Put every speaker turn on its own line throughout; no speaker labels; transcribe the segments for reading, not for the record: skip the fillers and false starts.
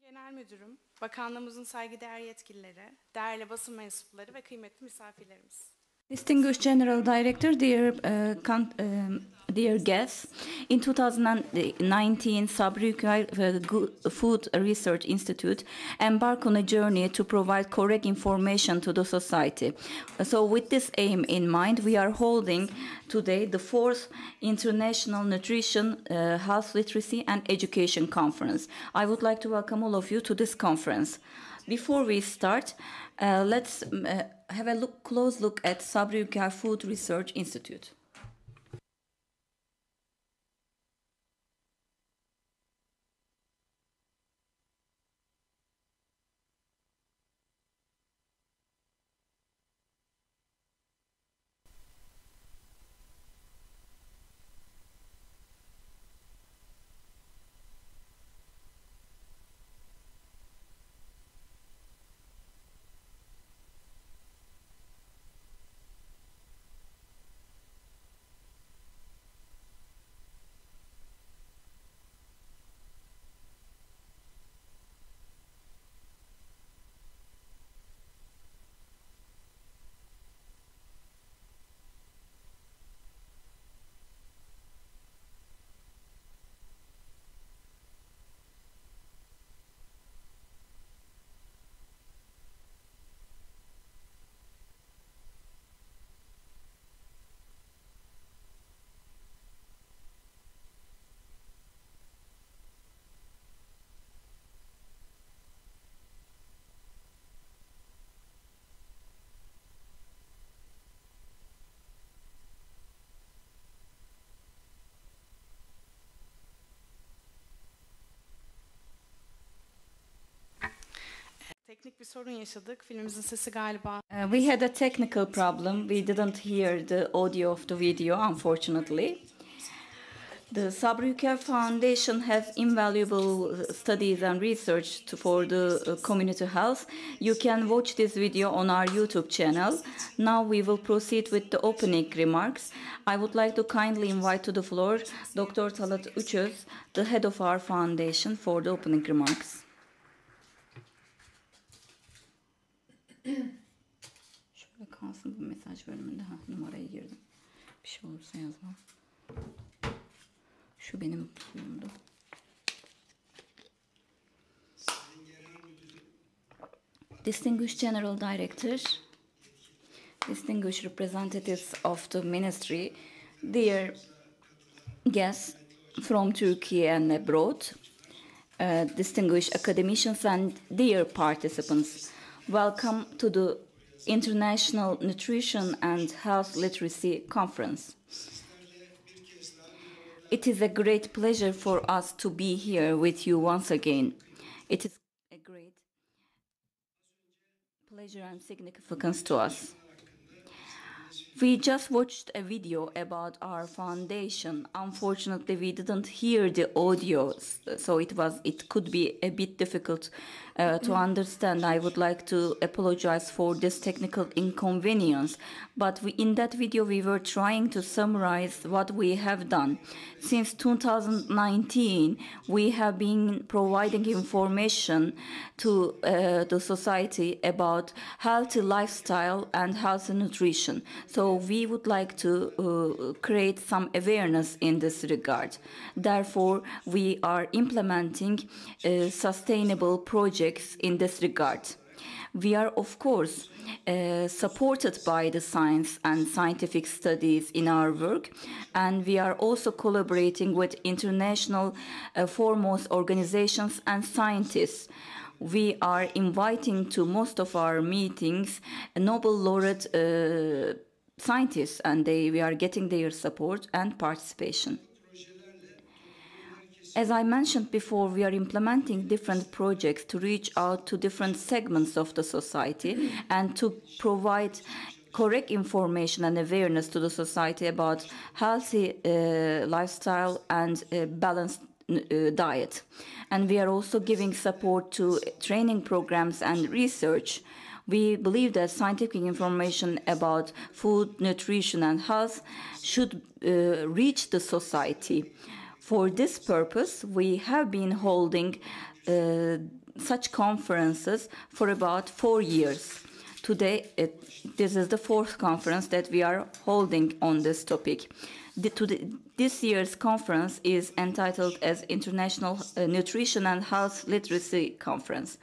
Genel Müdürüm, Bakanlığımızın saygıdeğer yetkilileri, değerli basın mensupları ve kıymetli misafirlerimiz.
Distinguished General Director, dear guests, in 2019, Sabri Uker Food Research Institute embarked on a journey to provide correct information to the society. So with this aim in mind, we are holding today the 4th International Nutrition, Health Literacy and Education Conference. I would like to welcome all of you to this conference. Before we start, let's have a close look at Sabri Uker Food Research Institute.
Teknik bir sorun yaşadık. Filmimizin sesi galiba...
We had a technical problem. We didn't hear the audio of the video, unfortunately. The Sabri Uker Foundation has invaluable studies and research for the community health. You can watch this video on our YouTube channel. Now we will proceed with the opening remarks. I would like to kindly invite to the floor Dr. Talat Uçöz, the head of our foundation, for the opening remarks. Şöyle kalsın bu mesaj bölümünde. Numarayı girdim. Bir şey olursa yazmam. Şu benim suyumdu. Distinguished General Director, distinguished representatives of the Ministry, dear guests from Turkey and abroad, distinguished academicians and dear participants, welcome to the International Nutrition and Health Literacy Conference. It is a great pleasure for us to be here with you once again. It is a great pleasure and significance to us. We just watched a video about our foundation. Unfortunately, we didn't hear the audio, so it could be a bit difficult to understand. I would like to apologize for this technical inconvenience. But in that video, we were trying to summarize what we have done. Since 2019, we have been providing information to the society about healthy lifestyle and healthy nutrition. So we would like to create some awareness in this regard. Therefore, we are implementing sustainable projects in this regard. We are, of course, supported by the science and scientific studies in our work, and we are also collaborating with international foremost organizations and scientists. We are inviting to most of our meetings Nobel laureate scientists, and we are getting their support and participation. As I mentioned before, we are implementing different projects to reach out to different segments of the society and to provide correct information and awareness to the society about healthy lifestyle and balanced diet. And we are also giving support to training programs and research. We believe that scientific information about food, nutrition, and health should reach the society. For this purpose, we have been holding such conferences for about 4 years. Today, this is the 4th conference that we are holding on this topic. This year's conference is entitled as International Nutrition and Health Literacy Conference.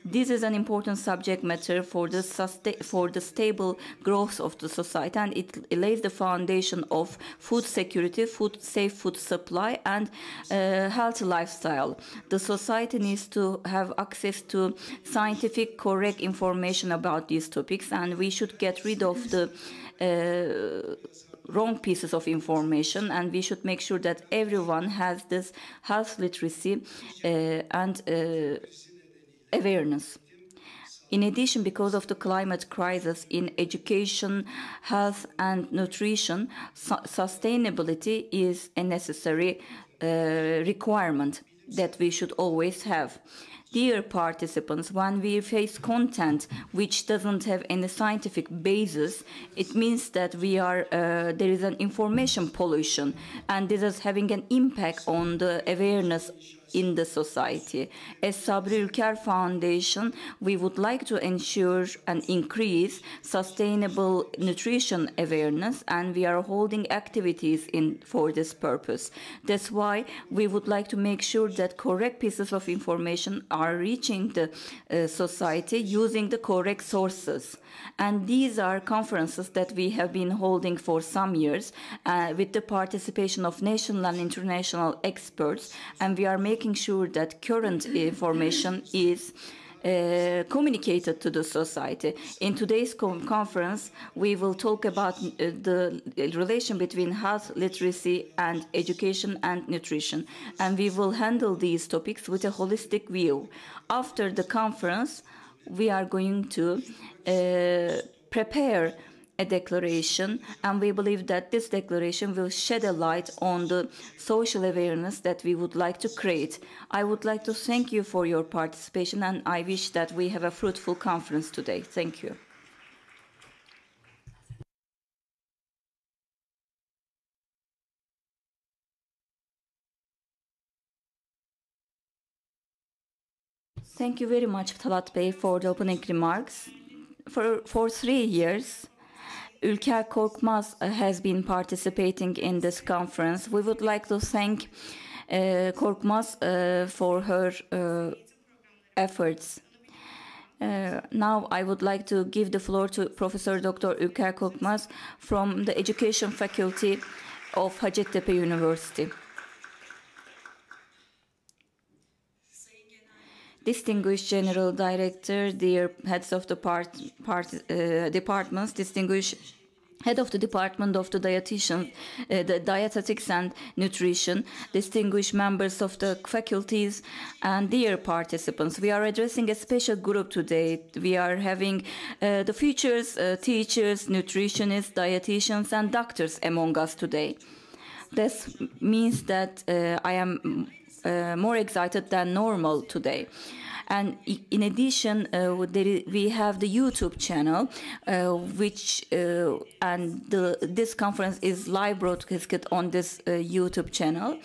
This is an important subject matter for the stable growth of the society, and it lays the foundation of food security, safe food supply, and healthy lifestyle. The society needs to have access to scientific, correct information about these topics, and we should get rid of the wrong pieces of information, and we should make sure that everyone has this health literacy and awareness. In addition, because of the climate crisis in education, health, and nutrition, sustainability is a necessary requirement that we should always have. Dear participants, when we face content which doesn't have any scientific basis, it means that there is an information pollution, and this is having an impact on the awareness in the society. As Sabri Ülker Foundation, we would like to ensure and increase sustainable nutrition awareness, and we are holding activities for this purpose. That's why we would like to make sure that correct pieces of information are reaching the society using the correct sources. And these are conferences that we have been holding for some years with the participation of national and international experts, and we are making sure that current information is communicated to the society. In today's conference, we will talk about the relation between health literacy and education and nutrition, and we will handle these topics with a holistic view. After the conference, we are going to prepare a declaration, and we believe that this declaration will shed a light on the social awareness that we would like to create. I would like to thank you for your participation, and I wish that we have a fruitful conference today. Thank you. Thank you very much, Talat Bey, for the opening remarks. For 3 years, Ülker Korkmaz has been participating in this conference. We would like to thank Korkmaz for her efforts. Now I would like to give the floor to Professor Dr. Ülker Korkmaz from the Education Faculty of Hacettepe University. Distinguished General Director, dear heads of the departments, distinguished Head of the Department of the Dietetics and Nutrition, distinguished members of the faculties, and dear participants, we are addressing a special group today. We are having the futures teachers, nutritionists, dietitians, and doctors among us today. This means that I am more excited than normal today. And in addition, we have the YouTube channel, this conference is live broadcast on this YouTube channel.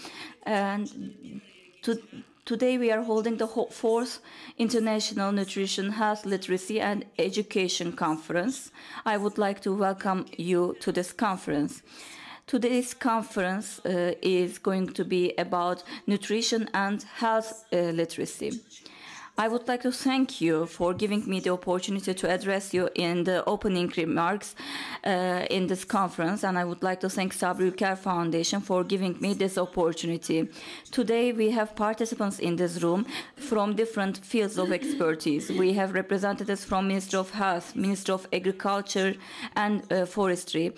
And today we are holding the 4th International Nutrition, Health Literacy and Education Conference. I would like to welcome you to this conference. Today's conference is going to be about nutrition and health literacy. I would like to thank you for giving me the opportunity to address you in the opening remarks in this conference, and I would like to thank Sabri Ülker Foundation for giving me this opportunity. Today we have participants in this room from different fields of expertise. We have representatives from Ministry of Health, Ministry of Agriculture and Forestry,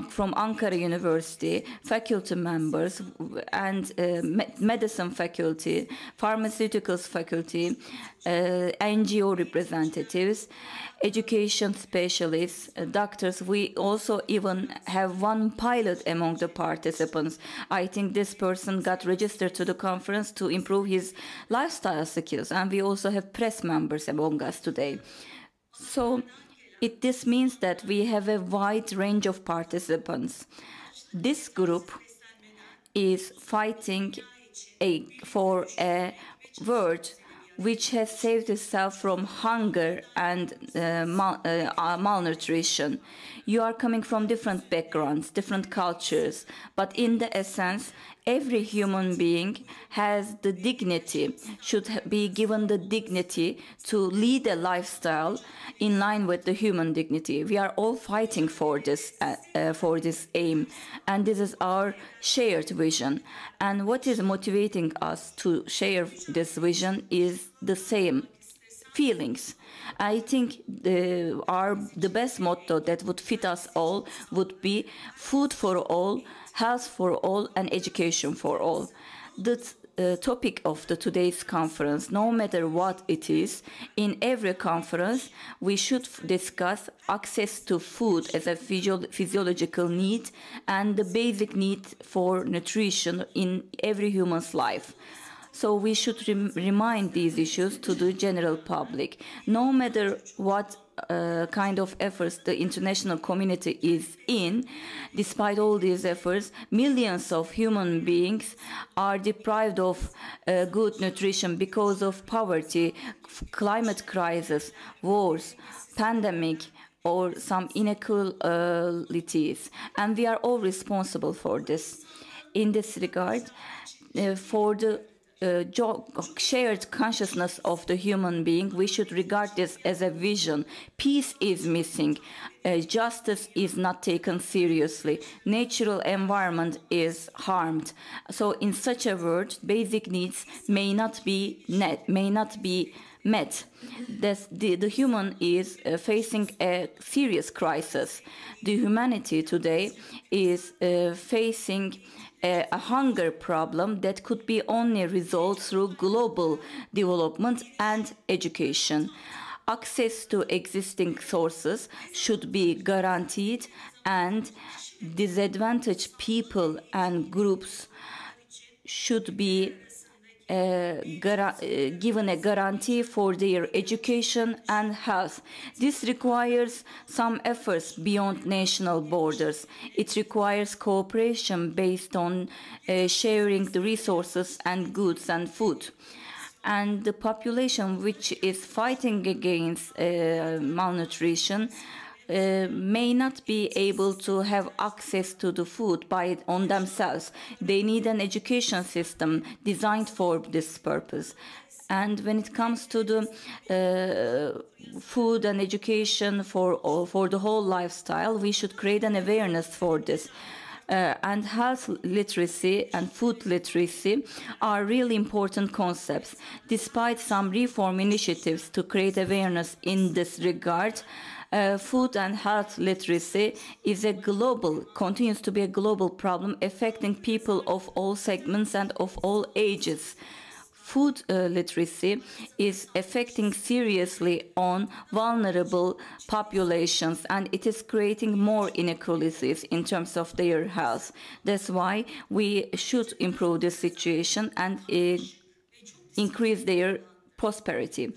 from Ankara University, faculty members, and medicine faculty, pharmaceuticals faculty, NGO representatives, education specialists, doctors. We also even have one pilot among the participants. I think this person got registered to the conference to improve his lifestyle skills, and we also have press members among us today. So this means that we have a wide range of participants. This group is fighting for a world which has saved itself from hunger and malnutrition. You are coming from different backgrounds, different cultures, but in the essence, every human being has the dignity, should be given the dignity to lead a lifestyle in line with the human dignity. We are all fighting for this aim, and this is our shared vision. And what is motivating us to share this vision is the same feelings. I think the best motto that would fit us all would be food for all, health for all, and education for all. The topic of today's conference, no matter what it is, in every conference we should discuss access to food as a physiological need and the basic need for nutrition in every human's life. So we should remind these issues to the general public. No matter what kind of efforts the international community is in, despite all these efforts, millions of human beings are deprived of good nutrition because of poverty, climate crisis, wars, pandemic, or some inequalities. And we are all responsible for this. In this regard, for the shared consciousness of the human being, we should regard this as a vision. Peace is missing. Justice is not taken seriously. Natural environment is harmed. So in such a world, basic needs may not be met. The human is facing a serious crisis. The humanity today is facing a hunger problem that could be only resolved through global development and education. Access to existing sources should be guaranteed, and disadvantaged people and groups should be given a guarantee for their education and health. This requires some efforts beyond national borders. It requires cooperation based on sharing the resources and goods and food. And the population which is fighting against malnutrition may not be able to have access to the food on themselves. They need an education system designed for this purpose. And when it comes to the food and education for the whole lifestyle, we should create an awareness for this. And health literacy and food literacy are really important concepts. Despite some reform initiatives to create awareness in this regard, food and health literacy continues to be a global problem affecting people of all segments and of all ages. Food literacy is affecting seriously on vulnerable populations, and it is creating more inequalities in terms of their health. That's why we should improve the situation and increase their prosperity.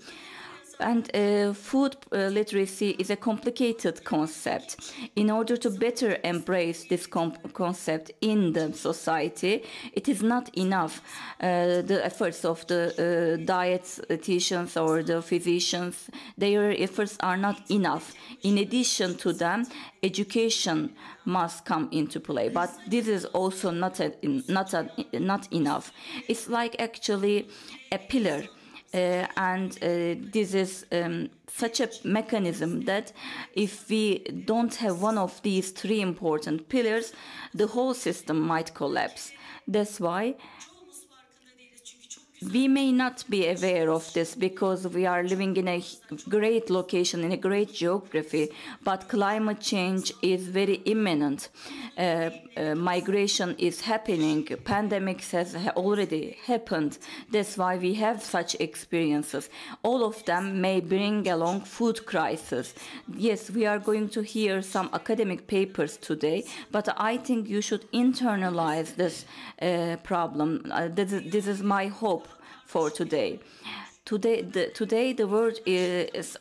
And food literacy is a complicated concept. In order to better embrace this concept in the society, it is not enough. The efforts of the dietitians or the physicians, their efforts are not enough. In addition to them, education must come into play. But this is also not enough. It's like actually a pillar. This is such a mechanism that if we don't have one of these three important pillars, the whole system might collapse. That's why we may not be aware of this because we are living in a great location, in a great geography, but climate change is very imminent. Migration is happening. Pandemics has already happened. That's why we have such experiences. All of them may bring along food crisis. Yes, we are going to hear some academic papers today, but I think you should internalize this problem. This is my hope for today. Today, the world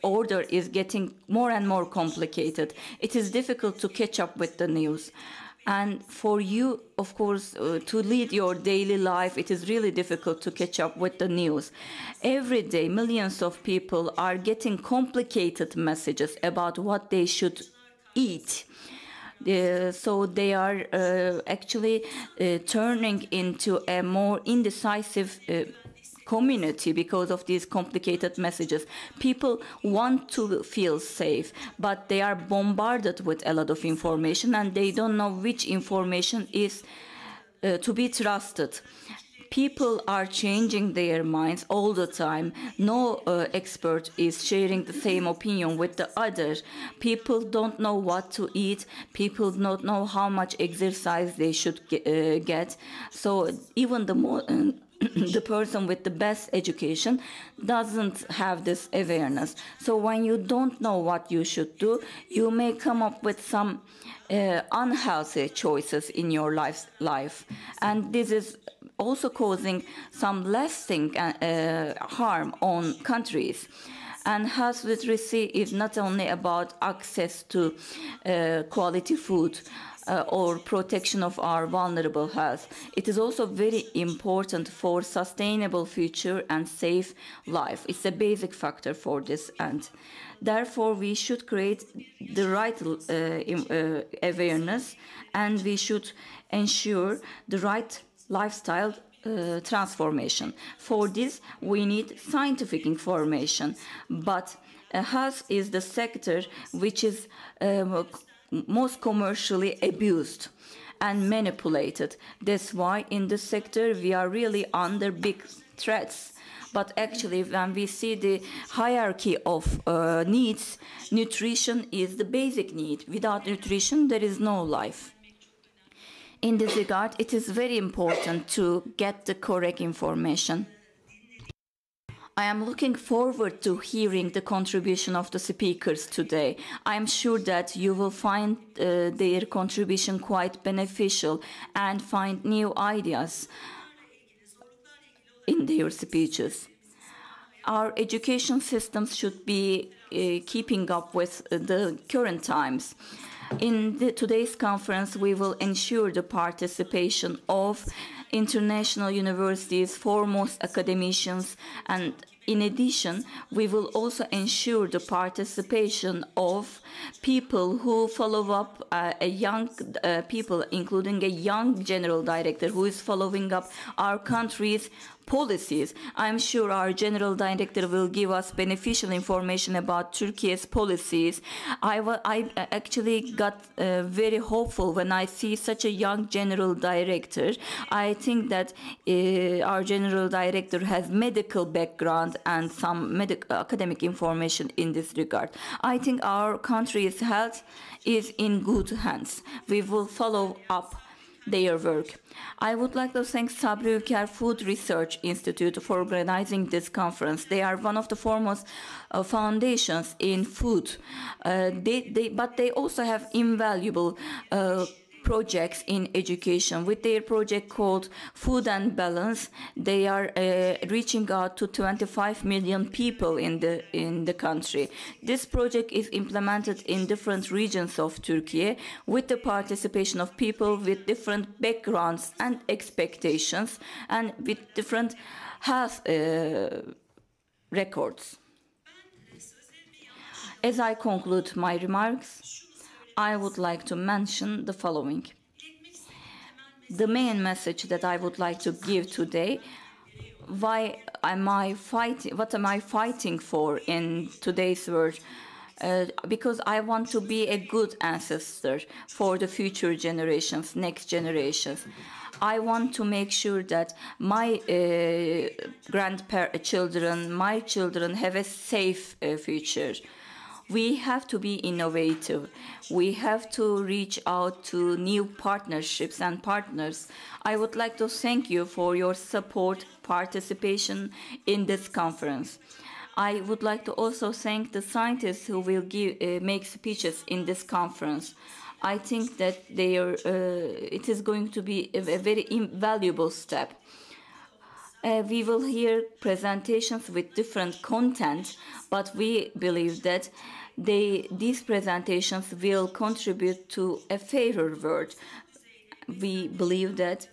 order is getting more and more complicated. It is difficult to catch up with the news. And for you, of course, to lead your daily life, it is really difficult to catch up with the news. Every day, millions of people are getting complicated messages about what they should eat. So they are actually turning into a more indecisive community because of these complicated messages. People want to feel safe, but they are bombarded with a lot of information and they don't know which information is to be trusted. People are changing their minds all the time. No expert is sharing the same opinion with the other. People don't know what to eat. People don't know how much exercise they should get. So even the more the person with the best education doesn't have this awareness. So when you don't know what you should do, you may come up with some unhealthy choices in your life. And this is also causing some lasting harm on countries. And health literacy is not only about access to quality food or protection of our vulnerable health. It is also very important for sustainable future and safe life. It's a basic factor for this, and therefore we should create the right awareness, and we should ensure the right lifestyle transformation. For this, we need scientific information, but health is the sector which is most commercially abused and manipulated. That's why in this sector we are really under big threats. But actually, when we see the hierarchy of needs, nutrition is the basic need. Without nutrition, there is no life. In this regard, it is very important to get the correct information. I am looking forward to hearing the contribution of the speakers today. I am sure that you will find their contribution quite beneficial and find new ideas in their speeches. Our education systems should be keeping up with the current times. In today's conference, we will ensure the participation of international universities, foremost academicians, and in addition, we will also ensure the participation of people who follow up young people, including a young general director who is following up our country's policies. I'm sure our general director will give us beneficial information about Turkey's policies. I actually got very hopeful when I see such a young general director. I think that our general director has medical background and some academic information in this regard. I think our country's health is in good hands. We will follow up their work. I would like to thank Sabri Ülker Food Research Institute for organizing this conference. They are one of the foremost foundations in food, but they also have invaluable projects in education. With their project called Food and Balance, they are reaching out to 25 million people in the country. This project is implemented in different regions of Turkey with the participation of people with different backgrounds and expectations and with different health records. As I conclude my remarks, I would like to mention the following. The main message that I would like to give today, what am I fighting for in today's world? Because I want to be a good ancestor for the future generations, next generations. I want to make sure that my grandchildren, my children have a safe future. We have to be innovative. We have to reach out to new partnerships and partners. I would like to thank you for your support, participation in this conference. I would like to also thank the scientists who will make speeches in this conference. I think that it is going to be a very invaluable step. We will hear presentations with different content, but we believe that these presentations will contribute to a fairer world, we believe that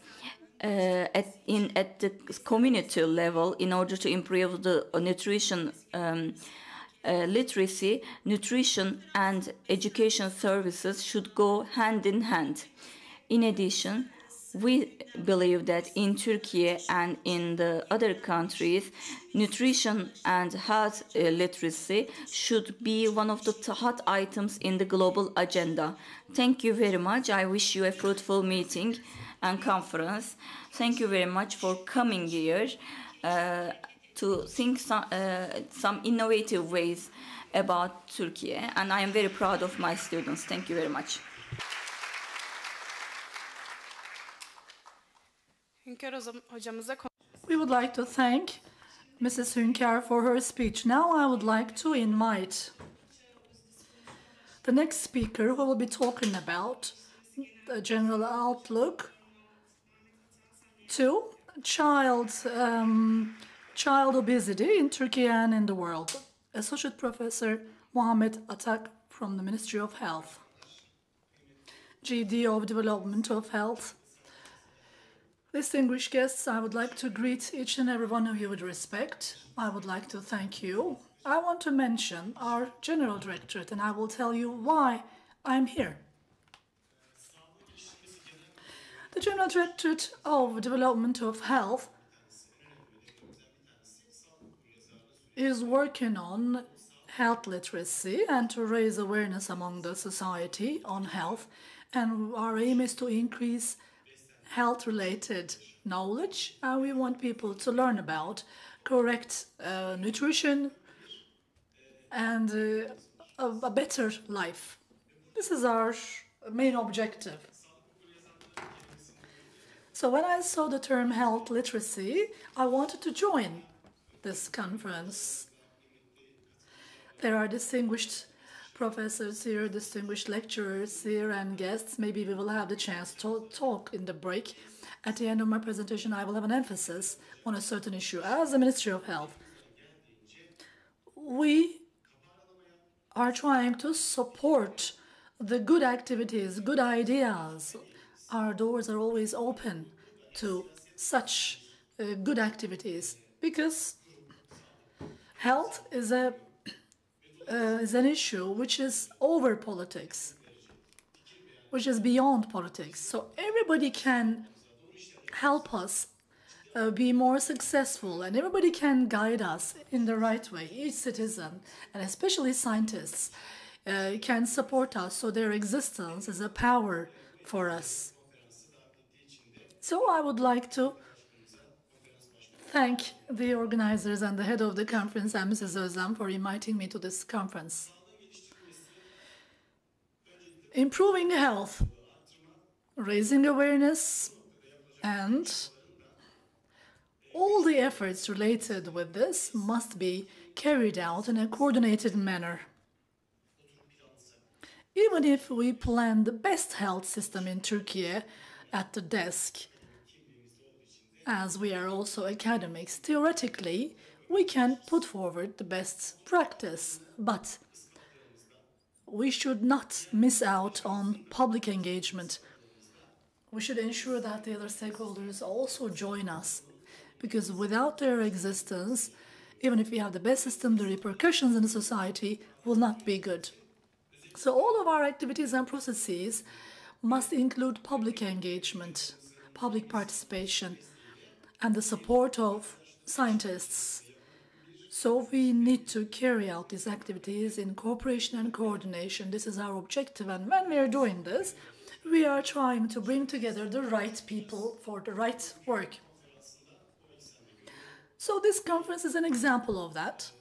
at the community level, in order to improve the nutrition literacy, nutrition and education services should go hand in hand. In addition, we believe that in Turkey and in the other countries, nutrition and health literacy should be one of the hot items in the global agenda. Thank you very much. I wish you a fruitful meeting and conference. Thank you very much for coming here to think some innovative ways about Turkey. And I am very proud of my students. Thank you very much.
Hünkar hocamıza
We would like to thank Mrs. Hünkar for her speech. Now I would like to invite the next speaker who will be talking about the general outlook to child obesity in Turkey and in the world. Associate Professor Muhammed Atak from the Ministry of Health, GD of Development of Health. Distinguished guests, I would like to greet each and every one of you with respect. I would like to thank you. I want to mention our General Directorate, and I will tell you why I'm here. The General Directorate of Development of Health is working on health literacy and to raise awareness among the society on health, and our aim is to increase health-related knowledge, and we want people to learn about correct nutrition and a better life. This is our main objective. So when I saw the term health literacy, I wanted to join this conference. There are distinguished professors here, distinguished lecturers here, and guests. Maybe we will have the chance to talk in the break. At the end of my presentation, I will have an emphasis on a certain issue. As the Ministry of Health, we are trying to support the good activities, good ideas. Our doors are always open to such good activities because health is an issue which is over politics, which is beyond politics. So everybody can help us be more successful, and everybody can guide us in the right way. Each citizen, and especially scientists, can support us, so their existence is a power for us. So I would like to thank the organizers and the head of the conference, and Mrs. Özlem, for inviting me to this conference. Improving health, raising awareness, and all the efforts related with this must be carried out in a coordinated manner. Even if we plan the best health system in Turkey at the desk, as we are also academics, theoretically, we can put forward the best practice, but we should not miss out on public engagement. We should ensure that the other stakeholders also join us, because without their existence, even if we have the best system, the repercussions in the society will not be good. So all of our activities and processes must include public engagement, public participation, and the support of scientists. So we need to carry out these activities in cooperation and coordination. This is our objective, and when we are doing this, we are trying to bring together the right people for the right work. So this conference is an example of that.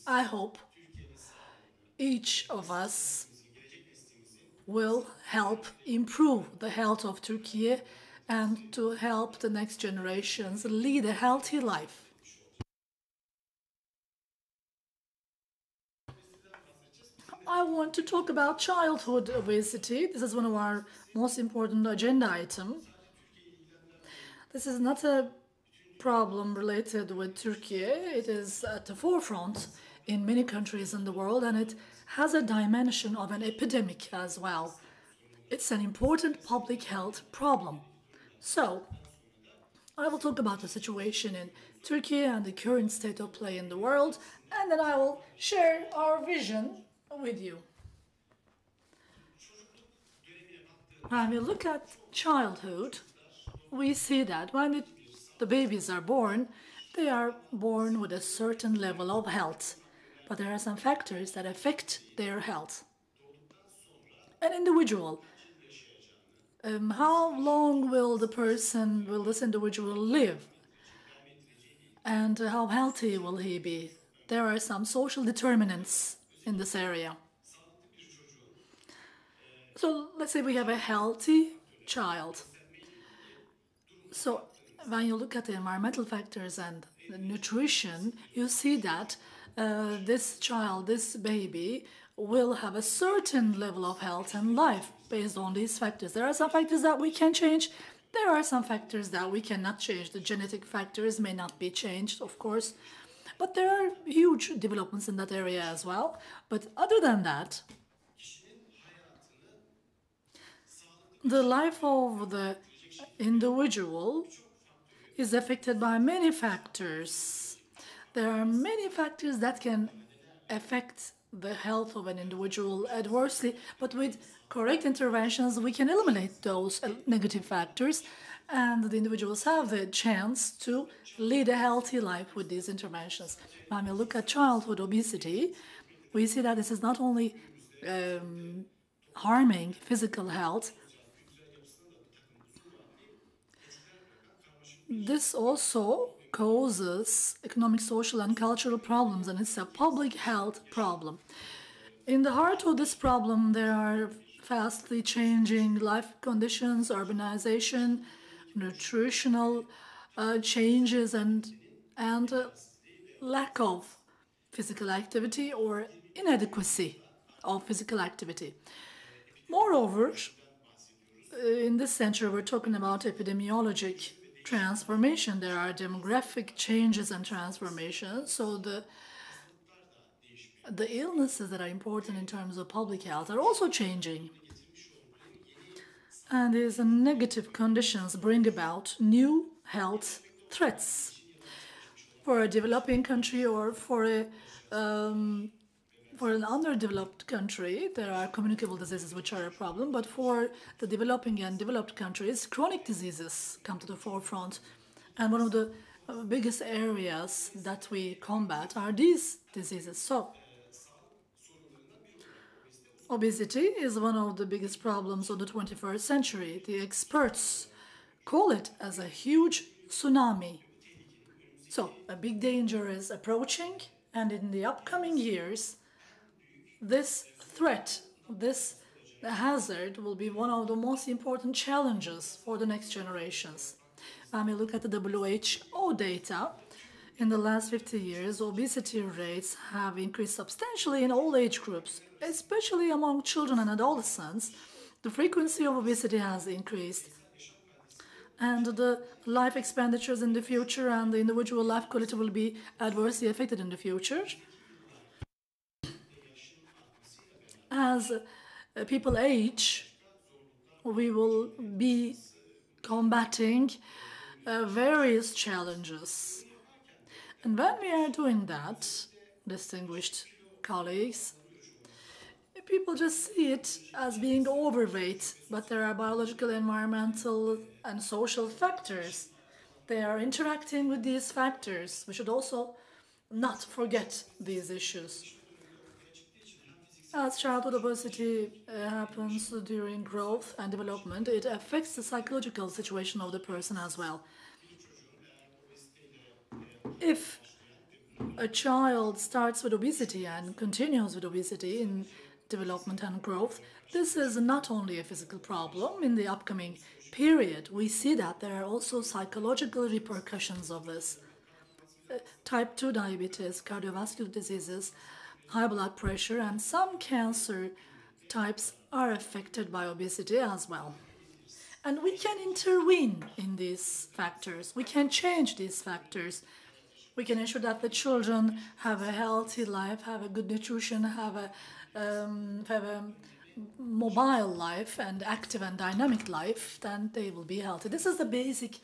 I hope each of us will help improve the health of Turkey and to help the next generations lead a healthy life. I want to talk about childhood obesity. This is one of our most important agenda items. This is not a problem related with Turkey. It is at the forefront in many countries in the world, and it has a dimension of an epidemic as well. It's an important public health problem. So, I will talk about the situation in Turkey and the current state of play in the world, and then I will share our vision with you. When we look at childhood, we see that when the babies are born, they are born with a certain level of health. But there are some factors that affect their health. An individual, how long will this individual live? And how healthy will he be? There are some social determinants in this area. So let's say we have a healthy child. So when you look at the environmental factors and the nutrition, you see that this child, this baby, will have a certain level of health and life based on these factors. There are some factors that we can change. There are some factors that we cannot change. The genetic factors may not be changed, of course. But there are huge developments in that area as well. But other than that, the life of the individual is affected by many factors. There are many factors that can affect the health of an individual adversely, but with correct interventions, we can eliminate those negative factors, and the individuals have the chance to lead a healthy life with these interventions. When we look at childhood obesity, we see that this is not only harming physical health, this also causes economic, social, and cultural problems, and it's a public health problem. In the heart of this problem, there are fastly changing life conditions, urbanization, nutritional changes, and lack of physical activity or inadequacy of physical activity. Moreover, in this century, we're talking about epidemiologic transformation. There are demographic changes and transformations. So the illnesses that are important in terms of public health are also changing. And these negative conditions bring about new health threats. For a developing country or for an underdeveloped country, there are communicable diseases which are a problem, but for the developing and developed countries, chronic diseases come to the forefront. And one of the biggest areas that we combat are these diseases. So, obesity is one of the biggest problems of the 21st century. The experts call it as a huge tsunami. So, a big danger is approaching, and in the upcoming years, this threat, this hazard will be one of the most important challenges for the next generations. When we look at the WHO data, in the last 50 years, obesity rates have increased substantially in all age groups, especially among children and adolescents. The frequency of obesity has increased, and the life expenditures in the future and the individual life quality will be adversely affected in the future. As people age, we will be combating various challenges. And when we are doing that, distinguished colleagues, people just see it as being overweight, but there are biological, environmental, and social factors. They are interacting with these factors. We should also not forget these issues. As childhood obesity happens during growth and development, it affects the psychological situation of the person as well. If a child starts with obesity and continues with obesity in development and growth, this is not only a physical problem. In the upcoming period, we see that there are also psychological repercussions of this. Type 2 diabetes, cardiovascular diseases, high blood pressure, and some cancer types are affected by obesity as well. And we can intervene in these factors. We can change these factors. We can ensure that the children have a healthy life, have a good nutrition, have a mobile life and active and dynamic life, then they will be healthy. This is the basic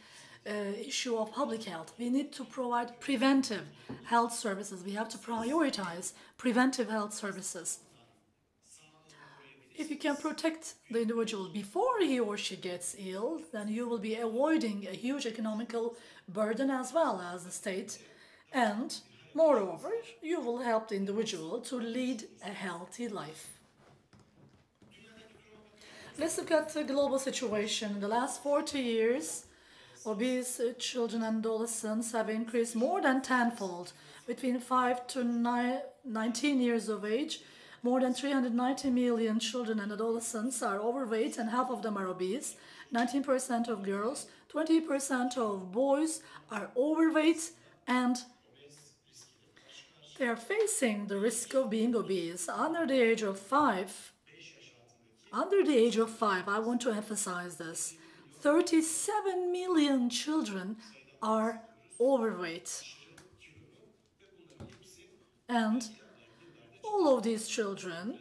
issue of public health. We need to provide preventive health services. We have to prioritize preventive health services. If you can protect the individual before he or she gets ill, then you will be avoiding a huge economical burden as well as the state. And moreover, you will help the individual to lead a healthy life. Let's look at the global situation. In the last 40 years, obese children and adolescents have increased more than tenfold. Between 5 to 19 years of age, more than 390 million children and adolescents are overweight and half of them are obese. 19% of girls, 20% of boys are overweight and they are facing the risk of being obese. Under the age of 5, I want to emphasize this, 37 million children are overweight. And all of these children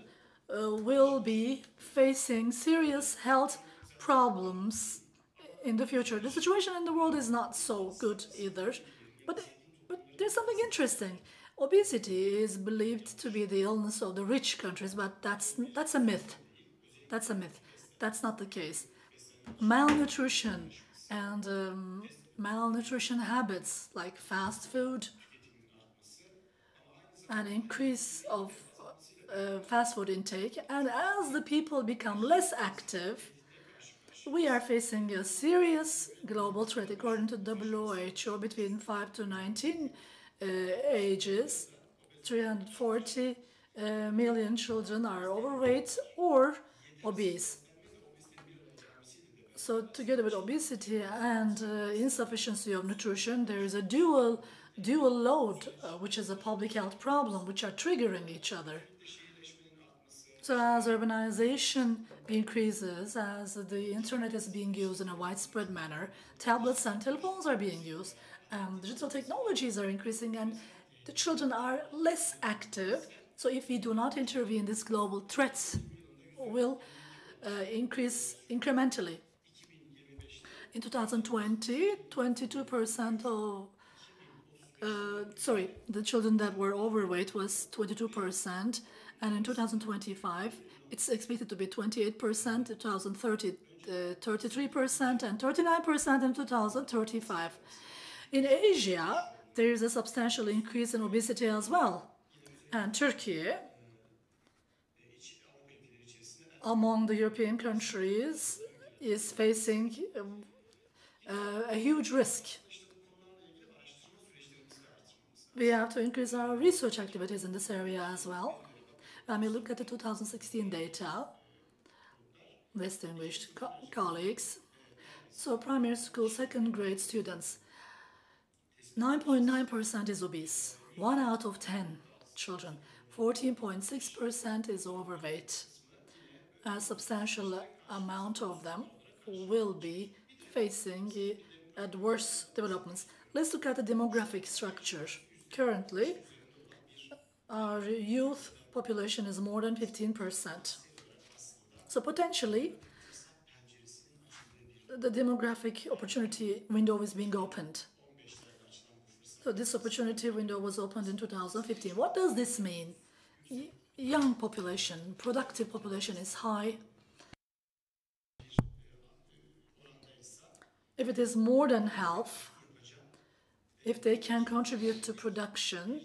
will be facing serious health problems in the future. The situation in the world is not so good either, but there's something interesting. Obesity is believed to be the illness of the rich countries, but that's a myth. That's a myth. That's not the case. Malnutrition and malnutrition habits like fast food and increase of fast food intake, and as the people become less active, we are facing a serious global threat. According to WHO, between 5 to 19 ages, 340 million children are overweight or obese. So together with obesity and insufficiency of nutrition, there is a dual load, which is a public health problem, which are triggering each other. So as urbanization increases, as the internet is being used in a widespread manner, tablets and telephones are being used, digital technologies are increasing, and the children are less active. So if we do not intervene, this global threat will increase incrementally. In 2020, 22% of the children that were overweight was 22%, and in 2025, it's expected to be 28%, 2030, 33%, and 39% in 2035. In Asia, there is a substantial increase in obesity as well, and Turkey, among the European countries, is facing a huge risk. We have to increase our research activities in this area as well. When we look at the 2016 data, distinguished colleagues, so primary school second grade students, 9.9% is obese, 1 out of 10 children, 14.6% is overweight. A substantial amount of them will be facing adverse developments. Let's look at the demographic structure. Currently, our youth population is more than 15%. So potentially, the demographic opportunity window is being opened. So this opportunity window was opened in 2015. What does this mean? Young population, productive population is high. If it is more than half, if they can contribute to production,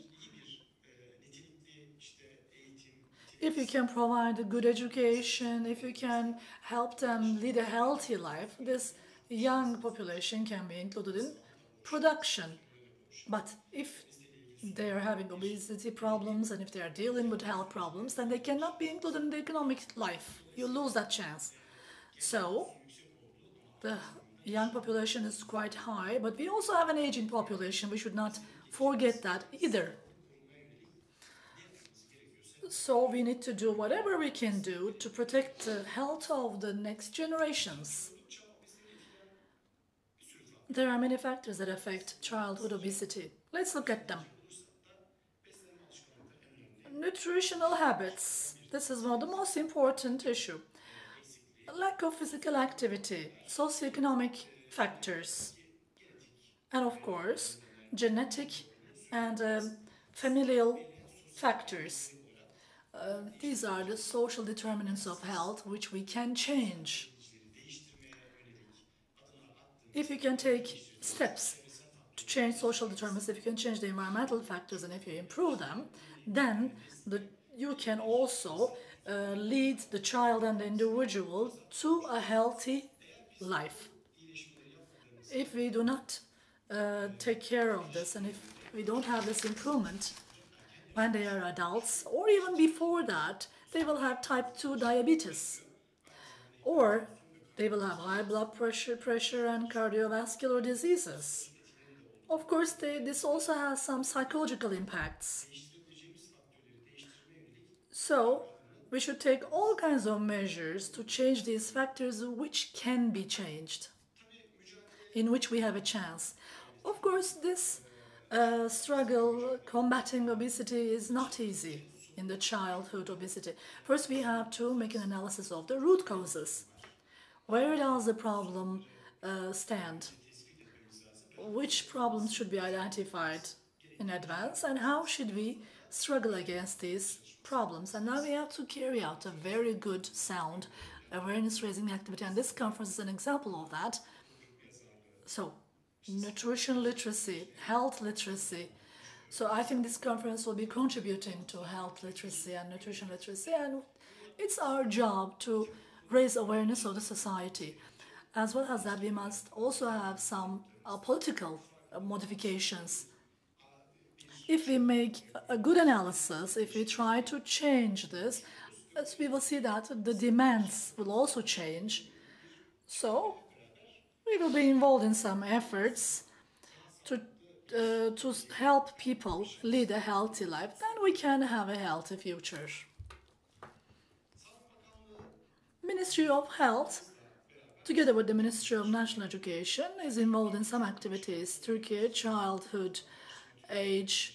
if you can provide a good education, if you can help them lead a healthy life, this young population can be included in production. But if they are having obesity problems and if they are dealing with health problems, then they cannot be included in the economic life. You lose that chance. So the young population is quite high, but we also have an aging population. We should not forget that either. So we need to do whatever we can do to protect the health of the next generations. There are many factors that affect childhood obesity. Let's look at them. Nutritional habits This is one of the most important issues. Lack of physical activity, socioeconomic factors, and of course, genetic and familial factors. These are the social determinants of health which we can change. If you can take steps to change social determinants, if you can change the environmental factors and if you improve them, then you can also lead the child and the individual to a healthy life. If we do not take care of this and if we don't have this improvement when they are adults or even before that, they will have type 2 diabetes or they will have high blood pressure and cardiovascular diseases. Of course, this also has some psychological impacts. So, we should take all kinds of measures to change these factors which can be changed, in which we have a chance. Of course, this struggle combating obesity is not easy in the childhood obesity. First, we have to make an analysis of the root causes. Where does the problem stand? Which problems should be identified in advance and how should we struggle against these problems? And now we have to carry out a very good, sound awareness-raising activity, and this conference is an example of that. So, nutrition literacy, health literacy. So I think this conference will be contributing to health literacy and nutrition literacy, and it's our job to raise awareness of the society. As well as that, we must also have some political modifications. If we make a good analysis, if we try to change this, we will see that the demands will also change. So we will be involved in some efforts to help people lead a healthy life. Then we can have a healthy future. Ministry of Health, together with the Ministry of National Education, is involved in some activities. Turkey childhood age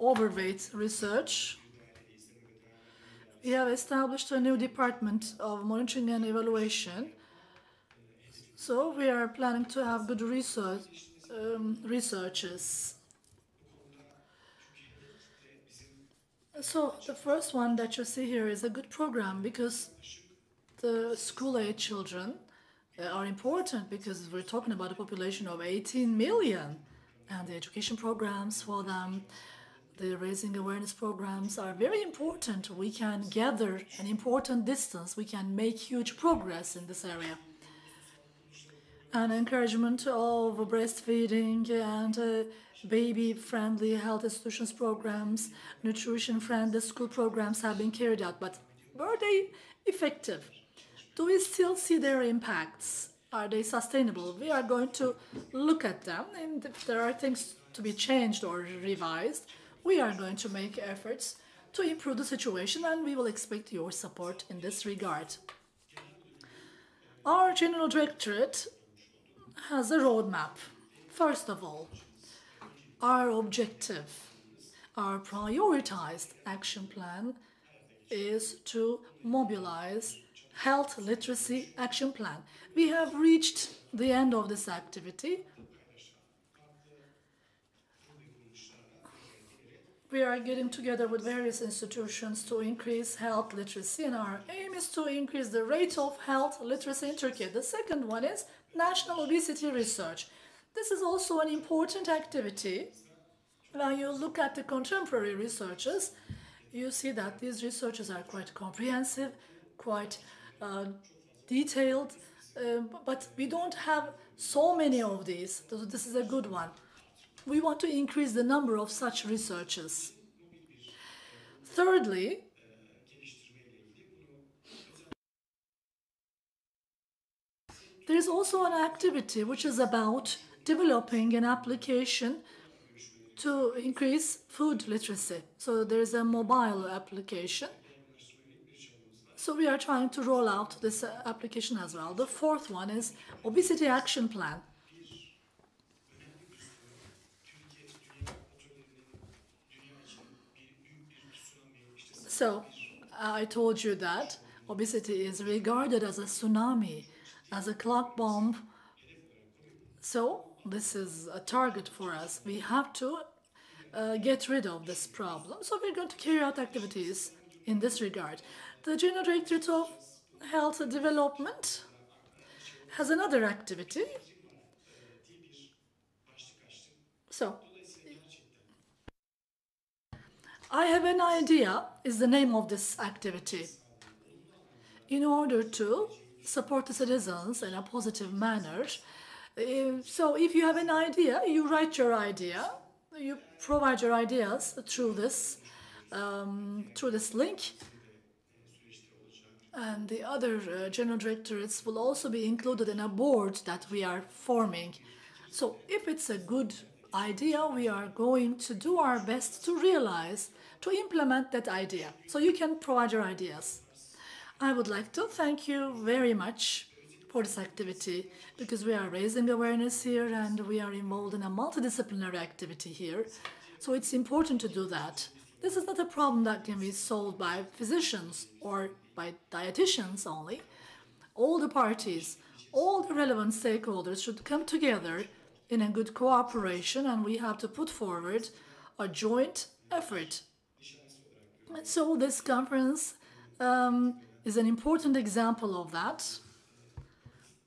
overweight research. We have established a new department of monitoring and evaluation. So we are planning to have good researches. So the first one that you see here is a good program because the school-age children are important because we're talking about a population of 18 million and the education programs for them, the raising awareness programs are very important. We can gather an important distance. We can make huge progress in this area. And encouragement of breastfeeding and baby-friendly health institutions programs, nutrition-friendly school programs have been carried out. But were they effective? Do we still see their impacts? Are they sustainable? We are going to look at them, and if there are things to be changed or revised, we are going to make efforts to improve the situation, and we will expect your support in this regard. Our General Directorate has a roadmap. First of all, our objective, our prioritized action plan is to mobilize Health Literacy Action Plan. We have reached the end of this activity. We are getting together with various institutions to increase health literacy, and our aim is to increase the rate of health literacy in Turkey. The second one is national obesity research. This is also an important activity. When you look at the contemporary researches, you see that these researches are quite comprehensive, quite detailed, but we don't have so many of these. So this is a good one. We want to increase the number of such researches. Thirdly, there is also an activity which is about developing an application to increase food literacy. So there is a mobile application. So we are trying to roll out this application as well. The fourth one is Obesity Action Plan. So, I told you that obesity is regarded as a tsunami, as a clock bomb. So, this is a target for us. We have to get rid of this problem. So, we're going to carry out activities in this regard. The General Directorate of Health Development has another activity. So, I have an idea is the name of this activity. In order to support the citizens in a positive manner, so if you have an idea, you write your idea, you provide your ideas through this link, and the other general directorates will also be included in a board that we are forming. So if it's a good idea, we are going to do our best to realize, to implement that idea. So you can provide your ideas. I would like to thank you very much for this activity, because we are raising awareness here and we are involved in a multidisciplinary activity here. So it's important to do that. This is not a problem that can be solved by physicians or by dietitians only. All the parties, all the relevant stakeholders should come together in a good cooperation, and we have to put forward a joint effort. So this conference is an important example of that.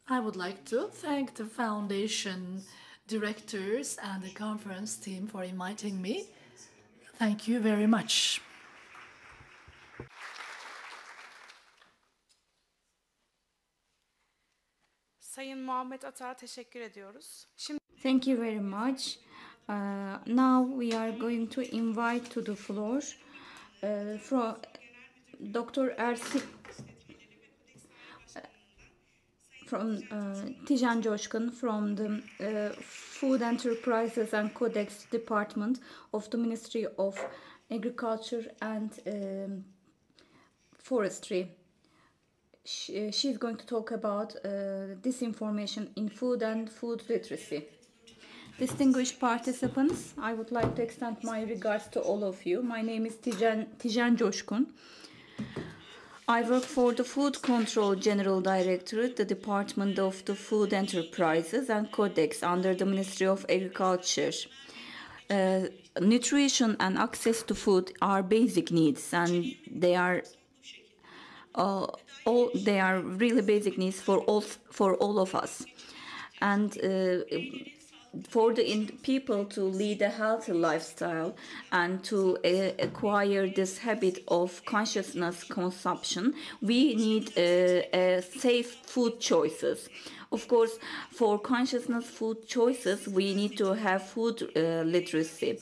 I would like to thank the foundation directors and the conference team for inviting me. Thank you very much.
Sayın Muhammed Atak'a teşekkür ediyoruz. Şimdi
Thank you very much. Now we are going to invite to the floor from Dr. Ersin from Tijan Coşkun from the Food Enterprises and Codex Department of the Ministry of Agriculture and Forestry. She's going to talk about disinformation in food and food literacy. Distinguished participants, I would like to extend my regards to all of you. My name is Tijan Coşkun. I work for the Food Control General Directorate, the Department of the Food Enterprises and Codex under the Ministry of Agriculture. Nutrition and access to food are basic needs, and they are really basic needs for all of us. And for the people to lead a healthy lifestyle and to acquire this habit of consciousness consumption, we need safe food choices. Of course, for consciousness food choices, we need to have food literacy.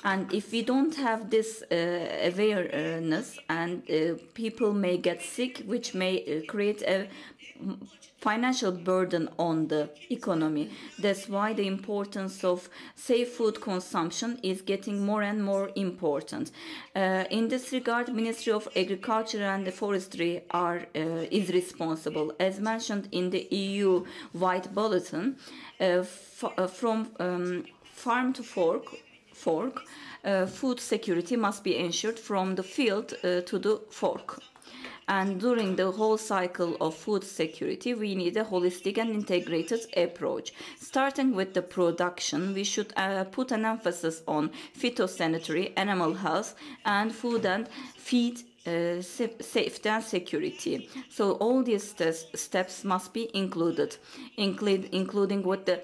And if we don't have this awareness, and people may get sick, which may create a financial burden on the economy. That's why the importance of safe food consumption is getting more and more important. In this regard, Ministry of Agriculture and Forestry is responsible. As mentioned in the EU White Bulletin, from farm to fork, food security must be ensured from the field to the fork. And during the whole cycle of food security, we need a holistic and integrated approach. Starting with the production, we should put an emphasis on phytosanitary, animal health, and food and feed safety and security. So all these steps must be included, including with the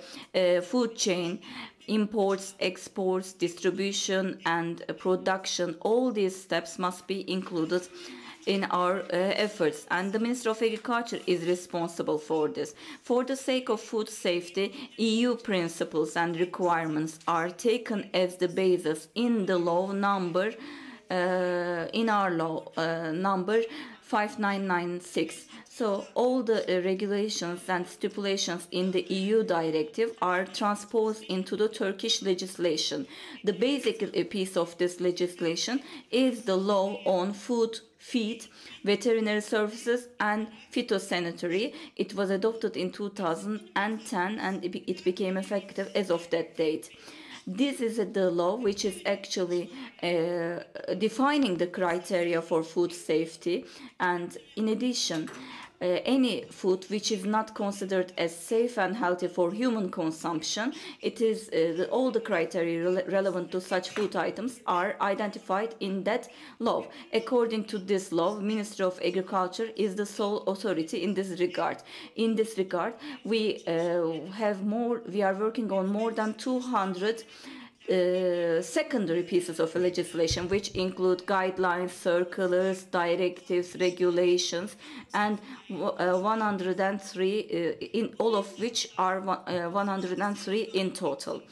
food chain, imports, exports, distribution, and production. All these steps must be included in our efforts, and the Minister of Agriculture is responsible for this. For the sake of food safety, EU principles and requirements are taken as the basis in the law number, in our law number 5996. So all the regulations and stipulations in the EU directive are transposed into the Turkish legislation. The basic piece of this legislation is the law on food, feed, veterinary services, and phytosanitary. It was adopted in 2010 and it became effective as of that date. This is the law which is actually defining the criteria for food safety, and in addition, any food which is not considered as safe and healthy for human consumption, it is all the criteria relevant to such food items are identified in that law. According to this law, Ministry of Agriculture is the sole authority in this regard. In this regard, we are working on more than 200 secondary pieces of legislation, which include guidelines, circulars, directives, regulations, and 103, in all of which are 103 in total.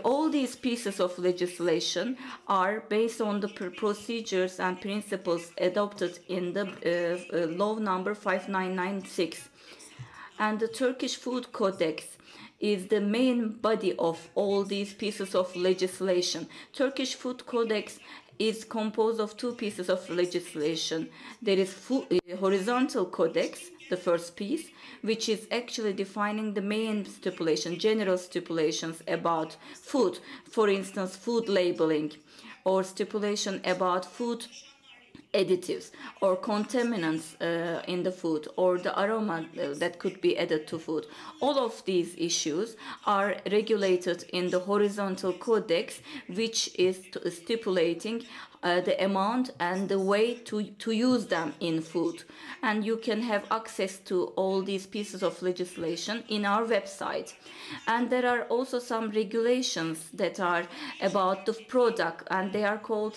All these pieces of legislation are based on the procedures and principles adopted in the law number 5996. And the Turkish Food Codex is the main body of all these pieces of legislation. Turkish Food Codex is composed of two pieces of legislation. There is horizontal codex, the first piece, which is actually defining the main stipulation, general stipulations about food. For instance, food labeling, or stipulation about food additives or contaminants in the food, or the aroma that could be added to food. All of these issues are regulated in the horizontal codex, which is stipulating the amount and the way to use them in food. And you can have access to all these pieces of legislation in our website. And there are also some regulations that are about the product, and they are called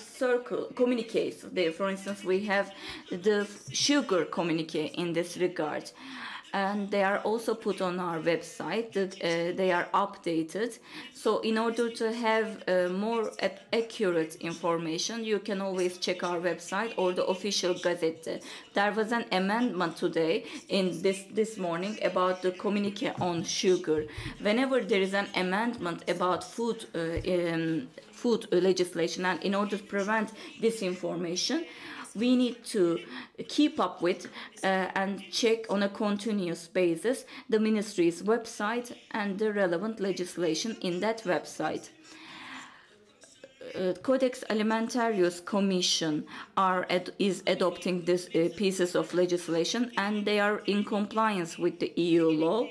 communiques. For instance, we have the sugar communique in this regard. And they are also put on our website. They are updated. So in order to have more accurate information, you can always check our website or the official Gazette. There was an amendment today in this morning about the communique on sugar. Whenever there is an amendment about food legislation, and in order to prevent disinformation, we need to keep up with and check on a continuous basis the ministry's website and the relevant legislation in that website. Codex Alimentarius Commission is adopting these pieces of legislation, and they are in compliance with the EU law.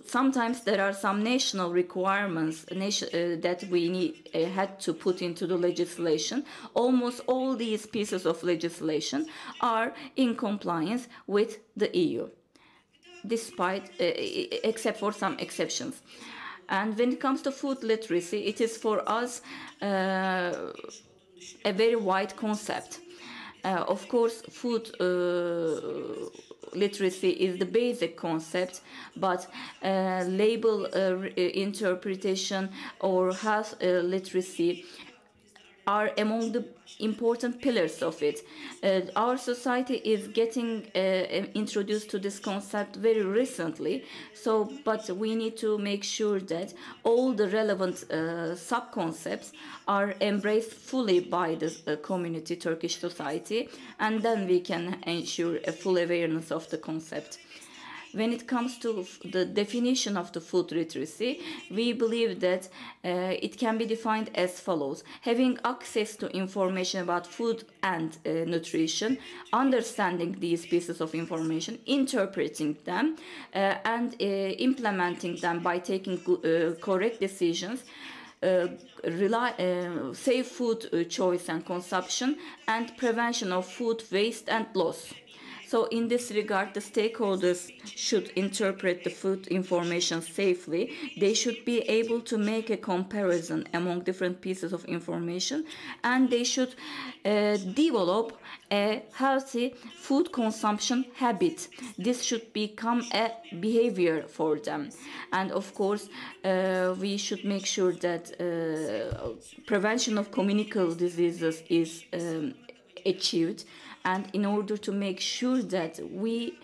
Sometimes there are some national requirements that we had to put into the legislation. Almost all these pieces of legislation are in compliance with the EU, except for some exceptions. And when it comes to food literacy, it is for us a very wide concept. Of course, food literacy is the basic concept, but label interpretation or health literacy are among the important pillars of it. Our society is getting introduced to this concept very recently, but we need to make sure that all the relevant sub-concepts are embraced fully by the community, Turkish society, and then we can ensure a full awareness of the concept. When it comes to the definition of the food literacy, we believe that it can be defined as follows: having access to information about food and nutrition, understanding these pieces of information, interpreting them, and implementing them by taking correct decisions, safe food choice and consumption, and prevention of food waste and loss. So in this regard, the stakeholders should interpret the food information safely. They should be able to make a comparison among different pieces of information, and they should develop a healthy food consumption habit. This should become a behavior for them. And of course, we should make sure that prevention of communicable diseases is achieved. And in order to make sure that we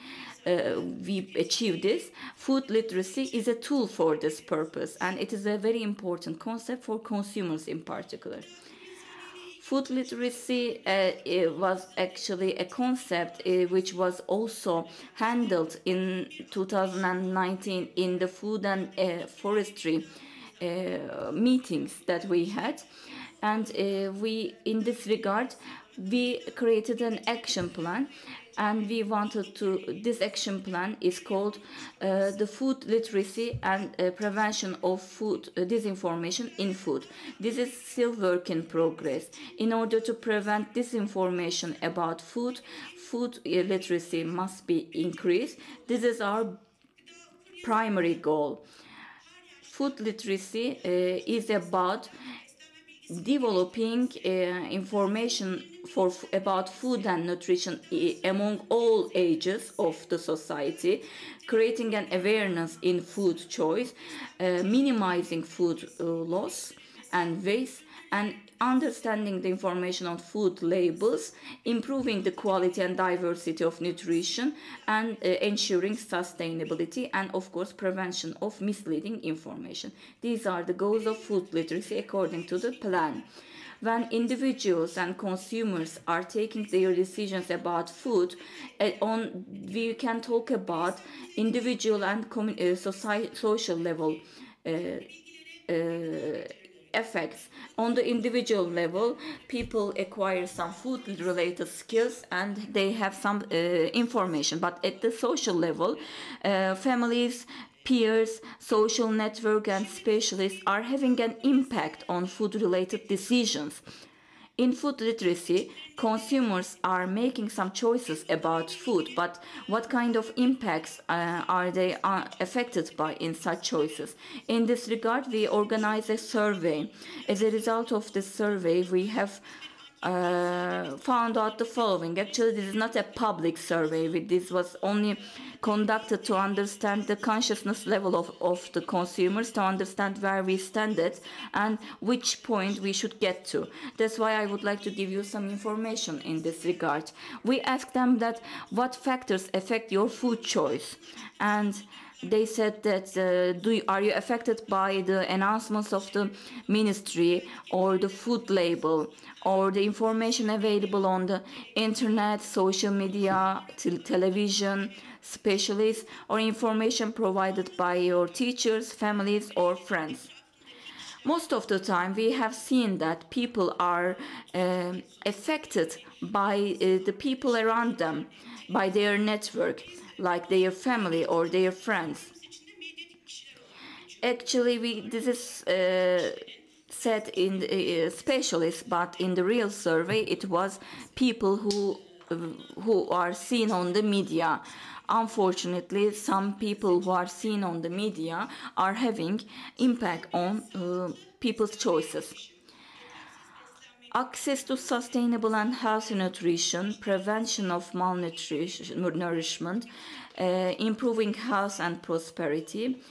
achieve this, food literacy is a tool for this purpose, and it is a very important concept for consumers in particular. Food literacy was actually a concept which was also handled in 2019 in the Food and Forestry meetings that we had, and we, in this regard, we created an action plan, and we wanted to, this action plan is called the food literacy and prevention of food disinformation in food. This is still work in progress. In order to prevent disinformation about food, food literacy must be increased. This is our primary goal. Food literacy is about developing information about food and nutrition among all ages of the society, creating an awareness in food choice, minimizing food loss and waste, and understanding the information on food labels, improving the quality and diversity of nutrition, and ensuring sustainability, and of course prevention of misleading information. These are the goals of food literacy according to the plan. When individuals and consumers are taking their decisions about food, we can talk about individual and social level effects. On the individual level, people acquire some food related skills and they have some information, but at the social level, families, peers, social network, and specialists are having an impact on food related decisions. In food literacy, consumers are making some choices about food, but what kind of impacts are they affected by in such choices? In this regard, we organize a survey. As a result of this survey, we have found out the following. Actually, this is not a public survey. This was only conducted to understand the consciousness level of the consumers, to understand where we stand at and which point we should get to. That's why I would like to give you some information in this regard. We asked them that what factors affect your food choice, and they said that are you affected by the announcements of the ministry or the food label or the information available on the internet, social media, television, specialists, or information provided by your teachers, families, or friends? Most of the time we have seen that people are affected by the people around them, by their network, like their family or their friends. Actually, this is said in the specialists, but in the real survey, it was people who are seen on the media. Unfortunately, some people who are seen on the media are having impact on people's choices. Access to sustainable and healthy nutrition, prevention of malnourishment, improving health and prosperity,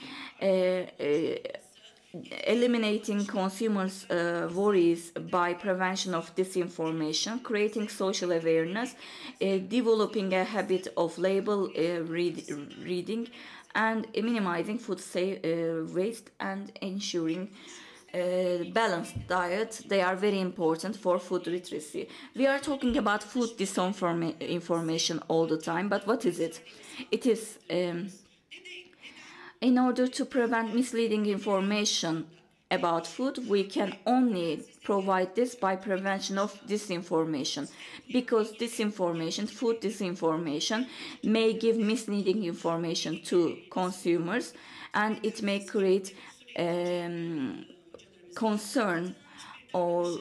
eliminating consumers' worries by prevention of disinformation, creating social awareness, developing a habit of label reading, and minimizing food waste, and ensuring balanced diet. They are very important for food literacy. We are talking about food disinformation all the time, but what is it? It is in order to prevent misleading information about food, we can only provide this by prevention of disinformation, because disinformation, food disinformation, may give misleading information to consumers, and it may create concern or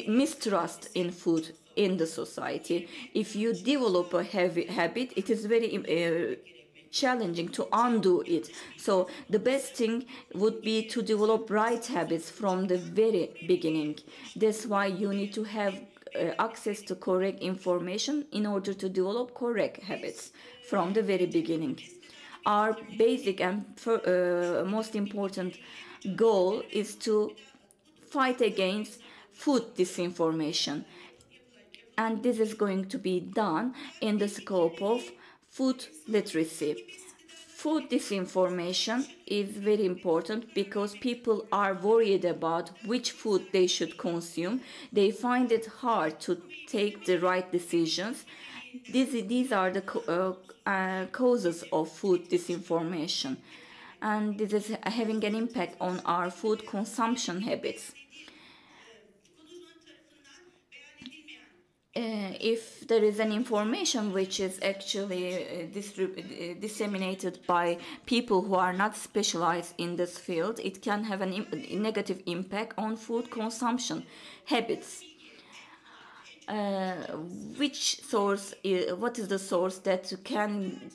mistrust in food in the society. If you develop a habit, it is very challenging to undo it. So the best thing would be to develop right habits from the very beginning. That's why you need to have access to correct information in order to develop correct habits from the very beginning. Our basic and most important goal is to fight against food disinformation, and this is going to be done in the scope of food literacy. Food disinformation is very important because people are worried about which food they should consume. They find it hard to take the right decisions. These are the causes of food disinformation. and this is having an impact on our food consumption habits. If there is an information which is actually disseminated by people who are not specialized in this field, it can have a negative impact on food consumption habits. Which source? What is the source that can?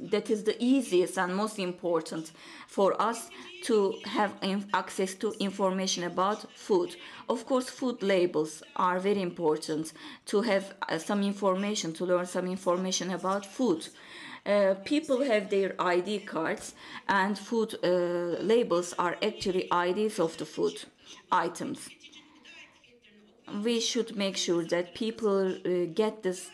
That is the easiest and most important for us to have access to information about food. Of course, food labels are very important to have some information, to learn some information about food. People have their ID cards, and food labels are actually IDs of the food items. We should make sure that people get this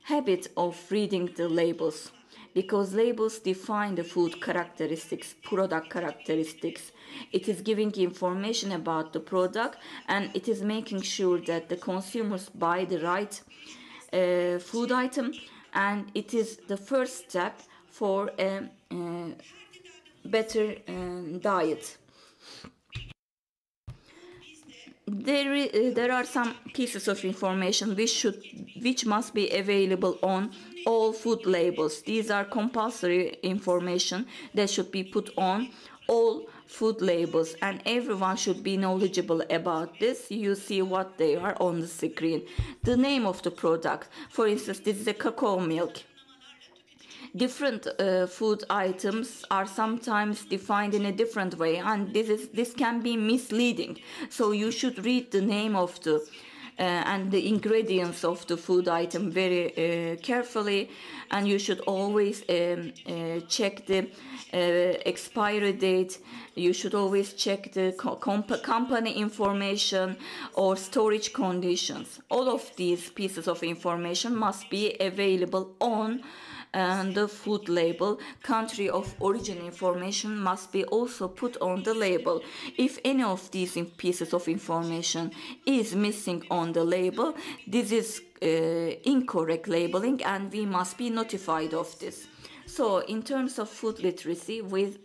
habit of reading the labels, because labels define the food characteristics, product characteristics. It is giving information about the product, and it is making sure that the consumers buy the right food item, and it is the first step for a better diet. There are some pieces of information which must be available on all food labels. These are compulsory information that should be put on all food labels, and everyone should be knowledgeable about this. You see what they are on the screen. The name of the product, for instance, this is a cacao milk. Different food items are sometimes defined in a different way, and this can be misleading. So you should read the name of the and the ingredients of the food item very carefully, and you should always check the expiry date. You should always check the company information or storage conditions. All of these pieces of information must be available on the food label. Country of origin information must be also put on the label. If any of these pieces of information is missing on the label, this is incorrect labeling, and we must be notified of this. So in terms of food literacy, we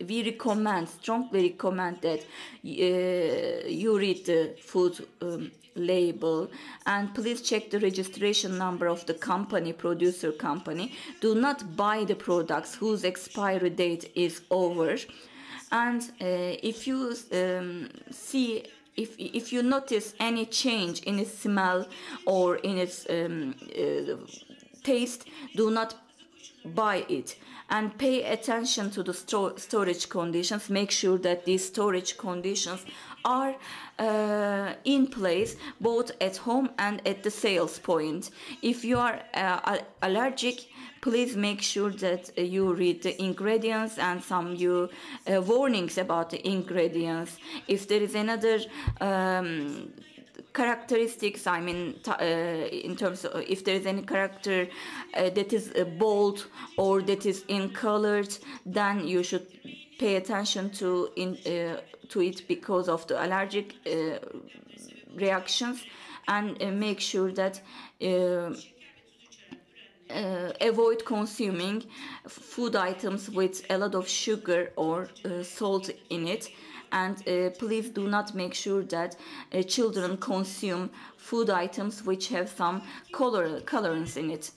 strongly recommend that you read the food label, and please check the registration number of the producer company. Do not buy the products whose expiry date is over. And if you if you notice any change in its smell or in its taste, do not buy it, and pay attention to the storage conditions. Make sure that these storage conditions are in place both at home and at the sales point. If you are allergic, please make sure that you read the ingredients and some warnings about the ingredients. If there is another characteristics, I mean, in terms of if there is any character that is bold or that is in colored, then you should pay attention to it because of the allergic reactions, and make sure that avoid consuming food items with a lot of sugar or salt in it. And please do not make sure that children consume food items which have some colorants in it.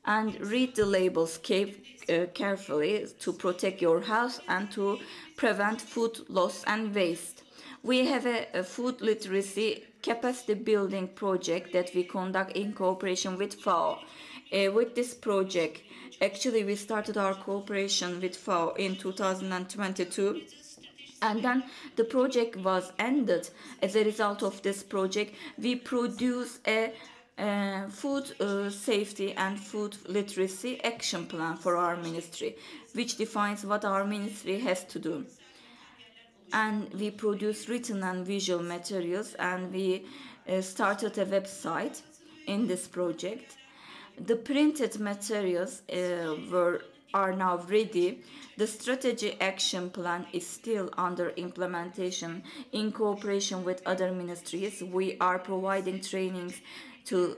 And read the labels carefully to protect your health and to prevent food loss and waste. We have a food literacy capacity building project that we conduct in cooperation with FAO. With this project, actually we started our cooperation with FAO in 2022. And then the project was ended. As a result of this project, we produce a food safety and food literacy action plan for our ministry, which defines what our ministry has to do. And we produce written and visual materials, and we started a website in this project. The printed materials are now ready. The strategy action plan is still under implementation in cooperation with other ministries. We are providing trainings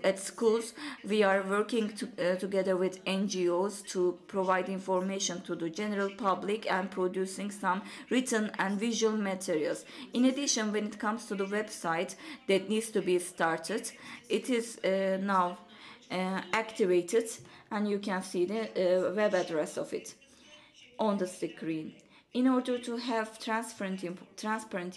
at schools. We are working together with NGOs to provide information to the general public and producing some written and visual materials. In addition, when it comes to the website that needs to be started, it is now activated, and you can see the web address of it on the screen. In order to have transparent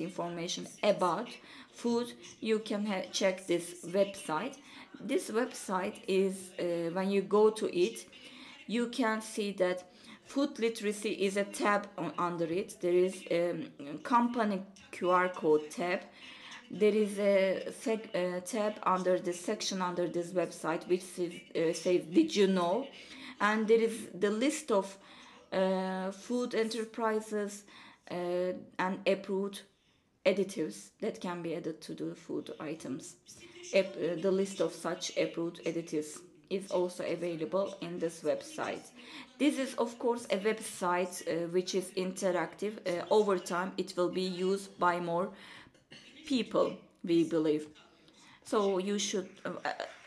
information about food, you can check this website. This website is, when you go to it, you can see that food literacy is a tab under it. There is a company QR code tab. There is a tab under this section under this website which says "Did you know?" and there is the list of food enterprises and approved additives that can be added to the food items. The list of such approved additives is also available in this website. This is of course a website which is interactive. Over time it will be used by more people, we believe. So you should,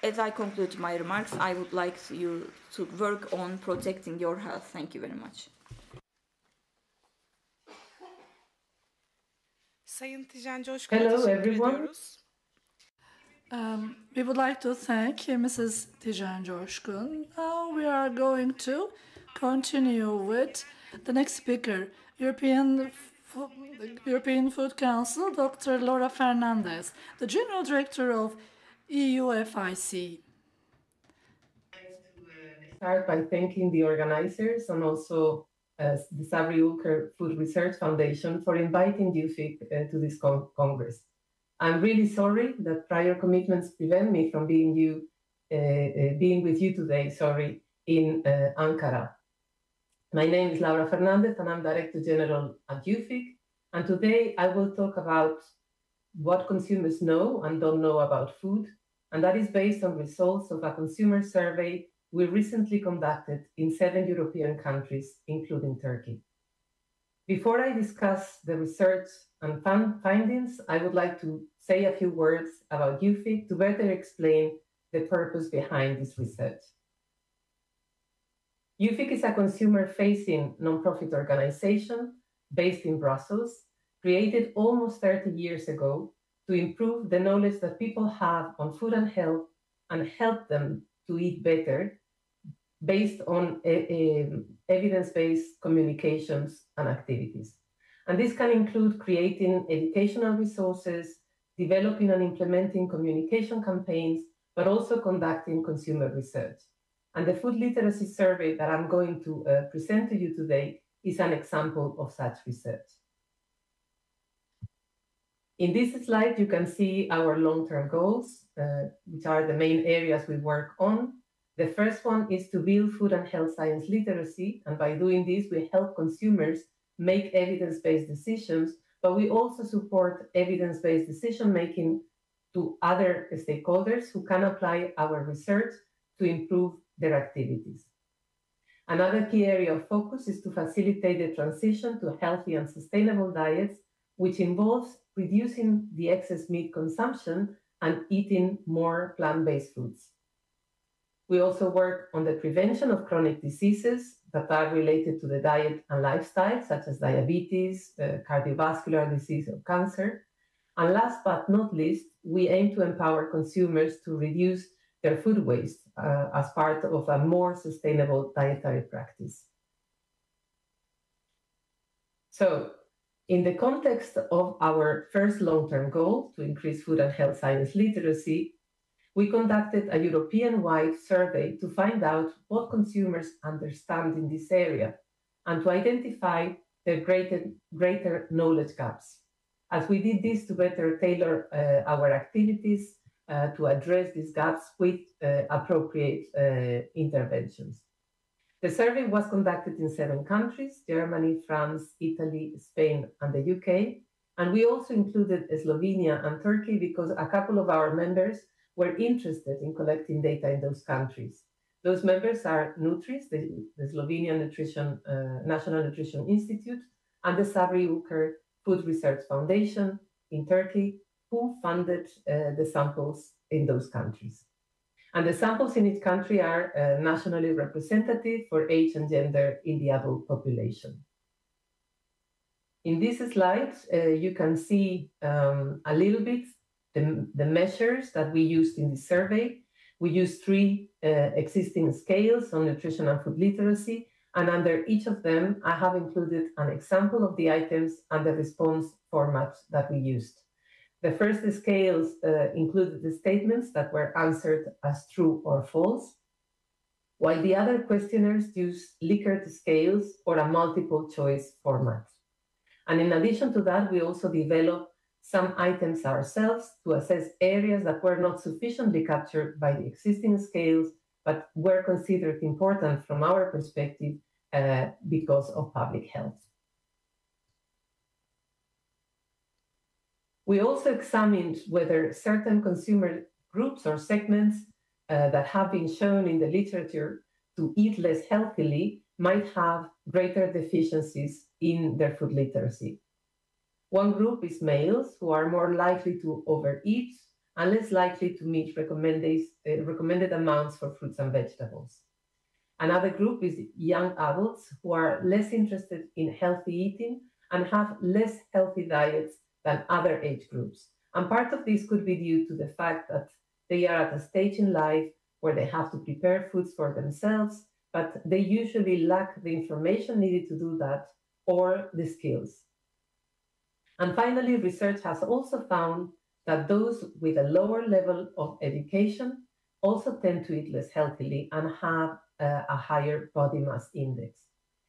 as I conclude my remarks, I would like you to work on protecting your health. Thank you very much.
Sayın Tijen Coşkun'a
Hello,
teşekkür
everyone.
ediyoruz.
We would like to thank Mrs. Tijen Coşkun. Now we are going to continue with the next speaker, European Food Council, Dr. Laura Fernandez, the General Director of EUFIC.
Start by thanking the organizers and also the Sabri Ulker Food Research Foundation for inviting UFIC to this Congress. I'm really sorry that prior commitments prevent me from being with you today, in Ankara. My name is Laura Fernandez and I'm Director General at UFIC. And today I will talk about what consumers know and don't know about food. And that is based on results of a consumer survey we recently conducted in 7 European countries, including Turkey. Before I discuss the research and findings, I would like to say a few words about UFIC to better explain the purpose behind this research. UFIC is a consumer-facing non-profit organization based in Brussels, created almost 30 years ago to improve the knowledge that people have on food and health and help them to eat better based on evidence-based communications and activities. And this can include creating educational resources, developing and implementing communication campaigns, but also conducting consumer research. And the food literacy survey that I'm going to present to you today is an example of such research. In this slide, you can see our long-term goals, which are the main areas we work on. The first one is to build food and health science literacy, and by doing this, we help consumers make evidence-based decisions, but we also support evidence-based decision-making to other stakeholders who can apply our research to improve their activities. Another key area of focus is to facilitate the transition to healthy and sustainable diets, which involves reducing the excess meat consumption and eating more plant-based foods. We also work on the prevention of chronic diseases that are related to the diet and lifestyle, such as diabetes, cardiovascular disease, or cancer. And last but not least, we aim to empower consumers to reduce their food waste as part of a more sustainable dietary practice. So, in the context of our first long-term goal to increase food and health science literacy, we conducted a European-wide survey to find out what consumers understand in this area and to identify their greater knowledge gaps. As we did this to better tailor our activities to address these gaps with appropriate interventions. The survey was conducted in 7 countries, Germany, France, Italy, Spain, and the UK. And we also included Slovenia and Turkey because a couple of our members were interested in collecting data in those countries. Those members are Nutris, the Slovenian National Nutrition Institute, and the Sabri Ulker Food Research Foundation in Turkey, who funded the samples in those countries. And the samples in each country are nationally representative for age and gender in the adult population. In this slide, you can see a little bit the measures that we used in the survey. We used 3 existing scales on nutrition and food literacy, and under each of them, I have included an example of the items and the response format that we used. The first scales included the statements that were answered as true or false, while the other questionnaires used Likert scales or a multiple choice format. And in addition to that, we also developed some items ourselves to assess areas that were not sufficiently captured by the existing scales, but were considered important from our perspective because of public health. We also examined whether certain consumer groups or segments that have been shown in the literature to eat less healthily might have greater deficiencies in their food literacy. One group is males, who are more likely to overeat and less likely to meet recommended amounts for fruits and vegetables. Another group is young adults, who are less interested in healthy eating and have less healthy diets than other age groups. And part of this could be due to the fact that they are at a stage in life where they have to prepare foods for themselves, but they usually lack the information needed to do that or the skills. And finally, research has also found that those with a lower level of education also tend to eat less healthily and have a higher body mass index.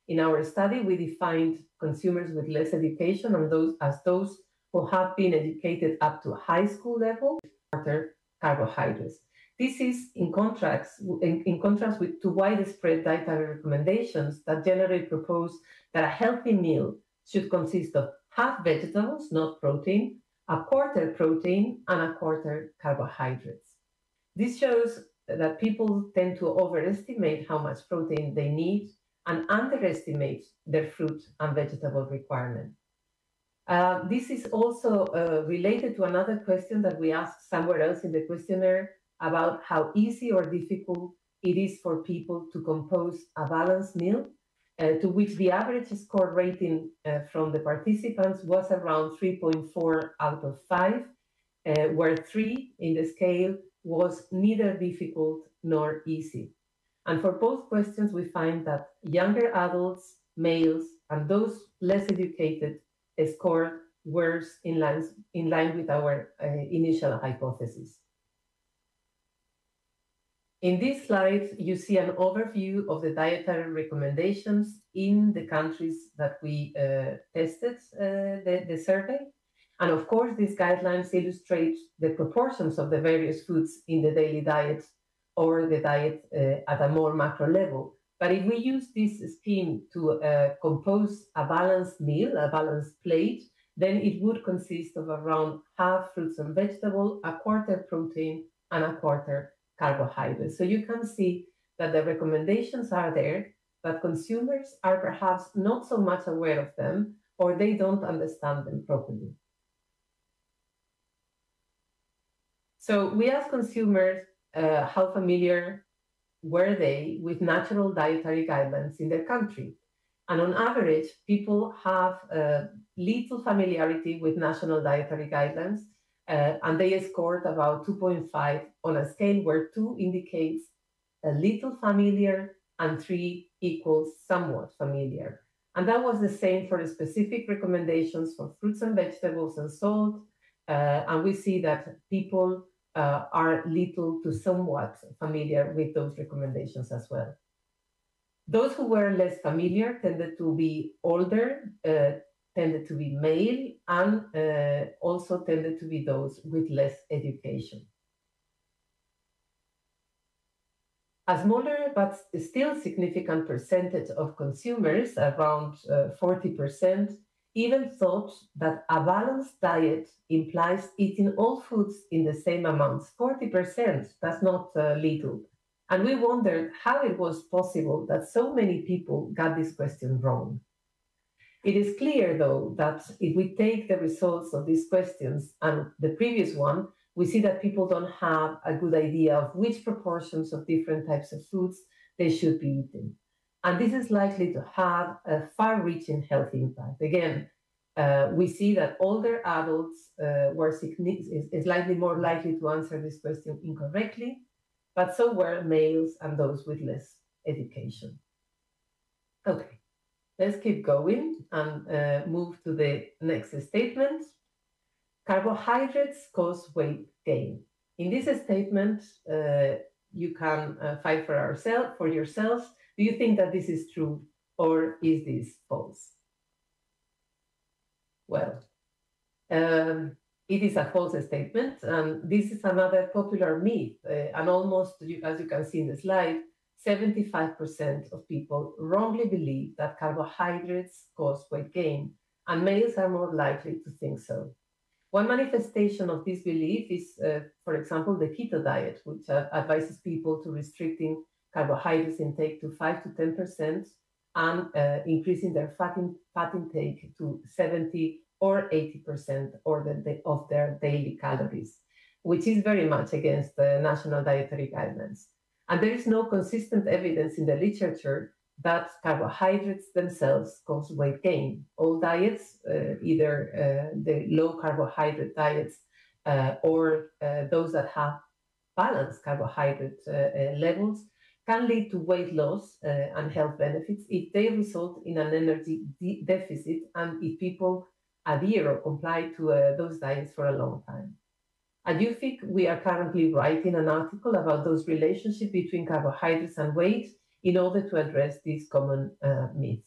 In our study, we defined consumers with less education and those who have been educated up to high school level with carbohydrates. This is in contrast to widespread dietary recommendations that generally propose that a healthy meal should consist of half vegetables, not protein, a quarter protein, and a quarter carbohydrates. This shows that people tend to overestimate how much protein they need and underestimate their fruit and vegetable requirement. This is also related to another question that we asked somewhere else in the questionnaire about how easy or difficult it is for people to compose a balanced meal, to which the average score rating from the participants was around 3.4 out of 5, where 3 in the scale was neither difficult nor easy. And for both questions, we find that younger adults, males, and those less educated scored worse in line with our initial hypothesis. In this slide, you see an overview of the dietary recommendations in the countries that we tested the survey. And of course, these guidelines illustrate the proportions of the various foods in the daily diet or the diet at a more macro level. But if we use this scheme to compose a balanced meal, a balanced plate, then it would consist of around half fruits and vegetables, a quarter protein, and a quarter carbohydrates. So you can see that the recommendations are there, but consumers are perhaps not so much aware of them, or they don't understand them properly. So we asked consumers how familiar were they with natural dietary guidelines in their country. And on average, people have little familiarity with national dietary guidelines, and they scored about 2.5 on a scale where 2 indicates a little familiar and 3 equals somewhat familiar. And that was the same for the specific recommendations for fruits and vegetables and salt. And we see that people are little to somewhat familiar with those recommendations as well. Those who were less familiar tended to be older, tended to be male, and also tended to be those with less education. A smaller but still significant percentage of consumers, around 40%, even thought that a balanced diet implies eating all foods in the same amounts. 40%, that's not little. And we wondered how it was possible that so many people got this question wrong. It is clear, though, that if we take the results of these questions and the previous one, we see that people don't have a good idea of which proportions of different types of foods they should be eating. And this is likely to have a far-reaching health impact. Again, we see that older adults were slightly more likely to answer this question incorrectly, but so were males and those with less education. Okay, let's keep going and move to the next statement. Carbohydrates cause weight gain. In this statement, you can fight for yourselves. Do you think that this is true or is this false? Well, it is a false statement, and this is another popular myth, and almost, as you can see in the slide, 75% of people wrongly believe that carbohydrates cause weight gain, and males are more likely to think so. One manifestation of this belief is, for example, the keto diet, which advises people to restricting carbohydrates intake to 5 to 10% and increasing their fat intake to 70 or 80% of their daily calories, which is very much against the national dietary guidelines. And there is no consistent evidence in the literature that carbohydrates themselves cause weight gain. All diets, either the low carbohydrate diets or those that have balanced carbohydrate levels, can lead to weight loss and health benefits if they result in an energy deficit and if people adhere or comply to those diets for a long time. At UFIC, we are currently writing an article about those relationships between carbohydrates and weight in order to address these common myths.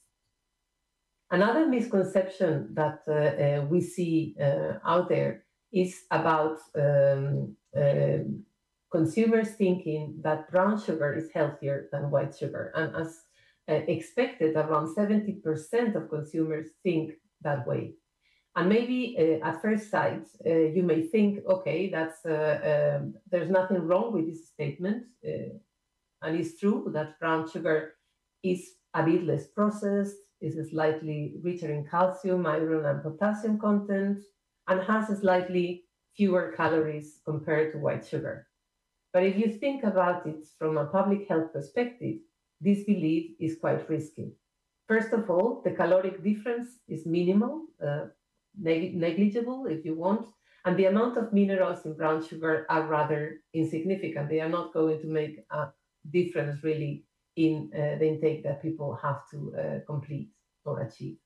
Another misconception that we see out there is about consumers thinking that brown sugar is healthier than white sugar. And as expected, around 70% of consumers think that way. And maybe at first sight, you may think, okay, there's nothing wrong with this statement. And it's true that brown sugar is a bit less processed, is slightly richer in calcium, iron, and potassium content, and has slightly fewer calories compared to white sugar. But if you think about it from a public health perspective, this belief is quite risky. First of all, the caloric difference is minimal, negligible if you want, and the amount of minerals in brown sugar are rather insignificant. They are not going to make a difference really in the intake that people have to complete or achieve.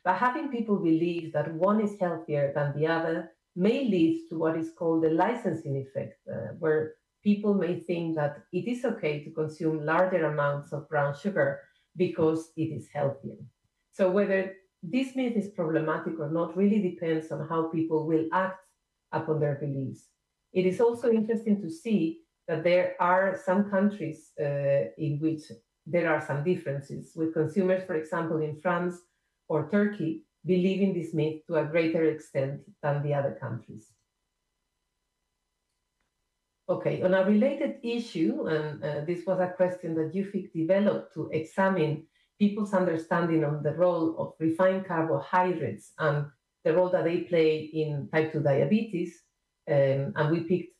But having people believe that one is healthier than the other may lead to what is called the licensing effect, where people may think that it is okay to consume larger amounts of brown sugar because it is healthier. So whether this myth is problematic or not really depends on how people will act upon their beliefs. It is also interesting to see that there are some countries in which there are some differences, with consumers, for example, in France or Turkey, believing this myth to a greater extent than the other countries. Okay, on a related issue, and this was a question that UFIC developed to examine people's understanding of the role of refined carbohydrates and the role that they play in type 2 diabetes. And we picked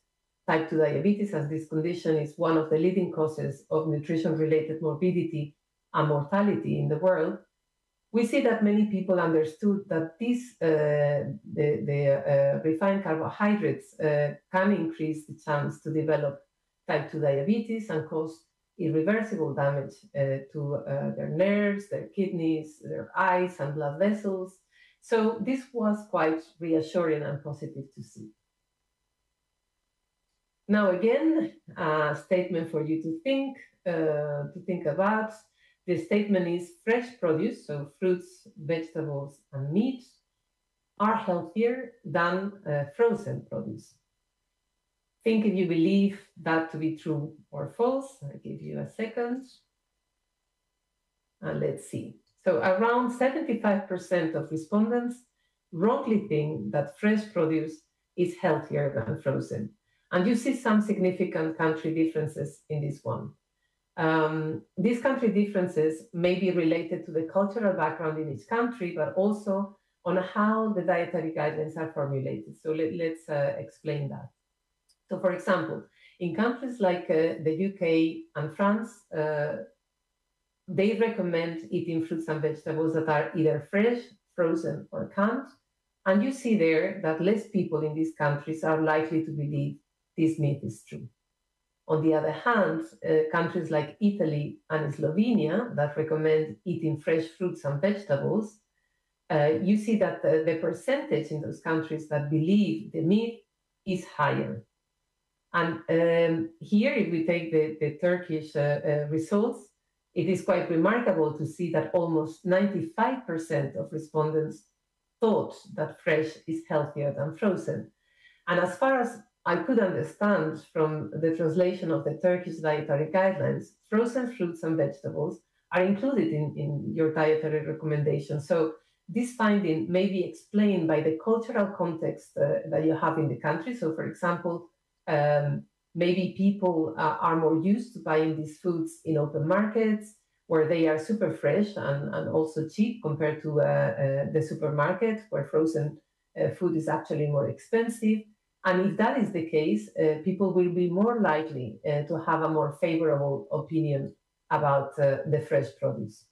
type 2 diabetes as this condition is one of the leading causes of nutrition-related morbidity and mortality in the world. We see that many people understood that the refined carbohydrates can increase the chance to develop type 2 diabetes and cause irreversible damage to their nerves, their kidneys, their eyes and blood vessels. So this was quite reassuring and positive to see. Now again, a statement for you to think about. The statement is fresh produce, so fruits, vegetables, and meat, are healthier than frozen produce. Think if you believe that to be true or false. I'll give you a second. And let's see. So around 75% of respondents wrongly think that fresh produce is healthier than frozen. And you see some significant country differences in this one. These country differences may be related to the cultural background in each country, but also on how the dietary guidelines are formulated. So let's explain that. So, for example, in countries like the UK and France, they recommend eating fruits and vegetables that are either fresh, frozen, or canned. And you see there that less people in these countries are likely to believe this myth is true. On the other hand, countries like Italy and Slovenia that recommend eating fresh fruits and vegetables, you see that the percentage in those countries that believe the myth is higher. And here, if we take the Turkish results, it is quite remarkable to see that almost 95% of respondents thought that fresh is healthier than frozen. And as far as I could understand from the translation of the Turkish dietary guidelines, frozen fruits and vegetables are included in your dietary recommendations. So this finding may be explained by the cultural context that you have in the country. So, for example, maybe people are more used to buying these foods in open markets where they are super fresh and also cheap compared to the supermarket where frozen food is actually more expensive. And if that is the case, people will be more likely to have a more favorable opinion about the fresh produce.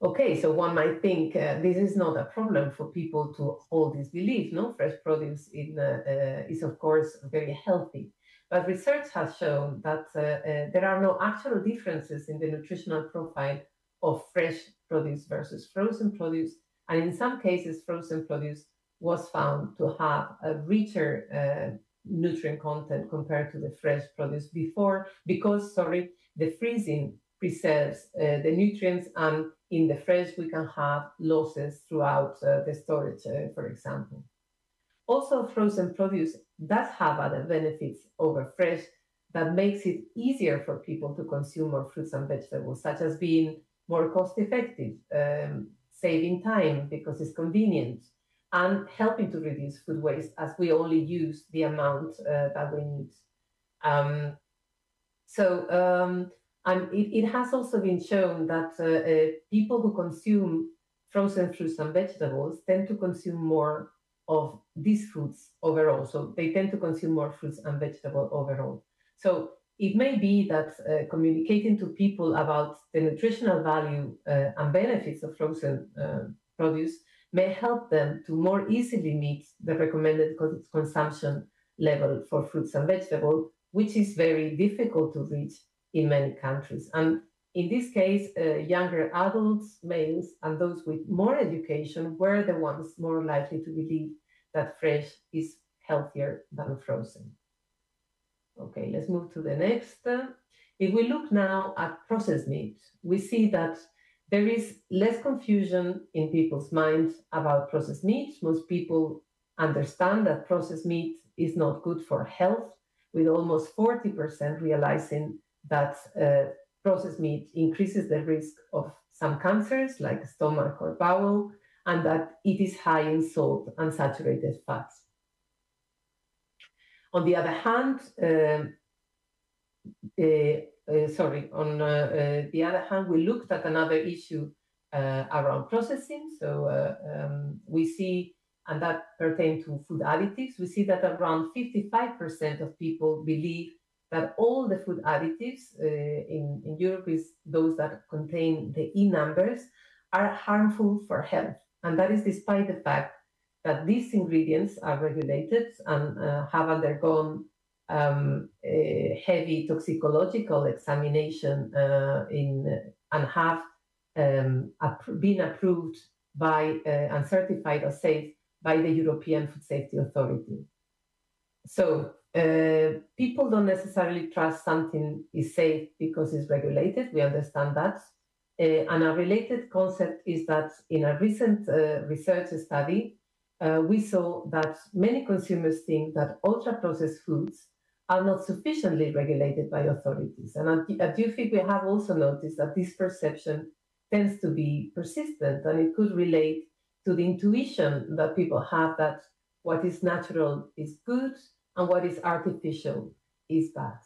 Okay, so one might think this is not a problem for people to hold this belief. No, fresh produce is of course very healthy, but research has shown that there are no actual differences in the nutritional profile of fresh produce versus frozen produce, and in some cases, frozen produce was found to have a richer nutrient content compared to the fresh produce because the freezing preserves the nutrients, and in the fresh we can have losses throughout the storage, for example. Also, frozen produce does have other benefits over fresh that makes it easier for people to consume more fruits and vegetables, such as being more cost effective, saving time because it's convenient, and helping to reduce food waste as we only use the amount that we need. It has also been shown that people who consume frozen fruits and vegetables tend to consume more of these foods overall. So they tend to consume more fruits and vegetables overall. So it may be that communicating to people about the nutritional value and benefits of frozen produce may help them to more easily meet the recommended consumption level for fruits and vegetables, which is very difficult to reach in many countries. And in this case, younger adults, males, and those with more education were the ones more likely to believe that fresh is healthier than frozen. Okay, let's move to the next. If we look now at processed meat, we see that there is less confusion in people's minds about processed meat. Most people understand that processed meat is not good for health, with almost 40% realizing that processed meat increases the risk of some cancers like stomach or bowel, and that it is high in salt and saturated fats. On the other hand, we looked at another issue around processing. So we see, and that pertains to food additives, we see that around 55% of people believe that all the food additives in Europe, is those that contain the E numbers, are harmful for health. And that is despite the fact that these ingredients are regulated and have undergone a heavy toxicological examination and have been approved by and certified as safe by the European Food Safety Authority. So people don't necessarily trust something is safe because it's regulated. We understand that. And a related concept is that in a recent research study, we saw that many consumers think that ultra-processed foods are not sufficiently regulated by authorities. And at UFIC, we have also noticed that this perception tends to be persistent, and it could relate to the intuition that people have that what is natural is good and what is artificial is bad.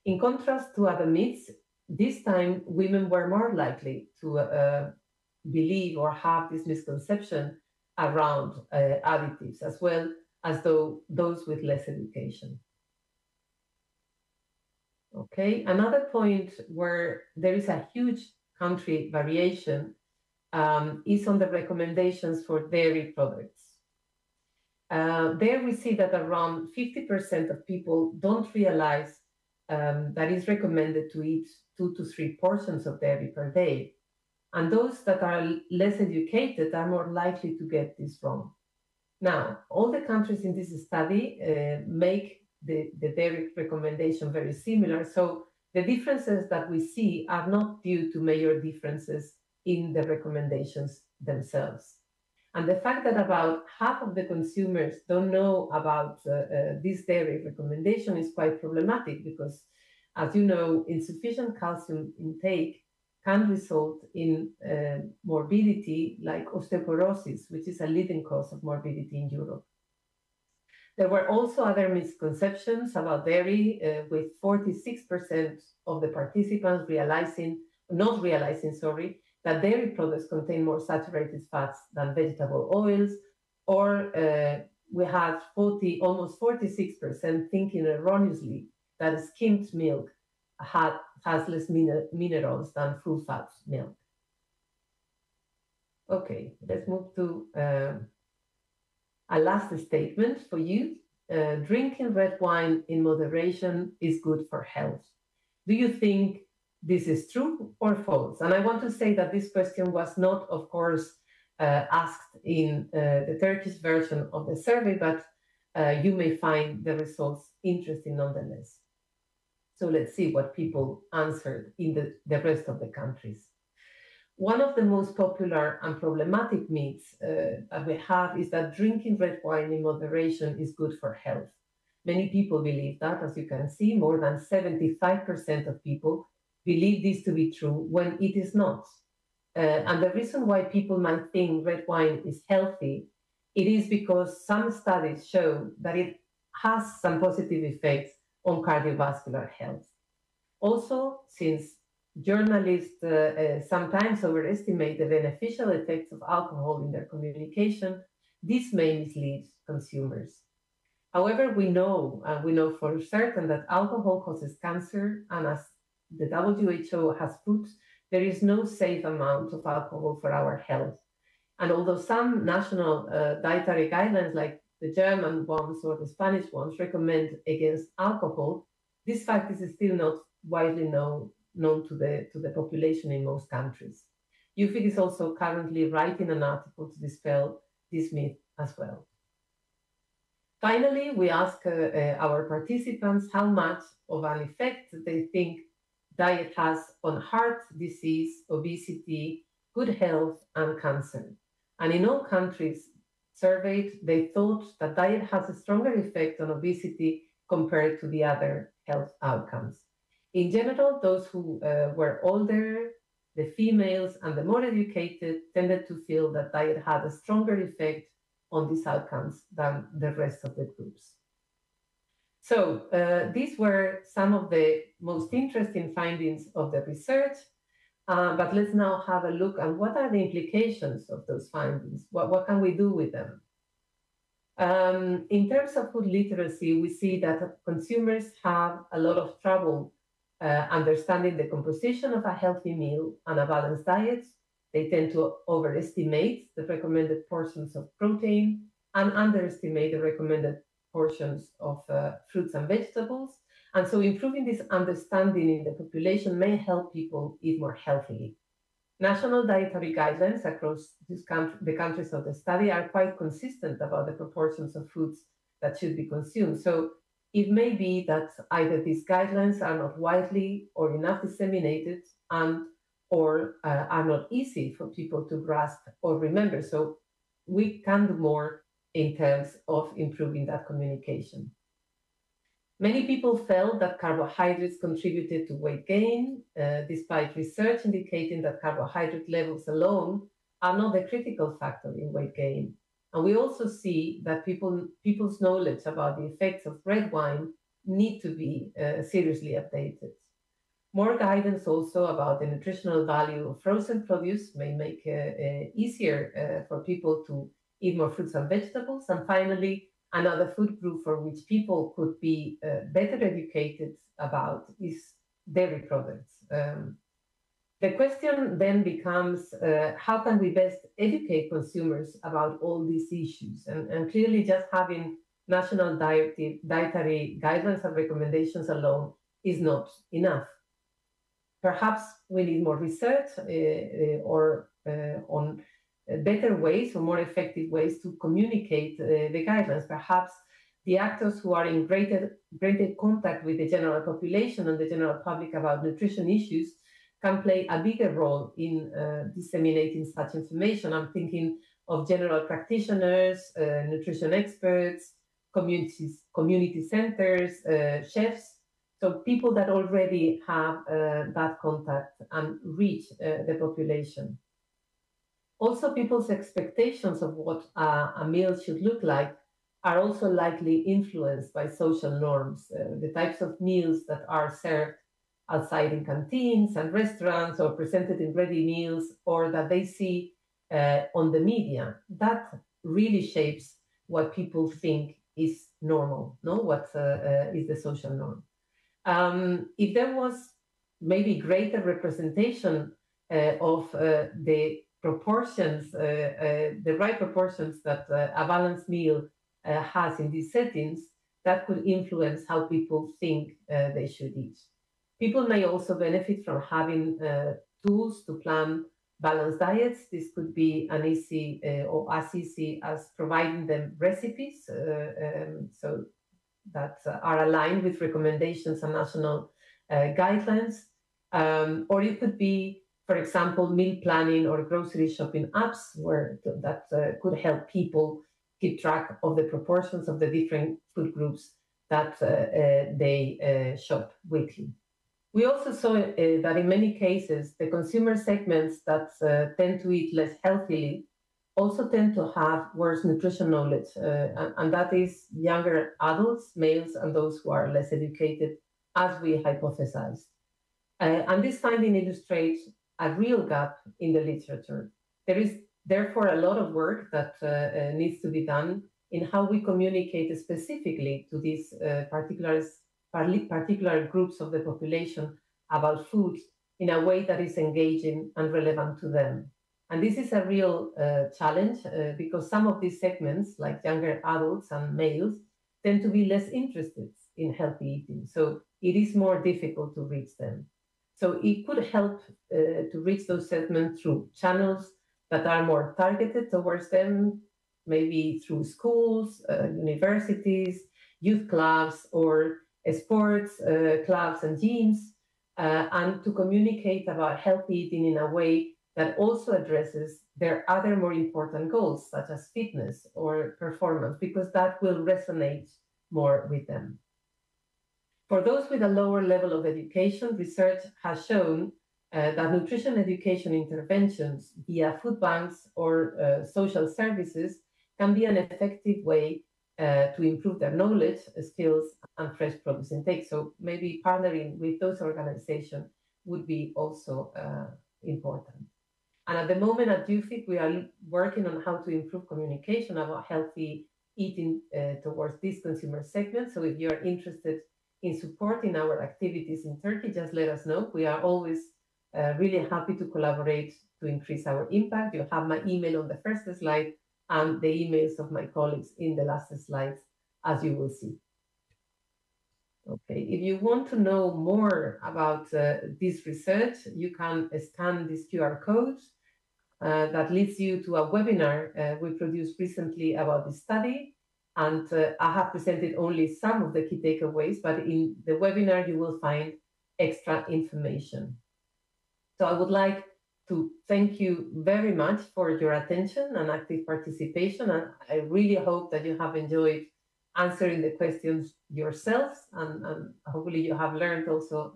In contrast to other myths, this time women were more likely to believe or have this misconception around additives, as well as though those with less education. Okay, another point where there is a huge country variation is on the recommendations for dairy products. There we see that around 50% of people don't realize that it's recommended to eat 2 to 3 portions of dairy per day. And those that are less educated are more likely to get this wrong. Now, all the countries in this study make the dairy recommendation very similar. So the differences that we see are not due to major differences in the recommendations themselves. And the fact that about half of the consumers don't know about this dairy recommendation is quite problematic because, as you know, insufficient calcium intake can result in morbidity like osteoporosis, which is a leading cause of morbidity in Europe. There were also other misconceptions about dairy, with 46% of the participants not realizing, that dairy products contain more saturated fats than vegetable oils, or we had almost 46% thinking erroneously that skimmed milk has less minerals than full-fat milk. Okay, let's move to a last statement for you. Drinking red wine in moderation is good for health. Do you think this is true or false? And I want to say that this question was not, of course, asked in the Turkish version of the survey, but you may find the results interesting nonetheless. So let's see what people answered in the rest of the countries. One of the most popular and problematic myths that we have is that drinking red wine in moderation is good for health. Many people believe that, as you can see, more than 75% of people believe this to be true when it is not. And the reason why people might think red wine is healthy, it is because some studies show that it has some positive effects on cardiovascular health. Also, since journalists sometimes overestimate the beneficial effects of alcohol in their communication, this may mislead consumers. However, we know for certain that alcohol causes cancer, and as the WHO has put, there is no safe amount of alcohol for our health. And although some national dietary guidelines, like the German ones or the Spanish ones, recommend against alcohol, this fact is still not widely known to the population in most countries. UFID is also currently writing an article to dispel this myth as well. Finally, we ask our participants how much of an effect they think diet has on heart disease, obesity, good health, and cancer. And in all countries surveyed, they thought that diet has a stronger effect on obesity compared to the other health outcomes. In general, those who were older, the females, and the more educated tended to feel that diet had a stronger effect on these outcomes than the rest of the groups. So these were some of the most interesting findings of the research, but let's now have a look at what are the implications of those findings. What can we do with them? In terms of food literacy, we see that consumers have a lot of trouble understanding the composition of a healthy meal and a balanced diet. They tend to overestimate the recommended portions of protein and underestimate the recommended portions of fruits and vegetables. And so improving this understanding in the population may help people eat more healthily. National dietary guidelines across the countries of the study are quite consistent about the proportions of foods that should be consumed. So it may be that either these guidelines are not widely or enough disseminated or are not easy for people to grasp or remember. So we can do more in terms of improving that communication. Many people felt that carbohydrates contributed to weight gain, despite research indicating that carbohydrate levels alone are not the critical factor in weight gain. And we also see that people's knowledge about the effects of red wine need to be seriously updated. More guidance also about the nutritional value of frozen produce may make it easier for people to eat more fruits and vegetables. And finally, Another food group for which people could be better educated about is dairy products. The question then becomes, how can we best educate consumers about all these issues? And clearly just having national dietary guidelines and recommendations alone is not enough. Perhaps we need more research on better ways or more effective ways to communicate the guidelines. Perhaps the actors who are in greater contact with the general population and the general public about nutrition issues can play a bigger role in disseminating such information. I'm thinking of general practitioners, nutrition experts, community centers, chefs, so people that already have that contact and reach the population. Also, people's expectations of what a meal should look like are also likely influenced by social norms. The types of meals that are served outside in canteens and restaurants or presented in ready meals or that they see on the media, that really shapes what people think is normal, no? What is the social norm. If there was maybe greater representation of the proportions, the right proportions that a balanced meal has in these settings, that could influence how people think they should eat. People may also benefit from having tools to plan balanced diets. This could be an easy or as easy as providing them recipes so that are aligned with recommendations and national guidelines. Or it could be, for example, meal planning or grocery shopping apps that could help people keep track of the proportions of the different food groups that they shop weekly. We also saw that in many cases, the consumer segments that tend to eat less healthily also tend to have worse nutrition knowledge, and that is younger adults, males, and those who are less educated, as we hypothesized. And this finding illustrates a real gap in the literature. There is therefore a lot of work that needs to be done in how we communicate specifically to these particular groups of the population about food in a way that is engaging and relevant to them. And this is a real challenge because some of these segments, like younger adults and males, tend to be less interested in healthy eating. So it is more difficult to reach them. So it could help to reach those segments through channels that are more targeted towards them, maybe through schools, universities, youth clubs, or sports clubs and gyms, and to communicate about healthy eating in a way that also addresses their other more important goals, such as fitness or performance, because that will resonate more with them. For those with a lower level of education, research has shown that nutrition education interventions via food banks or social services can be an effective way to improve their knowledge, skills, and fresh produce intake. So maybe partnering with those organizations would be also important. And at the moment at UFIC, we are working on how to improve communication about healthy eating towards this consumer segment. So if you're interested in supporting our activities in Turkey, just let us know. We are always really happy to collaborate to increase our impact. You have my email on the first slide and the emails of my colleagues in the last slides, as you will see. Okay, if you want to know more about this research, you can scan this QR code that leads you to a webinar we produced recently about this study. And I have presented only some of the key takeaways, but in the webinar, you will find extra information. So I would like to thank you very much for your attention and active participation. And I really hope that you have enjoyed answering the questions yourselves, and hopefully you have learned also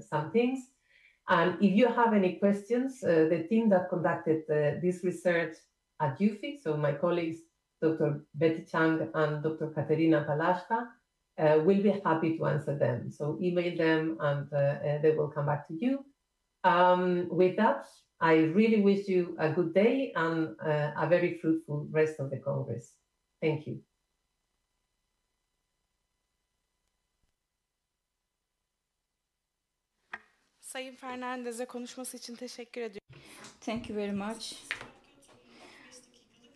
some things. And if you have any questions, the team that conducted this research at UFIC, so my colleagues, Dr. Betty Chang and Dr. Katerina Palashka, will be happy to answer them. So email them and they will come back to you. With that, I really wish you a good day and a very fruitful rest of the Congress. Thank you.
Sayın Fernandez'e konuşması için teşekkür ediyorum.
Thank you very much.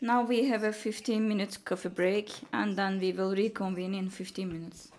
Now we have a 15-minute coffee break and then we will reconvene in 15 minutes.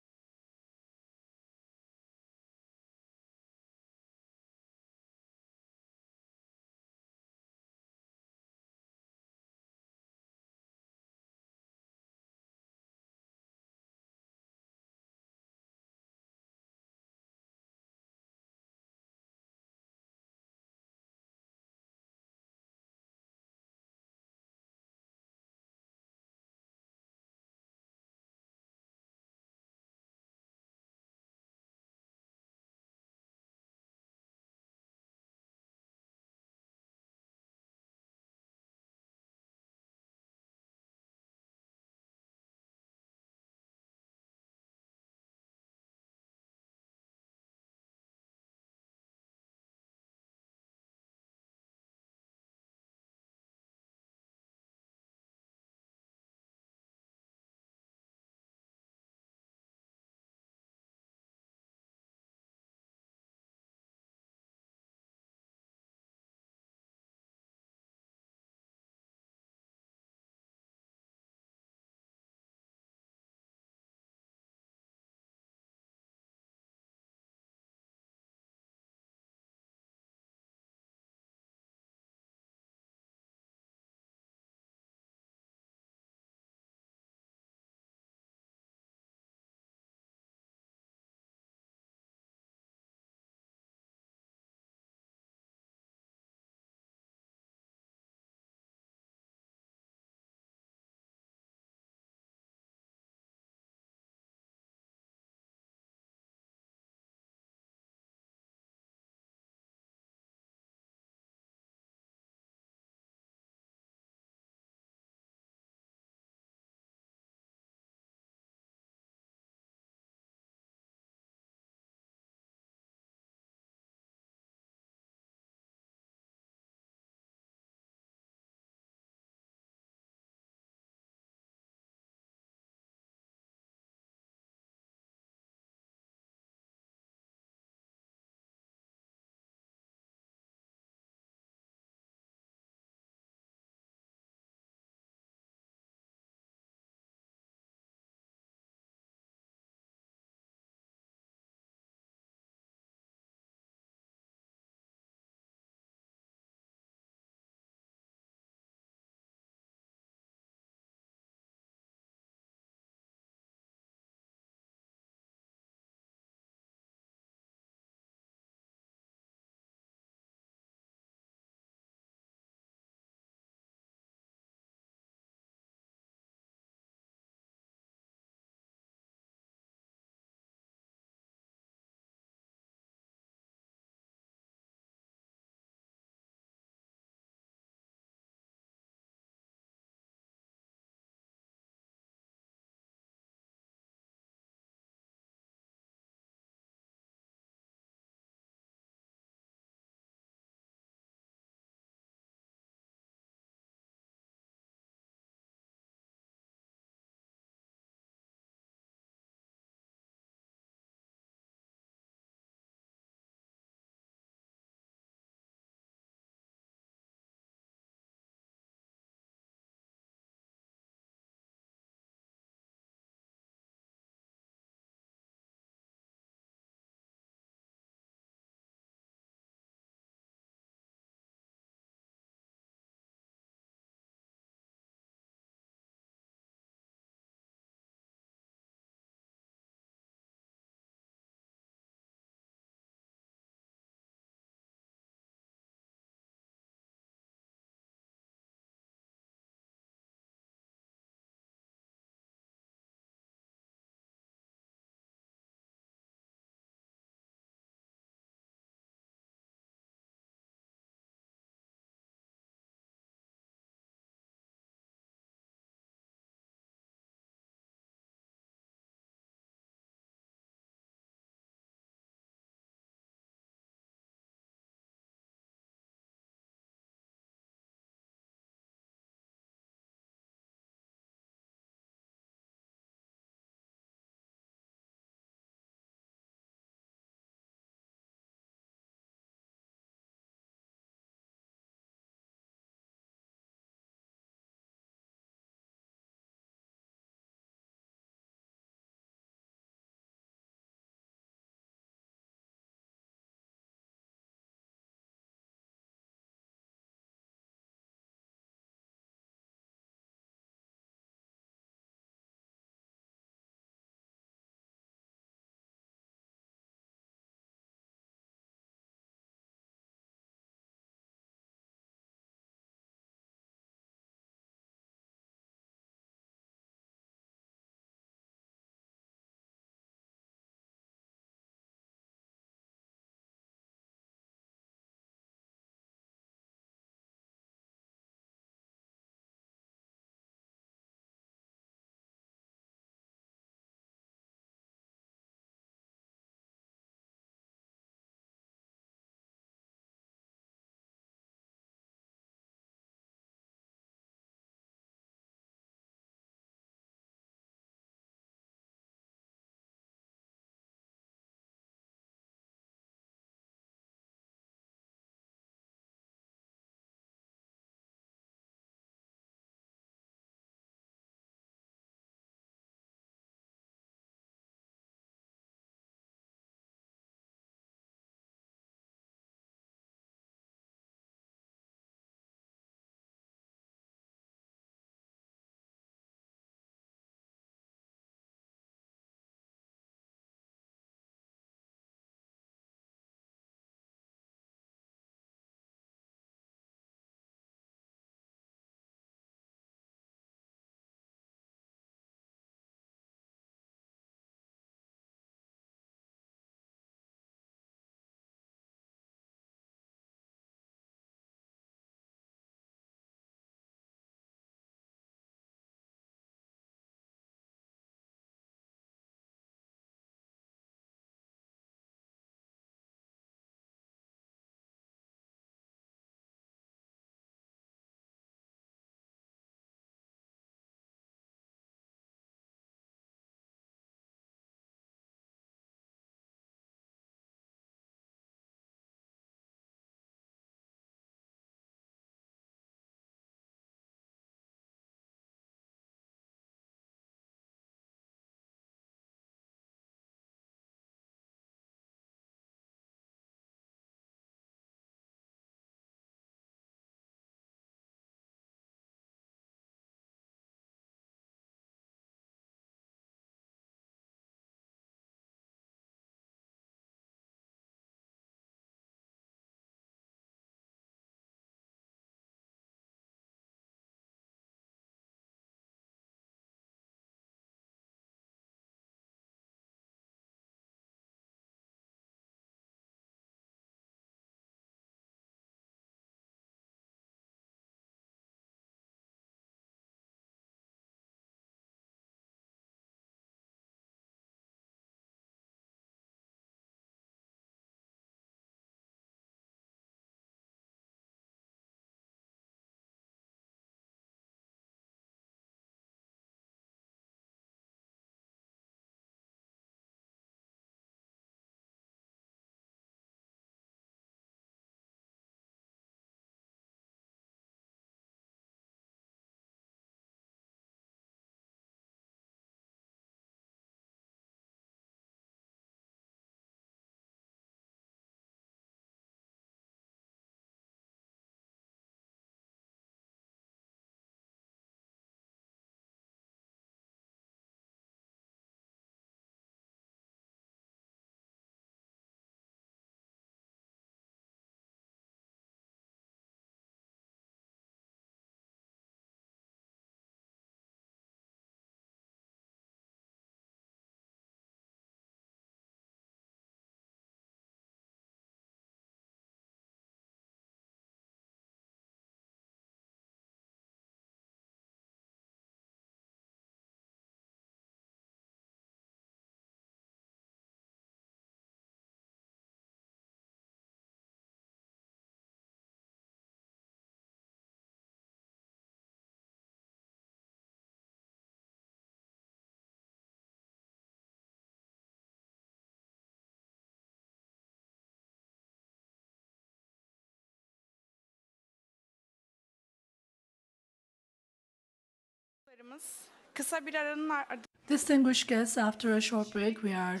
Kısa bir aranın ardından
Distinguished guests, after a short break, we are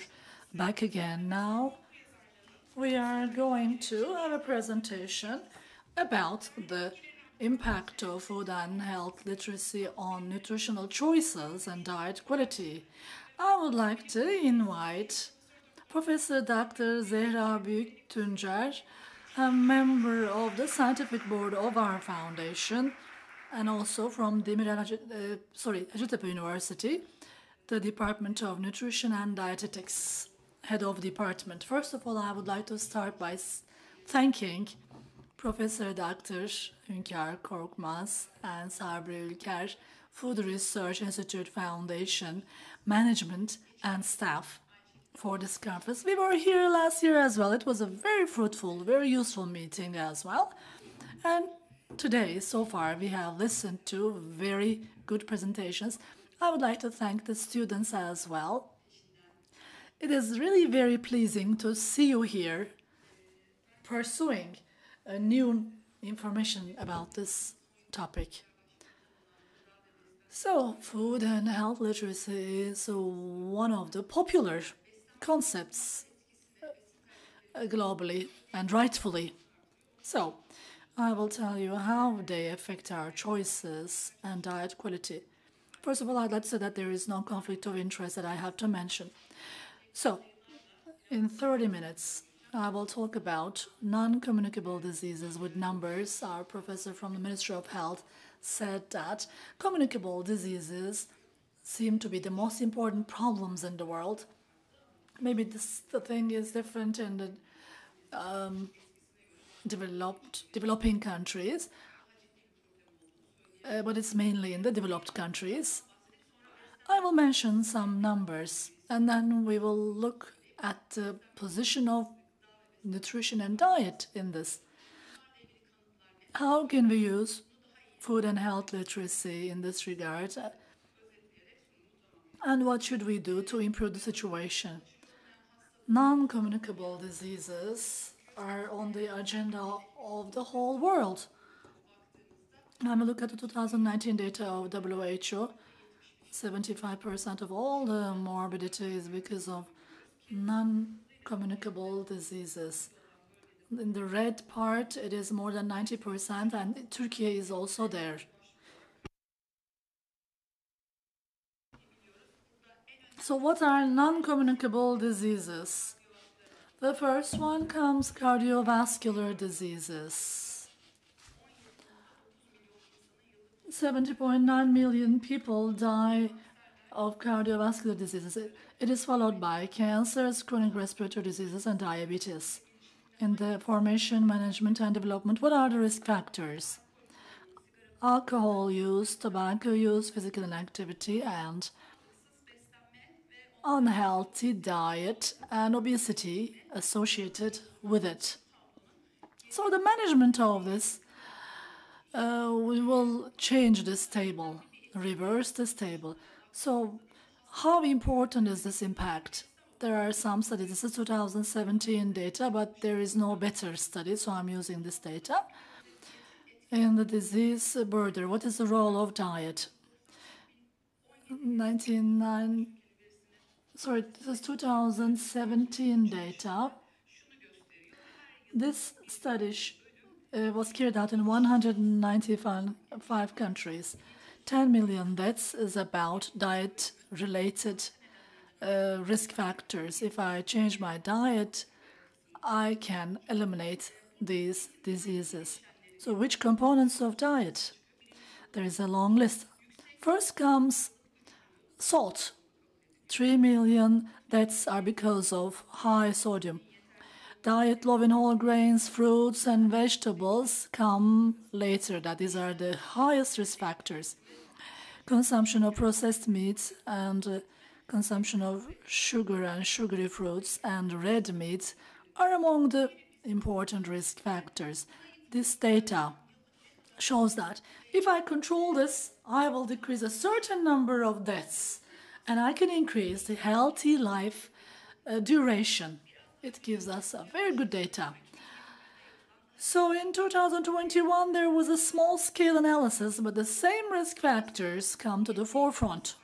back again now. We are going to have a presentation about the impact of food and health literacy on nutritional choices and diet quality. I would like to invite Professor Dr. Zehra Büyük-Tuncer, a member of the scientific board of our foundation, and also from Hacettepe University, the Department of Nutrition and Dietetics, head of department. First of all, I would like to start by thanking Professor Dr. Hünkar Korkmaz and Sabri Ülker, Food Research Institute Foundation, management and staff for this conference. We were here last year as well. It was a very fruitful, very useful meeting as well. And today, so far, we have listened to very good presentations. I would like to thank the students as well. It is really very pleasing to see you here pursuing new information about this topic. So, food and health literacy is one of the popular concepts globally and rightfully. So, I will tell you how they affect our choices and diet quality. First of all, I'd like to say that there is no conflict of interest that I have to mention. So, in 30 minutes, I will talk about non-communicable diseases with numbers. Our professor from the Ministry of Health said that communicable diseases seem to be the most important problems in the world. Maybe the thing is different in the developing countries, but it's mainly in the developed countries. I will mention some numbers, and then we will look at the position of nutrition and diet in this. How can we use food and health literacy in this regard? And what should we do to improve the situation? Non-communicable diseases are on the agenda of the whole world. When we look at the 2019 data of WHO, 75% of all the morbidity is because of non-communicable diseases. In the red part, it is more than 90%, and Turkey is also there. So what are non-communicable diseases? The first one comes cardiovascular diseases. 70.9 million people die of cardiovascular diseases. It is followed by cancers, chronic respiratory diseases, and diabetes. In the formation, management, and development, what are the risk factors? Alcohol use, tobacco use, physical inactivity, and unhealthy diet and obesity associated with it. So the management of this, we will change this table, reverse this table. So how important is this impact? There are some studies. This is 2017 data, but there is no better study, so I'm using this data. In the disease burden, what is the role of diet? This is 2017 data. This study was carried out in 195 countries. 10 million deaths is about diet-related risk factors. If I change my diet, I can eliminate these diseases. So which components of diet? There is a long list. First comes salt. 3 million deaths are because of high sodium. Diet low in whole grains, fruits, and vegetables come later. These are the highest risk factors. Consumption of processed meats and consumption of sugar and sugary fruits and red meat are among the important risk factors. This data shows that if I control this, I will decrease a certain number of deaths, and I can increase the healthy life duration. It gives us a very good data. So in 2021, there was a small-scale analysis, but the same risk factors come to the forefront.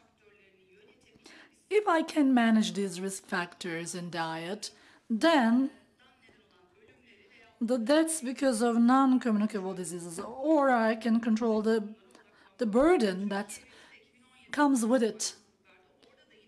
If I can manage these risk factors in diet, then the deaths because of non-communicable diseases, or I can control the burden that comes with it.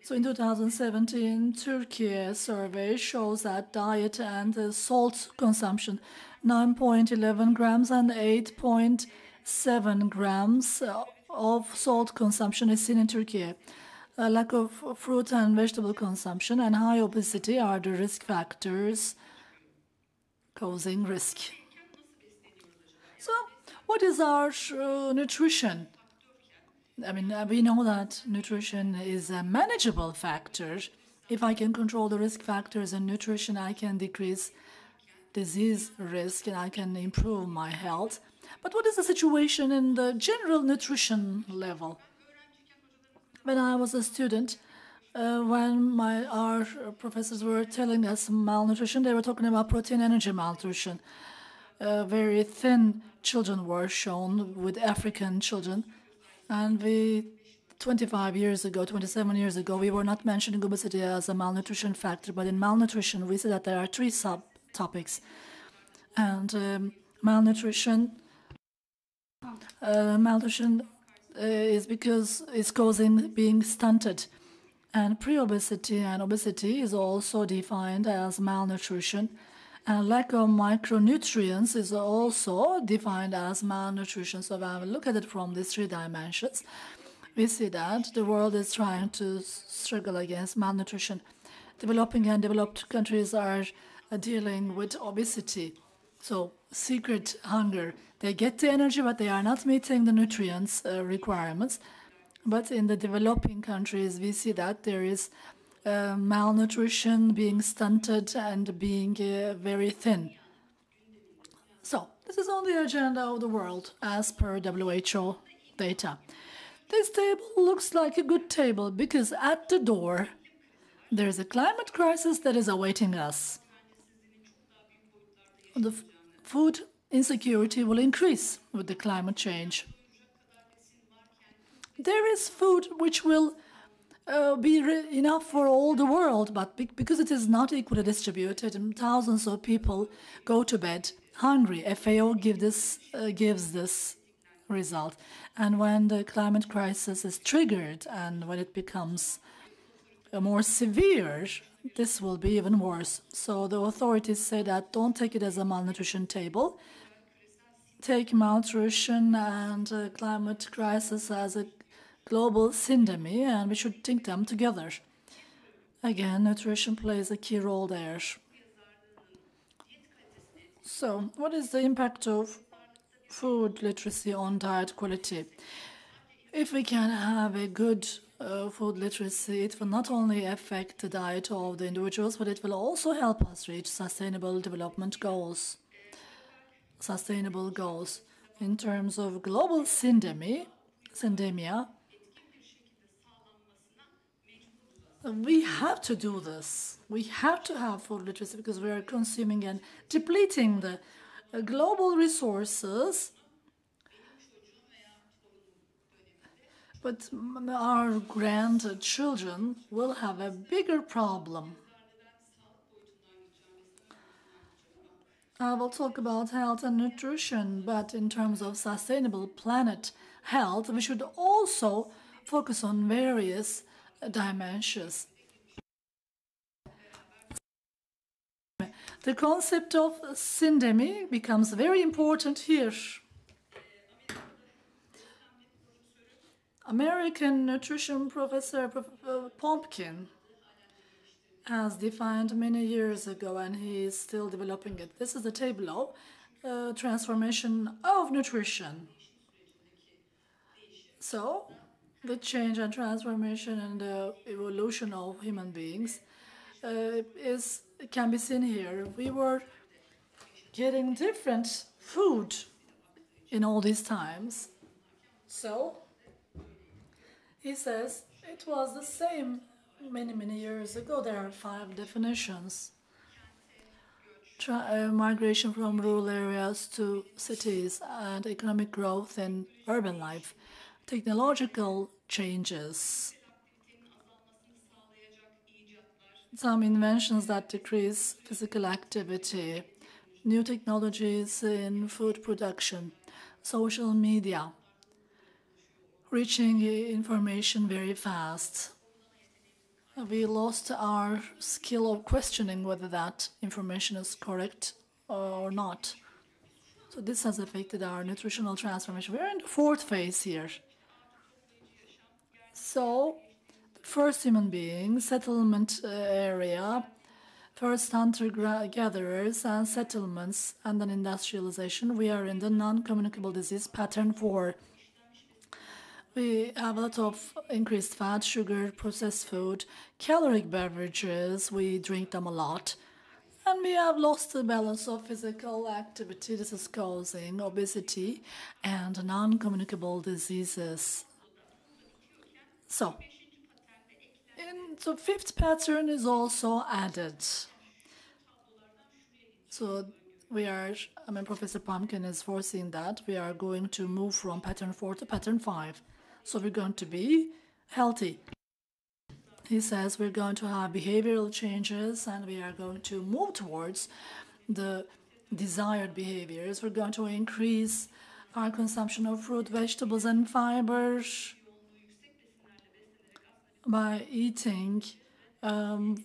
So in 2017, Turkey survey shows that diet and salt consumption, 9.11 grams and 8.7 grams of salt consumption is seen in Turkey. A lack of fruit and vegetable consumption and high obesity are the risk factors causing risk. So, what is our nutrition? I mean, we know that nutrition is a manageable factor. If I can control the risk factors in nutrition, I can decrease disease risk and I can improve my health. But what is the situation in the general nutrition level? When I was a student, when our professors were telling us malnutrition, they were talking about protein energy malnutrition. Very thin children were shown with African children. And 25 years ago, 27 years ago, we were not mentioning obesity as a malnutrition factor, but in malnutrition, we see that there are three subtopics. And malnutrition is because it's causing being stunted. And pre-obesity and obesity is also defined as malnutrition. And lack of micronutrients is also defined as malnutrition. So when we look at it from these three dimensions, we see that the world is trying to struggle against malnutrition. Developing and developed countries are dealing with obesity. So secret hunger. They get the energy, but they are not meeting the nutrients requirements. But in the developing countries, we see that there is malnutrition, being stunted, and being very thin. So this is on the agenda of the world as per WHO data. This table looks like a good table because at the door there is a climate crisis that is awaiting us. The food insecurity will increase with the climate change. There is food which will be enough for all the world, but because it is not equally distributed and thousands of people go to bed hungry, FAO gives this result. And when the climate crisis is triggered and when it becomes more severe, this will be even worse. So the authorities say that don't take it as a malnutrition table. Take malnutrition and climate crisis as a global syndemy, and we should think them together. Again, nutrition plays a key role there. So, what is the impact of food literacy on diet quality? If we can have a good food literacy, it will not only affect the diet of the individuals, but it will also help us reach sustainable development goals. Sustainable goals in terms of global syndemia, we have to do this. We have to have food literacy because we are consuming and depleting the global resources. But our grandchildren will have a bigger problem. I will talk about health and nutrition, but in terms of sustainable planet health, we should also focus on various dimensions. The concept of syndemy becomes very important here. American nutrition professor Pumpkin has defined many years ago, and he is still developing it. This is the table of transformation of nutrition. So, the change and transformation and the evolution of human beings can be seen here. We were getting different food in all these times. So, he says it was the same many years ago. There are 5 definitions. migration from rural areas to cities, and economic growth in urban life, technological changes, some inventions that decrease physical activity, new technologies in food production, social media, reaching information very fast. We lost our skill of questioning whether that information is correct or not. So this has affected our nutritional transformation. We're in the fourth phase here. So the first human beings, settlement area, first hunter-gatherers and settlements, and then industrialization. We are in the non-communicable disease pattern 4. We have a lot of increased fat, sugar, processed food, caloric beverages. We drink them a lot. And we have lost the balance of physical activity. This is causing obesity and non-communicable diseases. So, the fifth pattern is also added. So Professor Pumpkin is foreseeing that we are going to move from pattern 4 to pattern 5. So we're going to be healthy. He says we're going to have behavioral changes and we are going to move towards the desired behaviors. We're going to increase our consumption of fruit, vegetables, and fibers by eating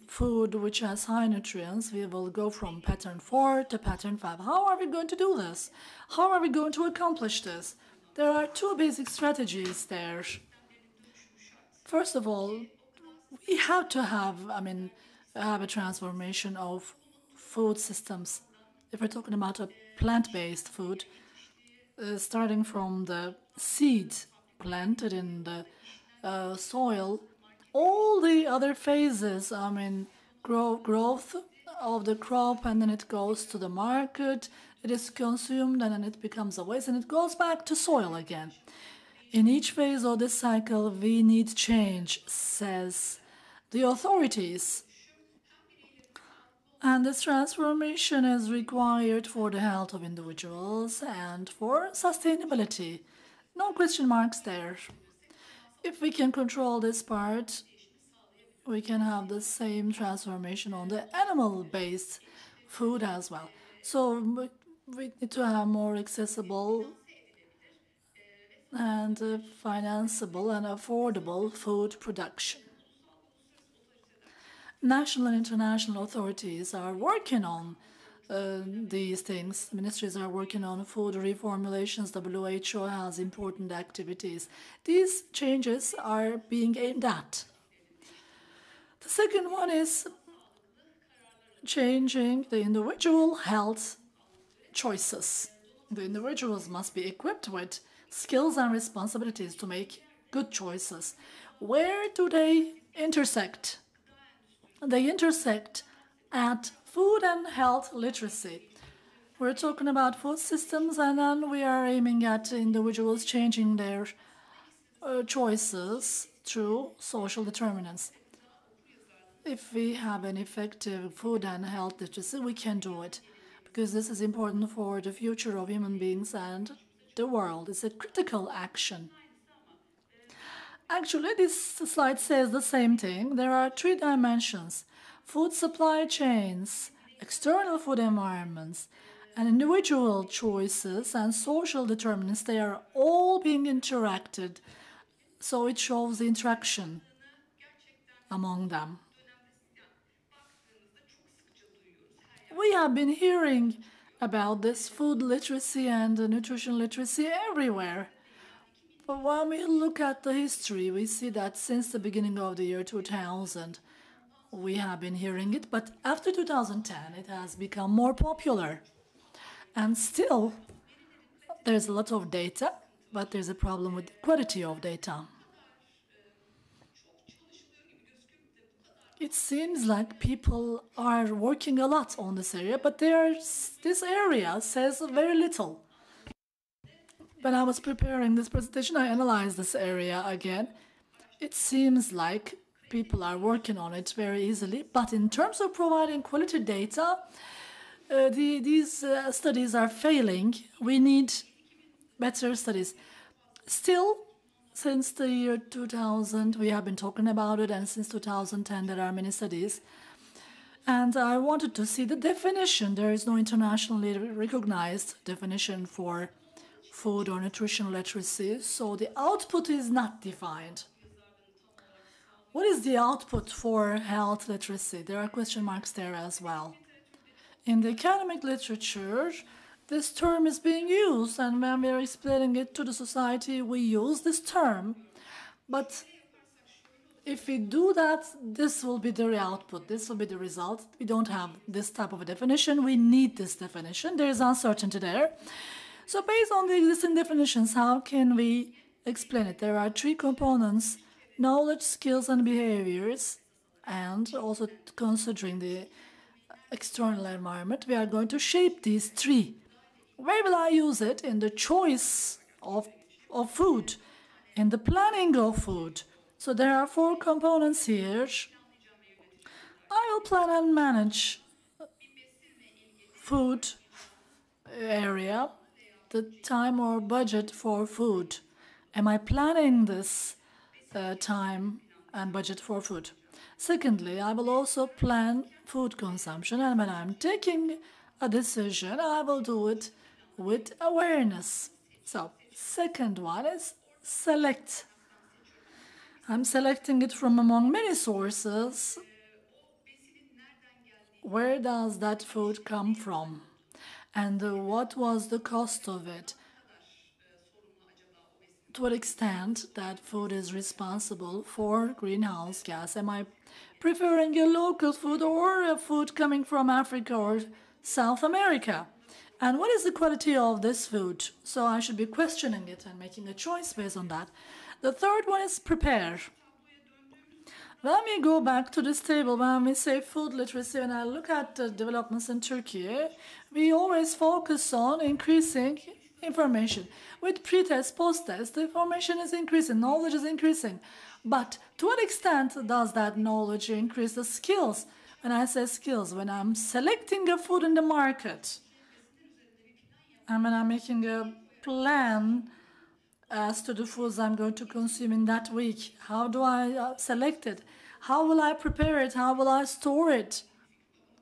food which has high nutrients. We will go from pattern 4 to pattern 5. How are we going to do this? How are we going to accomplish this? There are two basic strategies there. First of all, we have to have a transformation of food systems. If we're talking about a plant-based food, starting from the seed planted in the soil, all the other phases, growth of the crop, and then it goes to the market, it is consumed, and then it becomes a waste, and it goes back to soil again. In each phase of this cycle, we need change, says the authorities. And this transformation is required for the health of individuals and for sustainability. No question marks there. If we can control this part, we can have the same transformation on the animal-based food as well. So we need to have more accessible and financeable and affordable food production. National and international authorities are working on these things. Ministries are working on food reformulations. WHO has important activities. These changes are being aimed at. The second one is changing the individual health choices. The individuals must be equipped with skills and responsibilities to make good choices. Where do they intersect? They intersect at food and health literacy. We're talking about food systems, and then we are aiming at individuals changing their choices through social determinants. If we have an effective food and health literacy, we can do it, because this is important for the future of human beings and the world. It's a critical action. Actually, this slide says the same thing. There are 3 dimensions: food supply chains, external food environments, and individual choices and social determinants. They are all being interacted, so it shows the interaction among them. We have been hearing about this food literacy and nutrition literacy everywhere. But when we look at the history, we see that since the beginning of the year 2000, we have been hearing it, but after 2010, it has become more popular. And still, there's a lot of data, but there's a problem with the quality of data. It seems like people are working a lot on this area, but this area says very little. When I was preparing this presentation, I analyzed this area again. It seems like people are working on it very easily, but in terms of providing quality data, these studies are failing. We need better studies. Still, since the year 2000, we have been talking about it, and since 2010, there are many studies. And I wanted to see the definition. There is no internationally recognized definition for food or nutritional literacy, so the output is not defined. What is the output for health literacy? There are question marks there as well. In the academic literature, this term is being used, and when we are explaining it to the society, we use this term. But if we do that, this will be the output, this will be the result. We don't have this type of a definition. We need this definition. There is uncertainty there. So based on the existing definitions, how can we explain it? There are three components: knowledge, skills, and behaviors, and also considering the external environment. We are going to shape these three. Where will I use it? In the choice of food, in the planning of food. So there are four components here. I will plan and manage food area, the time or budget for food. Am I planning this time and budget for food? Secondly, I will also plan food consumption, and when I'm taking a decision, I will do it with awareness. So, second one is select. I'm selecting it from among many sources. Where does that food come from? And what was the cost of it? To what extent that food is responsible for greenhouse gas? Am I preferring a local food or a food coming from Africa or South America? And what is the quality of this food? So I should be questioning it and making a choice based on that. The third one is prepare. When we go back to this table, when we say food literacy, when I look at the developments in Turkey, we always focus on increasing information. With pre-test, post-test, the information is increasing, knowledge is increasing. But to what extent does that knowledge increase the skills? When I say skills, when I'm selecting a food in the market, and when I'm making a plan as to the foods I'm going to consume in that week, how do I select it? How will I prepare it? How will I store it?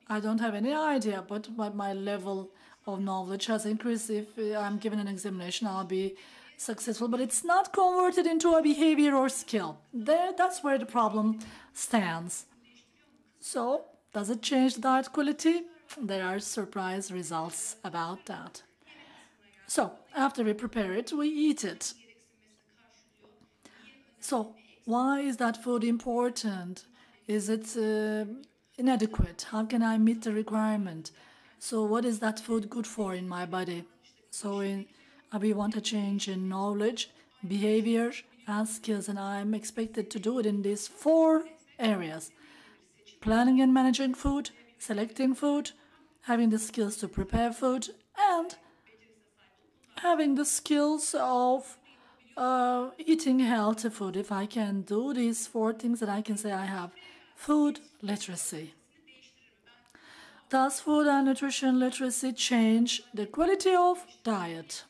I don't have any idea, but my level of knowledge has increased. If I'm given an examination, I'll be successful, but it's not converted into a behavior or skill. That's where the problem stands. So, does it change the diet quality? There are surprise results about that. So, after we prepare it, we eat it. So, why is that food important? Is it inadequate? How can I meet the requirement? So, what is that food good for in my body? So, we want a change in knowledge, behavior, and skills, and I'm expected to do it in these four areas: planning and managing food, selecting food, having the skills to prepare food, and having the skills of eating healthy food. If I can do these four things, then I can say I have food literacy. Does food and nutrition literacy change the quality of diet?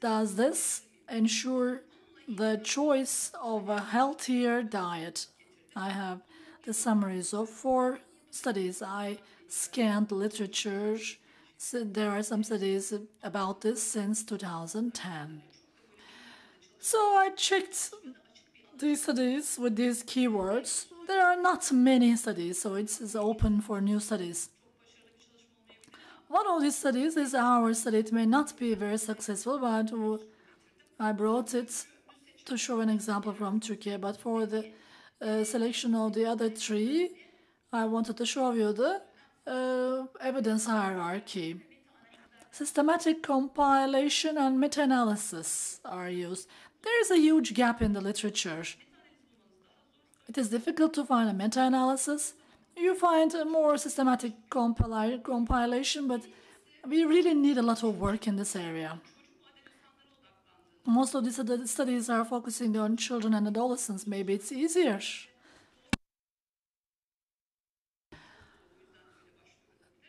Does this ensure the choice of a healthier diet? I have the summaries of 4 studies. I scanned the literature. So there are some studies about this since 2010. So I checked these studies with these keywords. There are not many studies, so it's open for new studies. One of these studies is our study. It may not be very successful, but I brought it to show an example from Turkey. But for the selection of the other 3, I wanted to show you the evidence hierarchy. Systematic compilation and meta-analysis are used. There is a huge gap in the literature. It is difficult to find a meta-analysis. You find a more systematic compilation, but we really need a lot of work in this area. Most of these studies are focusing on children and adolescents. Maybe it's easier.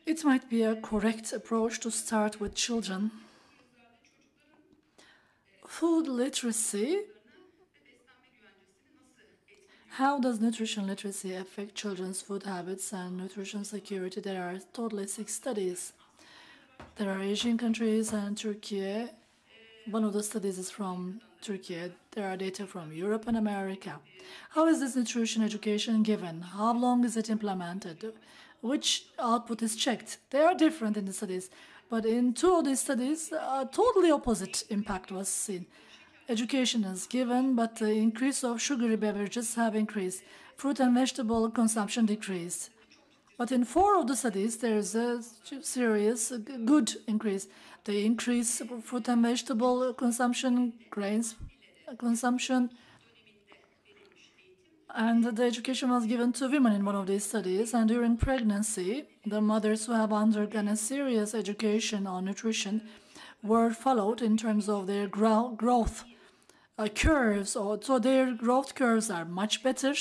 It might be a correct approach to start with children. Food literacy. How does nutrition literacy affect children's food habits and nutrition security? There are totally 6 studies. There are Asian countries and Turkey. One of the studies is from Turkey. There are data from Europe and America. How is this nutrition education given? How long is it implemented? Which output is checked? They are different in the studies, but in 2 of these studies, a totally opposite impact was seen. Education is given, but the increase of sugary beverages have increased. Fruit and vegetable consumption decreased. But in 4 of the studies, there is a serious good increase. The increase of fruit and vegetable consumption, grains consumption, and the education was given to women in one of these studies. And during pregnancy, the mothers who have undergone a serious education on nutrition were followed in terms of their growth curves, so their growth curves are much better.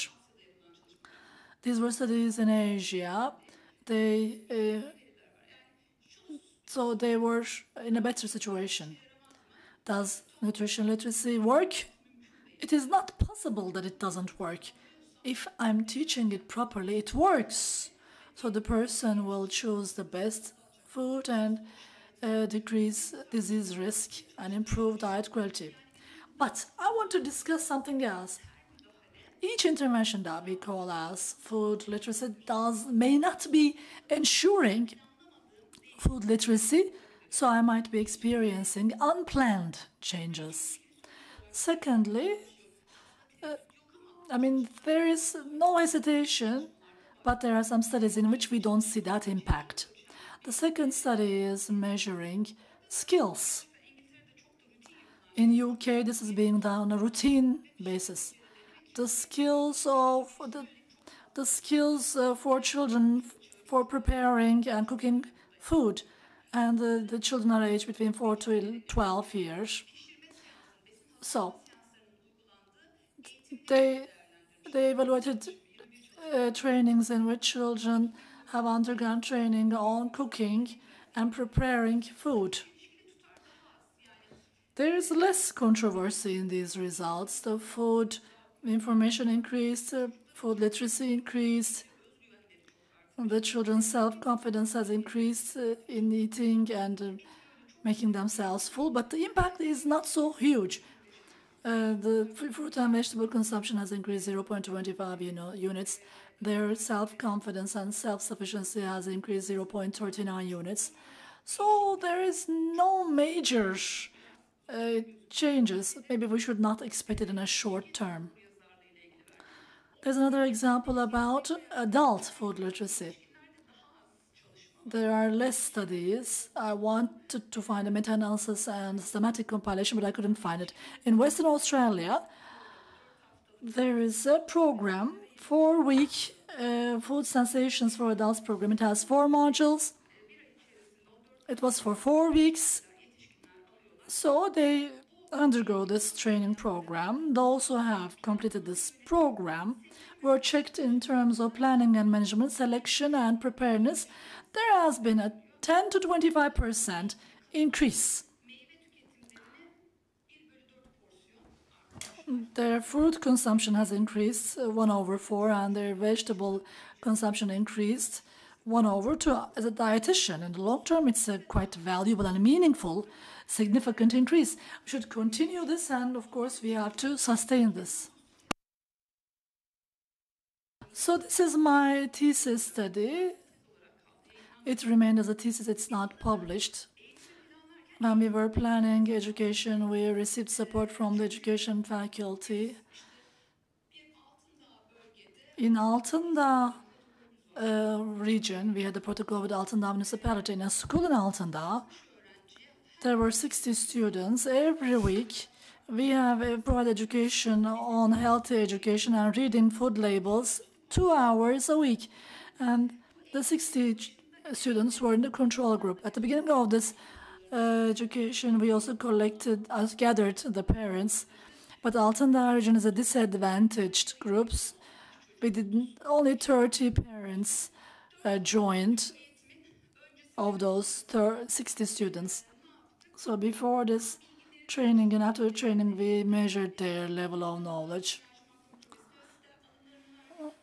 These were studies in Asia. So they were in a better situation. Does nutrition literacy work? It is not possible that it doesn't work. If I'm teaching it properly, it works. So the person will choose the best food and decrease disease risk and improve diet quality. But I want to discuss something else. Each intervention that we call as food literacy may not be ensuring food literacy, so I might be experiencing unplanned changes. Secondly, there is no hesitation, but there are some studies in which we don't see that impact. The second study is measuring skills. In UK, this is being done on a routine basis. The skills for children for preparing and cooking food, and the children are aged between 4 to 12 years. So they evaluated trainings in which children have undergone training on cooking and preparing food. There is less controversy in these results. The food information increased, food literacy increased, the children's self-confidence has increased in eating and making themselves full, but the impact is not so huge. The fruit and vegetable consumption has increased 0.25 units. Their self-confidence and self-sufficiency has increased 0.39 units. So there is no major changes. Maybe we should not expect it in a short term. There's another example about adult food literacy. There are less studies. I wanted to find a meta-analysis and systematic compilation, but I couldn't find it. In Western Australia, there is a program, 4-week Food Sensations for Adults program. It has 4 modules. It was for 4 weeks. So they undergo this training program. Those who have completed this program were checked in terms of planning and management, selection and preparedness. There has been a 10 to 25% increase. Their fruit consumption has increased 1/4, and their vegetable consumption increased 1/2. As a dietitian, in the long term, it's a quite valuable and meaningful, significant increase. We should continue this, and of course, we have to sustain this. So this is my thesis study. It remained as a thesis, it's not published. When we were planning education, we received support from the education faculty. In Altındağ region, we had a protocol with Altındağ municipality. In a school in Altındağ, there were 60 students. Every week, we have provided education on healthy education and reading food labels 2 hours a week. And the 60 students were in the control group. At the beginning of this education, we also gathered the parents, but Altındağ region is a disadvantaged group. Only 30 parents joined. of those 60 students. So before this training and after training, we measured their level of knowledge.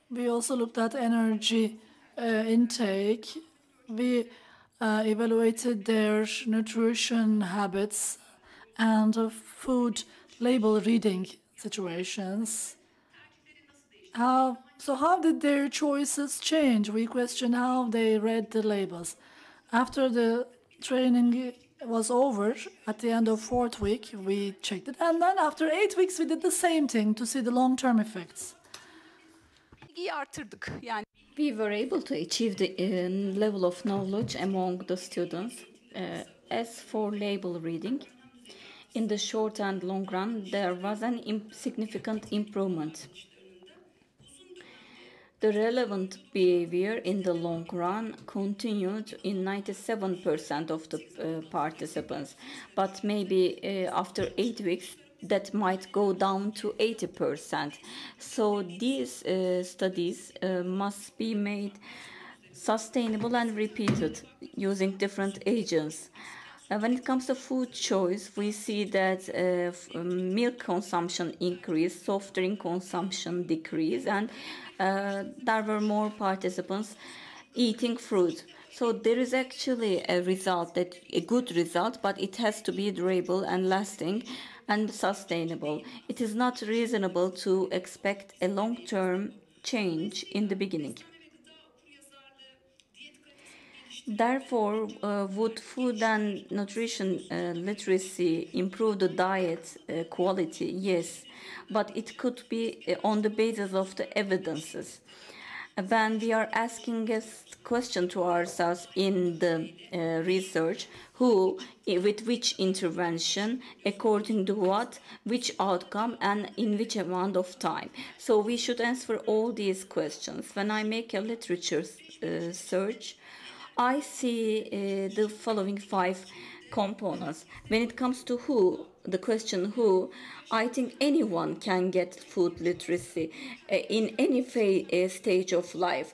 We also looked at energy intake. We evaluated their nutrition habits and food label reading situations. How did their choices change? We questioned how they read the labels. After the training was over, at the end of 4th week, we checked it. And then after 8 weeks, we did the same thing to see the long-term effects.
We were able to achieve the level of knowledge among the students. As for label reading, in the short and long run, there was an significant improvement. The relevant behavior in the long run continued in 97% of the participants, but maybe after 8 weeks, that might go down to 80%. So these studies must be made sustainable and repeated using different agents. When it comes to food choice, we see that milk consumption increased, soft drink consumption decreased, and there were more participants eating fruit. So there is actually a good result, but it has to be durable and lasting and sustainable. It is not reasonable to expect a long-term change in the beginning. Therefore, would food and nutrition literacy improve the diet quality? Yes, but it could be on the basis of the evidences. When we are asking a question to ourselves in the research, who, with which intervention, according to what, which outcome, and in which amount of time. So we should answer all these questions. When I make a literature search, I see the following 5 components. When it comes to who, the question who, I think anyone can get food literacy in any stage of life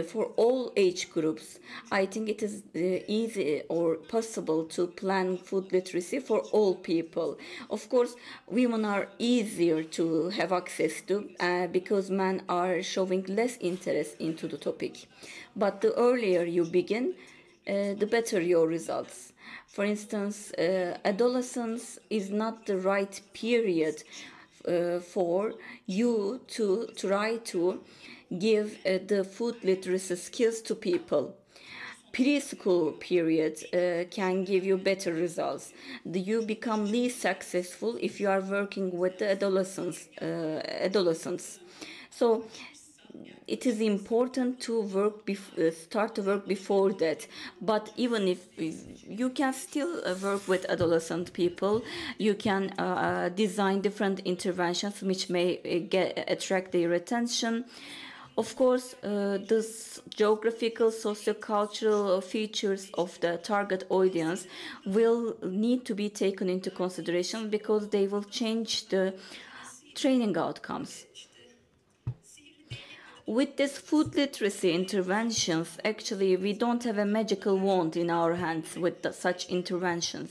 for all age groups. I think it is easy or possible to plan food literacy for all people. Of course, women are easier to have access to because men are showing less interest into the topic. But the earlier you begin, the better your results. For instance, adolescence is not the right period for you to try to give the food literacy skills to people. Preschool period can give you better results. You become least successful if you are working with the adolescents. So it is important to start to work before that. But even if you can still work with adolescent people, you can design different interventions which may attract their attention. Of course, the geographical, sociocultural features of the target audience will need to be taken into consideration because they will change the training outcomes. With this food literacy interventions, actually, we don't have a magical wand in our hands with such interventions.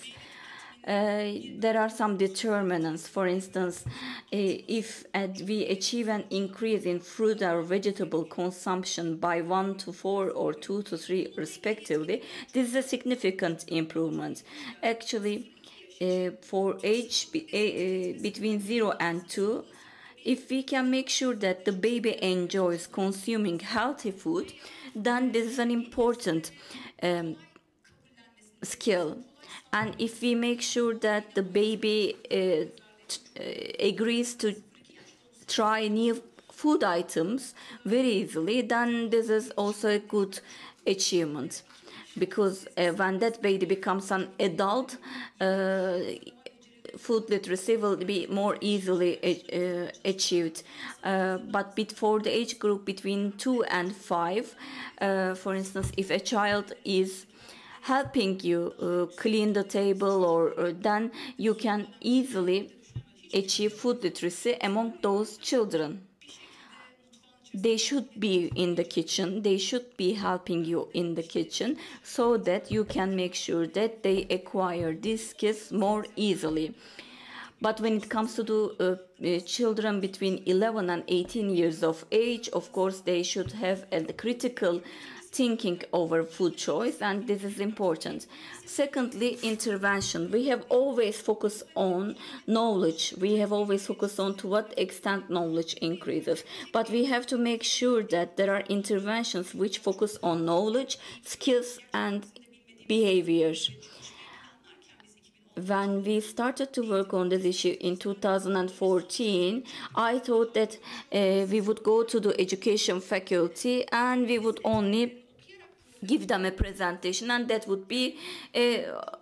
There are some determinants. For instance, if we achieve an increase in fruit or vegetable consumption by 1 to 4 or 2 to 3 respectively, this is a significant improvement. Actually, for age between 0 and 2, if we can make sure that the baby enjoys consuming healthy food, then this is an important skill. And if we make sure that the baby agrees to try new food items very easily, then this is also a good achievement. Because when that baby becomes an adult, food literacy will be more easily achieved. But for the age group between 2 and 5, for instance, if a child is helping you clean the table, or then you can easily achieve food literacy among those children. they should be in the kitchen, they should be helping you in the kitchen, so that you can make sure that they acquire these skills more easily. But when it comes to the children between 11 and 18 years of age, of course, they should have a critical thinking over food choice, and this is important. Secondly, intervention. We have always focused on knowledge. We have always focused on to what extent knowledge increases. But we have to make sure that there are interventions which focus on knowledge, skills, and behavior. When we started to work on this issue in 2014, I thought that we would go to the education faculty and we would only give them a presentation and that would be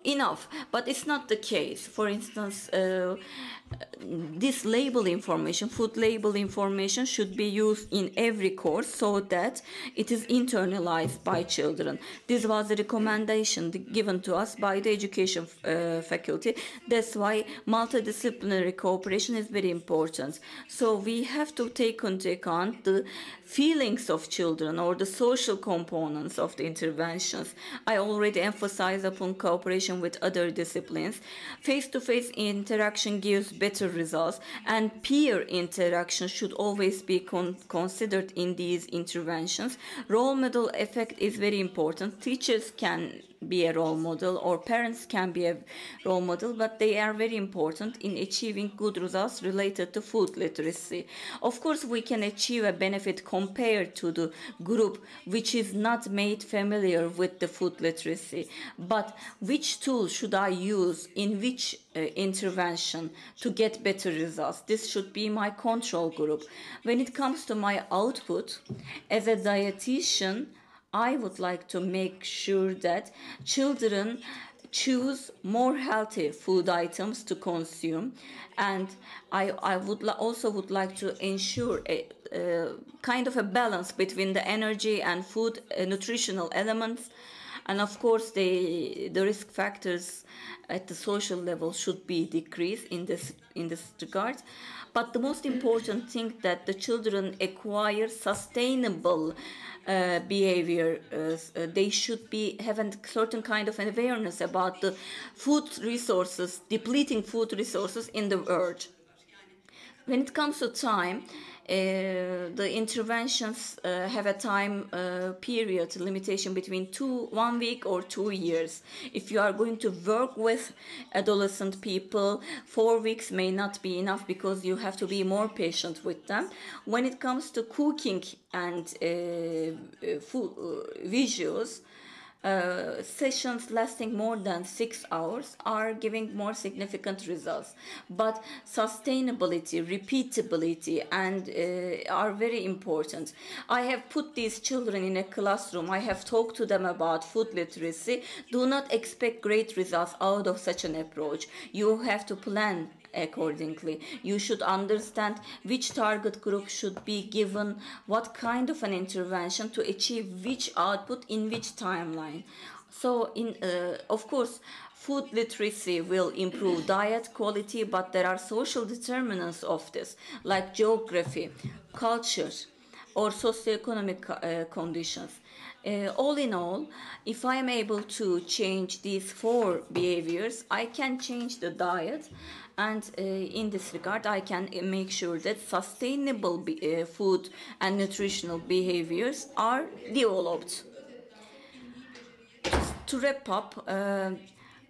enough. But it's not the case. For instance, this label information, food label information, should be used in every course so that it is internalized by children. This was a recommendation given to us by the education faculty. That's why multidisciplinary cooperation is very important. So we have to take into account the feelings of children or the social components of the interventions. I already emphasized upon cooperation with other disciplines. Face-to-face interaction gives better results, and peer interaction should always be considered in these interventions. Role model effect is very important. Teachers can be a role model or parents can be a role model, but they are very important in achieving good results related to food literacy. Of course, we can achieve a benefit compared to the group which is not made familiar with the food literacy. But which tool should I use in which intervention to get better results? This should be my control group. When it comes to my output, as a dietitian, I would like to make sure that children choose more healthy food items to consume, and I would also would like to ensure a kind of a balance between the energy and food nutritional elements, and of course the risk factors at the social level should be decreased in this regard. But the most important thing that the children acquire sustainable behavior. They should be having certain kind of awareness about the food resources, depleting food resources in the world. When it comes to time, the interventions have a time period limitation between 1 week or 2 years. If you are going to work with adolescent people, 4 weeks may not be enough because you have to be more patient with them. When it comes to cooking and food visuals, sessions lasting more than 6 hours are giving more significant results. But sustainability, repeatability, and are very important. I have put these children in a classroom. I have talked to them about food literacy. Do not expect great results out of such an approach. You have to plan accordingly. You should understand which target group should be given what kind of an intervention to achieve which output in which timeline. So of course, food literacy will improve diet quality, but there are social determinants of this, like geography, culture, or socioeconomic conditions. All in all, if I am able to change these 4 behaviors, I can change the diet, and in this regard, I can make sure that sustainable food and nutritional behaviors are developed. To wrap up,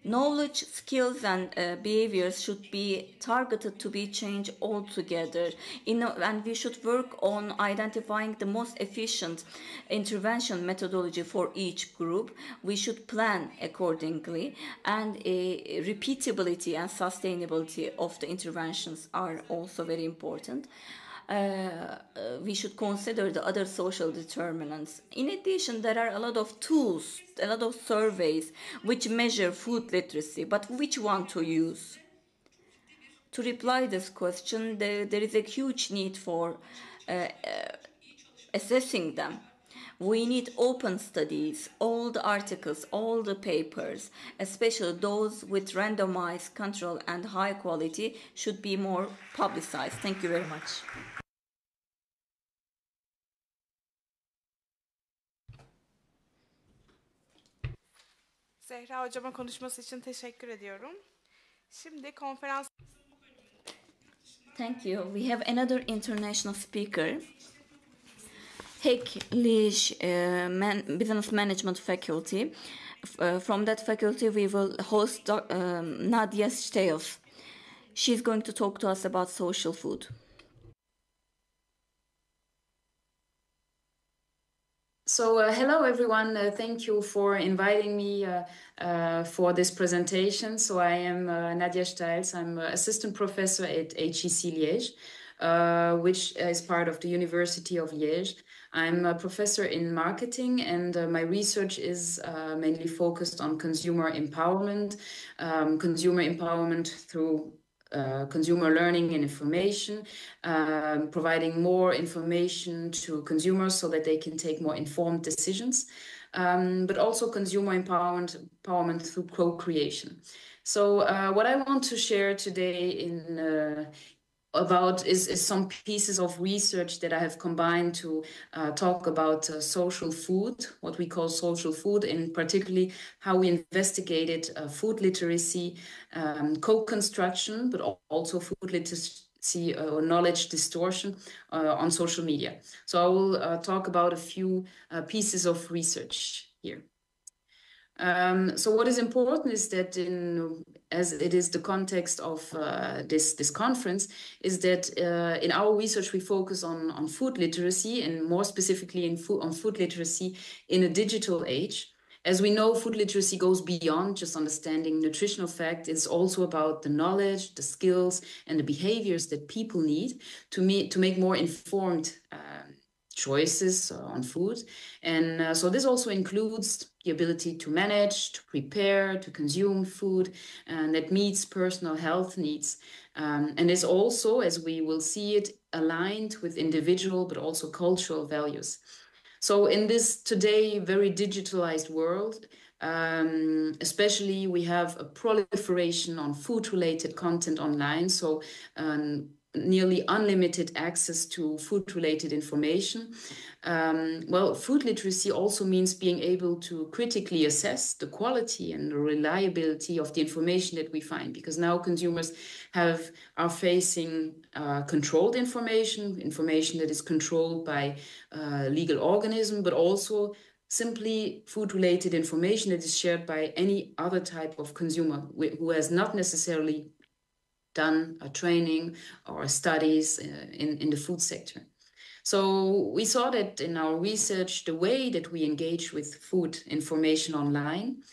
knowledge, skills, and behaviors should be targeted to be changed altogether. And we should work on identifying the most efficient intervention methodology for each group. We should plan accordingly, and repeatability and sustainability of the interventions are also very important. We should consider the other social determinants. In addition, there are a lot of tools, a lot of surveys which measure food literacy, but which one to use? To reply this question, there is a huge need for assessing them. We need open studies, all the articles, all the papers, especially those with randomized control and high quality, should be more publicized. Thank you very much.
Zehra hocama konuşması için teşekkür ediyorum. Şimdi konferans...
Thank you. We have another international speaker. Hek Lish Business Management Faculty. From that faculty, we will host Nadia Stales. She's going to talk to us about social food.
So hello everyone, thank you for inviting me for this presentation. So I am Nadia Stals, I'm assistant professor at HEC Liège, which is part of the University of Liège. I'm a professor in marketing and my research is mainly focused on consumer empowerment through consumer learning and information, providing more information to consumers so that they can take more informed decisions, but also consumer empowerment through co-creation. So what I want to share today is some pieces of research that I have combined to talk about social food, what we call social food, and particularly how we investigated food literacy, co-construction, but also food literacy or knowledge distortion on social media. So I will talk about a few pieces of research here. So what is important is that as it is the context of this conference, is that in our research we focus on food literacy and more specifically on food literacy in a digital age. As we know, food literacy goes beyond just understanding nutritional facts. It's also about the knowledge, the skills, and the behaviors that people need to make more informed choices on food. And so this also includes the ability to manage, to prepare, to consume food that meets personal health needs. And is also, as we will see it, aligned with individual but also cultural values. So in this today very digitalized world, especially we have a proliferation on food-related content online. So nearly unlimited access to food-related information. Well, food literacy also means being able to critically assess the quality and the reliability of the information that we find, because now consumers are facing controlled information that is controlled by legal organism, but also simply food-related information that is shared by any other type of consumer who has not necessarily done a training or studies in the food sector. So we saw that in our research, the way that we engage with food information online,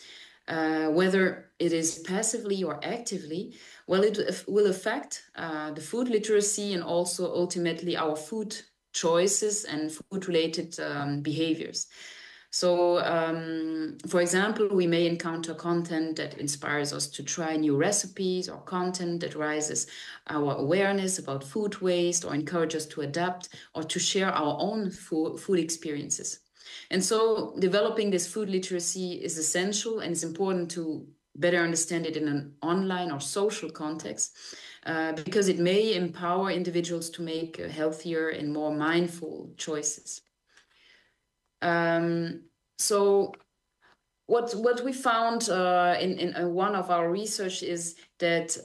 whether it is passively or actively, well, it will affect the food literacy and also ultimately our food choices and food-related behaviors. So, for example, we may encounter content that inspires us to try new recipes, or content that raises our awareness about food waste, or encourage us to adapt or to share our own food experiences. And so developing this food literacy is essential, and it's important to better understand it in an online or social context, because it may empower individuals to make healthier and more mindful choices. So what we found in one of our research is that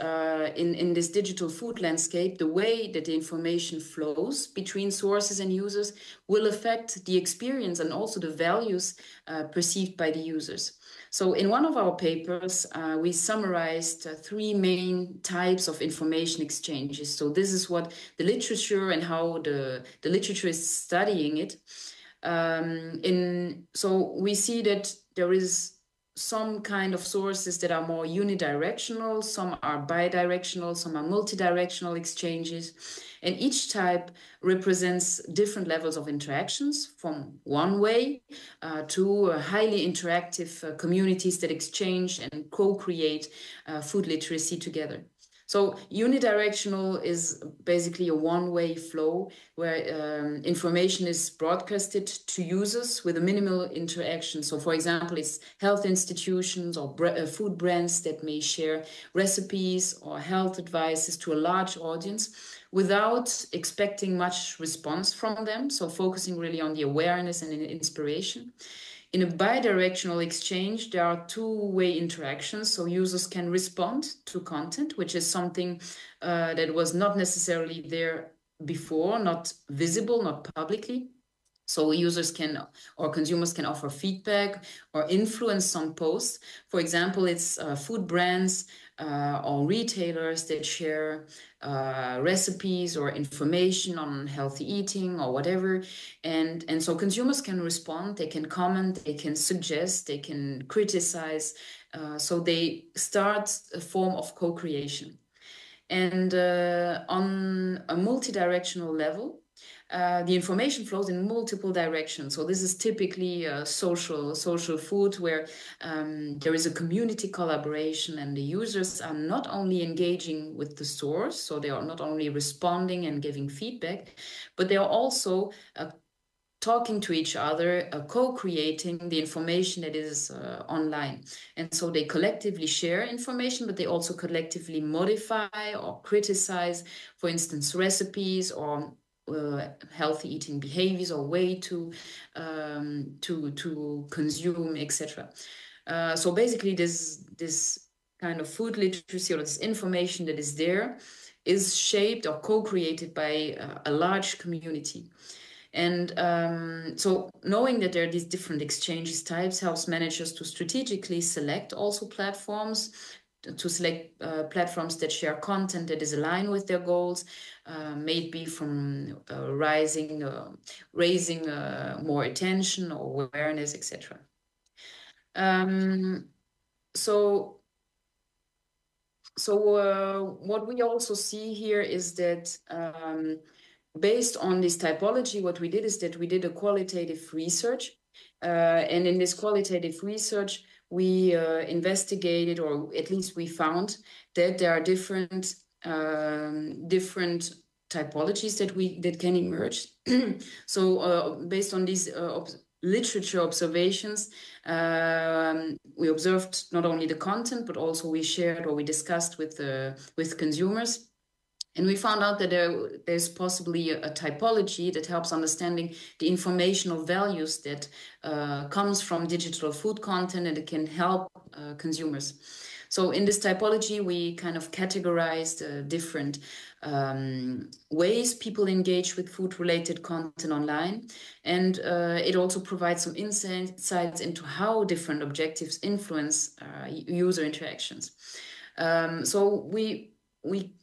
in this digital food landscape, the way that the information flows between sources and users will affect the experience and also the values perceived by the users. So in one of our papers, we summarized three main types of information exchanges. So this is what the literature and how the literature is studying it. So we see that there is some kind of sources that are more unidirectional, some are bidirectional, some are multidirectional exchanges, and each type represents different levels of interactions, from one way to highly interactive communities that exchange and co-create food literacy together. So unidirectional is basically a one-way flow where information is broadcasted to users with a minimal interaction. So for example, it's health institutions or food brands that may share recipes or health advices to a large audience without expecting much response from them. So focusing really on the awareness and inspiration. in a bidirectional exchange, there are two-way interactions. So users can respond to content, which is something that was not necessarily there before, not visible, not publicly. So users can, or consumers can offer feedback or influence some posts. For example, it's food brands or retailers that share recipes or information on healthy eating or whatever. And so consumers can respond, they can comment, they can suggest, they can criticize. So they start a form of co-creation. And on a multi-directional level, the information flows in multiple directions. So this is typically social food where there is a community collaboration and the users are not only engaging with the stores, so they are not only responding and giving feedback, but they are also talking to each other, co-creating the information that is online. And so they collectively share information, but they also collectively modify or criticize, for instance, recipes or healthy eating behaviors or way to consume, etc. So basically this kind of food literacy or this information that is there is shaped or co-created by a large community. And so knowing that there are these different exchanges types helps managers to strategically select also platforms, to select platforms that share content that is aligned with their goals, maybe from raising more attention or awareness, etc. So what we also see here is that based on this typology, what we did is that we did a qualitative research. And in this qualitative research, we investigated, or at least we found that there are different typologies that can emerge. So based on these literature observations, we observed not only the content, but also we shared or we discussed with consumers. And we found out that there's possibly a typology that helps understanding the informational values that comes from digital food content, and it can help consumers. So in this typology, we kind of categorized different ways people engage with food-related content online. And it also provides some insights into how different objectives influence user interactions. So we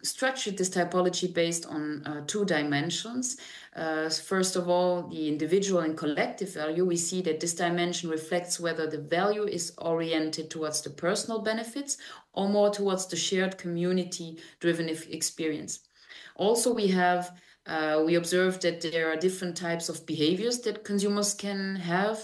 structured this typology based on two dimensions. First of all, the individual and collective value. We see that this dimension reflects whether the value is oriented towards the personal benefits or more towards the shared community-driven experience. Also, we observed that there are different types of behaviors that consumers can have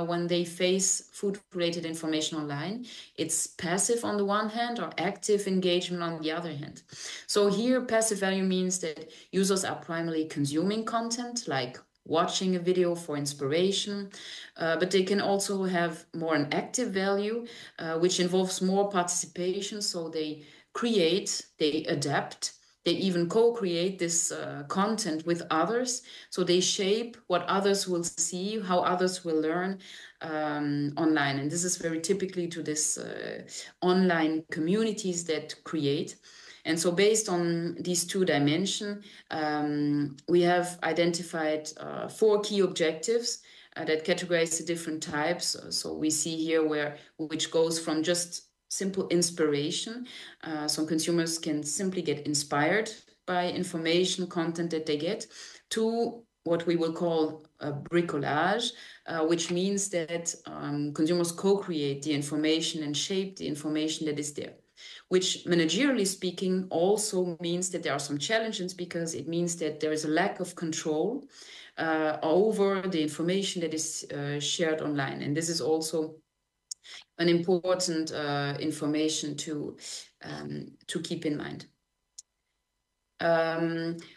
when they face food-related information online. It's passive on the one hand or active engagement on the other hand. So here, passive value means that users are primarily consuming content, like watching a video for inspiration, but they can also have more an active value, which involves more participation. So they create, they adapt, they even co-create this content with others. So they shape what others will see, how others will learn online. And this is very typically to this online communities that create. And so based on these two dimensions, we have identified 4 key objectives that categorize the different types. So we see here which goes from just simple inspiration. So consumers can simply get inspired by information content that they get, to what we will call a bricolage, which means that consumers co-create the information and shape the information that is there, which managerially speaking also means that there are some challenges, because it means that there is a lack of control over the information that is shared online. And this is also an important information to keep in mind.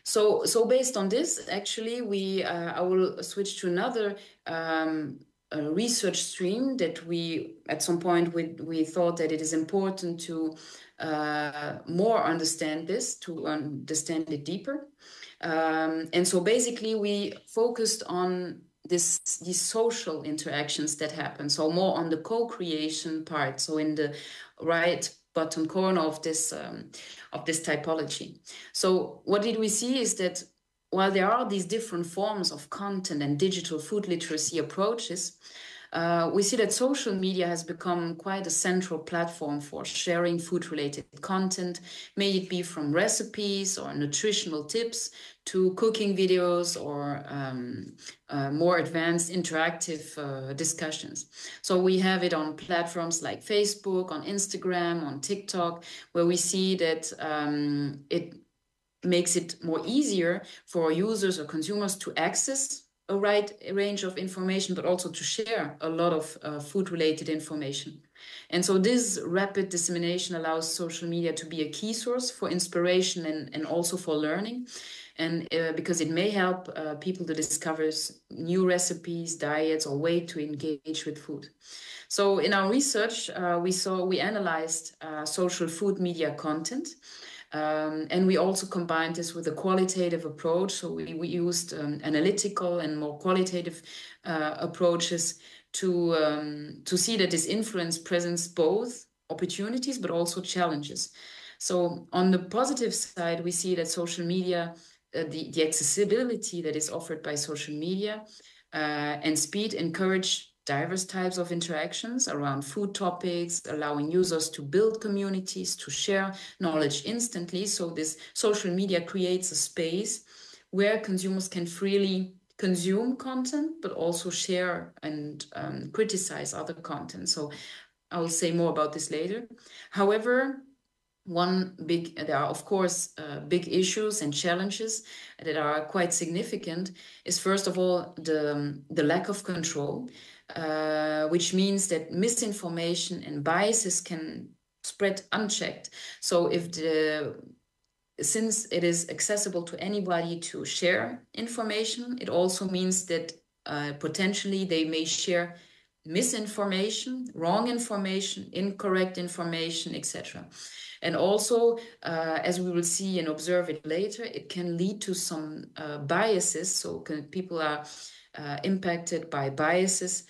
So based on this, actually, I will switch to another research stream that at some point we thought that it is important to more understand this, to understand it deeper. And so basically we focused on these social interactions that happen. So more on the co-creation part. So in the right bottom corner of this typology. So what did we see is that while there are these different forms of content and digital food literacy approaches, we see that social media has become quite a central platform for sharing food-related content, may it be from recipes or nutritional tips to cooking videos or more advanced interactive discussions. So we have it on platforms like Facebook, on Instagram, on TikTok, where we see that it makes it more easier for users or consumers to access a wide range of information, but also to share a lot of food-related information. And so this rapid dissemination allows social media to be a key source for inspiration and also for learning. And because it may help people to discover new recipes, diets, or ways to engage with food. So in our research, we analyzed social food media content. And we also combined this with a qualitative approach. So we used analytical and more qualitative approaches to see that this influence presents both opportunities but also challenges. So on the positive side, we see that social media, the accessibility that is offered by social media and speed encourage diverse types of interactions around food topics, allowing users to build communities, to share knowledge instantly. So this social media creates a space where consumers can freely consume content, but also share and criticize other content. So I will say more about this later. However, there are of course big issues and challenges that are quite significant is first of all the lack of control, which means that misinformation and biases can spread unchecked. So since it is accessible to anybody to share information, it also means that potentially they may share misinformation, wrong information, incorrect information, etc. And also, as we will see and observe it later, it can lead to some biases. So people are impacted by biases,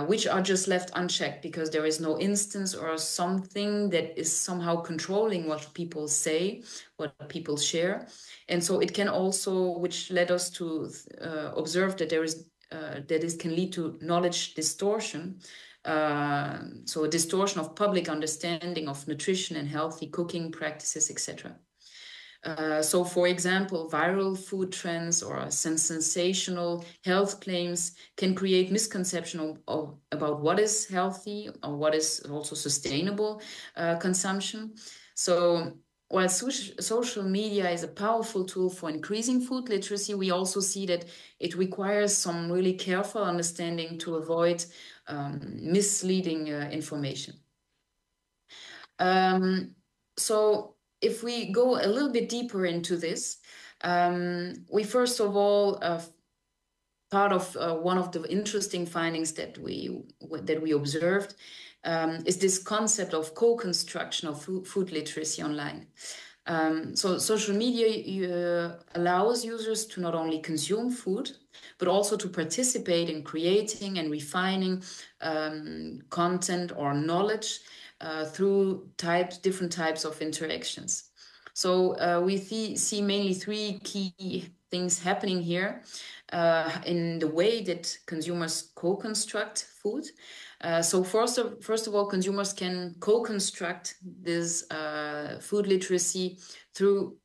which are just left unchecked because there is no instance or something that is somehow controlling what people say, what people share. And so it can also, which led us to observe that that this can lead to knowledge distortion. So a distortion of public understanding of nutrition and healthy cooking practices, etc. So, for example, viral food trends or sensational health claims can create misconception about what is healthy or what is also sustainable consumption. So, while social media is a powerful tool for increasing food literacy, we also see that it requires some really careful understanding to avoid misleading information. So if we go a little bit deeper into this, we first of all, part of one of the interesting findings that we observed is this concept of co-construction of food literacy online. So social media allows users to not only consume food, but also to participate in creating and refining content or knowledge through different types of interactions. So we see mainly three key things happening here in the way that consumers co-construct food. So first of all, consumers can co-construct this food literacy through,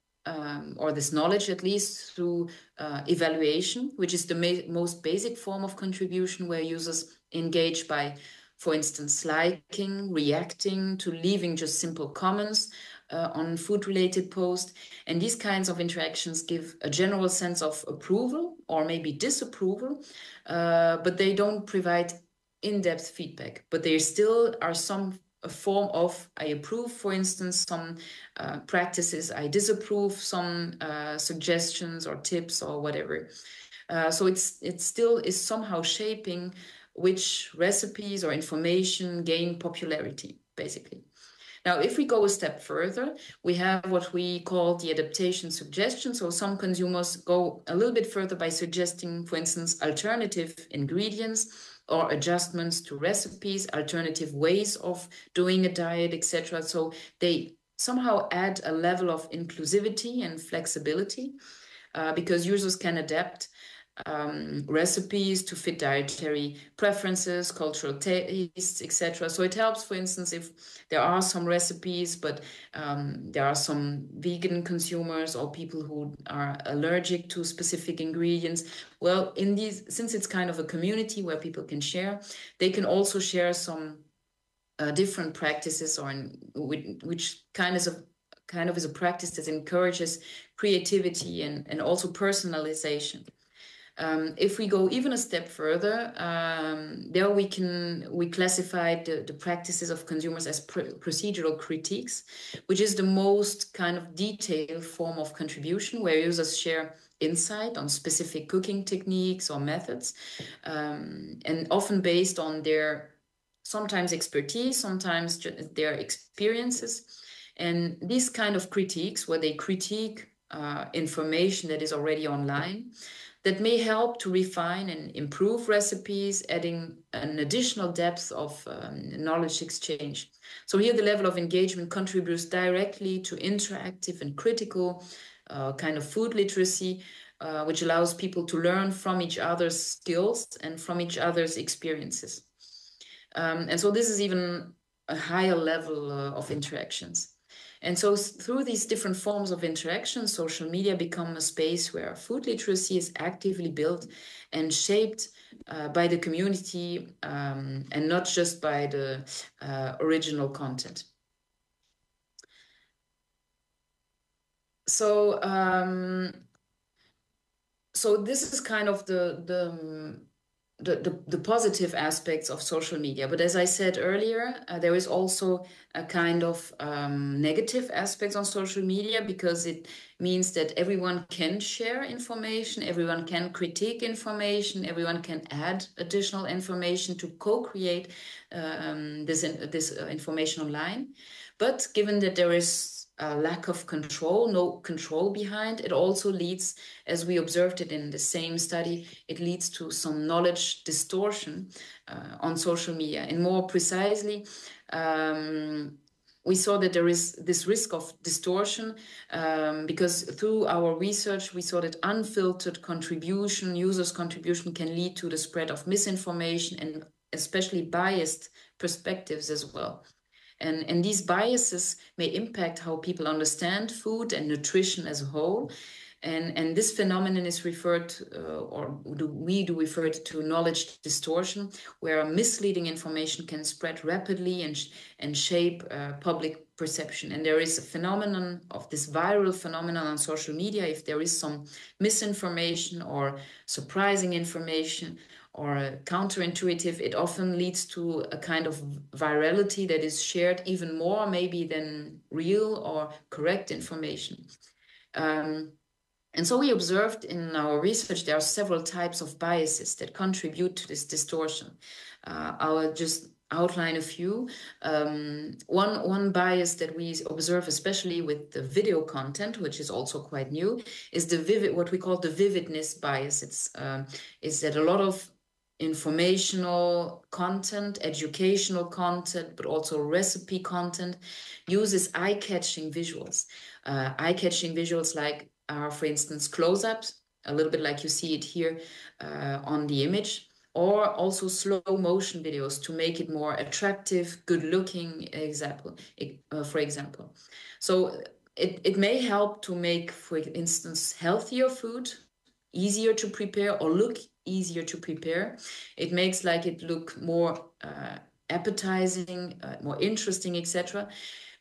or this knowledge at least, through evaluation, which is the most basic form of contribution where users engage by, for instance, liking, reacting, to leaving just simple comments on food-related posts. And these kinds of interactions give a general sense of approval or maybe disapproval, but they don't provide in-depth feedback. But there still are a form of I approve, for instance, some practices I disapprove, some suggestions or tips or whatever. So it still is somehow shaping which recipes or information gain popularity, basically. Now, if we go a step further, we have what we call the adaptation suggestion. So some consumers go a little bit further by suggesting, for instance, alternative ingredients or adjustments to recipes, alternative ways of doing a diet, etc. So they somehow add a level of inclusivity and flexibility because users can adapt recipes to fit dietary preferences, cultural tastes, etc. So it helps, for instance, if there are some recipes, but there are some vegan consumers or people who are allergic to specific ingredients. Well, in these, since it's kind of a community where people can share, they can also share some different practices, or which kind of is a practice that encourages creativity and also personalization. If we go even a step further, there we classify the practices of consumers as procedural critiques, which is the most kind of detailed form of contribution, where users share insight on specific cooking techniques or methods, and often based on their sometimes expertise, sometimes their experiences. And these kind of critiques, where they critique information that is already online, that may help to refine and improve recipes, adding an additional depth of knowledge exchange. So here the level of engagement contributes directly to interactive and critical kind of food literacy, which allows people to learn from each other's skills and from each other's experiences. And so this is even a higher level of interactions. And so through these different forms of interaction, social media become a space where food literacy is actively built and shaped by the community, and not just by the original content. So, so this is kind of the positive aspects of social media. But as I said earlier, there is also a kind of negative aspects on social media, because it means that everyone can share information, everyone can critique information, everyone can add additional information to co-create this information online. But given that there is a lack of control, no control behind, it also leads, as we observed it in the same study, it leads to some knowledge distortion on social media. And more precisely, we saw that there is this risk of distortion because through our research, we saw that unfiltered contribution, users' contribution, can lead to the spread of misinformation and especially biased perspectives as well. And these biases may impact how people understand food and nutrition as a whole. And this phenomenon is referred to, we refer to knowledge distortion, where misleading information can spread rapidly and shape public perception. And there is a phenomenon of this viral phenomenon on social media. If there is some misinformation or surprising information or counterintuitive, it often leads to a kind of virality that is shared even more maybe than real or correct information. And so we observed in our research there are several types of biases that contribute to this distortion. I'll just outline a few. One bias that we observe, especially with the video content, which is also quite new, is what we call the vividness bias. It's is that a lot of informational content, educational content, but also recipe content uses eye-catching visuals. Eye-catching visuals like are, for instance, close-ups, a little bit like you see it here on the image, or also slow motion videos to make it more attractive, good-looking, for example. So it may help to make, for instance, healthier food easier to prepare or look easier to prepare. It makes it look more appetizing, more interesting, etc.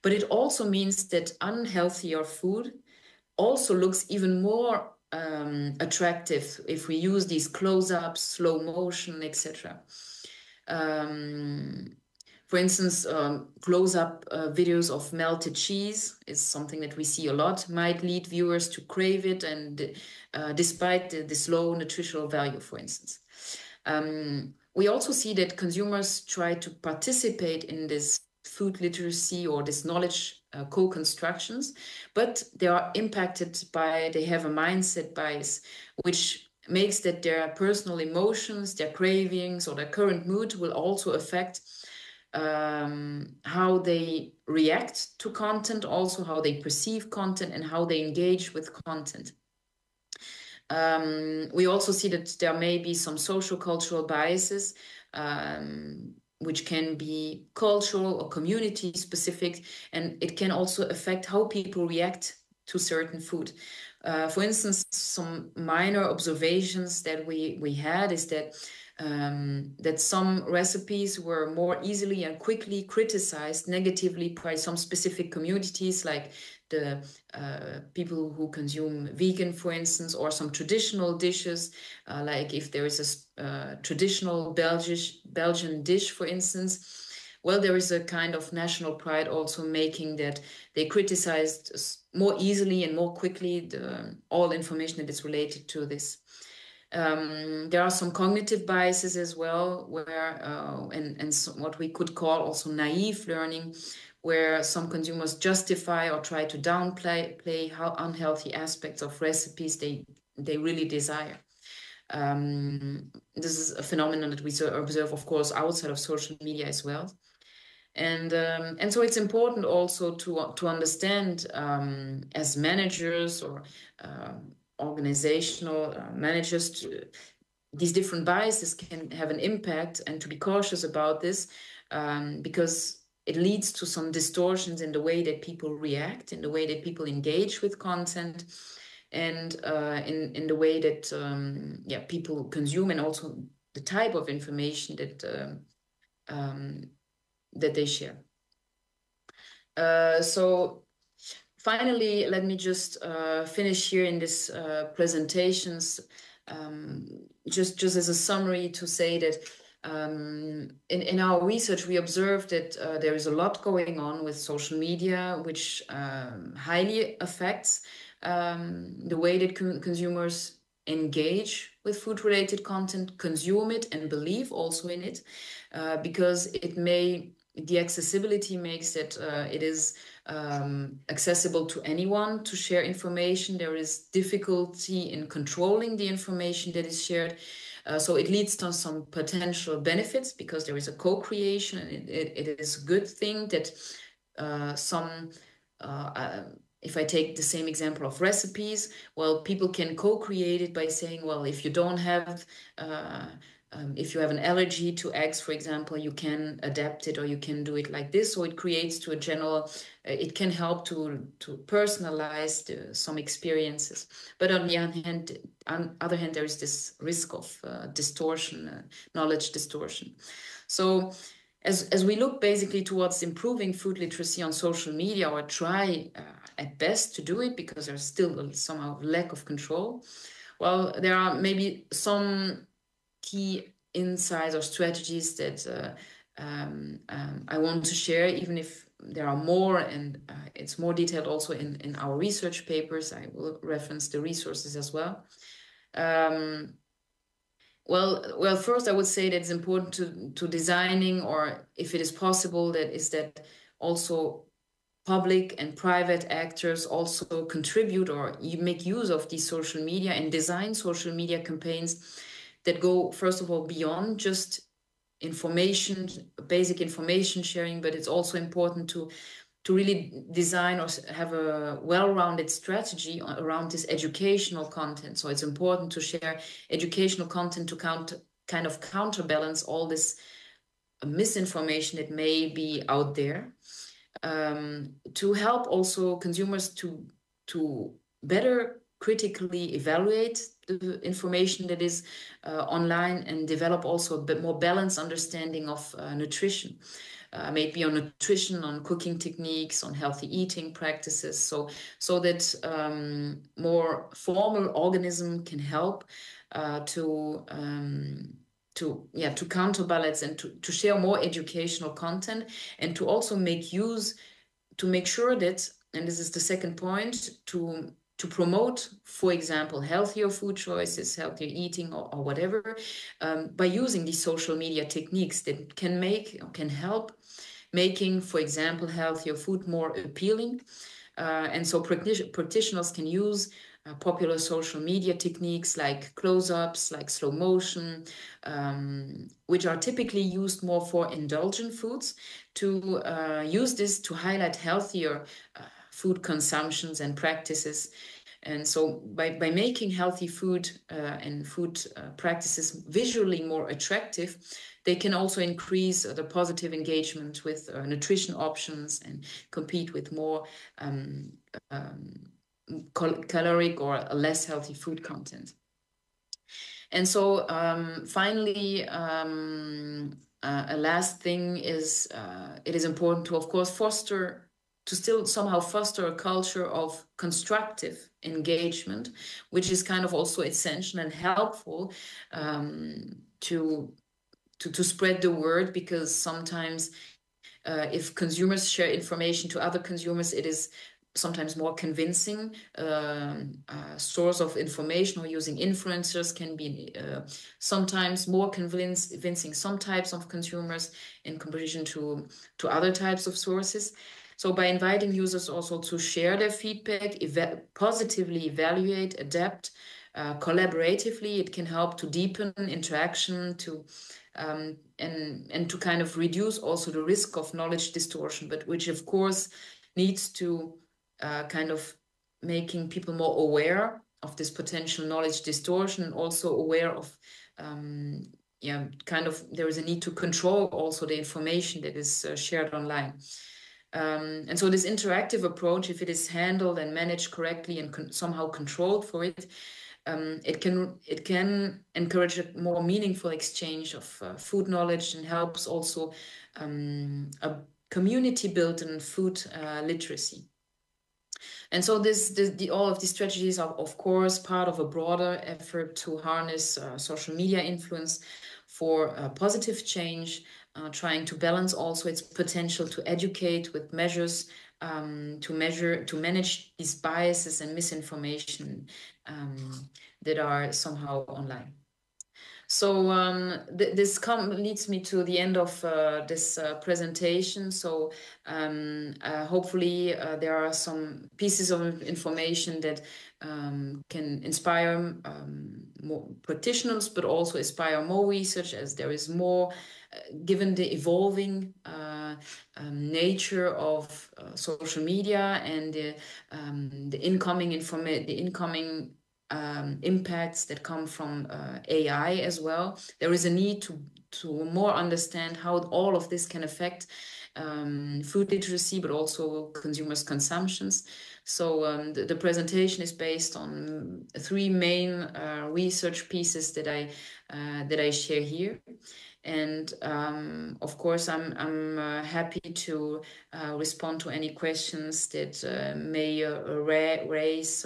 But it also means that unhealthier food also looks even more attractive if we use these close-ups, slow motion, etc. For instance, close-up videos of melted cheese is something that we see a lot, might lead viewers to crave it, and despite this low nutritional value, for instance. We also see that consumers try to participate in this food literacy or this knowledge co-constructions, but they are impacted by, they have a mindset bias, which makes that their personal emotions, their cravings, or their current mood will also affect how they react to content, also how they perceive content and how they engage with content. We also see that there may be some social cultural biases, which can be cultural or community specific, and it can also affect how people react to certain food. For instance, some minor observations that we had is that that some recipes were more easily and quickly criticized negatively by some specific communities, like the people who consume vegan, for instance, or some traditional dishes, like if there is a traditional Belgian dish, for instance. Well, there is a kind of national pride also making that they criticized more easily and more quickly all information that is related to this. There are some cognitive biases as well, where and what we could call also naive learning, where some consumers justify or try to downplay how unhealthy aspects of recipes they really desire. This is a phenomenon that we observe, of course, outside of social media as well. And so it's important also to understand as managers or organizational managers, these different biases can have an impact, and to be cautious about this because it leads to some distortions in the way that people react, in the way that people engage with content, and in the way that people consume, and also the type of information that they share. So finally, let me just finish here in this presentations, just as a summary, to say that in our research, we observed that there is a lot going on with social media, which highly affects the way that consumers engage with food-related content, consume it, and believe also in it, because the accessibility makes that it is accessible to anyone to share information. There is difficulty in controlling the information that is shared. So it leads to some potential benefits because there is a co-creation, and it is a good thing that if I take the same example of recipes, well, people can co-create it by saying, well, if you don't have if you have an allergy to eggs, for example, you can adapt it, or you can do it like this. So it creates to a general, it can help to personalize some experiences. But on the other hand, there is this risk of distortion, knowledge distortion. So as we look basically towards improving food literacy on social media, or try at best to do it, because there's still somehow lack of control, well, there are maybe some key insights or strategies that I want to share, even if there are more, and it's more detailed also in our research papers. I will reference the resources as well. Well, first I would say that it's important to designing, or if it is possible, that also public and private actors also contribute or make use of these social media and design social media campaigns that go, first of all, beyond just information, basic information sharing, but it's also important to really design or have a well-rounded strategy around this educational content. So it's important to share educational content to kind of counterbalance all this misinformation that may be out there, to help also consumers to better critically evaluate the information that is online, and develop also a bit more balanced understanding of nutrition, maybe on nutrition, on cooking techniques, on healthy eating practices, so that more formal organism can help to counterbalance and to share more educational content, and to also make sure that, and this is the second point, to promote, for example, healthier food choices, healthier eating, or whatever, by using these social media techniques that can help making, for example, healthier food more appealing. And so practitioners can use popular social media techniques like close-ups, like slow motion, which are typically used more for indulgent foods, to use this to highlight healthier food consumptions and practices. And so by making healthy food and food practices visually more attractive, they can also increase the positive engagement with nutrition options and compete with more caloric or less healthy food content. And so finally, a last thing is it is important to, of course, still somehow foster a culture of constructive engagement, which is kind of also essential and helpful to spread the word, because sometimes if consumers share information to other consumers, it is sometimes more convincing source of information, or using influencers can be sometimes more convincing some types of consumers in comparison to other types of sources. So by inviting users also to share their feedback, positively evaluate, adapt, collaboratively, it can help to deepen interaction, and to kind of reduce also the risk of knowledge distortion, but which of course needs to kind of making people more aware of this potential knowledge distortion, and also aware of kind of there is a need to control also the information that is shared online. And so this interactive approach, if it is handled and managed correctly and somehow controlled for it, it can encourage a more meaningful exchange of food knowledge, and helps also a community built in food literacy. And so all of these strategies are, of course, part of a broader effort to harness social media influence for positive change, trying to balance also its potential to educate with measures to manage these biases and misinformation that are somehow online. So this leads me to the end of this presentation. So hopefully there are some pieces of information that can inspire more practitioners, but also inspire more research, as there is more, given the evolving nature of social media and the incoming impacts that come from AI as well. There is a need to more understand how all of this can affect food literacy, but also consumers' consumptions. So the presentation is based on 3 main research pieces that I share here. And of course, I'm happy to respond to any questions that may raise.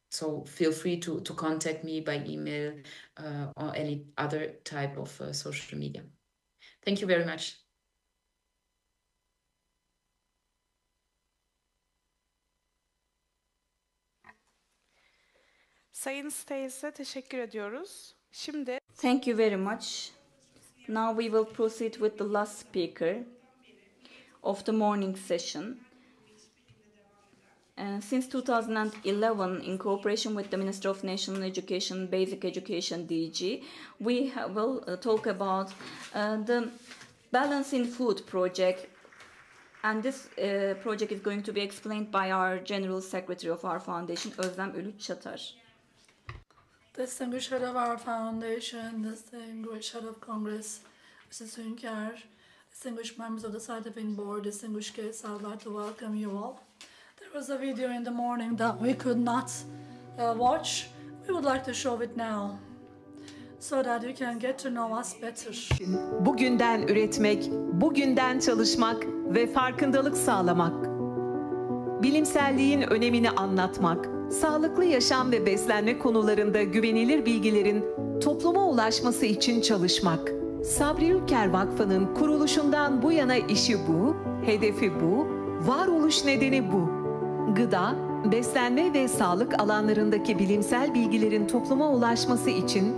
So feel free to contact me by email or any other type of social media. Thank you very much.
Sayın Stace'e teşekkür ediyoruz. Şimdi
Thank you very much. Now we will proceed with the last speaker of the morning session. Since 2011, in cooperation with the Ministry of National Education, Basic Education DG, we will talk about the Balance in Food project. And this project is going to be explained by our General Secretary of our foundation, Özlem Ülüç Çatar.
Distinguished head of our foundation, distinguished head of Congress, Mrs. Hünker, distinguished members of the scientific board, distinguished guests, I would like to welcome you all. There was a video in the morning that we could not watch. We would like to show it now, so that you can get to know us better.
Bugünden üretmek, bugünden çalışmak ve farkındalık sağlamak. Bilimselliğin önemini anlatmak, sağlıklı yaşam ve beslenme konularında güvenilir bilgilerin topluma ulaşması için çalışmak. Sabri Ülker Vakfı'nın kuruluşundan bu yana işi bu, hedefi bu, varoluş nedeni bu. Gıda, beslenme ve sağlık alanlarındaki bilimsel bilgilerin topluma ulaşması için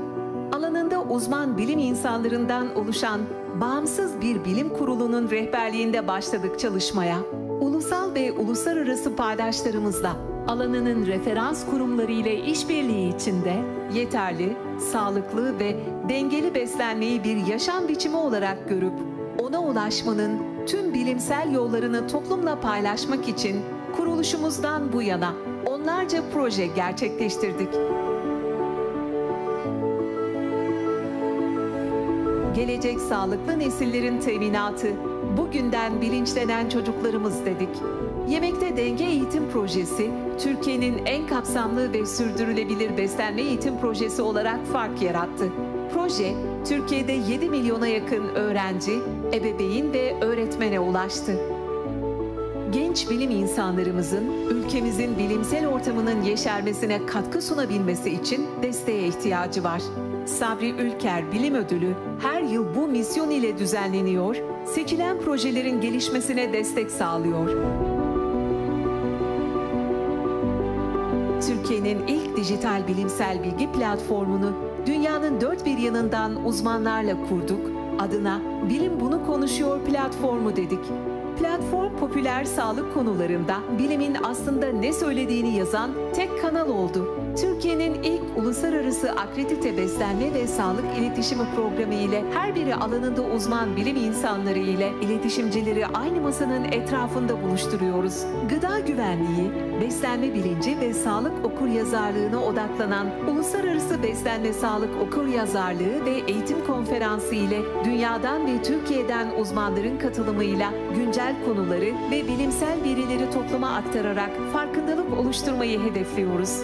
alanında uzman bilim insanlarından oluşan bağımsız bir bilim kurulunun rehberliğinde başladık çalışmaya. Ulusal ve uluslararası paydaşlarımızla alanının referans kurumları ile işbirliği içinde yeterli, sağlıklı ve dengeli beslenmeyi bir yaşam biçimi olarak görüp ona ulaşmanın tüm bilimsel yollarını toplumla paylaşmak için kuruluşumuzdan bu yana onlarca proje gerçekleştirdik. Gelecek sağlıklı nesillerin teminatı, bugünden bilinçlenen çocuklarımız dedik. Yemekte Denge Eğitim Projesi, Türkiye'nin en kapsamlı ve sürdürülebilir beslenme eğitim projesi olarak fark yarattı. Proje, Türkiye'de 7 milyona yakın öğrenci, ebeveyn ve öğretmene ulaştı. Genç bilim insanlarımızın ülkemizin bilimsel ortamının yeşermesine katkı sunabilmesi için desteğe ihtiyacı var. Sabri Ülker Bilim Ödülü her yıl bu misyon ile düzenleniyor, seçilen projelerin gelişmesine destek sağlıyor. Türkiye'nin ilk dijital bilimsel bilgi platformunu dünyanın dört bir yanından uzmanlarla kurduk. Adına Bilim Bunu Konuşuyor platformu dedik. Platform popüler sağlık konularında bilimin aslında ne söylediğini yazan tek kanal oldu. Türkiye'nin ilk uluslararası akredite beslenme ve sağlık iletişimi programı ile her biri alanında uzman bilim insanları ile iletişimcileri aynı masanın etrafında buluşturuyoruz. Gıda güvenliği, beslenme bilinci ve sağlık okuryazarlığına odaklanan Uluslararası Beslenme Sağlık Okuryazarlığı ve Eğitim Konferansı ile dünyadan ve Türkiye'den uzmanların katılımıyla güncel konuları ve bilimsel verileri topluma aktararak farkındalık oluşturmayı hedefliyoruz.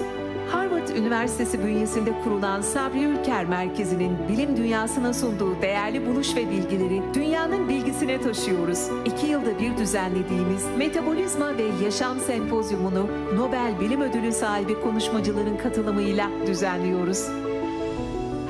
Harvard Üniversitesi bünyesinde kurulan Sabri Ülker Merkezi'nin bilim dünyasına sunduğu değerli buluş ve bilgileri dünyanın bilgisine taşıyoruz. 2 yılda bir düzenlediğimiz Metabolizma ve Yaşam Sempozyumunu Nobel Bilim Ödülü sahibi konuşmacıların katılımıyla düzenliyoruz.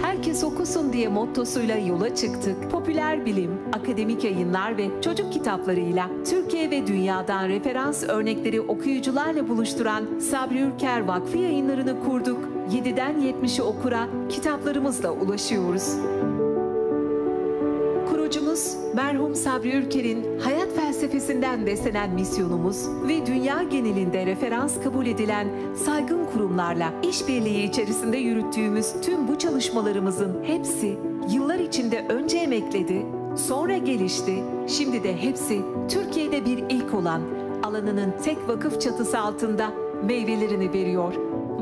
Herkes okusun diye mottosuyla yola çıktık. Popüler bilim, akademik yayınlar ve çocuk kitaplarıyla Türkiye ve dünyadan referans örnekleri okuyucularla buluşturan Sabri Ülker Vakfı Yayınlarını kurduk. 7'den 70'i okura kitaplarımızla ulaşıyoruz. Kurucumuz merhum Sabri Ülker'in hayat felsefesinden beslenen misyonumuz ve dünya genelinde referans kabul edilen saygın kurumlarla işbirliği içerisinde yürüttüğümüz tüm bu çalışmalarımızın hepsi yıllar içinde önce emekledi, sonra gelişti, şimdi de hepsi Türkiye'de bir ilk olan alanının tek vakıf çatısı altında meyvelerini veriyor.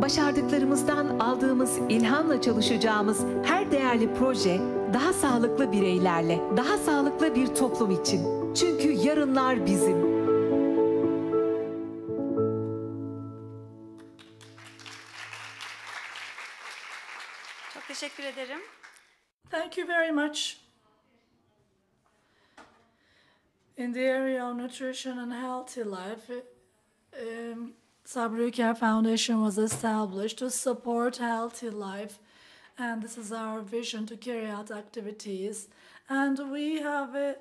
Başardıklarımızdan aldığımız ilhamla çalışacağımız her değerli proje daha sağlıklı bireylerle, daha sağlıklı bir toplum için. Çünkü yarınlar bizim.
Çok teşekkür ederim.
Thank you very much. In the area of nutrition and healthy life, Sabri Ülker Foundation was established to support healthy life, and this is our vision to carry out activities. And we have a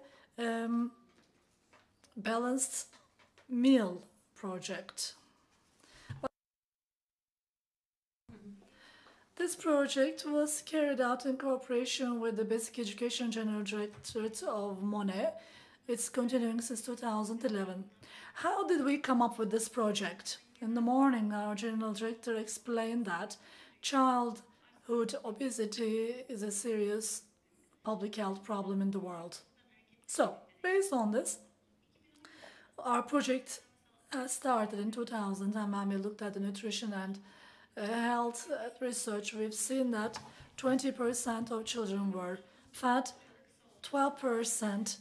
balanced meal project. This project was carried out in cooperation with the Basic Education General Directorate of MONE. It's continuing since 2011. How did we come up with this project? In the morning, our General Director explained that childhood obesity is a serious public health problem in the world. So, based on this, our project started in 2000, and when we looked at the nutrition and health research, we've seen that 20% of children were fat, 12%,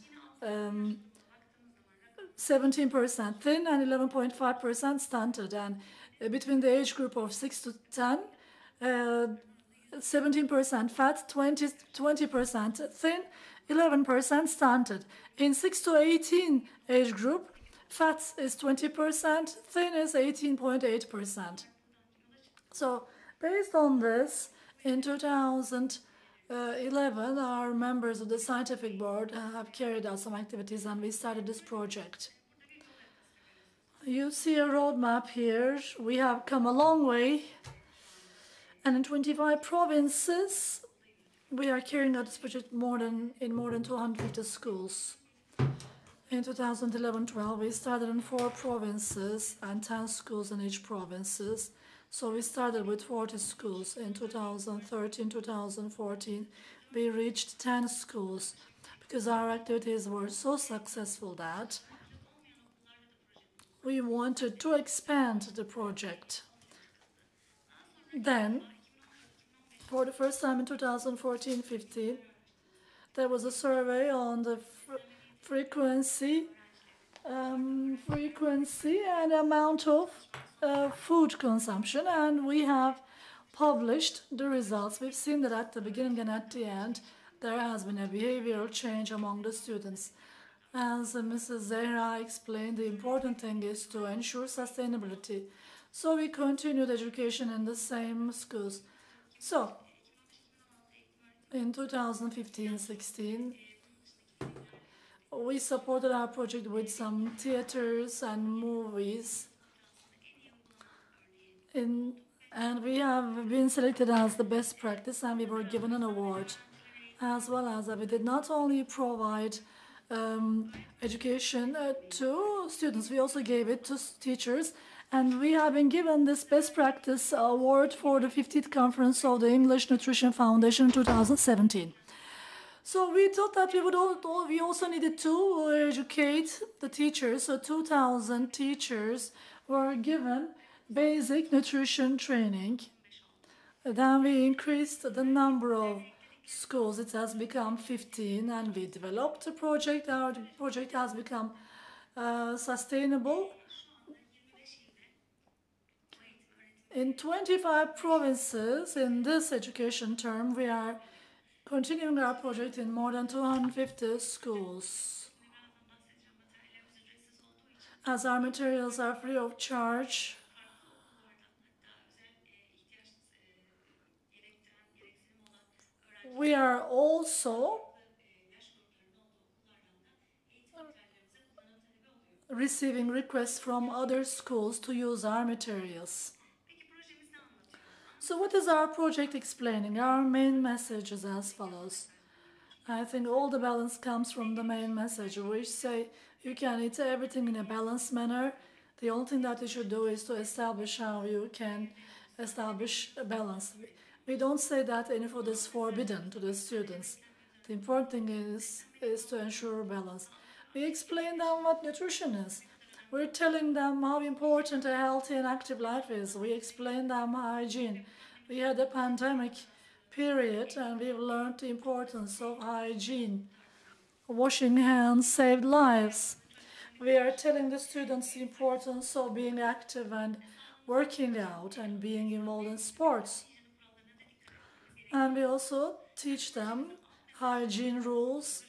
17% thin, and 11.5% stunted. And between the age group of 6 to 10, 17% fat, 20% thin, 11% stunted. In 6 to 18 age group, fat is 20%, thin is 18.8%. So, based on this, in 2011, our members of the scientific board have carried out some activities, and we started this project. You see a roadmap here. We have come a long way, and in 25 provinces, We are carrying out this project in more than 250 schools. In 2011-12, we started in 4 provinces and 10 schools in each provinces. So we started with 40 schools. In 2013-2014, we reached 10 schools because our activities were so successful that we wanted to expand the project. Then, for the first time in 2014-15, there was a survey on the frequency and amount of food consumption, and we have published the results. We've seen that at the beginning and at the end, there has been a behavioral change among the students. As Mrs. Zehra explained, the important thing is to ensure sustainability. So we continued education in the same schools. So, in 2015-16, we supported our project with some theaters and movies. And we have been selected as the best practice, and we were given an award. As well as we did not only provide education to students, we also gave it to teachers. And we have been given this Best Practice Award for the 50th Conference of the English Nutrition Foundation in 2017. So we thought that we also needed to educate the teachers. So 2,000 teachers were given basic nutrition training. Then we increased the number of schools. It has become 15, and we developed a project. Our project has become sustainable. In 25 provinces in this education term, we are continuing our project in more than 250 schools. As our materials are free of charge, we are also receiving requests from other schools to use our materials. So what is our project explaining? Our main message is as follows. I think all the balance comes from the main message, which say you can eat everything in a balanced manner. The only thing that you should do is to establish how you can establish a balance. We don't say that any food is forbidden to the students. The important thing is to ensure balance. We explain them what nutrition is. We're telling them how important a healthy and active life is. We explain them hygiene. We had a pandemic period, and we've learned the importance of hygiene. Washing hands saved lives. We are telling the students the importance of being active and working out and being involved in sports. And we also teach them hygiene rules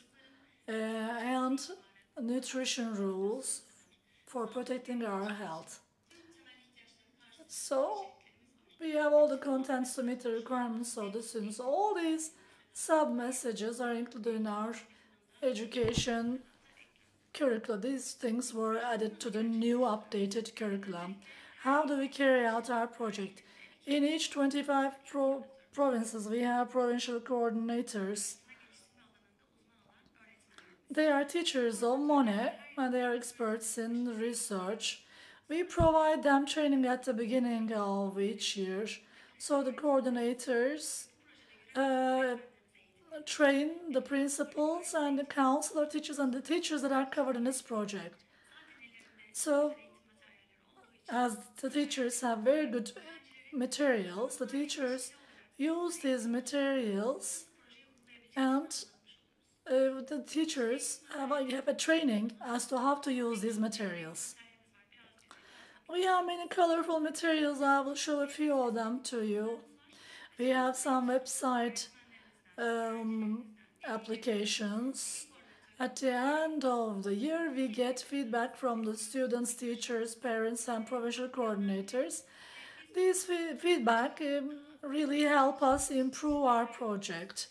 and nutrition rules for protecting our health. So we have all the contents to meet the requirements of the students. All these sub-messages are included in our education curricula. These things were added to the new updated curriculum. How do we carry out our project? In each 25 provinces, we have provincial coordinators. They are teachers of MONE, and they are experts in research. We provide them training at the beginning of each year. So the coordinators train the principals and the counselor teachers and the teachers that are covered in this project. So as the teachers have very good materials, the teachers use these materials, and the teachers have a training as to how to use these materials. We have many colorful materials. I will show a few of them to you. We have some website applications. At the end of the year, we get feedback from the students, teachers, parents, and provincial coordinators. These feedback really help us improve our project.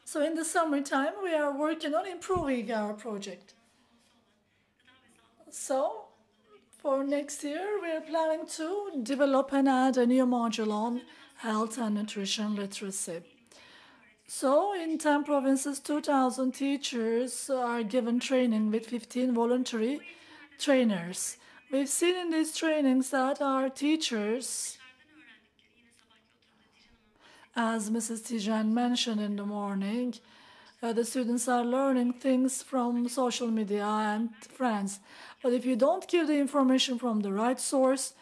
So in the summertime, we are working on improving our project. So for next year, we are planning to develop and add a new module on health and nutrition literacy. So in 10 provinces, 2,000 teachers are given training with 15 voluntary trainers. We've seen in these trainings that our teachers, as Mrs. Tijan mentioned in the morning, the students are learning things from social media and friends. But if you don't give the information from the right source,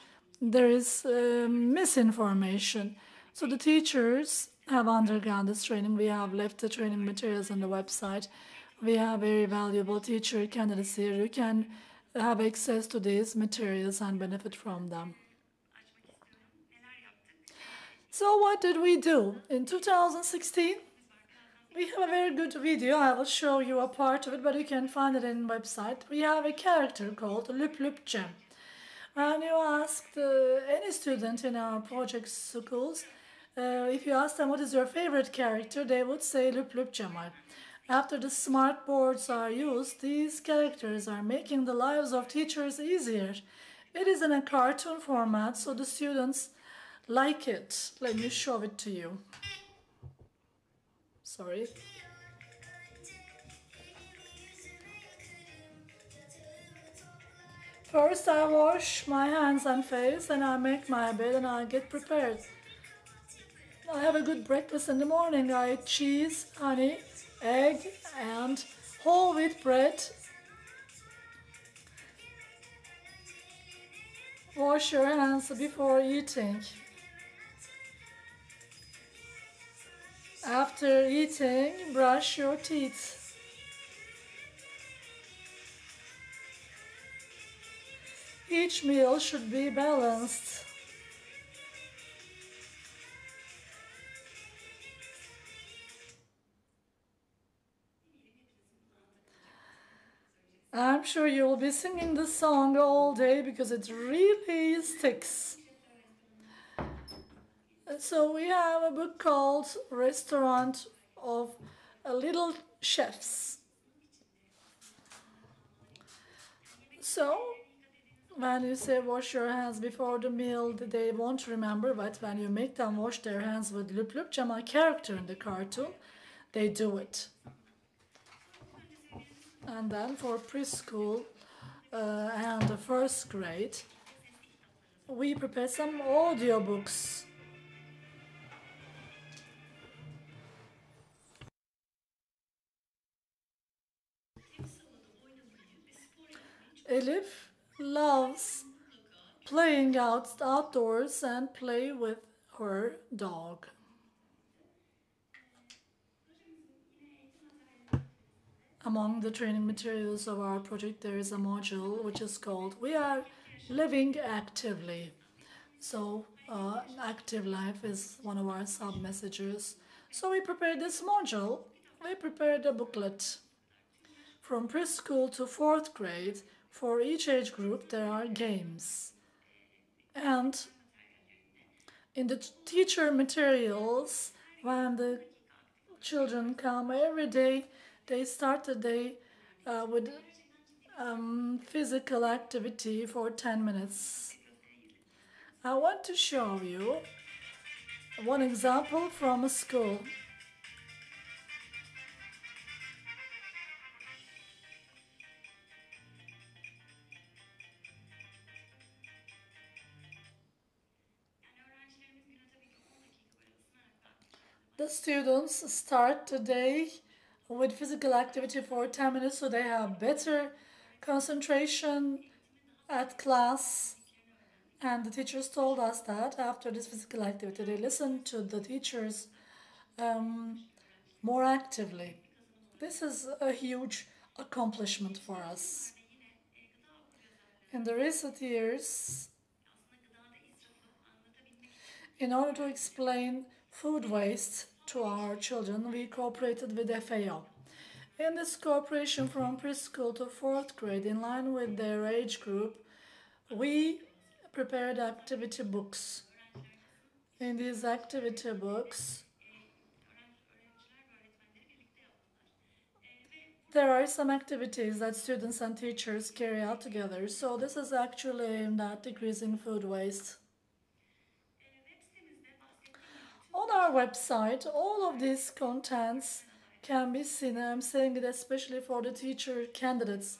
there is misinformation. So the teachers have undergone this training. We have left the training materials on the website. We have very valuable teacher candidates here. You can have access to these materials and benefit from them. So what did we do? In 2016, we have a very good video. I will show you a part of it, but you can find it in the website. We have a character called Lüp Lüp Cem. When you ask any student in our project schools, if you ask them what is your favorite character, they would say Lüp Lüp Cemal. After the smart boards are used, these characters are making the lives of teachers easier. It is in a cartoon format, so the students like it. Let me show it to you. Sorry. First I wash my hands and face, and I make my bed and I get prepared. I have a good breakfast in the morning. I eat cheese, honey, egg and whole wheat bread. Wash your hands before eating. After eating, brush your teeth. Each meal should be balanced. I'm sure you will be singing this song all day because it really sticks. So we have a book called Restaurant of Little Chefs. So when you say wash your hands before the meal, they won't remember, but when you make them wash their hands with Lüp Lüp Cemal character in the cartoon, they do it. And then for preschool and the first grade, we prepare some audiobooks. Elif loves playing outdoors and play with her dog. Among the training materials of our project, there is a module which is called We Are Living Actively. So active life is one of our sub-messages. So we prepared this module. We prepared a booklet. From preschool to 4th grade, for each age group, there are games. And in the teacher materials, when the children come every day, they start the day with physical activity for 10 minutes. I want to show you one example from a school. The students start the day with physical activity for 10 minutes so they have better concentration at class. And the teachers told us that after this physical activity, they listened to the teachers more actively. This is a huge accomplishment for us. In the recent years, in order to explain food waste to our children, we cooperated with FAO. In this cooperation from preschool to 4th grade, in line with their age group, we prepared activity books. In these activity books, there are some activities that students and teachers carry out together. So this is actually aimed at decreasing food waste. our website, all of these contents can be seen. I'm saying it especially for the teacher candidates.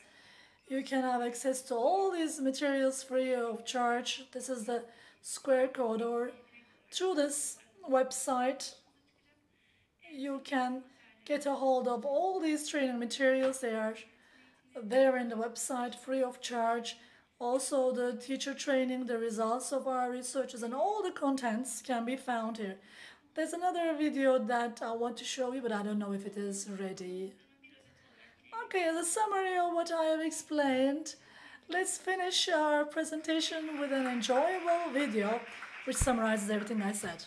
You can have access to all these materials free of charge. This is the QR code, or through this website you can get a hold of all these training materials. They are there in the website free of charge. Also the teacher training, the results of our researches, and all the contents can be found here. There's another video that I want to show you, but I don't know if it is ready. Okay, the summary of what I have explained. Let's finish our presentation with an enjoyable video which summarizes everything I said.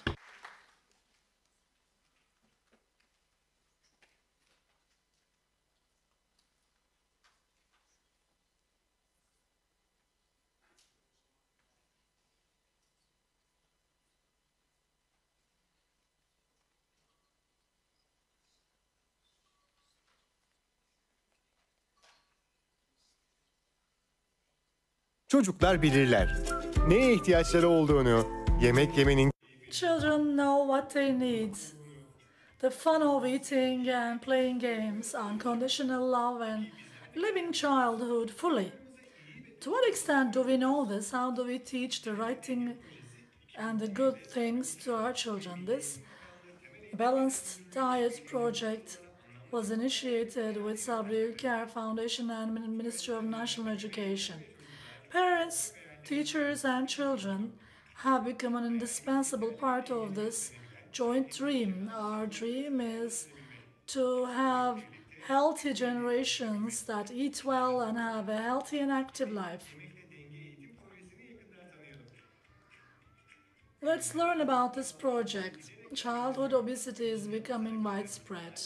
Çocuklar bilirler. Neye ihtiyaçları olduğunu, yemek yemenin
Children know what they need. The fun of eating and playing games, unconditional love, and living childhood fully. To what extent do we know this? How do we teach the right thing and the good things to our children? This Balanced Diet Project was initiated with Sabri Ülker Foundation and Ministry of National Education. Parents, teachers, and children have become an indispensable part of this joint dream. Our dream is to have healthy generations that eat well and have a healthy and active life. Let's learn about this project. Childhood obesity is becoming widespread.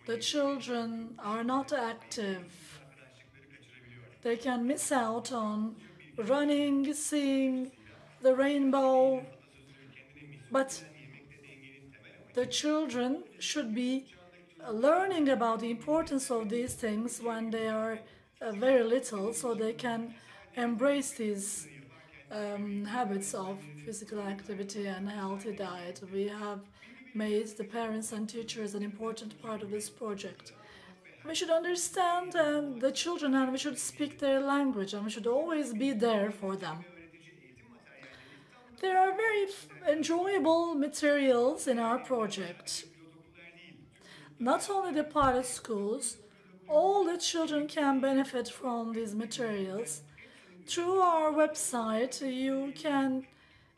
The children are not active. They can miss out on running, seeing the rainbow, but the children should be learning about the importance of these things when they are very little, so they can embrace these habits of physical activity and healthy diet. We have made the parents and teachers an important part of this project. We should understand the children, and we should speak their language, and we should always be there for them. There are very enjoyable materials in our project. Not only the pilot schools, all the children can benefit from these materials. Through our website, you can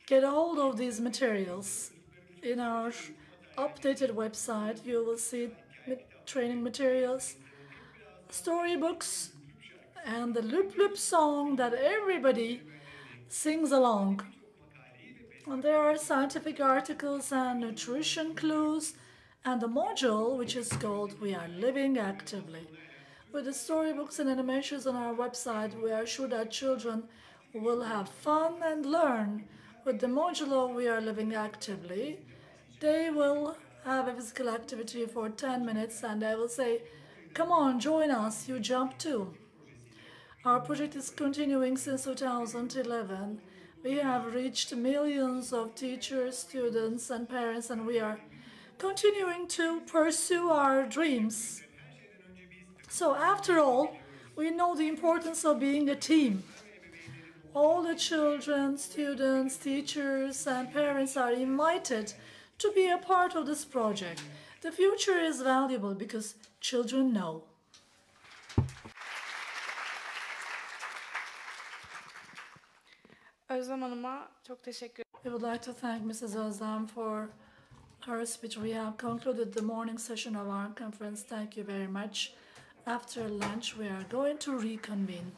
get a hold of these materials. In our updated website, you will see training materials, storybooks, and the Loop Loop song that everybody sings along. And there are scientific articles and nutrition clues, and the module which is called We Are Living Actively. With the storybooks and animations on our website, we are sure that children will have fun and learn. With the module We Are Living Actively, they will have a physical activity for 10 minutes and they will say, "Come on, join us, you jump too." Our project is continuing since 2011. We have reached millions of teachers, students, and parents, and we are continuing to pursue our dreams. So after all, we know the importance of being a team. All the children, students, teachers, and parents are invited to be a part of this project. The future is valuable because children know.
Özlem Hanım'a çok teşekkür
We would like to thank Mrs. Özlem for her speech. We have concluded the morning session of our conference. Thank you very much. After lunch, we are going to reconvene.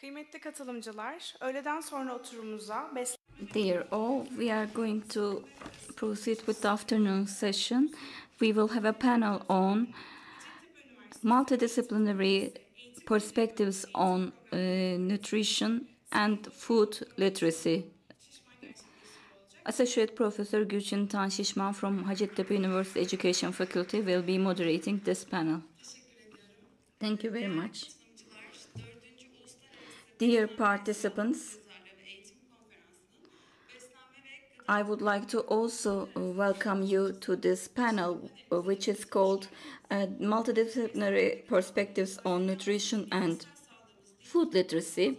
Kıymetli katılımcılar, öğleden sonra oturumumuza
Dear all, we are going to proceed with the afternoon session. We will have a panel on multidisciplinary perspectives on nutrition and food literacy. Associate Professor Gülçin Tan Şişman from Hacettepe University Education Faculty will be moderating this panel. Thank you very much. Dear participants, I would like to also welcome you to this panel, which is called Multidisciplinary Perspectives on Nutrition and Food Literacy.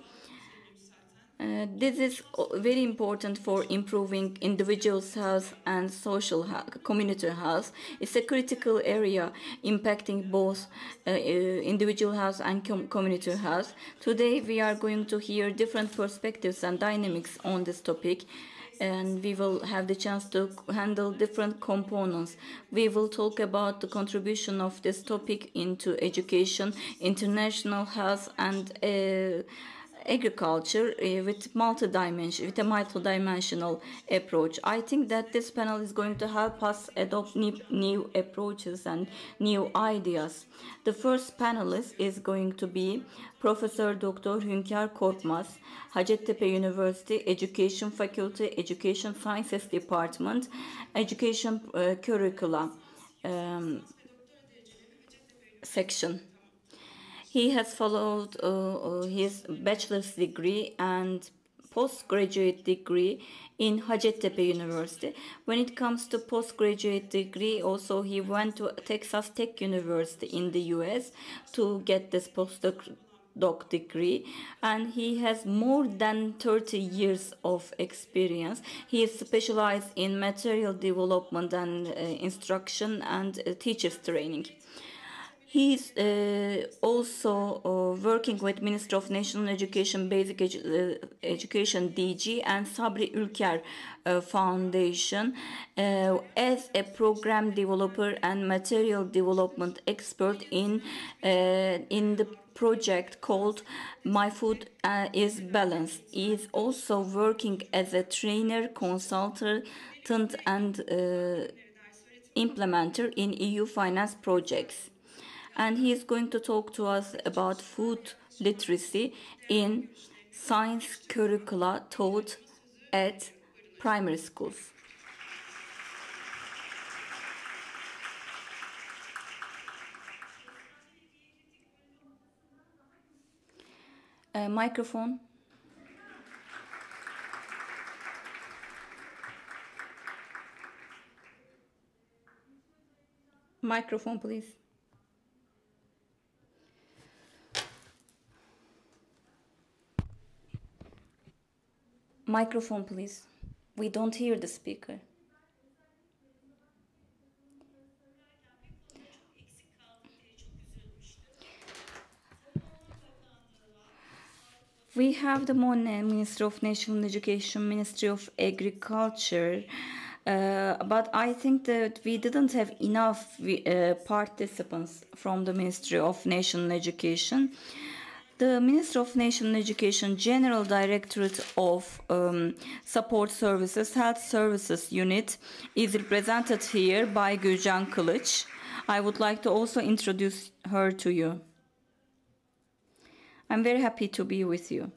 This is very important for improving individuals' health and social health, community health. It's a critical area impacting both individual health and community health. Today we are going to hear different perspectives and dynamics on this topic, and we will have the chance to handle different components. We will talk about the contribution of this topic into education, international health, and agriculture with a multi-dimensional approach. I think that this panel is going to help us adopt new approaches and new ideas. The first panelist is going to be Professor Dr. Hünkar Korkmaz, Hacettepe University Education Faculty, Education Sciences Department, Education Curricula section. He has followed his bachelor's degree and postgraduate degree in Hacettepe University. When it comes to postgraduate degree, also he went to Texas Tech University in the US to get this postdoc degree, and he has more than 30 years of experience. He is specialized in material development and instruction and teachers training. He's also working with Ministry of National Education, Basic Education DG and Sabri Ülker Foundation as a program developer and material development expert in the project called My Food is Balanced. He is also working as a trainer, consultant, and implementer in EU finance projects. And he is going to talk to us about food literacy in science curricula taught at primary schools. Microphone. Microphone, please. Microphone, please. We don't hear the speaker. We have the MONE, Ministry of National Education, Ministry of Agriculture, but I think that we didn't have enough participants from the Ministry of National Education. The Ministry of National Education General Directorate of Support Services, Health Services Unit is represented here by Gürcan Kılıç. I would like to also introduce her to you. I'm very happy to be with you.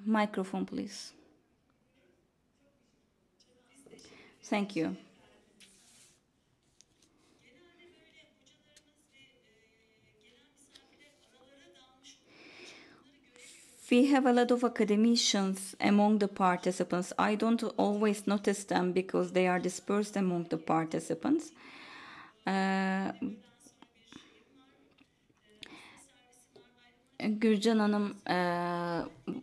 Microphone, please. Thank you. We have a lot of academicians among the participants. I don't always notice them because they are dispersed among the participants. Gürcan Hanım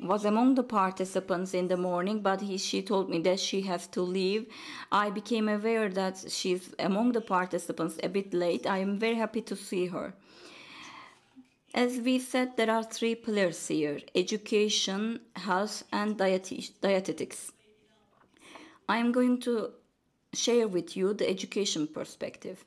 was among the participants in the morning, but she told me that she has to leave. I became aware that she's among the participants a bit late. I am very happy to see her. As we said, there are three pillars here: education, health, and dietetics. I am going to share with you the education perspective.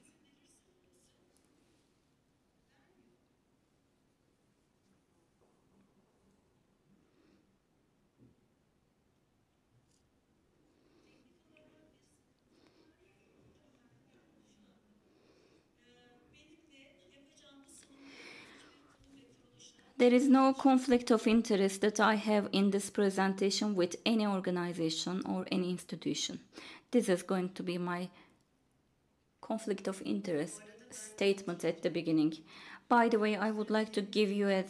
There is no conflict of interest that I have in this presentation with any organization or any institution. This is going to be my conflict of interest statement at the beginning. By the way, I would like to give you a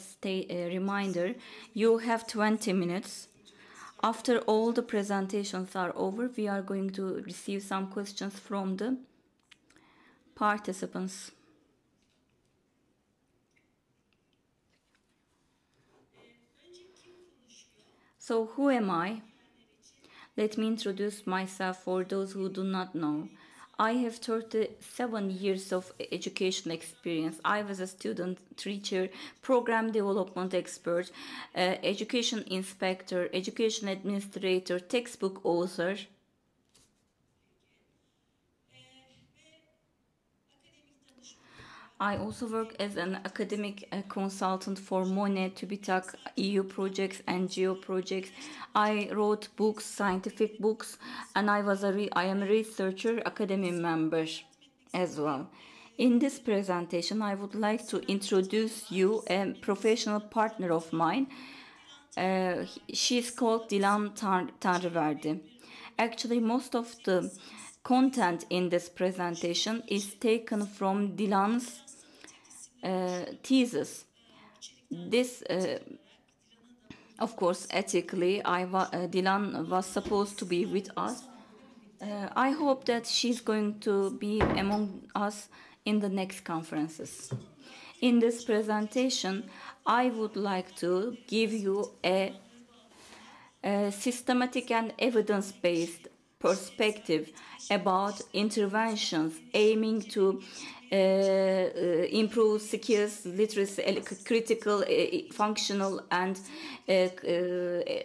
reminder. You have 20 minutes. After all the presentations are over, we are going to receive some questions from the participants. So, who am I? Let me introduce myself for those who do not know. I have 37 years of education experience. I was a student, teacher, program development expert, education inspector, education administrator, textbook author. I also work as an academic consultant for Monet, TÜBİTAK, EU projects, NGO projects. I wrote books, scientific books, and I am a researcher, academy member as well. In this presentation, I would like to introduce you a professional partner of mine. She is called Dilan Tanrıverdi. Actually, most of the content in this presentation is taken from Dilan's thesis. This, of course, ethically, Dilan was supposed to be with us. I hope that she's going to be among us in the next conferences. In this presentation, I would like to give you a systematic and evidence-based perspective about interventions aiming to improve skills, literacy, critical, functional, and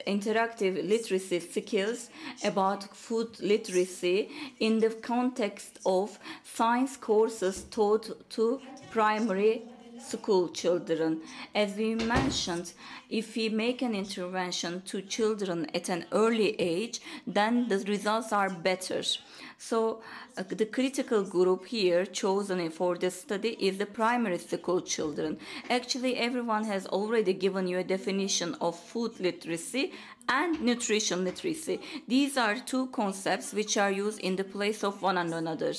interactive literacy skills about food literacy in the context of science courses taught to primary school children. As we mentioned, if we make an intervention to children at an early age, then the results are better. So the critical group here chosen for this study is the primary school children. Actually, everyone has already given you a definition of food literacy and nutrition literacy. These are two concepts which are used in the place of one another.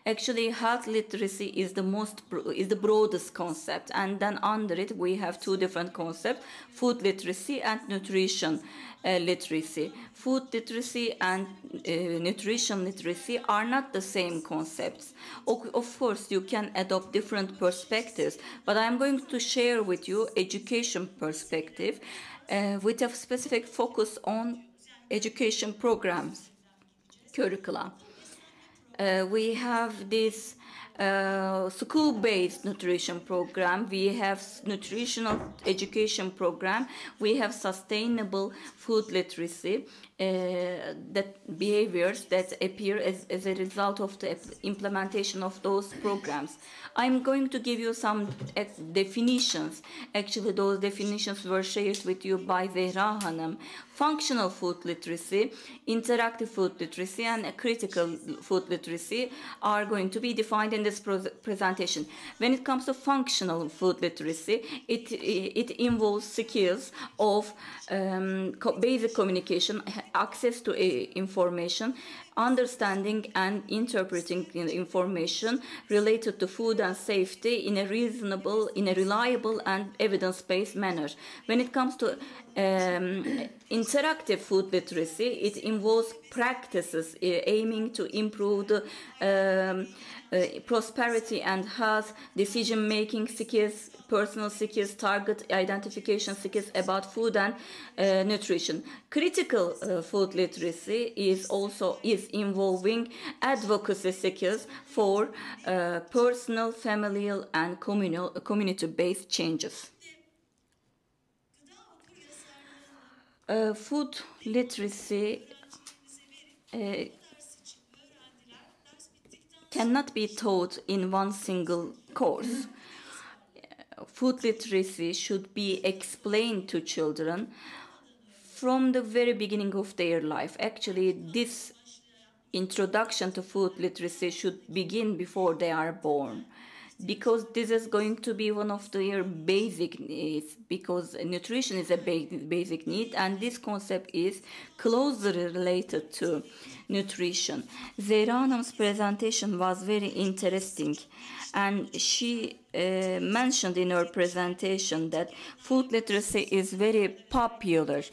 Actually, health literacy is the broadest concept, and then under it we have two different concepts: food literacy and nutrition literacy. Food literacy and nutrition literacy are not the same concepts. Of course, you can adopt different perspectives, but I'm going to share with you education perspective with a specific focus on education programs, curricula. We have this school-based nutrition program, we have nutritional education program, we have sustainable food literacy, that behaviors that appear as a result of the implementation of those programs. I'm going to give you some definitions. Actually, those definitions were shared with you by Zehra Hanım. Functional food literacy, interactive food literacy, and critical food literacy are going to be defined in this presentation. When it comes to functional food literacy, it involves skills of basic communication, access to information, understanding and interpreting information related to food and safety in a reasonable, reliable and evidence-based manner. When it comes to interactive food literacy, it involves practices aiming to improve the prosperity and health, decision-making skills, personal skills, target identification skills about food and nutrition. Critical food literacy is involving advocacy skills for personal, familial, and community-based changes. Food literacy cannot be taught in one single course. Food literacy should be explained to children from the very beginning of their life. Actually, this introduction to food literacy should begin before they are born. because this is going to be one of their basic needs, because nutrition is a basic need, and this concept is closely related to nutrition. Zehra Hanım's presentation was very interesting, and she mentioned in her presentation that food literacy is very popular,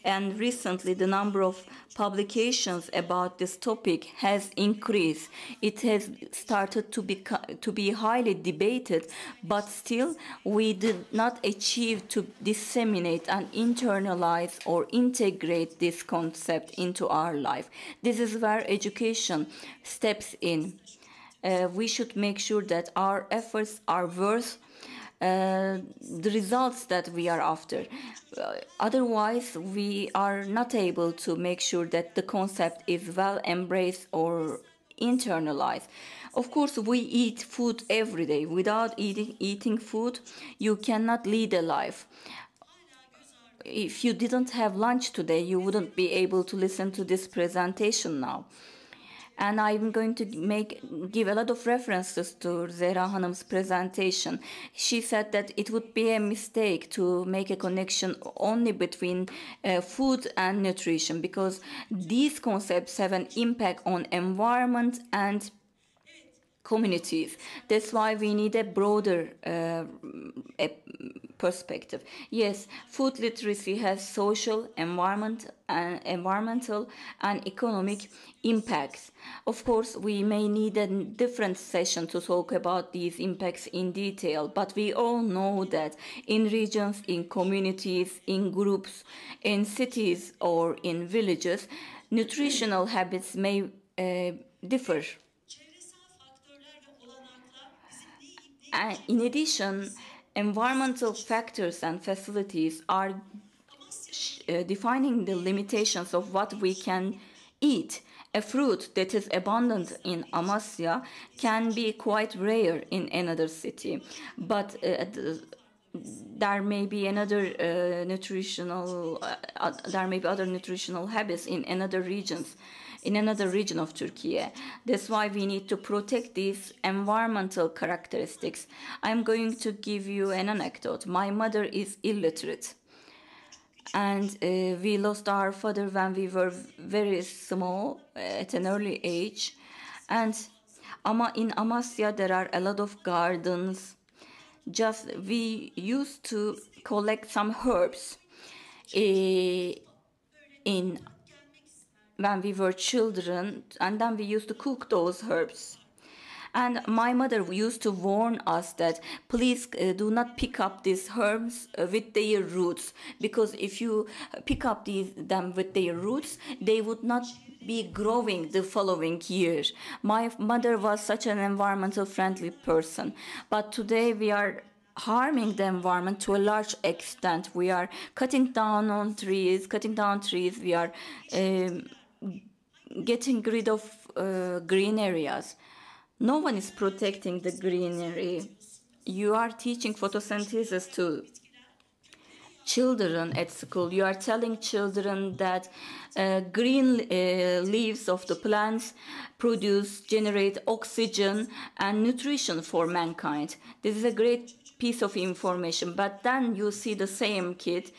and recently the number of publications about this topic has increased. It has started to be highly debated, but still we did not achieve to disseminate and internalize or integrate this concept into our life. This is where education steps in. We should make sure that our efforts are worth the results that we are after. Otherwise, we are not able to make sure that the concept is well embraced or internalized. Of course, we eat food every day. Without eating food, you cannot lead a life. If you didn't have lunch today, you wouldn't be able to listen to this presentation now. And I'm going to give a lot of references to Zehra Hanım's presentation. She said that it would be a mistake to make a connection only between food and nutrition, because these concepts have an impact on environment and communities. That's why we need a broader perspective. Yes, food literacy has social, environmental and economic impacts. Of course, we may need a different session to talk about these impacts in detail, but we all know that in regions, in communities, in groups, in cities or in villages, nutritional habits may differ. In addition, environmental factors and facilities are defining the limitations of what we can eat. A fruit that is abundant in Amasya can be quite rare in another city, but there may be other nutritional habits in another region of Turkey. That's why we need to protect these environmental characteristics. I'm going to give you an anecdote. My mother is illiterate, and we lost our father when we were very small, at an early age. And in Amasya there are a lot of gardens. We used to collect some herbs when we were children, and then we used to cook those herbs. And my mother used to warn us that please do not pick up these herbs with their roots, because if you pick up them with their roots, they would not be growing the following year. My mother was such an environmental friendly person, but today we are harming the environment to a large extent. We are cutting down trees. We are getting rid of green areas. No one is protecting the greenery. You are teaching photosynthesis to children at school. You are telling children that green leaves of the plants generate oxygen and nutrition for mankind. This is a great piece of information, but then you see the same kid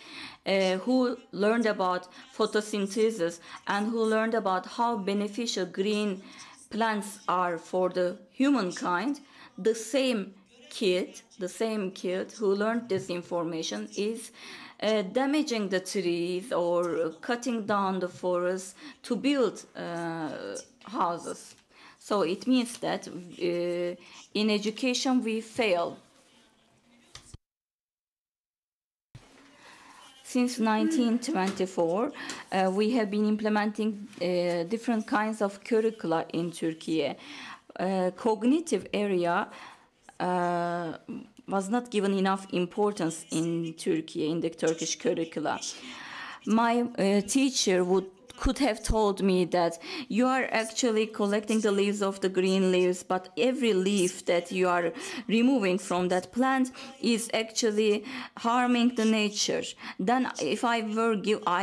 who learned about photosynthesis and who learned about how beneficial green plants are for the humankind. The same kid who learned this information is damaging the trees or cutting down the forests to build houses. So it means that in education we fail. Since 1924, we have been implementing different kinds of curricula in Turkey. Cognitive area was not given enough importance in Turkey, in the Turkish curricula. My teacher would could have told me that you are actually collecting the leaves of the green leaves, but every leaf that you are removing from that plant is actually harming the nature. Then if I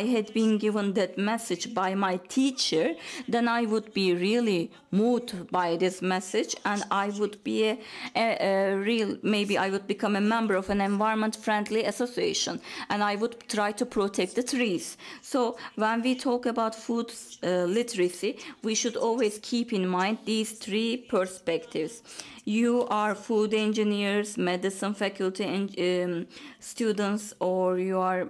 had been given that message by my teacher, then I would be really moved by this message, and I would be maybe I would become a member of an environment friendly association, and I would try to protect the trees. So when we talk about food literacy, we should always keep in mind these three perspectives. You are food engineers, medicine faculty and students, or you are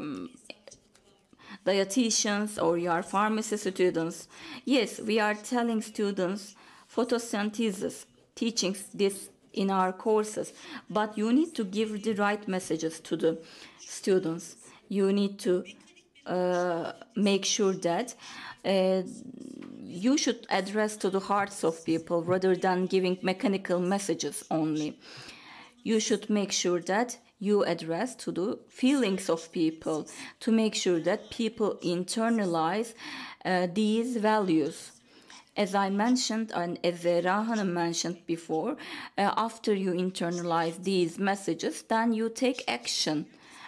dietitians, or you are pharmacy students. Yes, we are telling students photosynthesis, teaching this in our courses, but you need to give the right messages to the students. You need to make sure that you should address to the hearts of people rather than giving mechanical messages only. You should make sure that you address to the feelings of people, to make sure that people internalize these values. As I mentioned, and as Zehra Hanım mentioned before, after you internalize these messages, then you take action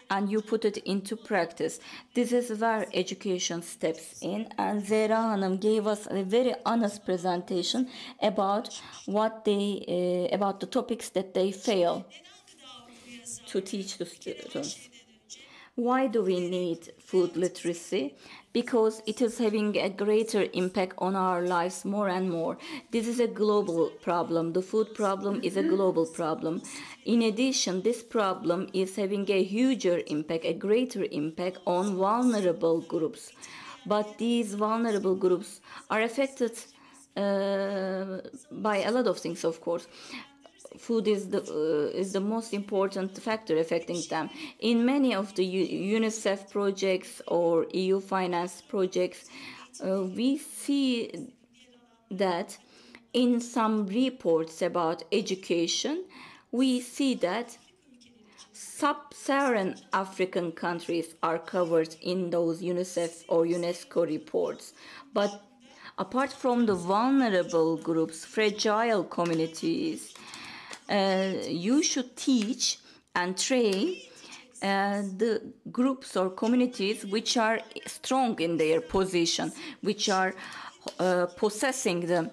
and you put it into practice. This is where education steps in, and Zehra Hanım gave us a very honest presentation about about the topics that they fail to teach the students. Why do we need food literacy? Because it is having a greater impact on our lives more and more. This is a global problem. The food problem is a global problem. In addition, this problem is having a huger impact, a greater impact on vulnerable groups. But these vulnerable groups are affected by a lot of things, of course. Food is the most important factor affecting them. In many of the UNICEF projects or EU finance projects, we see that in some reports about education, we see that sub-Saharan African countries are covered in those UNICEF or UNESCO reports. But apart from the vulnerable groups, fragile communities, you should teach and train the groups or communities which are strong in their position, which are possessing the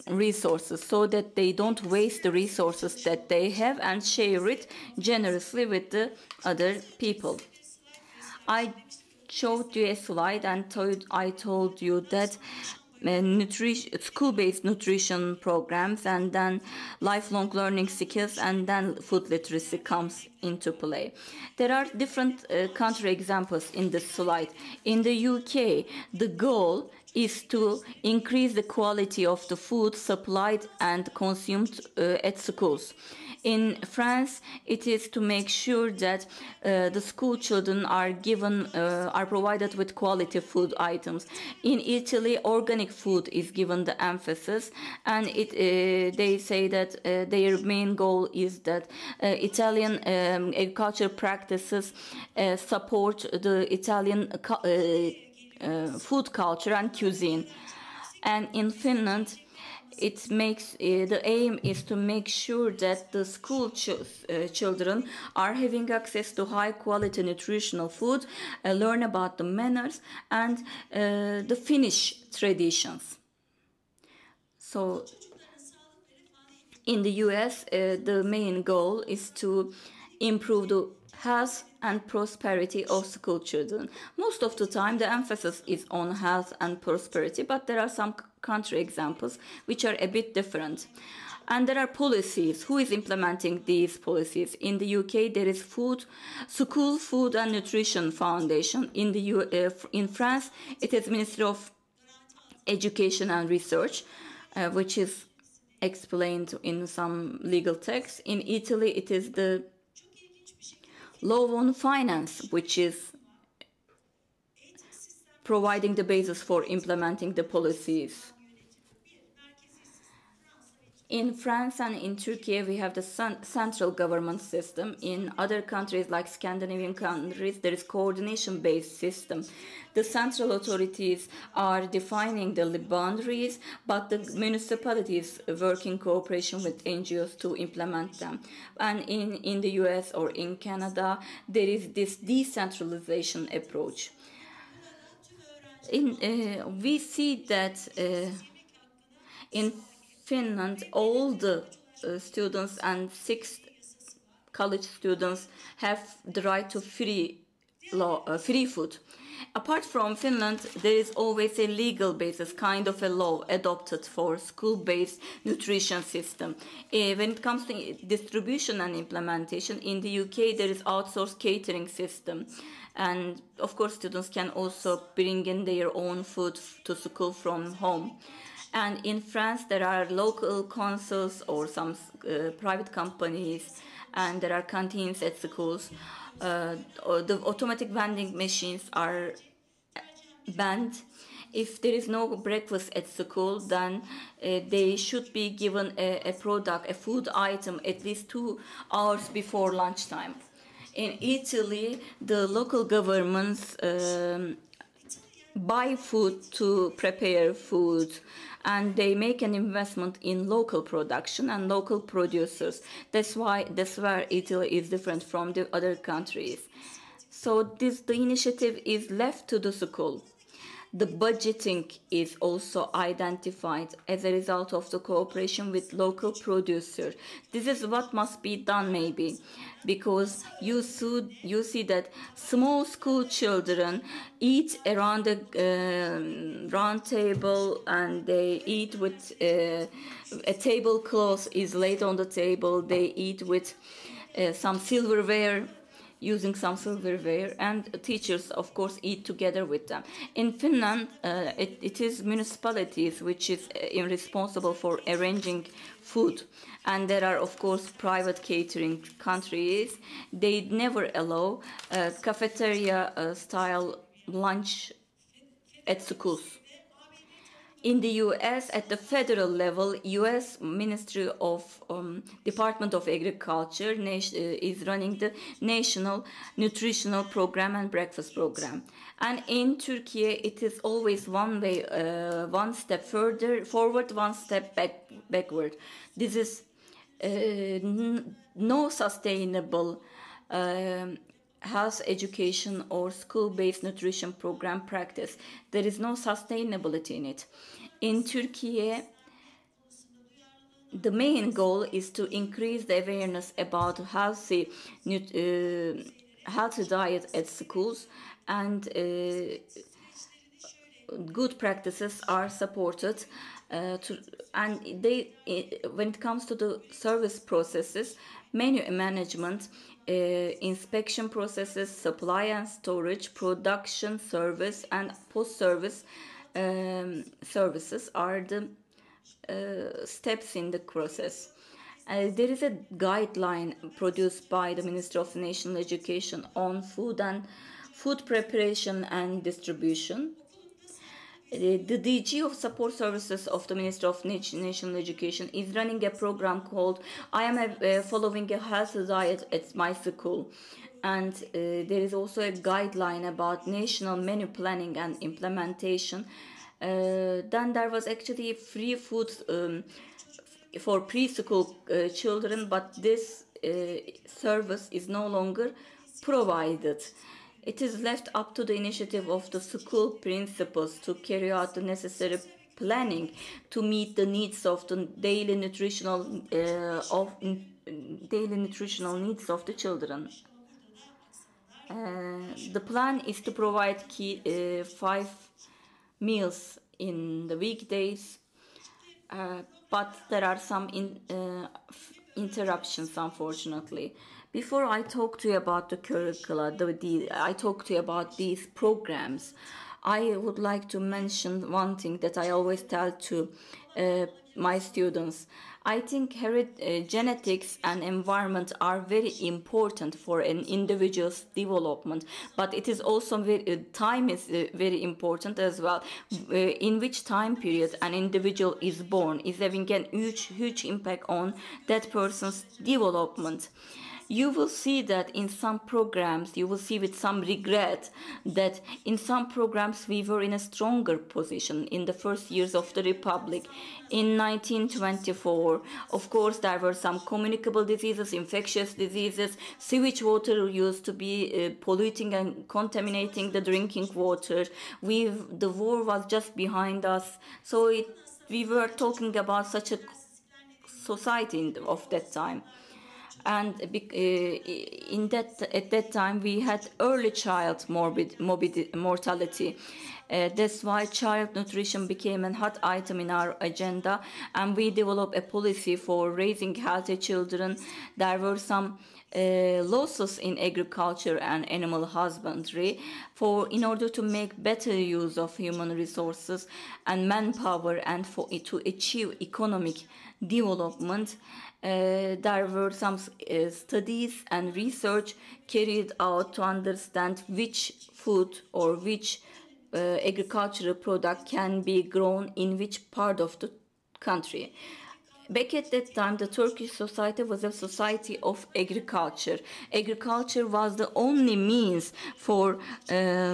resources, so that they don't waste the resources that they have and share it generously with the other people. I showed you a slide and I told you that school-based nutrition programs, and then lifelong learning skills, and then food literacy comes into play. There are different country examples in this slide. In the UK, the goal is to increase the quality of the food supplied and consumed at schools. In France, it is to make sure that the school children are provided with quality food items. In Italy, organic food is given the emphasis, and they say that their main goal is that Italian agriculture practices support the Italian food culture and cuisine. And in Finland, the aim is to make sure that the school children are having access to high quality nutritional food, learn about the manners and the Finnish traditions. So in the US, the main goal is to improve the health and prosperity of school children. Most of the time, the emphasis is on health and prosperity, but there are some country examples which are a bit different. And there are policies. Who is implementing these policies? In the UK, there is School Food and Nutrition Foundation. In France, it is Ministry of Education and Research, which is explained in some legal text. In Italy, it is the Law on Finance, which is providing the basis for implementing the policies. In France and in Turkey, we have the central government system. In other countries like Scandinavian countries, there is coordination-based system. The central authorities are defining the boundaries, but the municipalities work in cooperation with NGOs to implement them. And in the US or in Canada, there is this decentralization approach. We see that in Finland, all the students and 6 college students have the right to free food. Apart from Finland, there is always a legal basis, kind of a law adopted for school-based nutrition system. When it comes to distribution and implementation, in the UK there is outsourced catering system. And of course, students can also bring in their own food to school from home. And in France, there are local councils or some private companies, and there are canteens at schools. The automatic vending machines are banned. If there is no breakfast at school, then they should be given a product, a food item, at least 2 hours before lunchtime. In Italy, the local governments buy food to prepare food, and they make an investment in local production and local producers. That's where Italy is different from the other countries. So the initiative is left to the school. The budgeting is also identified as a result of the cooperation with local producers. This is what must be done maybe, because you see that small school children eat around the round table, and they eat with a tablecloth is laid on the table. They eat with some silverware, using some silverware, and teachers of course eat together with them. In Finland, it is municipalities which is responsible for arranging food, and there are of course private catering countries. They never allow cafeteria style lunch at schools. In the US, at the federal level, US Ministry of Department of Agriculture is running the National Nutritional Program and Breakfast Program. And in Turkey, it is always one way, one step forward, one step backward. This is no sustainable health education or school-based nutrition program practice. There is no sustainability in it. In Turkey, the main goal is to increase the awareness about healthy diet at schools, and good practices are supported. When it comes to the service processes, menu management, inspection processes, supply and storage, production, service, and post-service services are the steps in the process. There is a guideline produced by the Ministry of National Education on food preparation and distribution. The DG of Support Services of the Ministry of National Education is running a program called I am following a healthy diet at my school. And there is also a guideline about national menu planning and implementation. Then there was actually free food for preschool children, but this service is no longer provided. It is left up to the initiative of the school principals to carry out the necessary planning to meet the needs of the daily nutritional needs of the children. The plan is to provide 5 meals in the weekdays, but there are some interruptions, unfortunately. Before I talk to you about the curricula, I talk to you about these programs, I would like to mention one thing that I always tell to my students. I think genetics and environment are very important for an individual's development, but it is also time is very important as well. In which time period an individual is born is having a huge impact on that person's development. You will see that in some programs, you will see with some regret that in some programs we were in a stronger position in the first years of the Republic. In 1924, of course, there were some communicable diseases, infectious diseases, sewage water used to be polluting and contaminating the drinking water. The war was just behind us, so we were talking about such a society of that time. And at that time we had early child mortality. That's why child nutrition became a hot item in our agenda, and we developed a policy for raising healthy children. There were some losses in agriculture and animal husbandry in order to make better use of human resources and manpower and to achieve economic development. There were some studies and research carried out to understand which food or which agricultural product can be grown in which part of the country. Back at that time, the Turkish society was a society of agriculture. Agriculture was the only means for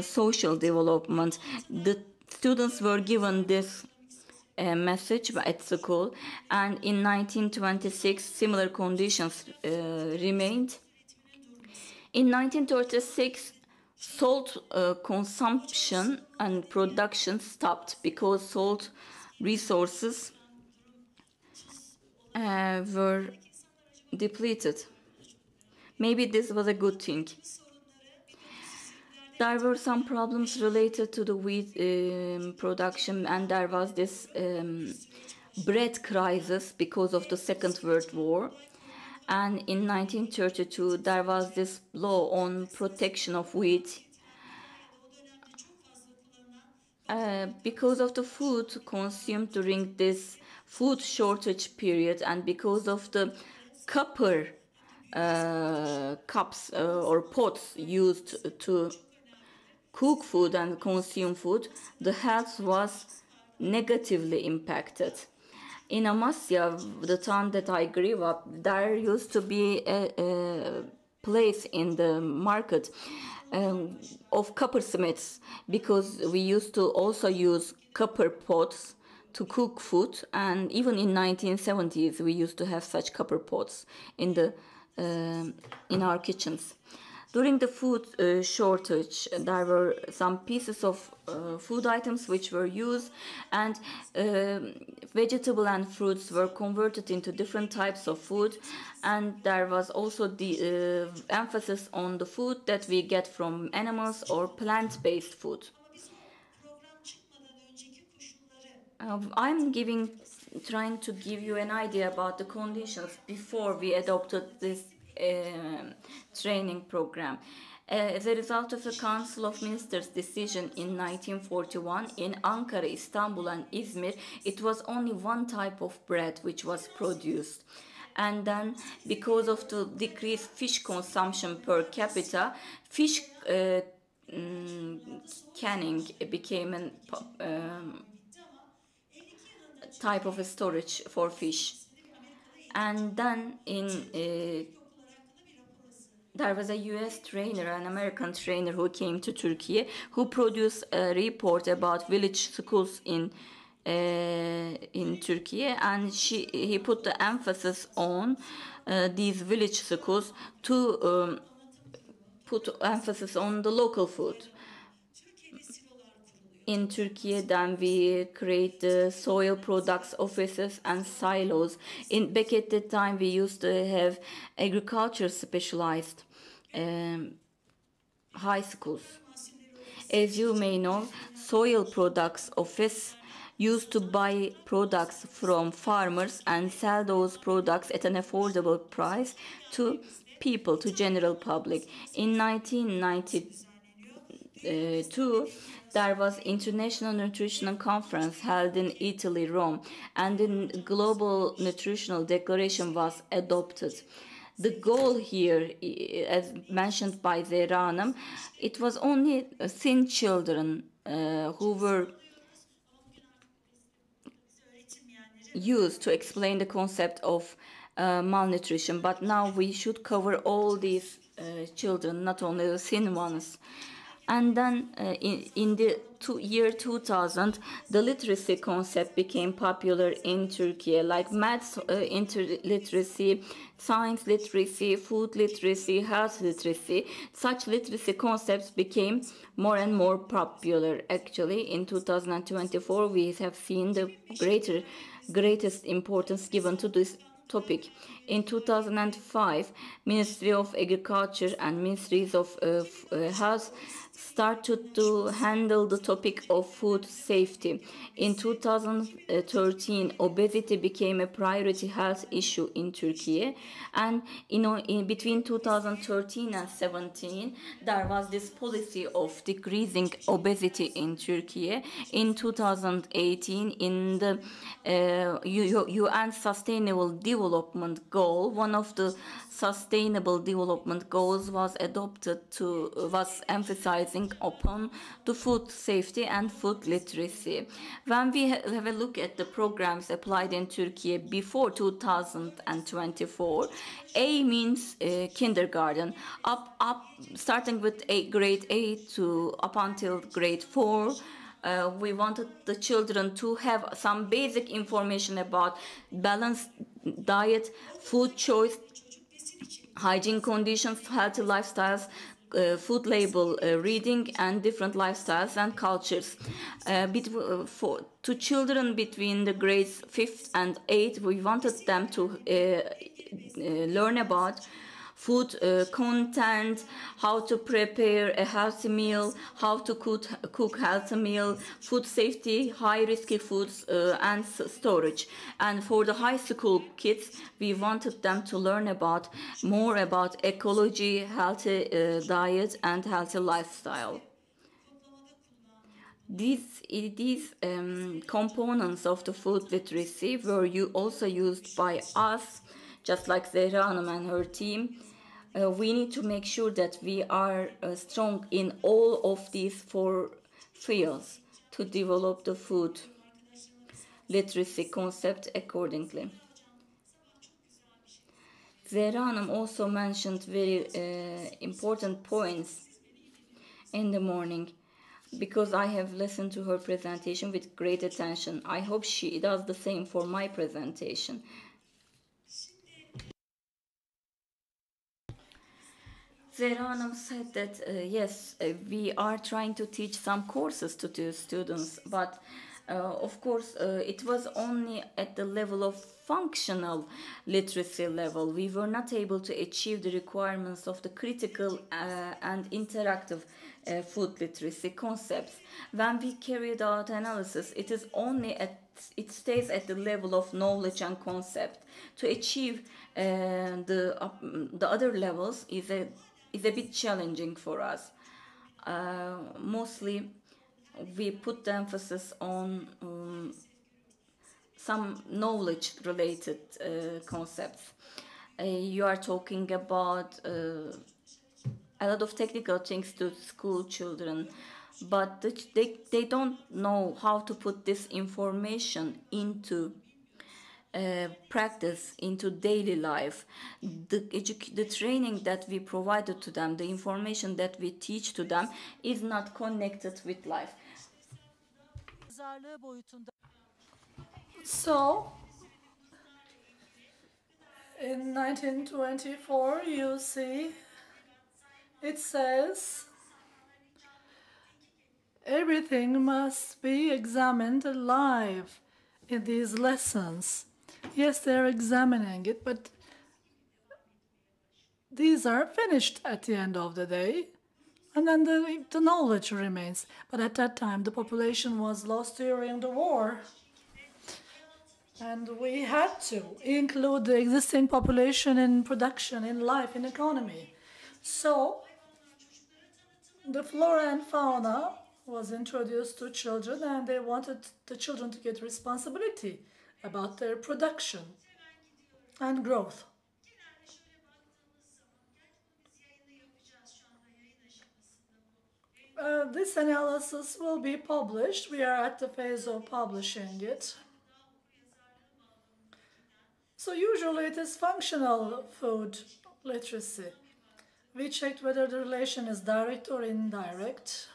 social development. The students were given this message at school, and in 1926 similar conditions remained. In 1936 salt consumption and production stopped because salt resources were depleted. Maybe this was a good thing. There were some problems related to the wheat production, and there was this bread crisis because of the Second World War. And in 1932, there was this law on protection of wheat. Because of the food consumed during this food shortage period, and because of the copper cups or pots used to cook food and consume food, the health was negatively impacted. In Amasya, the town that I grew up, there used to be a place in the market of coppersmiths, because we used to also use copper pots to cook food, and even in 1970s we used to have such copper pots in our kitchens. During the food shortage, there were some pieces of food items which were used, and vegetable and fruits were converted into different types of food, and there was also the emphasis on the food that we get from animals or plant-based food. I'm trying to give you an idea about the conditions before we adopted this training program. As a result of the Council of Ministers decision in 1941 in Ankara, Istanbul and Izmir, it was only one type of bread which was produced. And then because of the decreased fish consumption per capita, fish canning became a type of a storage for fish. And then there was a US trainer, an American trainer who came to Turkey, who produced a report about village schools in Turkey, and he put the emphasis on these village schools to put emphasis on the local food. In Turkey, then we create the soil products offices and silos. Back at that time, we used to have agriculture specialized high schools. As you may know, soil products office used to buy products from farmers and sell those products at an affordable price to people, to general public. In 1992, there was International Nutritional Conference held in Italy, Rome, and the Global Nutritional Declaration was adopted. The goal here, as mentioned by Zehra Hanım, it was only thin children who were used to explain the concept of malnutrition, but now we should cover all these children, not only the thin ones. And then in the year 2000, the literacy concept became popular in Turkey, like maths literacy, science literacy, food literacy, health literacy. Such literacy concepts became more and more popular. Actually, in 2024, we have seen the greatest importance given to this topic. In 2005, Ministry of Agriculture and Ministries of Health started to handle the topic of food safety. In 2013, obesity became a priority health issue in Turkey, and in between 2013 and 17, there was this policy of decreasing obesity in Turkey. In 2018, in the UN Sustainable Development Goal, one of the Sustainable Development Goals was emphasizing upon the food safety and food literacy. When we have a look at the programs applied in Turkey before 2024, A means kindergarten, starting with grade 8 to up until grade 4. We wanted the children to have some basic information about balanced diet, food choice, hygiene conditions, healthy lifestyles, food label reading, and different lifestyles and cultures. To children between the grades 5th and 8th, we wanted them to learn about food content, how to prepare a healthy meal, how to cook healthy meal, food safety, high risky foods, and storage. And for the high school kids, we wanted them to learn more about ecology, healthy diet, and healthy lifestyle. These components of the food literacy were also used by us, just like Zehra Hanım and her team. We need to make sure that we are strong in all of these 4 fields to develop the food literacy concept accordingly. Zehra Hanım also mentioned very important points in the morning, because I have listened to her presentation with great attention. I hope she does the same for my presentation. Zehra Hanım said that yes, we are trying to teach some courses to the students, but of course it was only at the level of functional literacy level. We were not able to achieve the requirements of the critical and interactive food literacy concepts. When we carried out analysis, it stays at the level of knowledge and concept. To achieve the other levels is a bit challenging for us. Mostly we put the emphasis on some knowledge related concepts. You are talking about a lot of technical things to school children, but they don't know how to put this information into practice, into daily life. The training that we provided to them, the information that we teach to them is not connected with life.
So, in 1924, you see, it says, everything must be examined live in these lessons. Yes, they're examining it, but these are finished at the end of the day, and then the knowledge remains. But at that time, the population was lost during the war. And we had to include the existing population in production, in life, in economy. So the flora and fauna was introduced to children, and they wanted the children to get responsibility about their production and growth. This analysis will be published. We are at the phase of publishing it. So usually it is functional food literacy. We checked whether the relation is direct or indirect.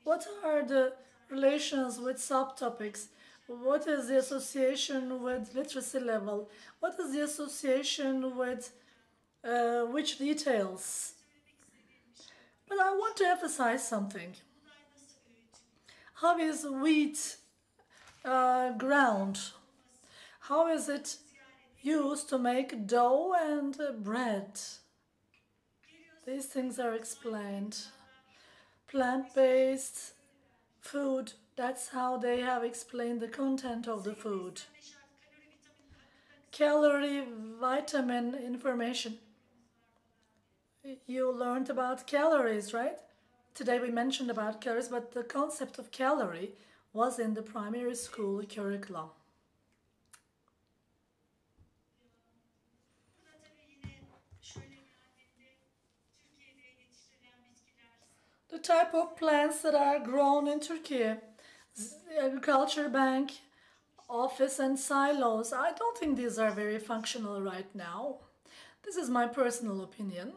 What are the relations with subtopics? What is the association with literacy level? What is the association with which details? But I want to emphasize something. How is wheat ground? How is it used to make dough and bread? These things are explained. Plant-based food, that's how they have explained the content of the food. Calorie, vitamin information. You learned about calories, right? Today we mentioned about calories, but the concept of calorie was in the primary school curriculum. The type of plants that are grown in Turkey, agriculture bank, office and silos. I don't think these are very functional right now. This is my personal opinion.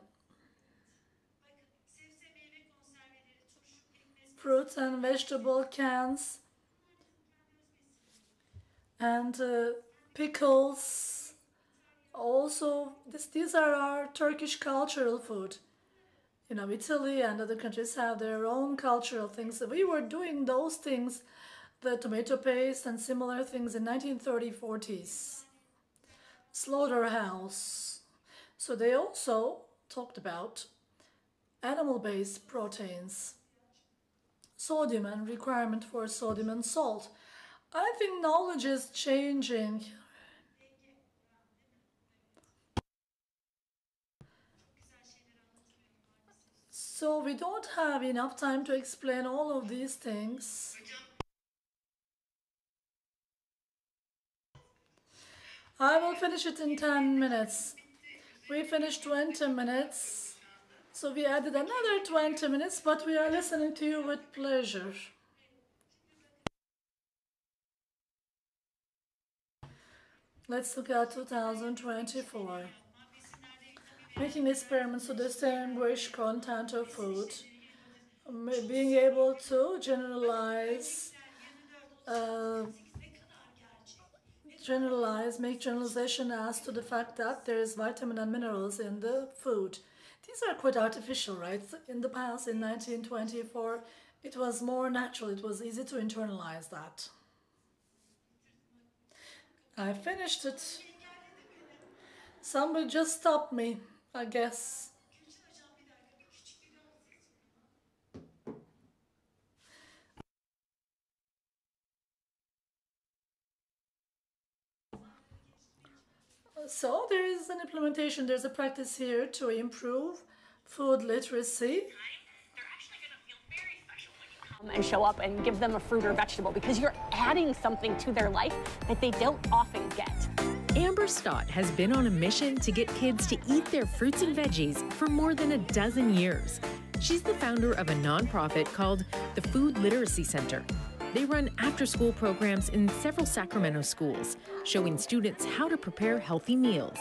Fruits and vegetable cans and pickles. Also, these are our Turkish cultural food. You know, Italy and other countries have their own cultural things. We were doing those things, the tomato paste and similar things in 1930s, 40s. Slaughterhouse. So they also talked about animal-based proteins, sodium and requirement for sodium and salt. I think knowledge is changing. So we don't have enough time to explain all of these things. I will finish it in 10 minutes. We finished 20 minutes. So we added another 20 minutes, but we are listening to you with pleasure. Let's look at 2024. Making experiments to distinguish content of food, being able to generalize, make generalization as to the fact that there is vitamin and minerals in the food. These are quite artificial, right? In the past, in 1924, it was more natural. It was easy to internalize that. I finished it. Somebody just stopped me, I guess. So there is an implementation, there's a practice here to improve food literacy.
And show up and give them a fruit or vegetable because you're adding something to their life that they don't often get.
Amber Scott has been on a mission to get kids to eat their fruits and veggies for more than a dozen years. She's the founder of a nonprofit called the Food Literacy Center. They run after-school programs in several Sacramento schools, showing students how to prepare healthy meals.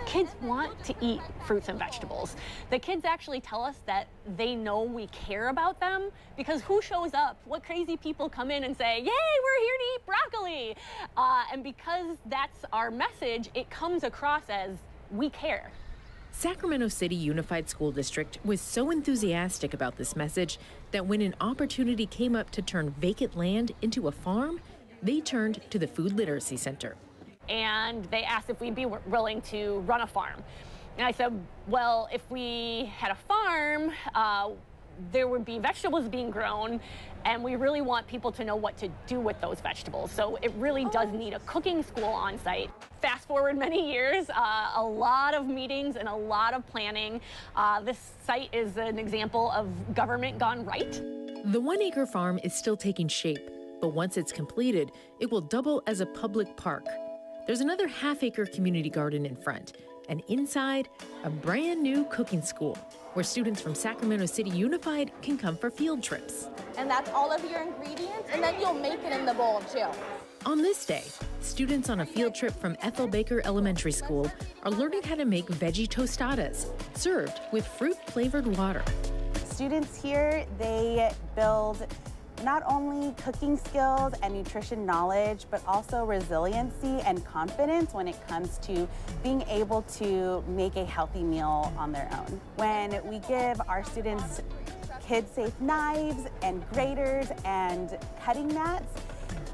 Kids want to eat fruits and vegetables. The kids actually tell us that they know we care about them because who shows up? What crazy people come in and say, yay, we're here to eat broccoli? And because that's our message, it comes across as we care.
Sacramento City Unified School District was so enthusiastic about this message that when an opportunity came up to turn vacant land into a farm, they turned to the Food Literacy Center.
And they asked if we'd be willing to run a farm. And I said, well, if we had a farm, there would be vegetables being grown, and we really want people to know what to do with those vegetables. So it really does need a cooking school on site. Fast forward many years, a lot of meetings and a lot of planning. This site is an example of government gone right.
The 1 acre farm is still taking shape, but once it's completed, it will double as a public park. There's another half-acre community garden in front, and inside, a brand new cooking school where students from Sacramento City Unified can come for field trips.
And that's all of your ingredients, and then you'll make it in the bowl too.
On this day, students on a field trip from Ethel Baker Elementary School are learning how to make veggie tostadas, served with fruit-flavored water.
Students here, they build not only cooking skills and nutrition knowledge, but also resiliency and confidence when it comes to being able to make a healthy meal on their own. When we give our students kid-safe knives and graters and cutting mats,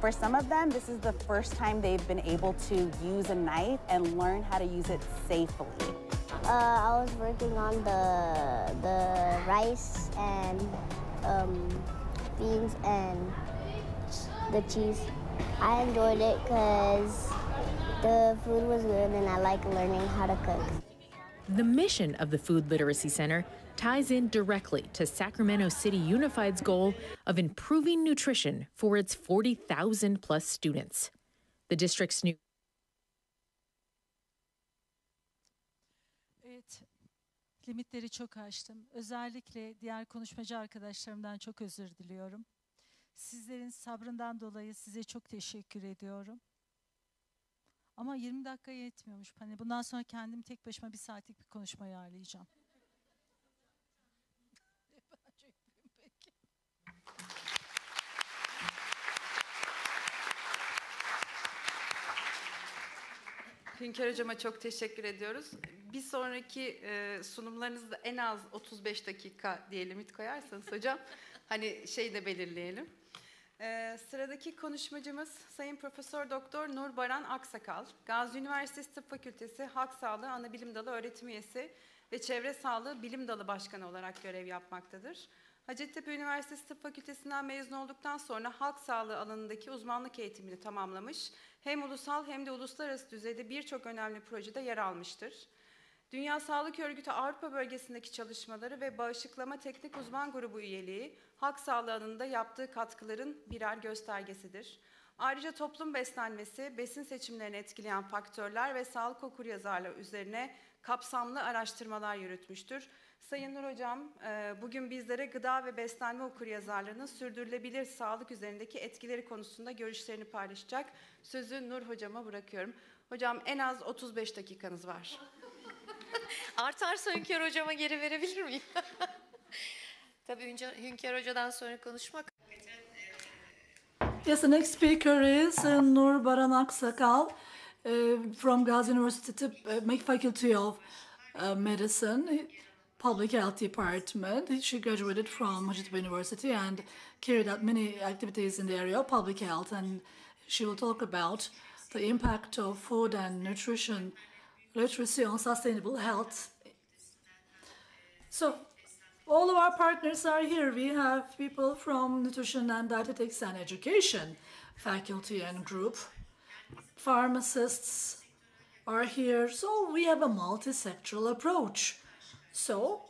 for some of them, this is the first time they've been able to use a knife and learn how to use it safely.
I was working on the rice and beans and the cheese. I enjoyed it because the food was good and I like learning how to cook.
The mission of the Food Literacy Center ties in directly to Sacramento City Unified's goal of improving nutrition for its 40,000 plus students. The district's new
Limitleri çok aştım. Özellikle diğer konuşmacı arkadaşlarımdan çok özür diliyorum. Sizlerin sabrından dolayı size çok teşekkür ediyorum. Ama 20 dakika yetmiyormuş. Hani bundan sonra kendim tek başıma 1 saatlik bir konuşma ayarlayacağım.
Hünkar Hocama çok teşekkür ediyoruz. Bir sonraki sunumlarınızda en az 35 dakika diye limit koyarsanız hocam, hani şey de belirleyelim. Sıradaki konuşmacımız Sayın Profesör Doktor Nur Baran Aksakal, Gazi Üniversitesi Tıp Fakültesi Halk Sağlığı Anabilim Dalı Öğretim Üyesi ve Çevre Sağlığı Bilim Dalı Başkanı olarak görev yapmaktadır. Hacettepe Üniversitesi Tıp Fakültesinden mezun olduktan sonra halk sağlığı alanındaki uzmanlık eğitimini tamamlamış, hem ulusal hem de uluslararası düzeyde birçok önemli projede yer almıştır. Dünya Sağlık Örgütü Avrupa bölgesindeki çalışmaları ve bağışıklama teknik uzman grubu üyeliği, halk sağlığı alanında yaptığı katkıların birer göstergesidir. Ayrıca toplum beslenmesi, besin seçimlerini etkileyen faktörler ve sağlık okuryazarlığı üzerine kapsamlı araştırmalar yürütmüştür. Sayın Nur Hocam, bugün bizlere gıda ve beslenme okuryazarlığının sürdürülebilir sağlık üzerindeki etkileri konusunda görüşlerini paylaşacak. Sözü Nur Hocama bırakıyorum. Hocam en az 35 dakikanız var.
Artarsa Hünkar Hocama geri verebilir miyim? Tabii Hünkar Hoca'dan sonra konuşmak.
Yes, the next speaker is Nur Baran Aksakal from Gazi University Faculty of Medicine, Public Health Department. She graduated from Hacettepe University and carried out many activities in the area of public health, and she will talk about the impact of food and nutrition literacy on sustainable health. So, all of our partners are here. We have people from Nutrition and Dietetics and Education faculty and group. Pharmacists are here. So we have a multi-sectoral approach. So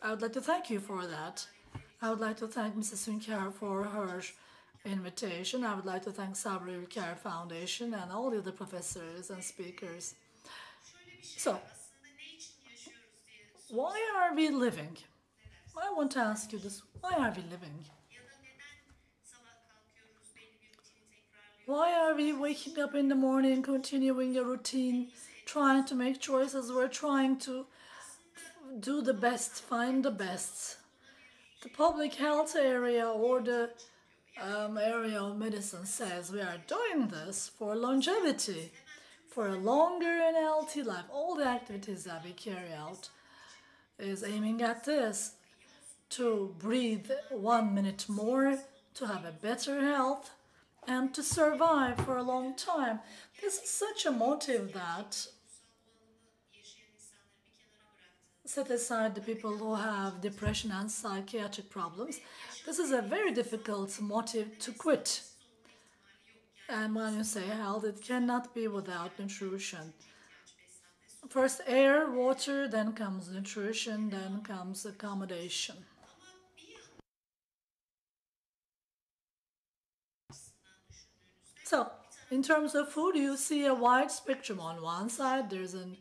I would like to thank you for that. I would like to thank Mrs. Hünkar for her invitation. I would like to thank Sabri Ülker Foundation and all the other professors and speakers. So, why are we living? I want to ask you this. Why are we living? Why are we waking up in the morning, continuing a routine, trying to make choices? We're trying to do the best, find the best. The public health area or the area of medicine says we are doing this for longevity, for a longer and healthy life. All the activities that we carry out is aiming at this, to breathe 1 minute more, to have a better health, and to survive for a long time. This is such a motive that set aside the people who have depression and psychiatric problems, this is a very difficult motive to quit. And when you say health, it cannot be without nutrition. First air, water, then comes nutrition, then comes accommodation. So, in terms of food, you see a wide spectrum. On one side, there's an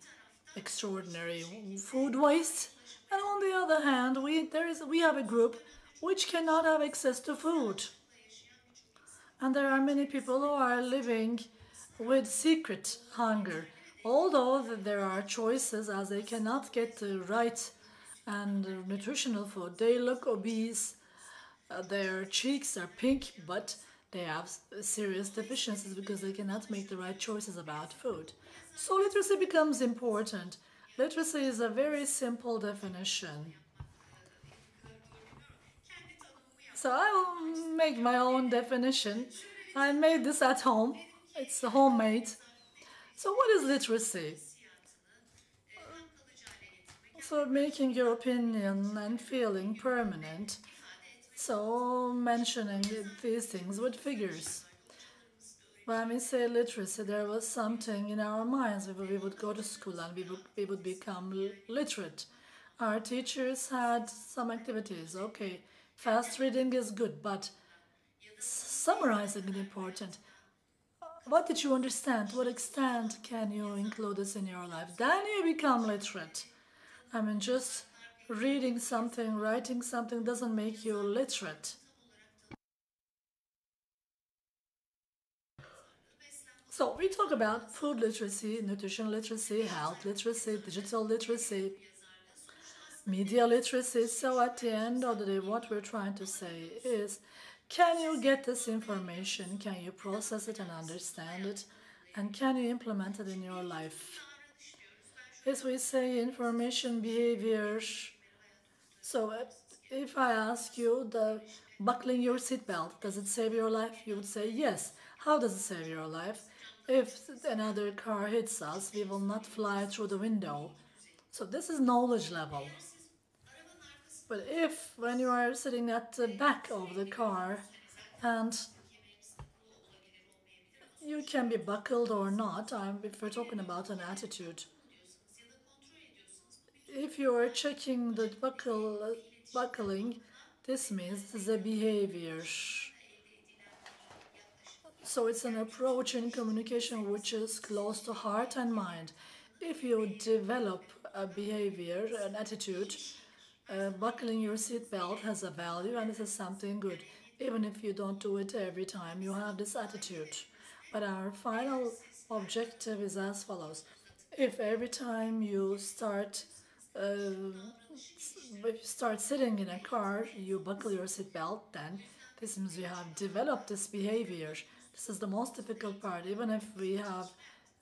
extraordinary food waste, and on the other hand, we have a group which cannot have access to food. And there are many people who are living with secret hunger. Although there are choices, as they cannot get the right and nutritional food, they look obese, their cheeks are pink, but they have serious deficiencies because they cannot make the right choices about food. So literacy becomes important. Literacy is a very simple definition. So I will make my own definition. I made this at home. It's homemade. So what is literacy? So making your opinion and feeling permanent. So mentioning these things with figures. When we say literacy, there was something in our minds. We would go to school and we would become literate. Our teachers had some activities. Okay, fast reading is good, but summarizing is important. What did you understand? To what extent can you include this in your life? Then you become literate. I mean, just reading something, writing something doesn't make you literate. So we talk about food literacy, nutrition literacy, health literacy, digital literacy, media literacy. So at the end of the day, what we're trying to say is, can you get this information? Can you process it and understand it? And can you implement it in your life? As we say, information, behavior. So if I ask you, buckling your seatbelt, does it save your life? You would say yes. How does it save your life? If another car hits us, we will not fly through the window. So this is knowledge level. But if when you are sitting at the back of the car and you can be buckled or not, if we're talking about an attitude. If you are checking the buckling, this means it's a behavior. So it's an approach in communication which is close to heart and mind. If you develop a behavior, an attitude, buckling your seatbelt has a value and this is something good. Even if you don't do it every time, you have this attitude. But our final objective is as follows. If every time you start sitting in a car, you buckle your seatbelt, then this means you have developed this behavior. This is the most difficult part. Even if we have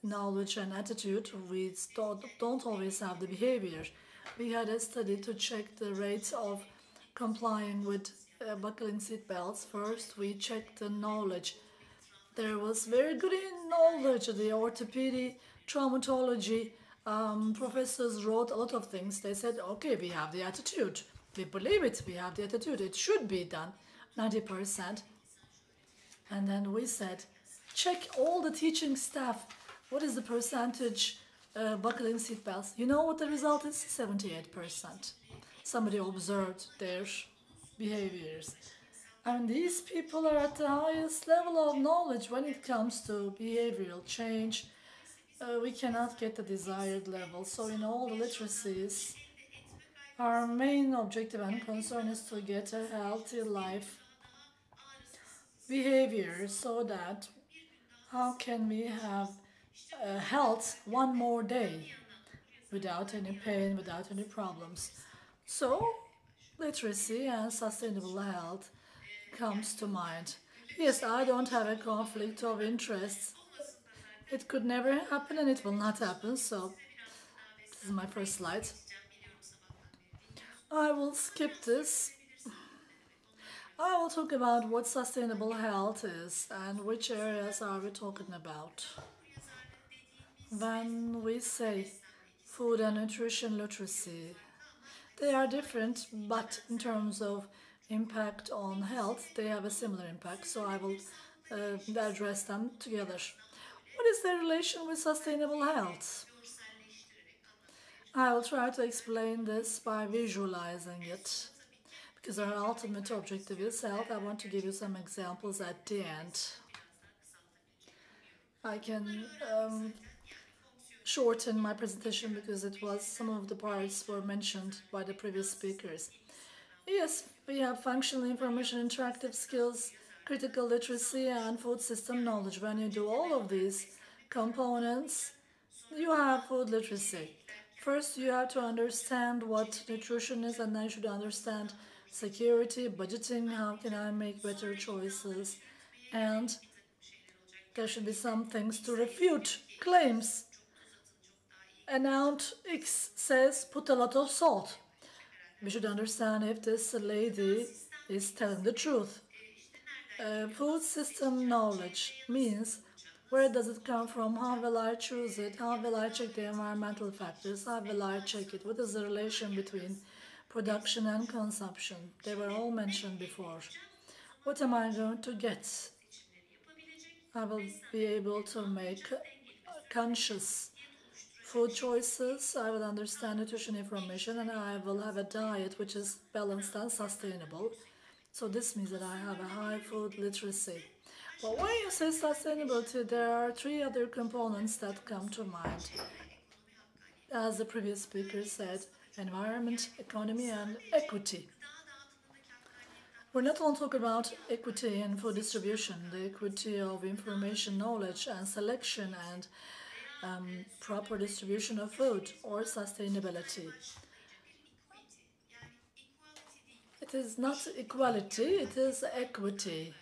knowledge and attitude, we don't always have the behavior. We had a study to check the rates of complying with buckling seatbelts. First, we checked the knowledge. There was very good in knowledge. The orthopedic, traumatology professors wrote a lot of things. They said, okay, we have the attitude. We believe it. We have the attitude. It should be done, 90%. And then we said, check all the teaching staff. What is the percentage buckling seatbelts? You know what the result is? 78%. Somebody observed their behaviors. And these people are at the highest level of knowledge when it comes to behavioral change. We cannot get the desired level. So in all the literacies, our main objective and concern is to get a healthy life behavior, so that how can we have health one more day without any pain, without any problems. So literacy and sustainable health comes to mind. Yes, I don't have a conflict of interests. It could never happen and it will not happen. So this is my first slide. I will skip this. I will talk about what sustainable health is and which areas are we talking about. When we say food and nutrition literacy, They are different, but in terms of impact on health, they have a similar impact. So I will address them together. What is their relation with sustainable health? I will try to explain this by visualizing it. Because our ultimate objective is health, I want to give you some examples at the end. I can shorten my presentation because some of the parts were mentioned by the previous speakers. Yes, we have functional information, interactive skills, critical literacy, and food system knowledge. When you do all of these components, you have food literacy. First, you have to understand what nutrition is, and then you should understand security, budgeting, how can I make better choices, and there should be some things to refute claims. Amount X says put a lot of salt. We should understand if this lady is telling the truth. Food system knowledge means where does it come from, how will I choose it, how will I check the environmental factors, how will I check it, what is the relation between production and consumption. They were all mentioned before. What am I going to get? I will be able to make conscious food choices, I will understand nutrition information, and I will have a diet which is balanced and sustainable. So this means that I have a high food literacy. But when you say sustainability, there are three other components that come to mind. As the previous speaker said, environment, economy, and equity. We're not only talking about equity in food distribution, the equity of information, knowledge, and selection, and proper distribution of food, or sustainability. It is not equality, it is equity.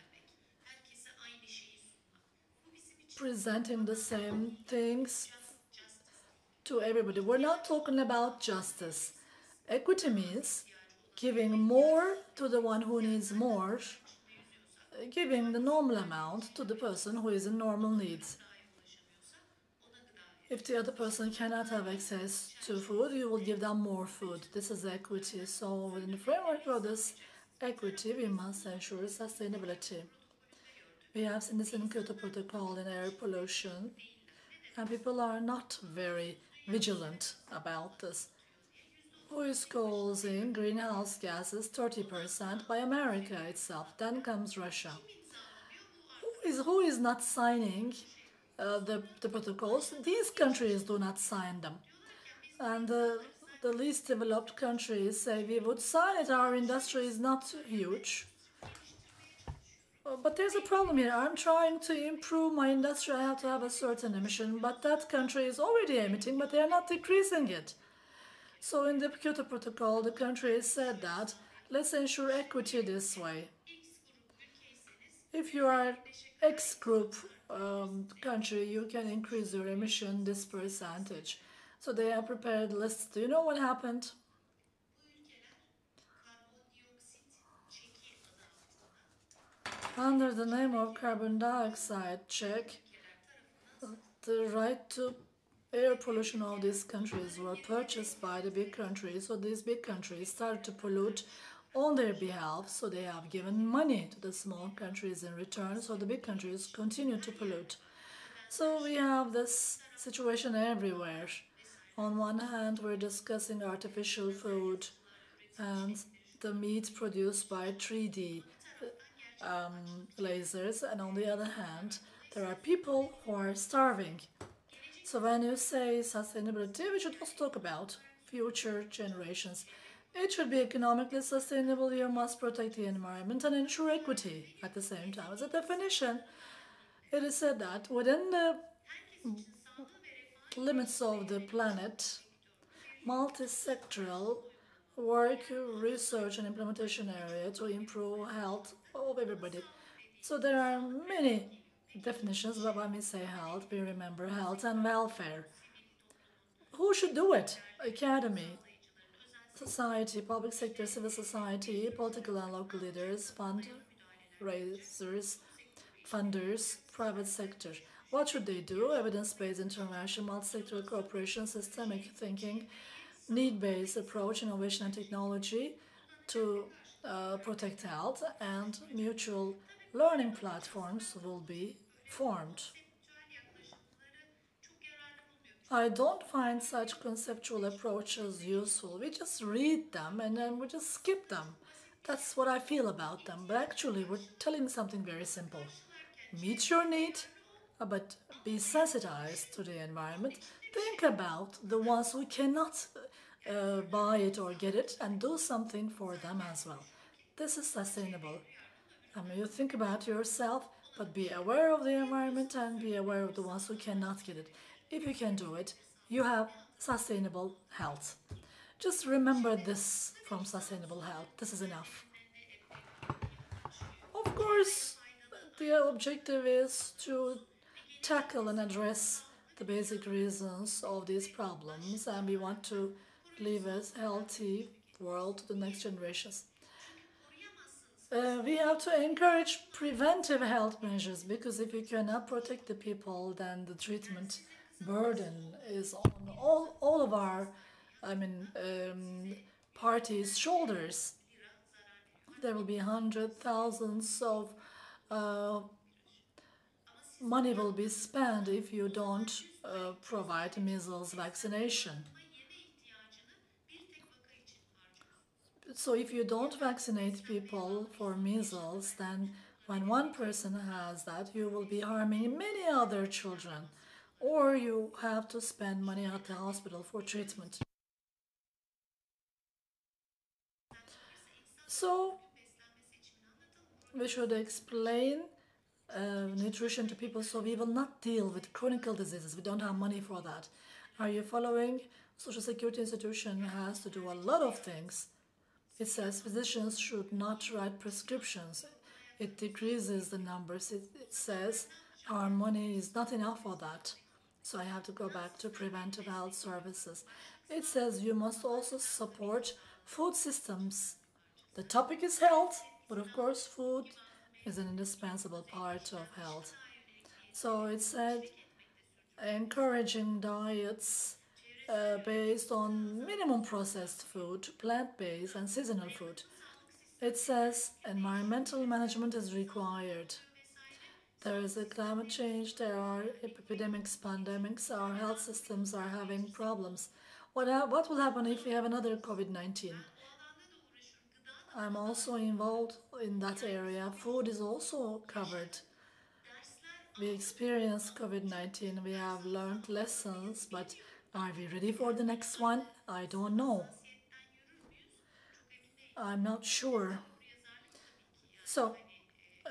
Presenting the same things to everybody. We're not talking about justice. Equity means giving more to the one who needs more, giving the normal amount to the person who is in normal needs. If the other person cannot have access to food, you will give them more food. This is equity. So within the framework of this equity, we must ensure sustainability. We have seen this in Kyoto Protocol in air pollution, and people are not very vigilant about this. Who is causing greenhouse gases 30% by America itself? Then comes Russia. Who is not signing the protocols? These countries do not sign them. And the least developed countries say we would sign it, our industry is not huge. But there's a problem here. I'm trying to improve my industry, I have to have a certain emission, but that country is already emitting, but they are not decreasing it. So in the Kyoto Protocol, the countries said that let's ensure equity this way. If you are X group country, you can increase your emission this percentage. So they have prepared lists. Do you know what happened? Under the name of carbon dioxide check, the right to air pollution of these countries were purchased by the big countries. So these big countries started to pollute on their behalf. So they have given money to the small countries in return. So the big countries continue to pollute. So we have this situation everywhere. On one hand, we're discussing artificial food and the meat produced by 3D lasers, and on the other hand, there are people who are starving. So when you say sustainability, we should also talk about future generations. It should be economically sustainable. You must protect the environment and ensure equity at the same time. As a definition, it is said that within the limits of the planet, multi-sectoral work, research and implementation area to improve health of everybody. So there are many definitions, but when we say health, we remember health and welfare. Who should do it? Academy, society, public sector, civil society, political and local leaders, fundraisers, funders, private sector. What should they do? Evidence-based intervention, multi-sectoral cooperation, systemic thinking, need-based approach, innovation and technology to protect health, and mutual learning platforms will be formed. I don't find such conceptual approaches useful. We just read them and then we just skip them. That's what I feel about them. But actually, we're telling something very simple. Meet your need, but be sensitized to the environment. Think about the ones who cannot buy it or get it and do something for them as well. This is sustainable. I mean, you think about yourself, but be aware of the environment and be aware of the ones who cannot get it. If you can do it, you have sustainable health. Just remember this from sustainable health. This is enough. Of course, the objective is to tackle and address the basic reasons of these problems, and we want to leave a healthy world to the next generations. We have to encourage preventive health measures, because if you cannot protect the people, then the treatment burden is on all of our, parties' shoulders. There will be hundreds, thousands of money will be spent if you don't provide measles vaccination. So if you don't vaccinate people for measles, then when one person has that, you will be harming many other children, or you have to spend money at the hospital for treatment. So we should explain nutrition to people so we will not deal with chronic diseases. We don't have money for that. Are you following? Social Security institution has to do a lot of things. It says physicians should not write prescriptions. It decreases the numbers. It says our money is not enough for that. So I have to go back to preventive health services. It says you must also support food systems. The topic is health, but of course food is an indispensable part of health. So it said encouraging diets based on minimum processed food, plant-based and seasonal food. It says environmental management is required. There is a climate change, there are epidemics, pandemics, our health systems are having problems. What will happen if we have another COVID-19? I'm also involved in that area. Food is also covered. We experienced COVID-19, we have learned lessons, but are we ready for the next one? I don't know. I'm not sure. So,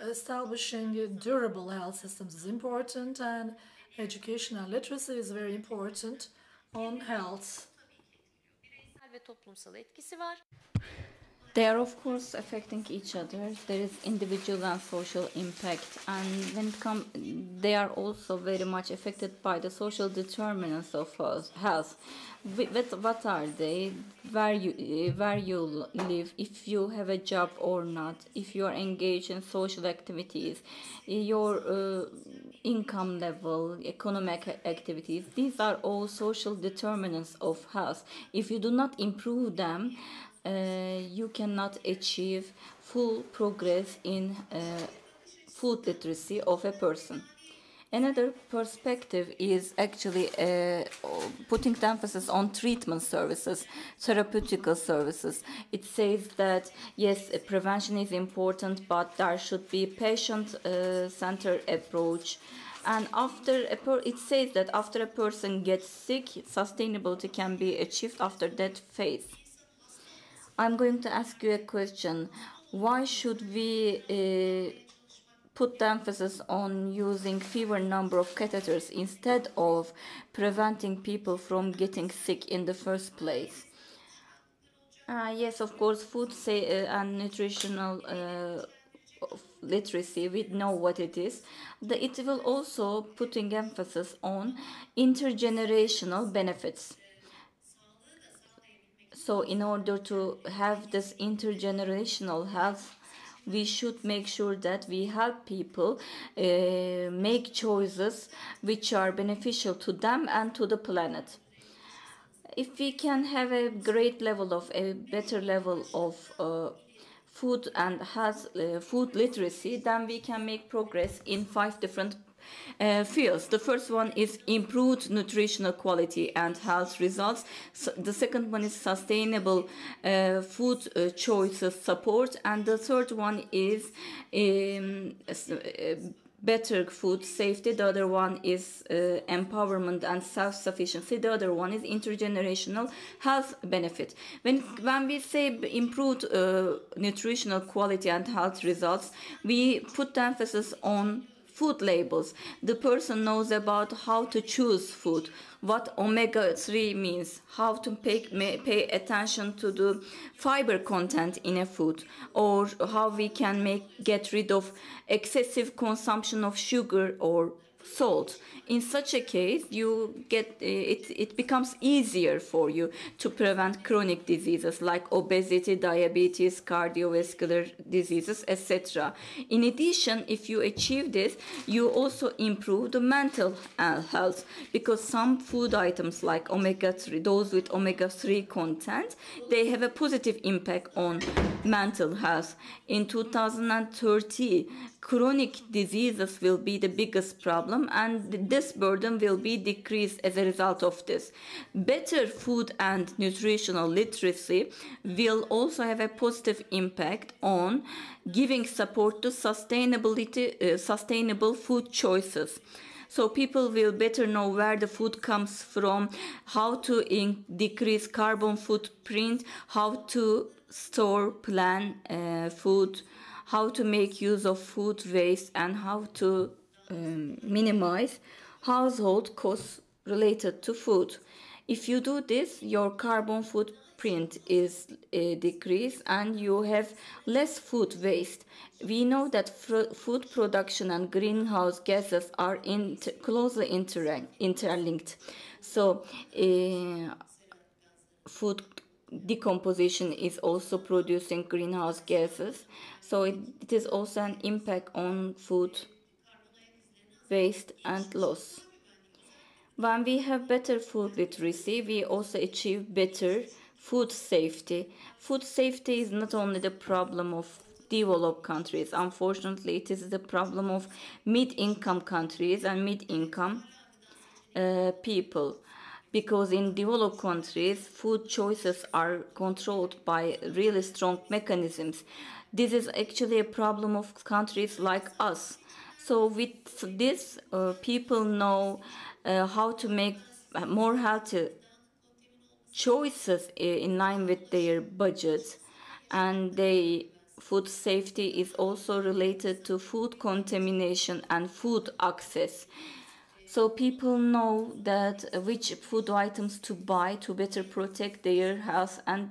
establishing durable health systems is important, and educational literacy is very important on health.
They are of course affecting each other. There is individual and social impact, and when it comes, they are also very much affected by the social determinants of health. What are they? Where you live, if you have a job or not, if you are engaged in social activities, your income level, economic activities. These are all social determinants of health. If you do not improve them, you cannot achieve full progress in food literacy of a person. Another perspective is actually putting the emphasis on treatment services, therapeutical services. It says that yes, prevention is important, but there should be patient-centered approach. And it says that after a person gets sick, sustainability can be achieved after that phase. I'm going to ask you a question. Why should we put the emphasis on using fewer number of catheters instead of preventing people from getting sick in the first place? Yes, of course, food and nutritional literacy, we know what it is. It will also putting emphasis on intergenerational benefits. So in order to have this intergenerational health, we should make sure that we help people make choices which are beneficial to them and to the planet. if we can have a better level of food and food literacy, then we can make progress in 5 different fields. The first one is improved nutritional quality and health results. The second one is sustainable food choices support, and the third one is better food safety. The other one is empowerment and self-sufficiency. The other one is intergenerational health benefit. When we say improved nutritional quality and health results, we put the emphasis on food labels. The person knows about how to choose food, what omega-3 means, how to pay attention to the fiber content in a food, or how we can get rid of excessive consumption of sugar or salt. In such a case, you get it becomes easier for you to prevent chronic diseases like obesity, diabetes, cardiovascular diseases, etc. In addition, if you achieve this, you also improve the mental health, because some food items like omega-3, those with omega-3 content, they have a positive impact on mental health. In 2030, chronic diseases will be the biggest problem, and this burden will be decreased as a result of this. Better food and nutritional literacy will also have a positive impact on giving support to sustainable food choices. So people will better know where the food comes from, how to decrease carbon footprint, how to store, plan food, how to make use of food waste, and how to minimize household costs related to food. If you do this, your carbon footprint is decreased and you have less food waste. We know that food production and greenhouse gases are closely interlinked. So food decomposition is also producing greenhouse gases. So it is also an impact on food waste and loss. When we have better food literacy, we also achieve better food safety. Food safety is not only the problem of developed countries. Unfortunately, it is the problem of mid-income countries and mid-income people. Because in developed countries, food choices are controlled by really strong mechanisms. This is actually a problem of countries like us. So with this, people know how to make more healthy choices in line with their budget, and food safety is also related to food contamination and food access. So people know that which food items to buy to better protect their health, and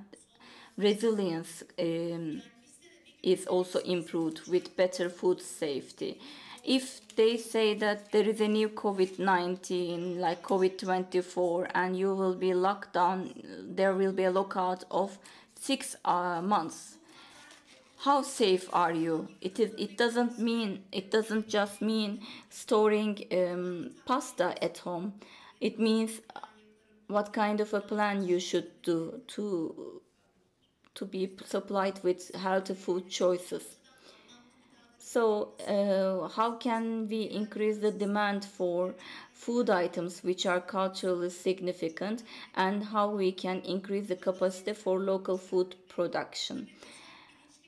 resilience is also improved with better food safety. If they say that there is a new COVID-19, like COVID-24, and you will be locked down, there will be a lockout of 6 months. How safe are you? It doesn't just mean storing pasta at home. It means what kind of a plan you should do to be supplied with healthy food choices. So how can we increase the demand for food items which are culturally significant, and how we can increase the capacity for local food production?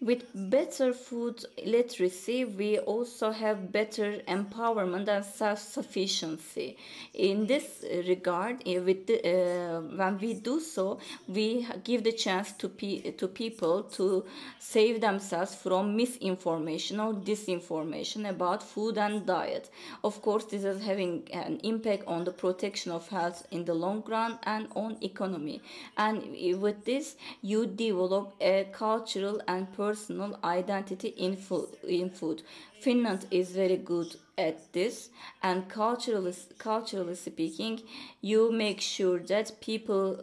With better food literacy, we also have better empowerment and self-sufficiency. In this regard, when we do so, we give the chance to people to save themselves from misinformation or disinformation about food and diet. Of course, this is having an impact on the protection of health in the long run and on economy. And with this, you develop a cultural and personal identity in food. Finland is very good at this, and culturally speaking, you make sure that people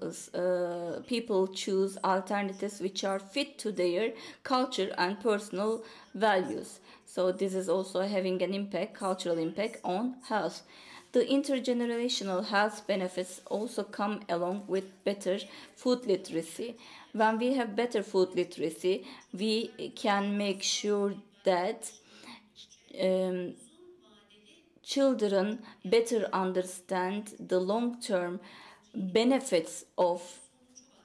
choose alternatives which are fit to their culture and personal values. So this is also having an impact, cultural impact on health. The intergenerational health benefits also come along with better food literacy. When we have better food literacy, we can make sure that children better understand the long-term benefits of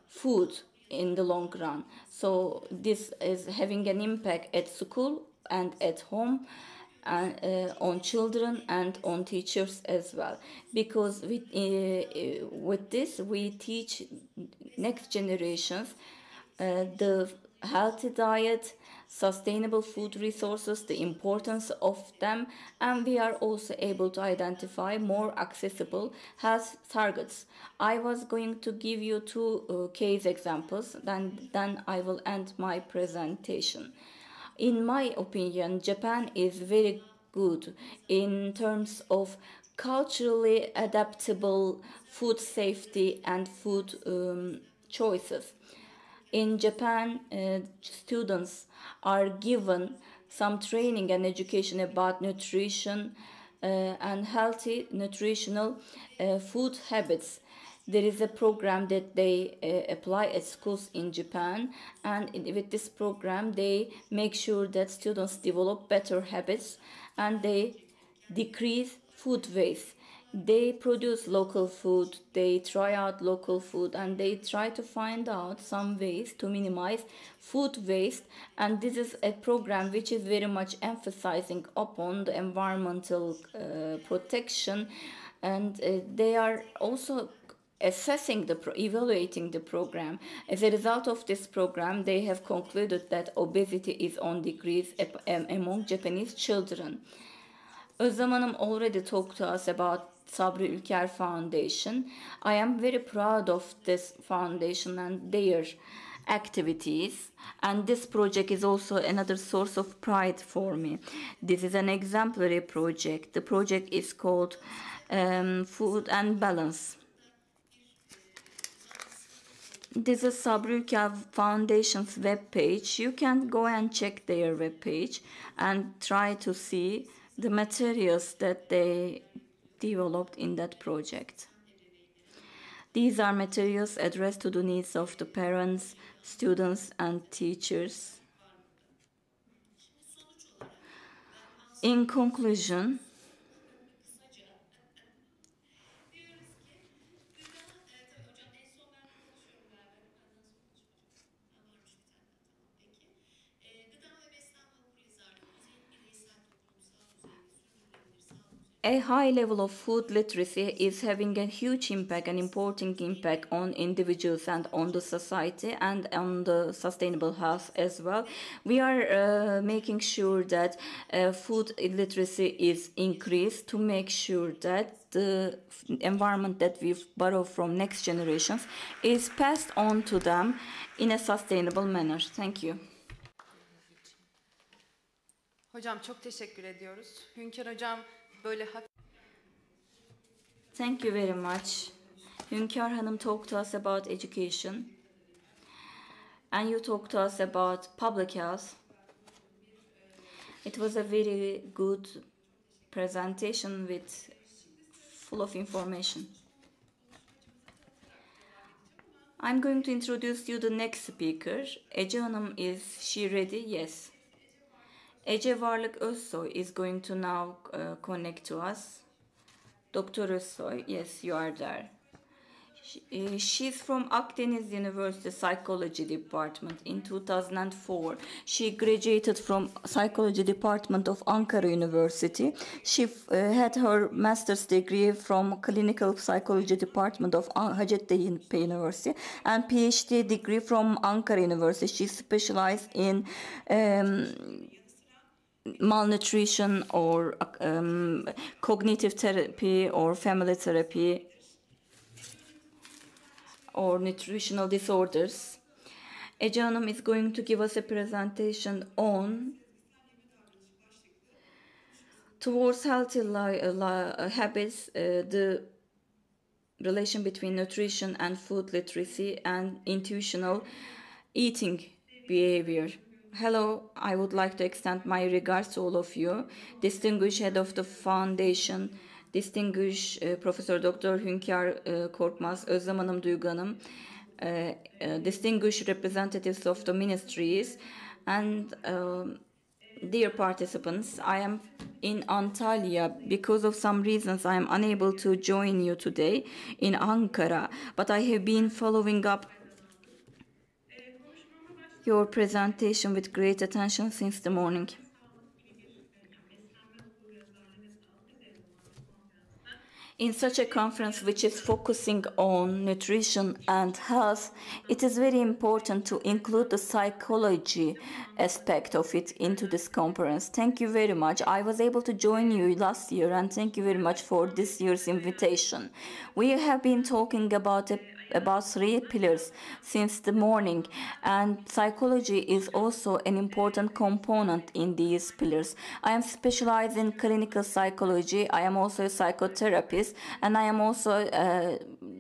food in the long run. So this is having an impact at school and at home, and on children and on teachers as well, because with this we teach next generations the healthy diet, sustainable food resources, the importance of them, and we are also able to identify more accessible health targets. I was going to give you two case examples, then I will end my presentation. In my opinion, Japan is very good in terms of culturally adaptable food safety and food choices. In Japan, students are given some training and education about nutrition and healthy nutritional food habits. There is a program that they apply at schools in Japan, and with this program they make sure that students develop better habits and they decrease food waste. They produce local food, they try out local food, and they try to find out some ways to minimize food waste. And this is a program which is very much emphasizing upon the environmental protection, and they are also assessing evaluating the program. As a result of this program, they have concluded that obesity is on decrease among Japanese children. Özlem Hanım already talked to us about Sabri Ülker Foundation. I am very proud of this foundation and their activities, and this project is also another source of pride for me. This is an exemplary project. The project is called Food and Balance. This is Sabri Ülker Foundation's web page. You can go and check their web page and try to see the materials that they developed in that project. These are materials addressed to the needs of the parents, students, and teachers. In conclusion, a high level of food literacy is having a huge impact, an important impact on individuals and on the society and on the sustainable health as well. We are making sure that food literacy is increased to make sure that the environment that we borrow from next generations is passed on to them in a sustainable manner. Thank you.
Hocam çok teşekkür ediyoruz. Hünkar Hocam böyle hafif...
Thank you very much. Hünkar Hanım talked to us about education, and you talked to us about public health. It was a very good presentation with full of information. I'm going to introduce you the next speaker. Ece Hanım, is she ready? Yes. Ece Varlık Özsoy is going to now connect to us. Dr. Özsoy, yes, you are there. She's from Akdeniz University Psychology Department in 2004. She graduated from Psychology Department of Ankara University. She had her master's degree from Clinical Psychology Department of Hacettepe University and PhD degree from Ankara University. She specialized in malnutrition or cognitive therapy or family therapy or nutritional disorders. Ece Hanım is going to give us a presentation on towards healthy habits, the relation between nutrition and food literacy and intuitional eating behavior. Hello, I would like to extend my regards to all of you. Distinguished head of the foundation, distinguished Professor Dr. Hünkar Korkmaz, Özlem Hanım, Duygu Hanım, distinguished representatives of the ministries, and dear participants, I am in Antalya. Because of some reasons, I am unable to join you today in Ankara, but I have been following up your presentation with great attention since the morning. In such a conference which is focusing on nutrition and health, it is very important to include the psychology aspect of it into this conference. Thank you very much. I was able to join you last year, and thank you very much for this year's invitation. We have been talking about three pillars since the morning, and psychology is also an important component in these pillars. I am specialized in clinical psychology. I am also a psychotherapist, and I am also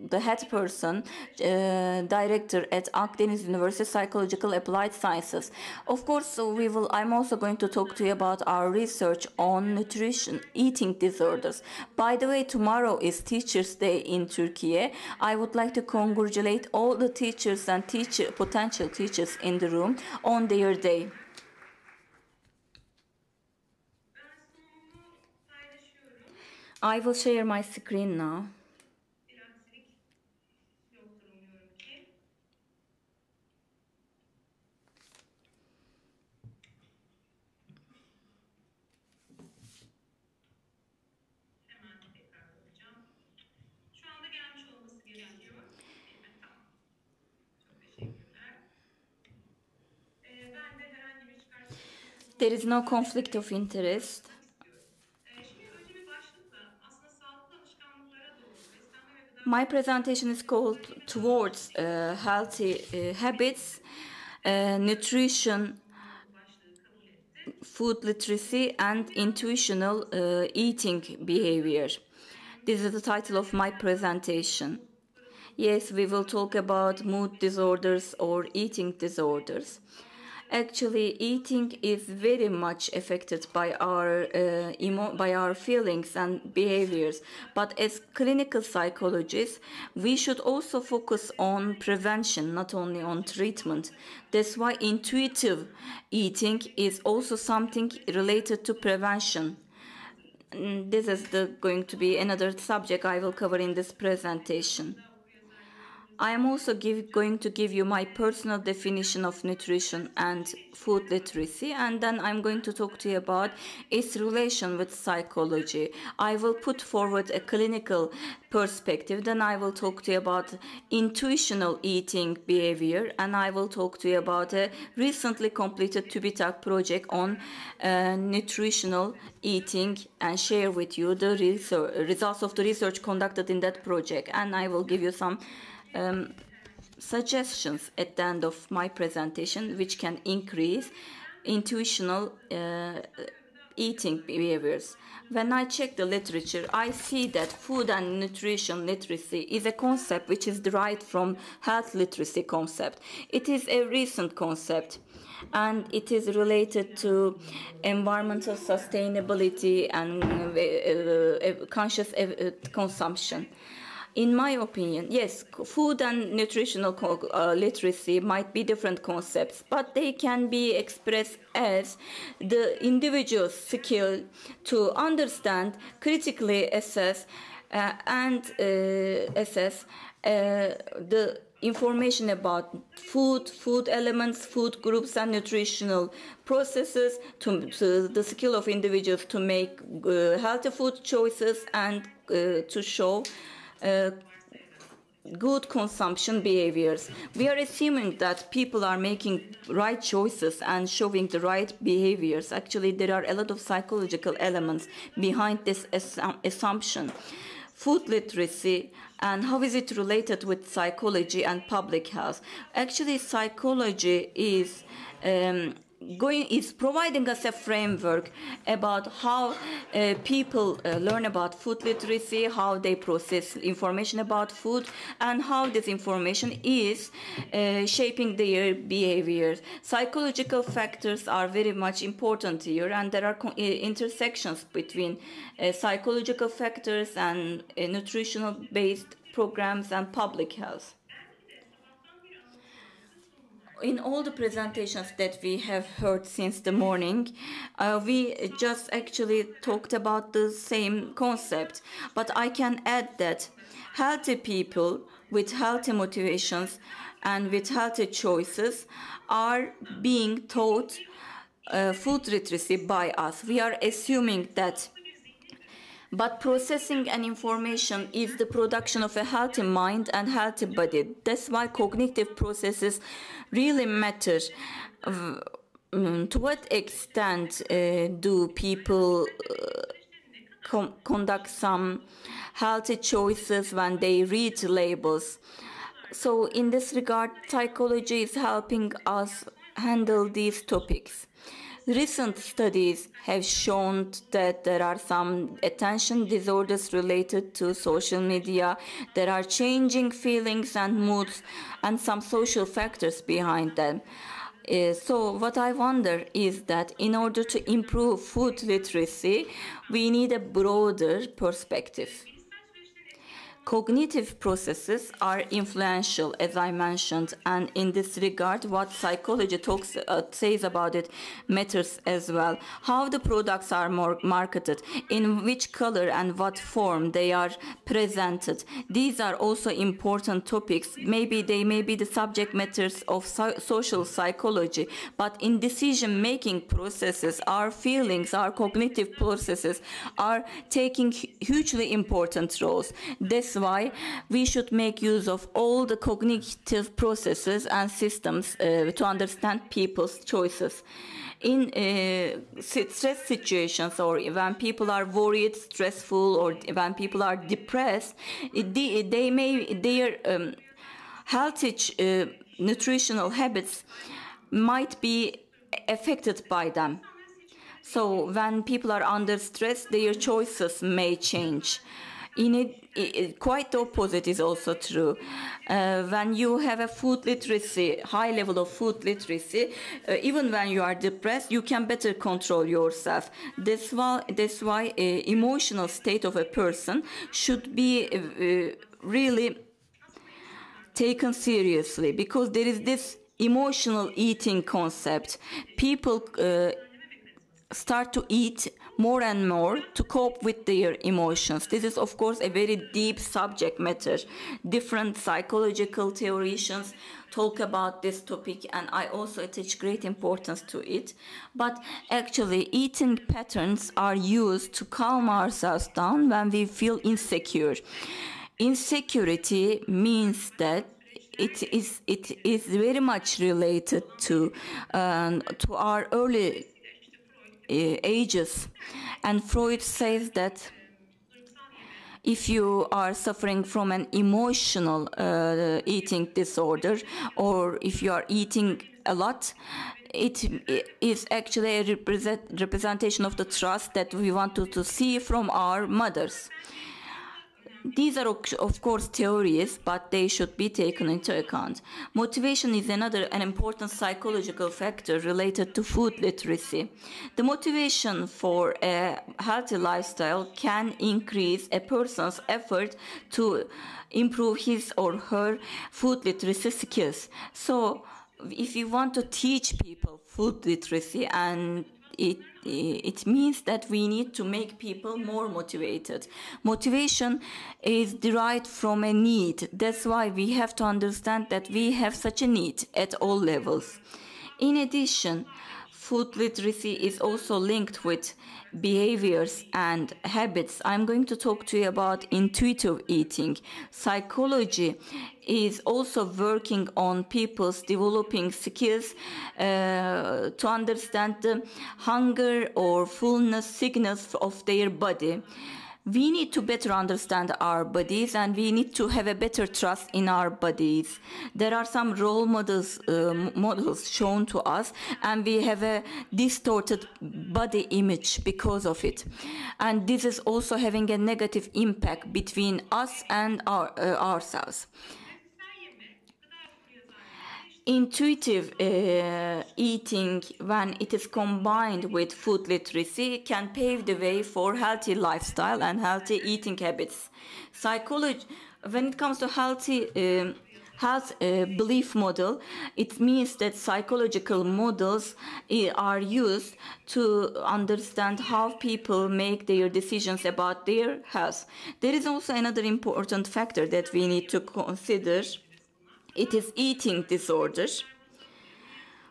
the head person, director at Akdeniz University Psychological Applied Sciences. Of course, I'm also going to talk to you about our research on nutrition, eating disorders. By the way, tomorrow is Teachers' Day in Turkey. I would like to congratulate all the teachers and potential teachers in the room on their day. I will share my screen now. There is no conflict of interest. My presentation is called Towards Healthy Habits, Nutrition, Food Literacy, and Intuitional Eating Behavior. This is the title of my presentation. Yes, we will talk about mood disorders or eating disorders. Actually, eating is very much affected by our feelings and behaviors. But as clinical psychologists, we should also focus on prevention, not only on treatment. That's why intuitive eating is also something related to prevention. This is going to be another subject I will cover in this presentation. I am also going to give you my personal definition of nutrition and food literacy, and then I'm going to talk to you about its relation with psychology. I will put forward a clinical perspective, then I will talk to you about intuitional eating behavior, and I will talk to you about a recently completed TÜBİTAK project on nutritional eating and share with you the results of the research conducted in that project, and I will give you some suggestions at the end of my presentation which can increase intuitional eating behaviors. When I check the literature, I see that food and nutrition literacy is a concept which is derived from health literacy concept. It is a recent concept, and it is related to environmental sustainability and conscious consumption. In my opinion, yes, food and nutritional literacy might be different concepts, but they can be expressed as the individual's skill to understand, critically assess, the information about food elements, food groups, and nutritional processes, to the skill of individuals to make healthy food choices and to show good consumption behaviors. We are assuming that people are making right choices and showing the right behaviors. Actually, there are a lot of psychological elements behind this assumption. Food literacy and how is it related with psychology and public health? Actually, psychology is providing us a framework about how people learn about food literacy, how they process information about food, and how this information is shaping their behaviors. Psychological factors are very much important here, and there are intersections between psychological factors and nutritional-based programs and public health. In all the presentations that we have heard since the morning, we just actually talked about the same concept. But I can add that healthy people with healthy motivations and with healthy choices are being taught food literacy by us. We are assuming that. But processing an information is the production of a healthy mind and healthy body. That's why cognitive processes really matter. To what extent do people conduct some healthy choices when they read labels? So in this regard, psychology is helping us handle these topics. Recent studies have shown that there are some attention disorders related to social media. There are changing feelings and moods and some social factors behind them. So what I wonder is that in order to improve food literacy, we need a broader perspective. Cognitive processes are influential, as I mentioned, and in this regard, what psychology says about it matters as well. How the products are marketed, in which color and what form they are presented. These are also important topics. Maybe they may be the subject matters of social psychology, but in decision-making processes, our feelings, our cognitive processes are taking hugely important roles. That's why we should make use of all the cognitive processes and systems to understand people's choices. In stress situations, or when people are worried, stressful, or when people are depressed, their healthy nutritional habits might be affected by them. So when people are under stress, their choices may change. Quite the opposite is also true. When you have a food literacy, high level of food literacy, even when you are depressed, you can better control yourself. That's why emotional state of a person should be really taken seriously, because there is this emotional eating concept. People start to eat more and more to cope with their emotions. This is, of course, a very deep subject matter. Different psychological theorians talk about this topic, and I also attach great importance to it. But actually, eating patterns are used to calm ourselves down when we feel insecure. Insecurity means that it is very much related to our early ages, and Freud says that if you are suffering from an emotional eating disorder, or if you are eating a lot, it is actually a representation of the trust that we want to see from our mothers. These are, of course, theories, but they should be taken into account. Motivation is an important psychological factor related to food literacy. The motivation for a healthy lifestyle can increase a person's effort to improve his or her food literacy skills. So, if you want to teach people food literacy, and it means that we need to make people more motivated. Motivation is derived from a need. That's why we have to understand that we have such a need at all levels. In addition, food literacy is also linked with behaviors and habits. I'm going to talk to you about intuitive eating. Psychology is also working on people's developing skills to understand the hunger or fullness signals of their body. We need to better understand our bodies, and we need to have a better trust in our bodies. There are some role models shown to us, and we have a distorted body image because of it. And this is also having a negative impact between us and ourselves. Intuitive eating, when it is combined with food literacy, can pave the way for healthy lifestyle and healthy eating habits. When it comes to healthy health belief model, it means that psychological models are used to understand how people make their decisions about their health. There is also another important factor that we need to consider. It is eating disorder.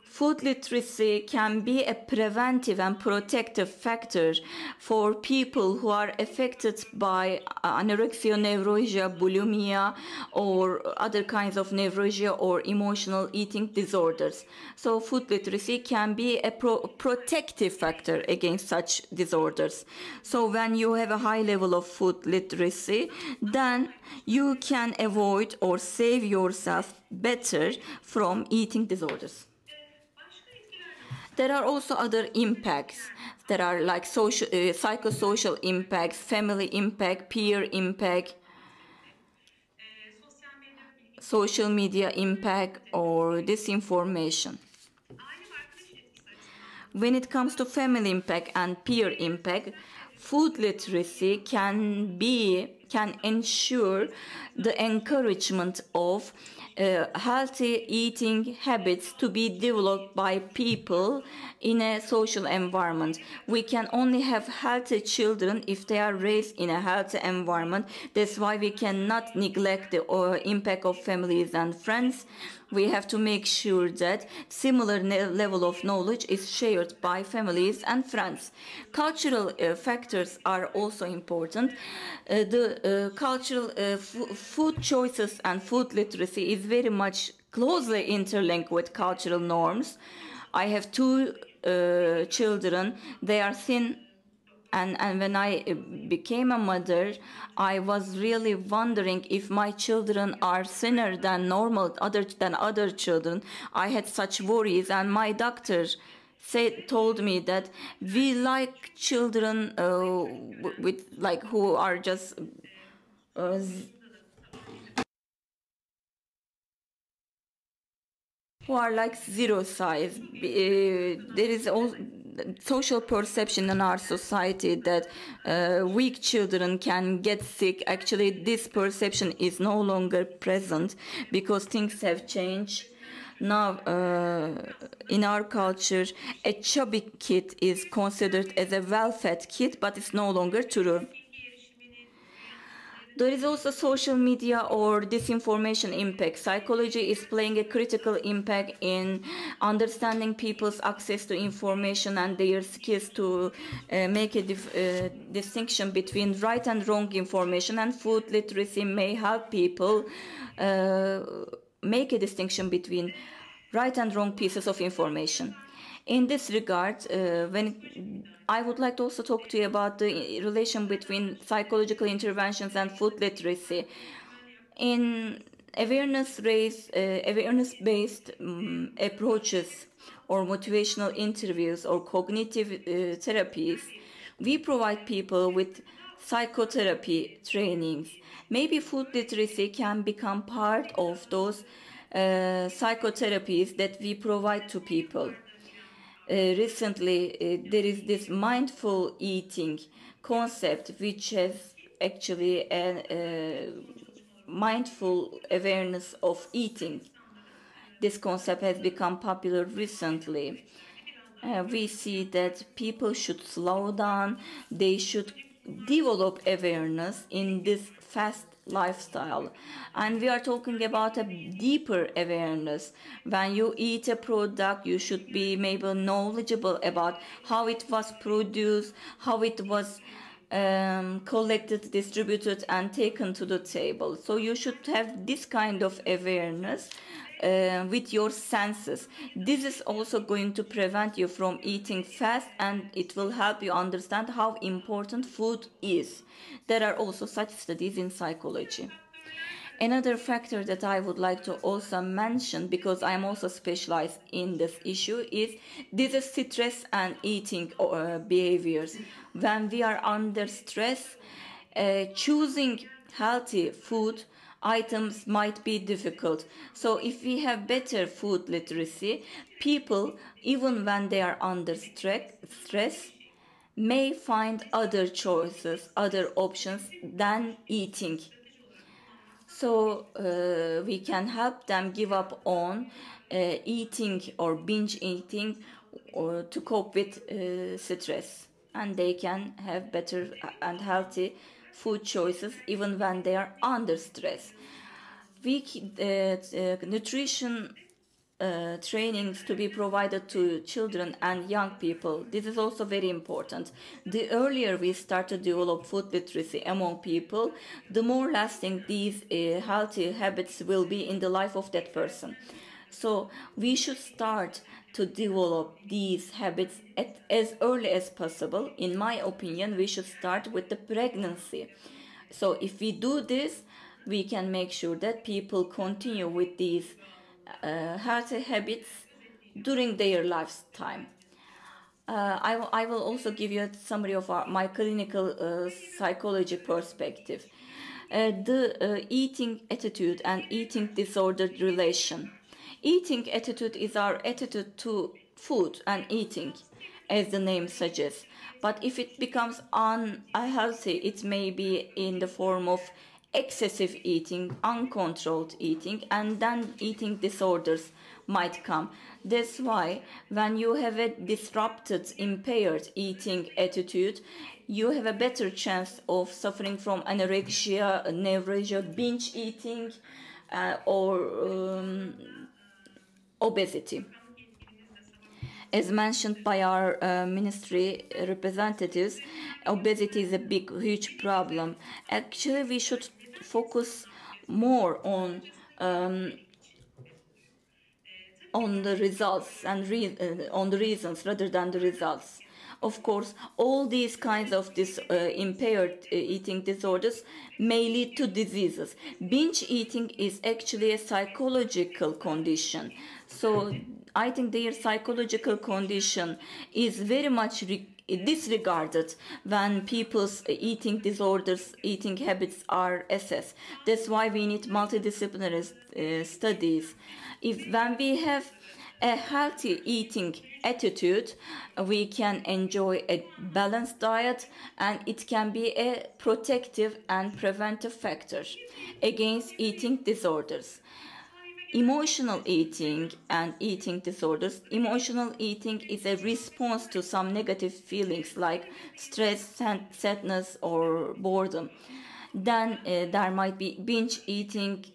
Food literacy can be a preventive and protective factor for people who are affected by anorexia nervosa, bulimia, or other kinds of neuralgia or emotional eating disorders. So food literacy can be a protective factor against such disorders. So when you have a high level of food literacy, then you can avoid or save yourself better from eating disorders. There are also other impacts. There are like psychosocial impacts, family impact, peer impact, social media impact, or disinformation. When it comes to family impact and peer impact, food literacy can ensure the encouragement of healthy eating habits to be developed by people in a social environment. We can only have healthy children if they are raised in a healthy environment. That's why we cannot neglect the impact of families and friends. We have to make sure that similar level of knowledge is shared by families and friends. Cultural factors are also important. The cultural food choices and food literacy is very much closely interlinked with cultural norms. I have two children. They are thin. And when I became a mother, I was really wondering if my children are thinner than normal, than other children. I had such worries, and my doctor told me that we like children who are just who are like zero size. There is also social perception in our society that weak children can get sick. Actually, this perception is no longer present because things have changed. Now, in our culture, a chubby kid is considered as a well-fed kid, but it's no longer true. There is also social media or disinformation impact. Psychology is playing a critical impact in understanding people's access to information and their skills to make a distinction between right and wrong information, and food literacy may help people make a distinction between right and wrong pieces of information. In this regard, I would like to also talk to you about the relation between psychological interventions and food literacy. In awareness-based approaches or motivational interviews or cognitive therapies, we provide people with psychotherapy trainings. Maybe food literacy can become part of those psychotherapies that we provide to people. Recently, there is this mindful eating concept, which has actually a mindful awareness of eating. This concept has become popular recently. We see that people should slow down. They should develop awareness in this fast lifestyle, and we are talking about a deeper awareness. When you eat a product, you should be maybe knowledgeable about how it was produced, how it was collected, distributed, and taken to the table. So you should have this kind of awareness with your senses. This is also going to prevent you from eating fast, and it will help you understand how important food is. There are also such studies in psychology. Another factor that I would like to also mention, because I am also specialized in this issue, is this is stress and eating behaviors. When we are under stress, choosing healthy food items might be difficult. So if we have better food literacy, people, even when they are under stress, may find other choices, other options than eating. So we can help them give up on eating or binge eating or to cope with stress, and they can have better and healthy food choices even when they are under stress. Nutrition trainings to be provided to children and young people. This is also very important. The earlier we start to develop food literacy among people, the more lasting these healthy habits will be in the life of that person. So we should start to develop these habits as early as possible. In my opinion, we should start with the pregnancy. So if we do this, we can make sure that people continue with these healthy habits during their lifetime. I will also give you a summary of my clinical psychology perspective. The eating attitude and eating disorder relation. Eating attitude is our attitude to food and eating, as the name suggests. But if it becomes unhealthy, it may be in the form of excessive eating, uncontrolled eating, and then eating disorders might come. That's why when you have a disrupted, impaired eating attitude, you have a better chance of suffering from anorexia, neuralgia, binge eating, or obesity. As mentioned by our ministry representatives, obesity is a big, huge problem. Actually, we should focus more on the results and on the reasons rather than the results. Of course, all these kinds of impaired eating disorders may lead to diseases. Binge eating is actually a psychological condition. So I think their psychological condition is very much disregarded when people's eating disorders, eating habits are assessed. That's why we need multidisciplinary studies. When we have a healthy eating attitude, we can enjoy a balanced diet, and it can be a protective and preventive factor against eating disorders. Emotional eating and eating disorders. Emotional eating is a response to some negative feelings like stress, sadness, or boredom. Then there might be binge eating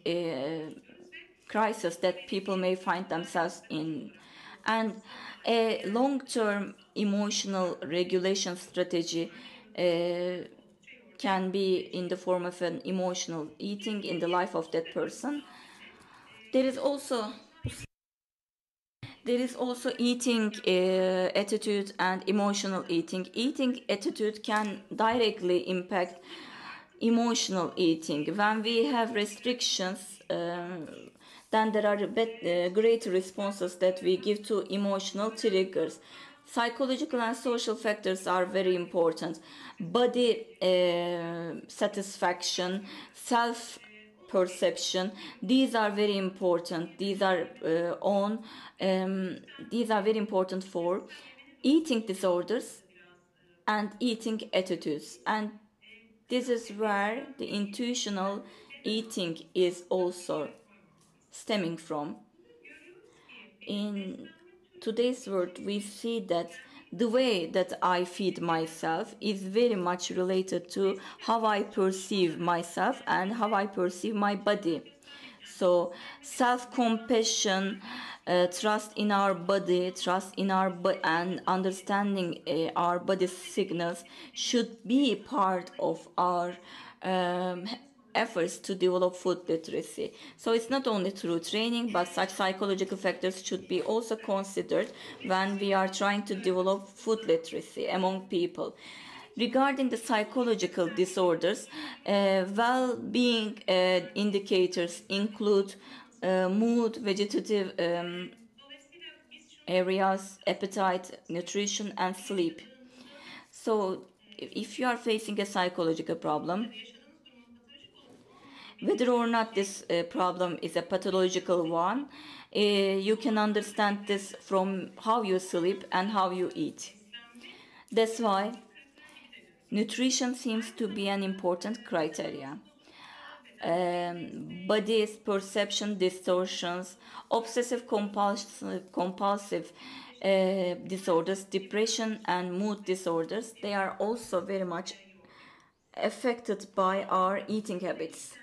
crisis that people may find themselves in. And a long-term emotional regulation strategy can be in the form of an emotional eating in the life of that person. There is also eating attitude and emotional eating. Eating attitude can directly impact emotional eating. When we have restrictions, then there are greater responses that we give to emotional triggers. Psychological and social factors are very important. Body satisfaction, self-perception, these are very important. These are very important for eating disorders and eating attitudes. And this is where the intuitional eating is also stemming from. In today's world, we see that the way that I feed myself is very much related to how I perceive myself and how I perceive my body. So self-compassion, trust in our body, and understanding our body signals should be part of our efforts to develop food literacy. So it's not only through training, but such psychological factors should be also considered when we are trying to develop food literacy among people. Regarding the psychological disorders, well-being indicators include mood, vegetative areas, appetite, nutrition, and sleep. So, if you are facing a psychological problem, whether or not this problem is a pathological one, you can understand this from how you sleep and how you eat. That's why nutrition seems to be an important criteria. Body's perception distortions, obsessive compulsive disorders, depression, and mood disorders, they are also very much affected by our eating habits.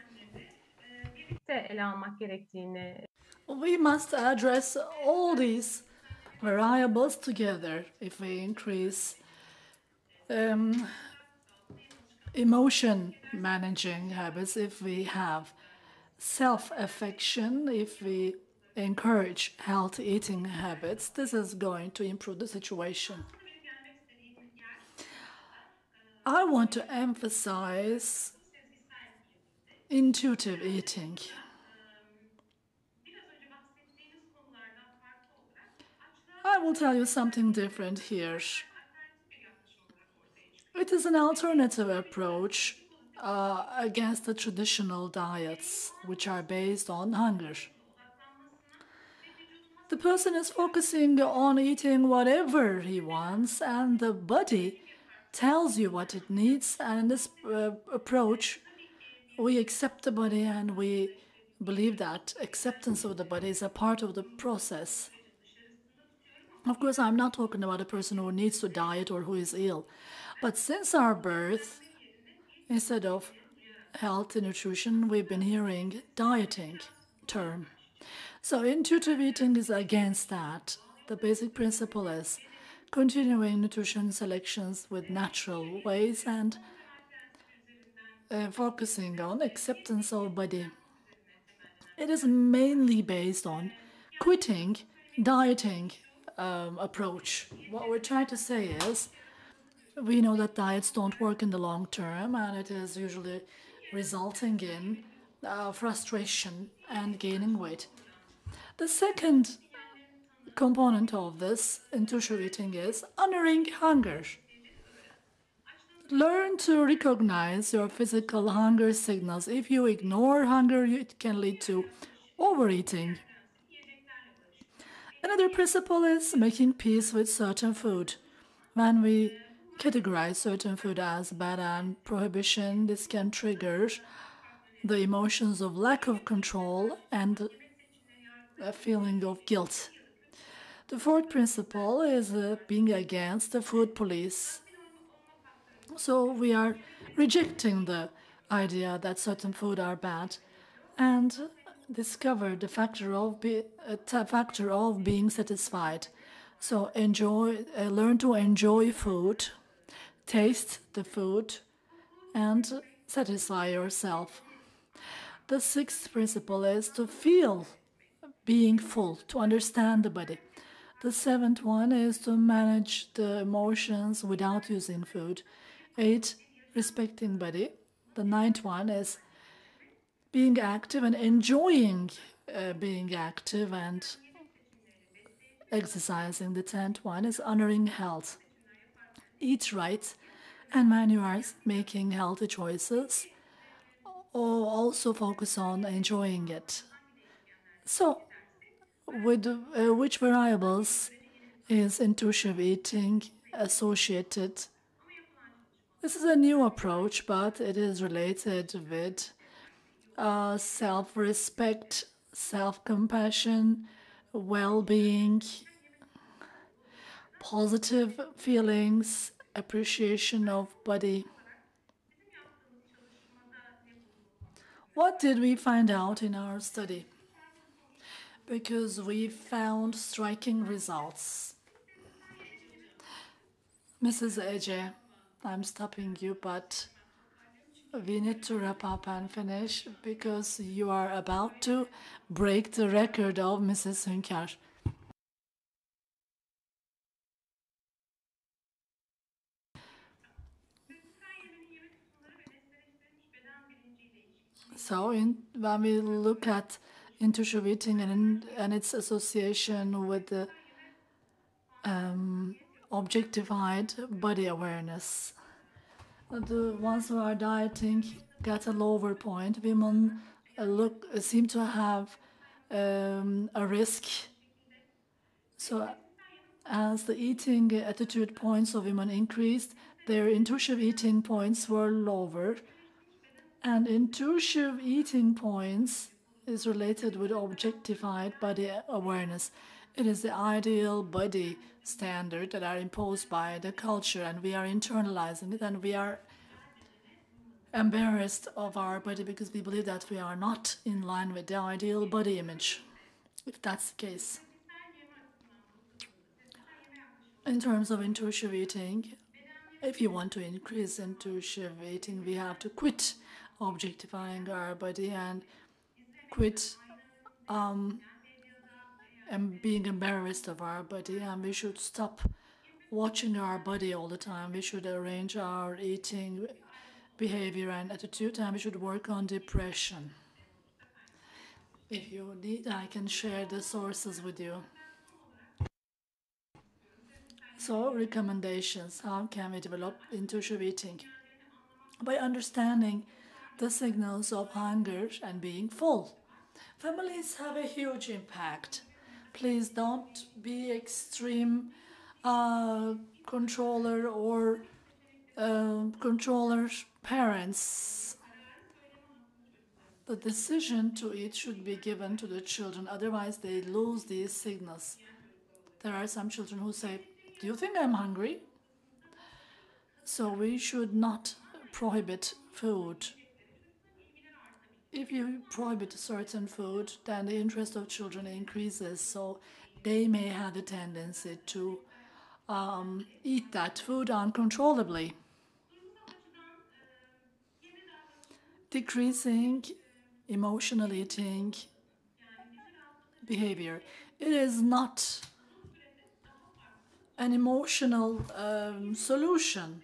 We must address all these variables together if we increase emotion managing habits, if we have self-affection, if we encourage healthy eating habits. This is going to improve the situation. I want to emphasize intuitive eating. I will tell you something different here. It is an alternative approach against the traditional diets, which are based on hunger. The person is focusing on eating whatever he wants, and the body tells you what it needs. And in this approach, we accept the body, and we believe that acceptance of the body is a part of the process. Of course, I'm not talking about a person who needs to diet or who is ill. But since our birth, instead of health and nutrition, we've been hearing dieting term. So intuitive eating is against that. The basic principle is continuing nutrition selections with natural ways and focusing on acceptance of body. It is mainly based on quitting dieting approach. What we're trying to say is, we know that diets don't work in the long term, and it is usually resulting in frustration and gaining weight. The second component of this intuitive eating is honoring hunger. Learn to recognize your physical hunger signals. If you ignore hunger, it can lead to overeating. Another principle is making peace with certain food. When we categorize certain food as bad and prohibition, this can trigger the emotions of lack of control and a feeling of guilt. The fourth principle is being against the food police. So we are rejecting the idea that certain food are bad and discover the factor of being satisfied. So learn to enjoy food, taste the food, and satisfy yourself. The sixth principle is to feel being full, to understand the body. The seventh one is to manage the emotions without using food. 8, respecting body. The ninth one is being active and enjoying being active and exercising. The 10th one is honoring health. Eat right, and when you are making healthy choices, or also focus on enjoying it. So, with which variables is intuitive eating associated? This is a new approach, but it is related with self-respect, self-compassion, well-being, positive feelings, appreciation of body. What did we find out in our study? Because we found striking results. Mrs. Ece, I'm stopping you, but we need to wrap up and finish because you are about to break the record of Mrs. Hünkar. So when we look at intuitive eating and its association with the objectified body awareness, the ones who are dieting get a lower point. Women seem to have a risk. So as the eating attitude points of women increased, their intuitive eating points were lower. And intuitive eating points is related with objectified body awareness. It is the ideal body standard that are imposed by the culture, and we are internalizing it, and we are embarrassed of our body because we believe that we are not in line with the ideal body image, if that's the case. In terms of intuitive eating, if you want to increase intuitive eating, we have to quit objectifying our body and quit and being embarrassed of our body, and we should stop watching our body all the time. We should arrange our eating behavior and attitude, and we should work on depression. If you need, I can share the sources with you. So, recommendations. How can we develop intuitive eating? By understanding the signals of hunger and being full. Families have a huge impact. Please don't be extreme controller or controller parents. The decision to eat should be given to the children, otherwise they lose these signals. There are some children who say, "Do you think I'm hungry?" So we should not prohibit food. If you prohibit a certain food, then the interest of children increases, so they may have the tendency to eat that food uncontrollably. Decreasing emotional eating behavior. It is not an emotional solution.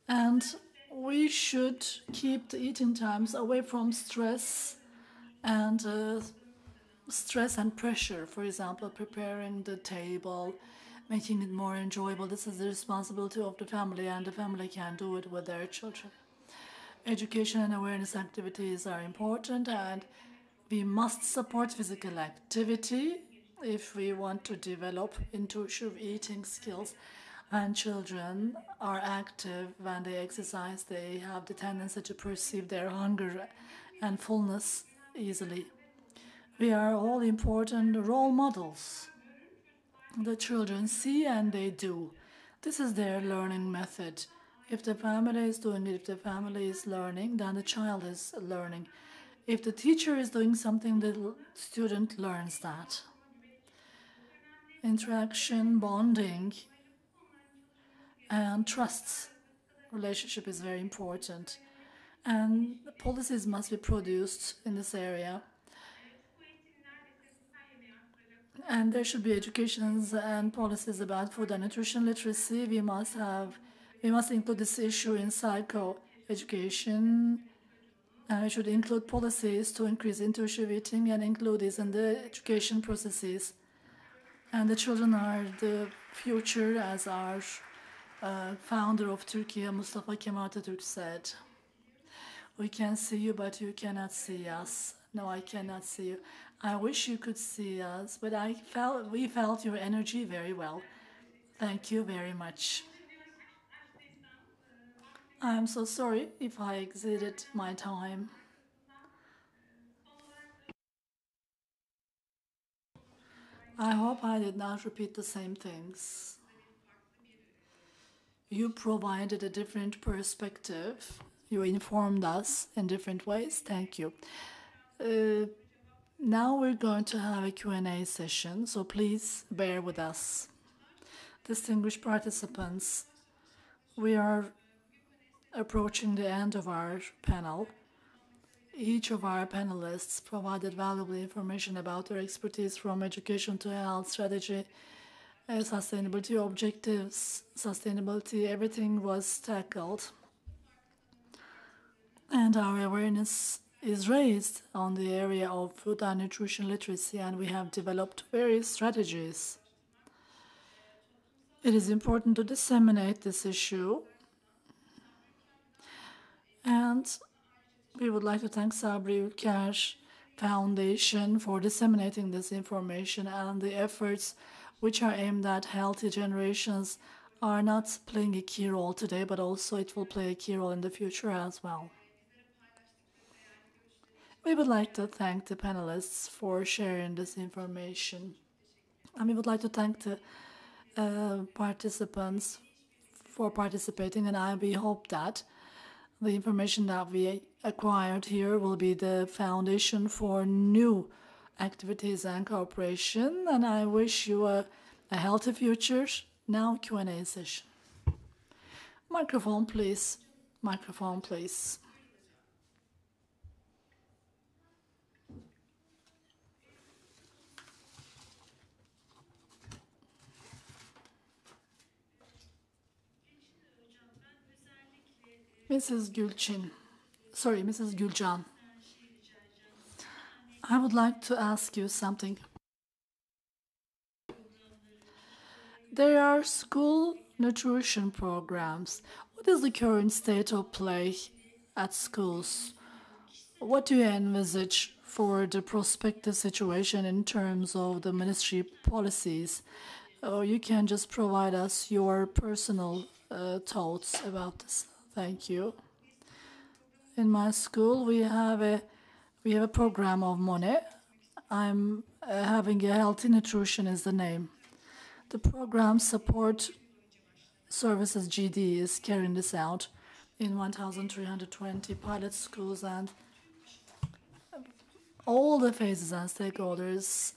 And we should keep the eating times away from stress and pressure. For example, preparing the table, making it more enjoyable. This is the responsibility of the family, and the family can do it with their children. Education and awareness activities are important, and we must support physical activity if we want to develop intuitive eating skills. When children are active, when they exercise, they have the tendency to perceive their hunger and fullness easily. We are all important role models. The children see and they do. This is their learning method. If the family is doing it, if the family is learning, then the child is learning. If the teacher is doing something, the student learns that. Interaction, bonding, and trust relationship is very important, and policies must be produced in this area, and there should be educations and policies about food and nutrition literacy. We must include this issue in psycho-education, and we should include policies to increase intuitive eating and include this in the education processes. And the children are the future, as our founder of Turkey, Mustafa Kemal Atatürk, said. "We can see you, but you cannot see us." No, I cannot see you. I wish you could see us, but we felt your energy very well. Thank you very much. I'm so sorry if I exceeded my time. I hope I did not repeat the same things. You provided a different perspective. You informed us in different ways. Thank you. Now we're going to have a Q&A session, so please bear with us. Distinguished participants, we are approaching the end of our panel. Each of our panelists provided valuable information about their expertise from education to health strategy, sustainability objectives, sustainability, everything was tackled. And our awareness is raised on the area of food and nutrition literacy, and we have developed various strategies. It is important to disseminate this issue, and we would like to thank Sabri Ülker Foundation for disseminating this information, and the efforts which are aimed at healthy generations are not playing a key role today, but also it will play a key role in the future as well. We would like to thank the panelists for sharing this information. And we would like to thank the participants for participating, and we hope that the information that we acquired here will be the foundation for new activities and cooperation, and I wish you a healthy future. Now Q&A session. Microphone, please. Microphone, please. Mrs. Gülçin. Sorry, Mrs. Gülcan. I would like to ask you something. There are school nutrition programs. What is the current state of play at schools? What do you envisage for the prospective situation in terms of the ministry policies? Or you can just provide us your personal thoughts about this. Thank you. In my school, we have a program of MONE. I'm having a healthy nutrition is the name. The program support services GD is carrying this out in 1,320 pilot schools, and all the phases and stakeholders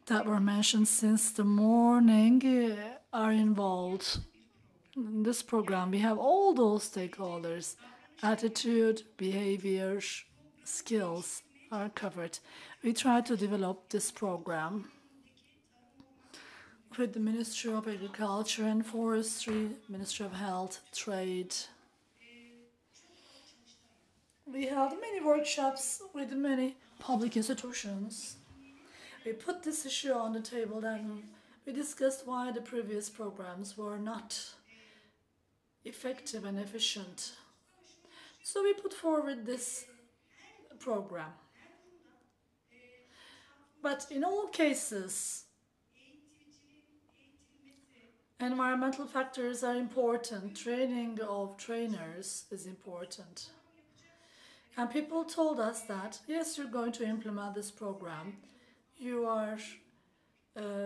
that were mentioned since the morning are involved. In this program, we have all those stakeholders. Attitude, behavior, skills are covered. We try to develop this program with the Ministry of Agriculture and Forestry, Ministry of Health, Trade. We held many workshops with many public institutions. We put this issue on the table and we discussed why the previous programs were not effective and efficient. So we put forward this program. But in all cases, environmental factors are important. Training of trainers is important. And people told us that, yes, you're going to implement this program. You are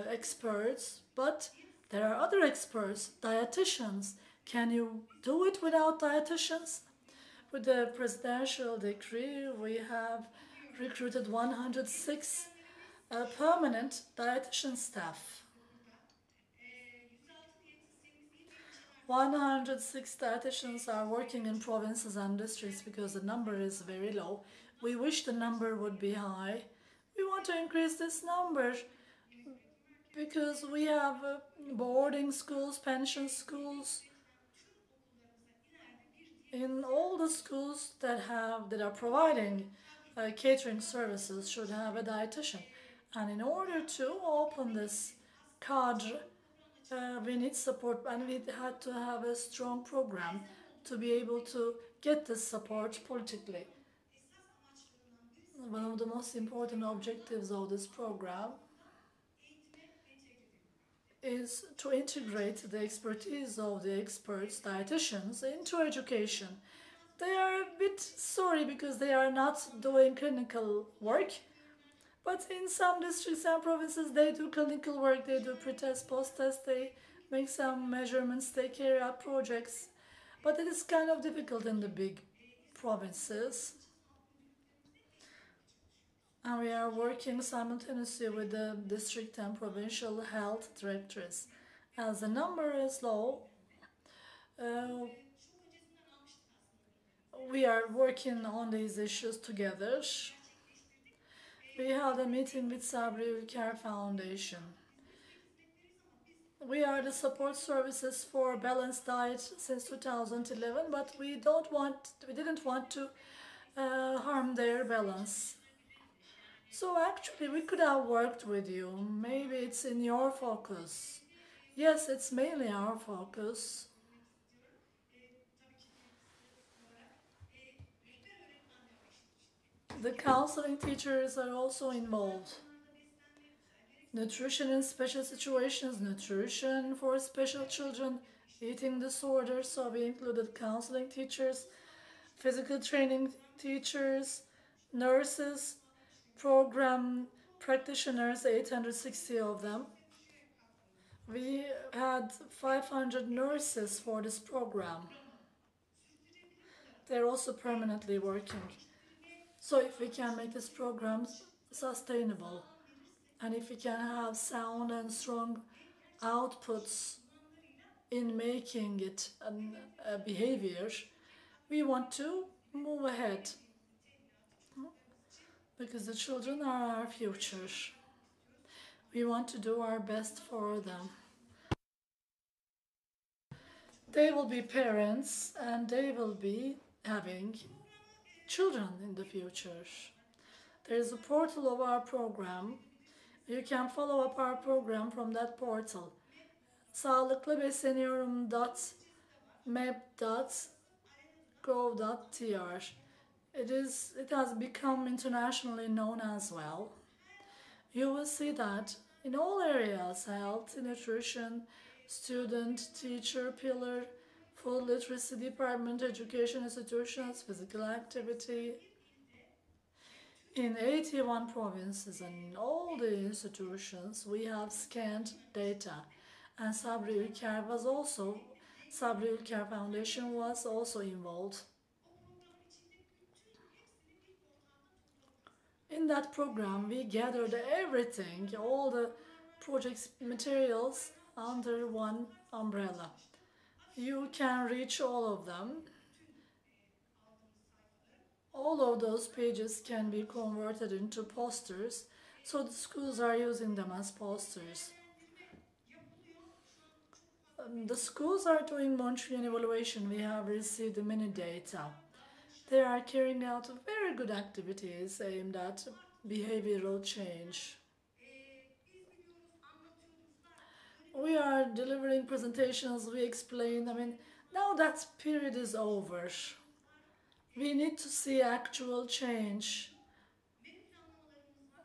experts, but there are other experts, dietitians. Can you do it without dietitians? With the presidential decree, we have recruited 106 permanent dietitian staff. 106 dietitians are working in provinces and districts because the number is very low. We wish the number would be high. We want to increase this number because we have boarding schools, pension schools. In all the schools that are providing catering services should have a dietitian. And in order to open this cadre, we need support, and we had to have a strong program to be able to get this support politically. One of the most important objectives of this program is to integrate the expertise of the experts, dietitians, into education. They are a bit sorry because they are not doing clinical work, but in some districts and provinces they do clinical work, they do pre-test, post-test, they make some measurements, they carry out projects, but it is kind of difficult in the big provinces. And we are working simultaneously with the district and provincial health directors. As the number is low, we are working on these issues together. We held a meeting with Sabri Ülker Foundation. We are the support services for balanced diet since 2011, but we didn't want to harm their balance. So actually we could have worked with you. Maybe it's in your focus. Yes, it's mainly our focus. The counseling teachers are also involved. Nutrition in special situations, nutrition for special children, eating disorders, so we included counseling teachers, physical training teachers, nurses, program practitioners, 860 of them. We had 500 nurses for this program. They're also permanently working. So if we can make this program sustainable, and if we can have sound and strong outputs in making it a behavior, we want to move ahead. Because the children are our future. We want to do our best for them. They will be parents and they will be having children in the future. There is a portal of our program. You can follow up our program from that portal. sağlıklıbesleniyorum.meb.gov.tr. It has become internationally known as well. You will see that in all areas, health, nutrition, student, teacher, pillar, food literacy department, education institutions, physical activity. In 81 provinces and in all the institutions, we have scanned data. And Sabri Ülker Foundation was also involved. In that program, we gathered everything, all the project materials under one umbrella. You can reach all of them. All of those pages can be converted into posters, so the schools are using them as posters. The schools are doing Montreal evaluation. We have received many data. They are carrying out very good activities aimed at behavioral change. We are delivering presentations, we explain, now that period is over. We need to see actual change.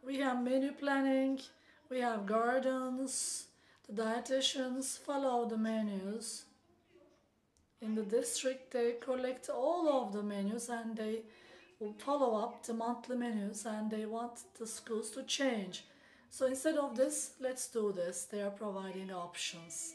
We have menu planning, we have gardens, the dietitians follow the menus. In the district, they collect all of the menus and they will follow up the monthly menus and they want the schools to change. So instead of this, let's do this. They are providing options.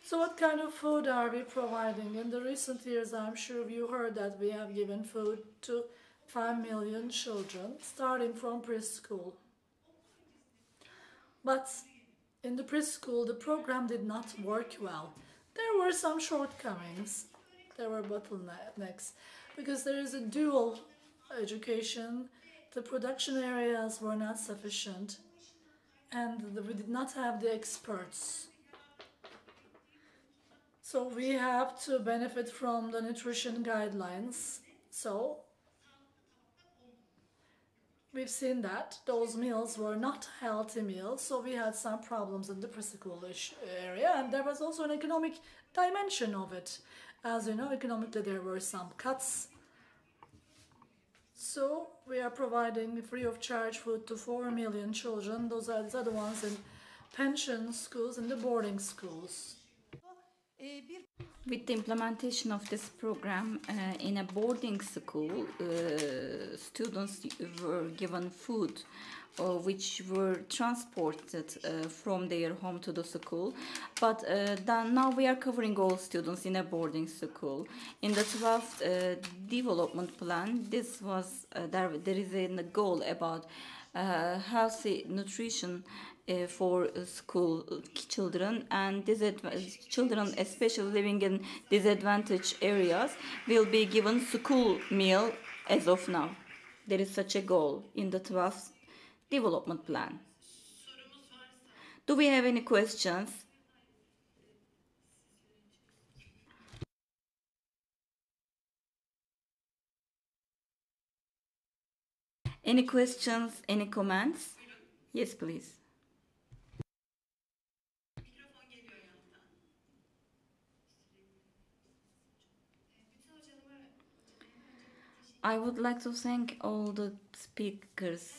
So what kind of food are we providing? In the recent years, I'm sure you heard that we have given food to 5 million children, starting from preschool. But in the preschool, the program did not work well. There were some shortcomings. There were bottlenecks because there is a dual education. The production areas were not sufficient and we did not have the experts. So we have to benefit from the nutrition guidelines. So we've seen that those meals were not healthy meals, so we had some problems in the preschool area, and there was also an economic dimension of it. As you know, economically there were some cuts. So we are providing free of charge food to 4 million children. Those are the ones in pension schools and the boarding schools.
With the implementation of this program in a boarding school, students were given food which were transported from their home to the school. But then now we are covering all students in a boarding school. In the 12th development plan, this was there is a goal about healthy nutrition for school children, and children especially living in disadvantaged areas will be given school meal as of now. There is such a goal in the 12th development plan. Do we have any questions? Any questions, any comments? Yes, please. I would like to thank all the speakers.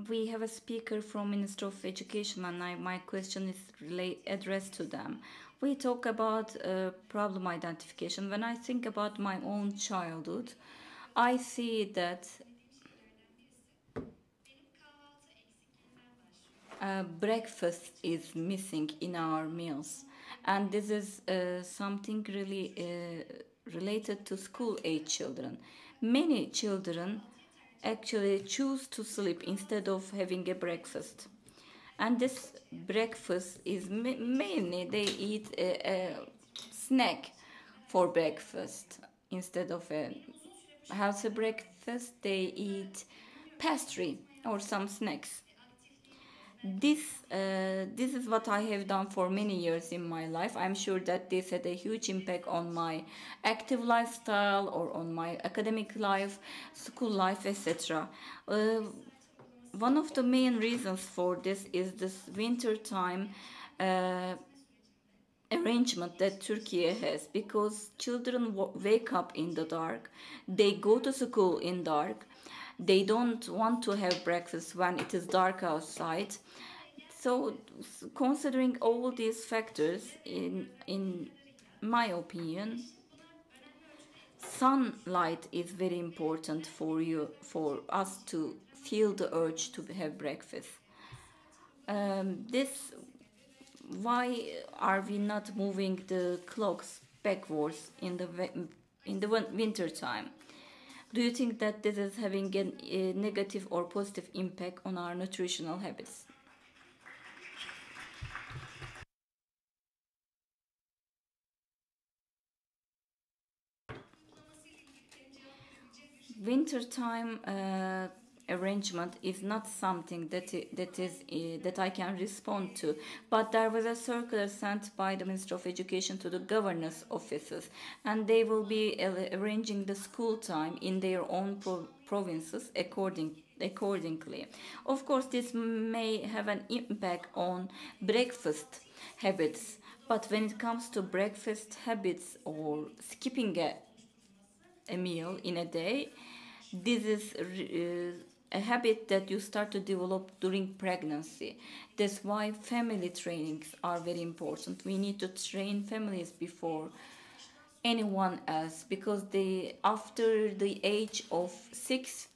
We have a speaker from Ministry of Education, and my question is addressed to them. We talk about problem identification. When I think about my own childhood, I see that breakfast is missing in our meals, and this is something really related to school age children. Many children actually choose to sleep instead of having a breakfast, and this breakfast is mainly they eat a snack for breakfast instead of a healthy breakfast. They eat pastry or some snacks. This is what I have done for many years in my life. I'm sure that this had a huge impact on my active lifestyle or on my academic life, school life, etc. One of the main reasons for this is this winter time arrangement that Turkey has, because children wake up in the dark, they go to school in dark, they don't want to have breakfast when it is dark outside. So considering all these factors, in my opinion, sunlight is very important for us to feel the urge to have breakfast. This Why are we not moving the clocks backwards in the winter time? Do you think that this is having a negative or positive impact on our nutritional habits? Wintertime arrangement is not something that I can respond to, but there was a circular sent by the Ministry of Education to the governors' offices, and they will be arranging the school time in their own provinces accordingly. Of course, this may have an impact on breakfast habits, but when it comes to breakfast habits or skipping a meal in a day, this is a habit that you start to develop during pregnancy. That's why family trainings are very important. We need to train families before anyone else, because after the age of 6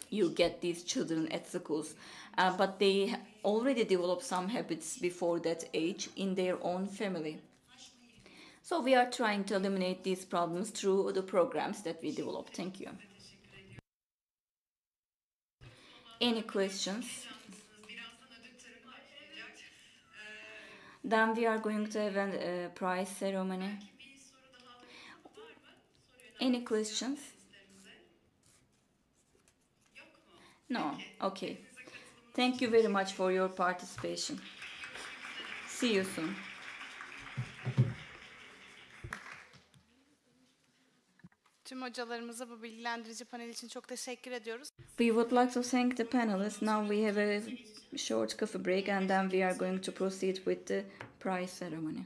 you get these children at schools, but they already develop some habits before that age in their own family. So we are trying to eliminate these problems through the programs that we develop. Thank you. Any questions? Then we are going to have a prize ceremony. Any questions? No? Okay. Thank you very much for your participation. See you soon.
Tüm hocalarımıza bu bilgilendirici panel için çok teşekkür ediyoruz.
We would like to thank the panelists. Now we have a short coffee break, and then we are going to proceed with the prize ceremony.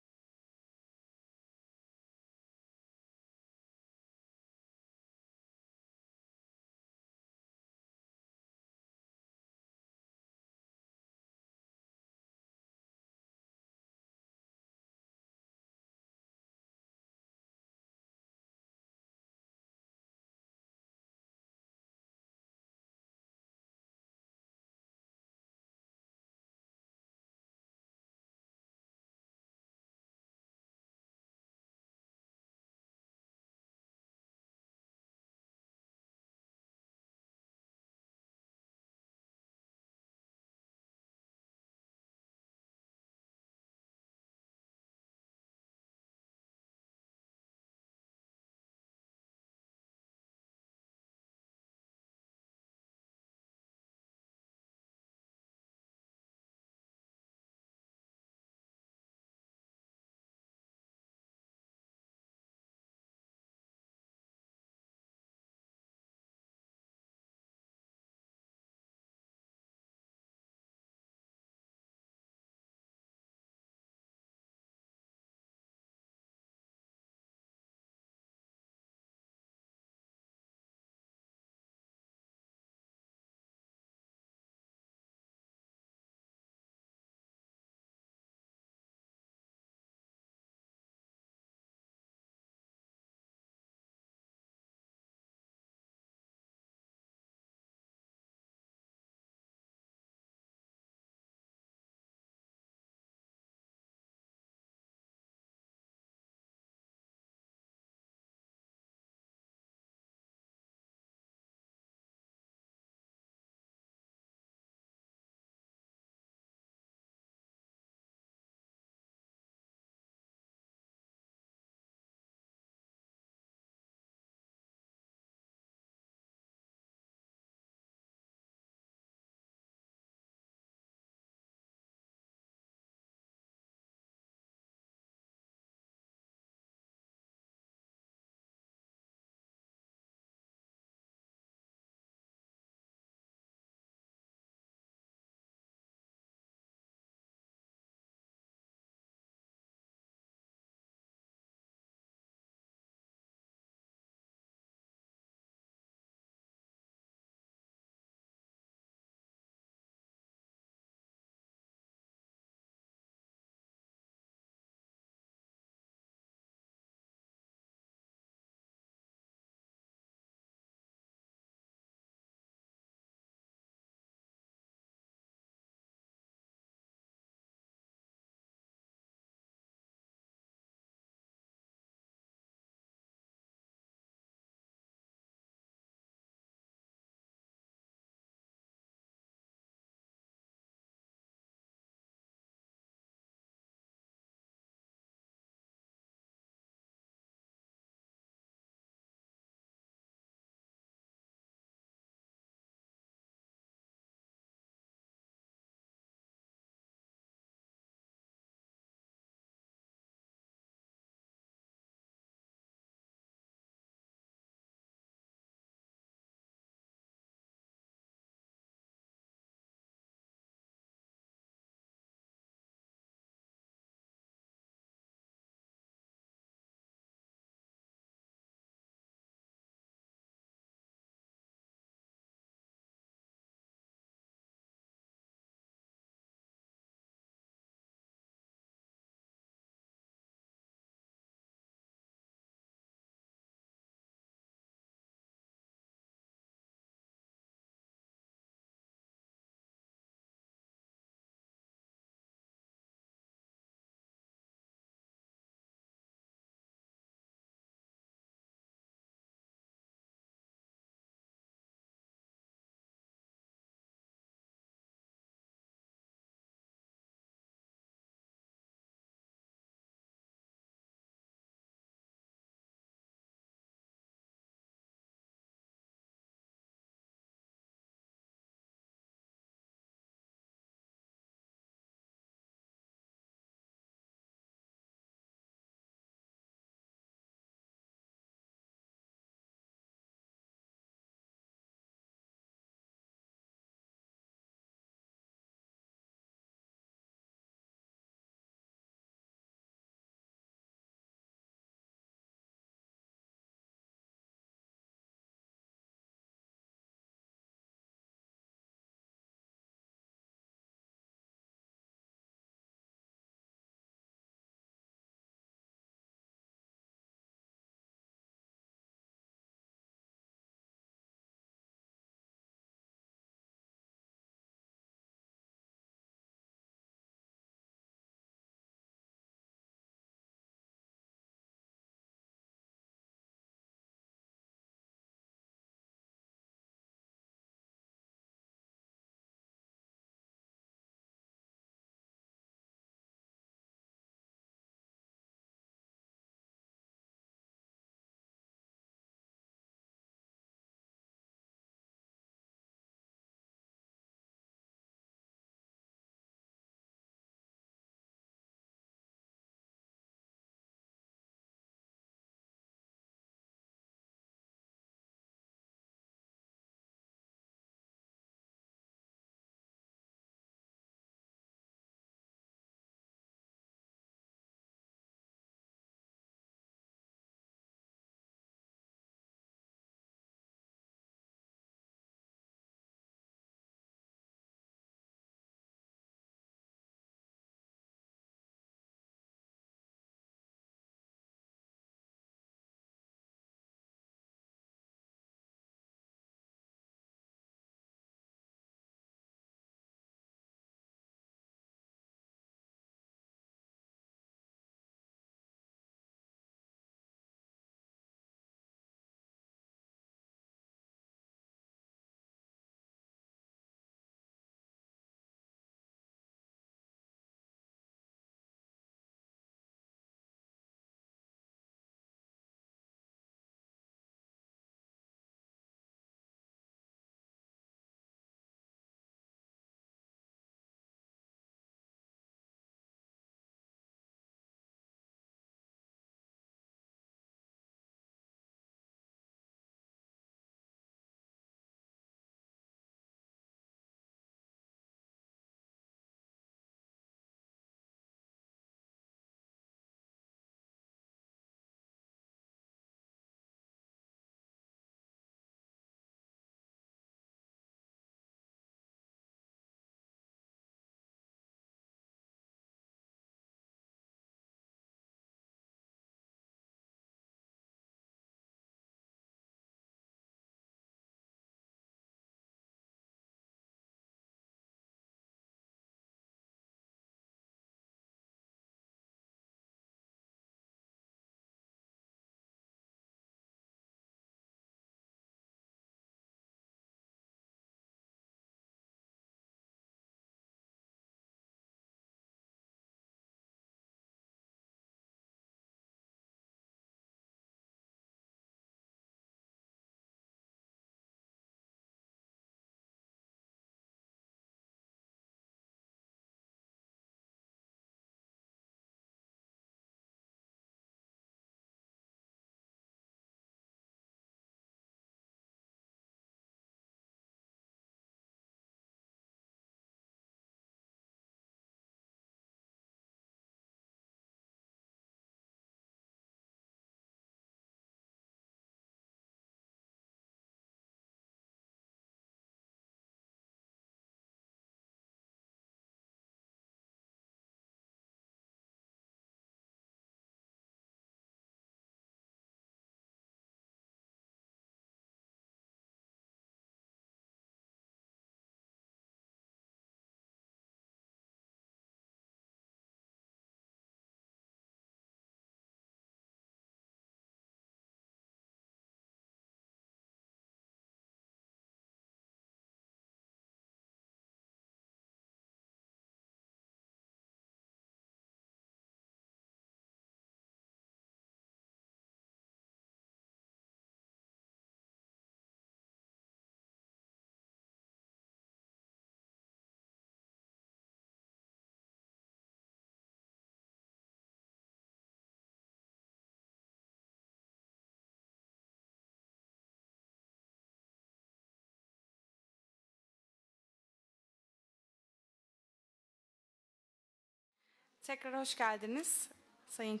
Tekrar hoş geldiniz Sayın.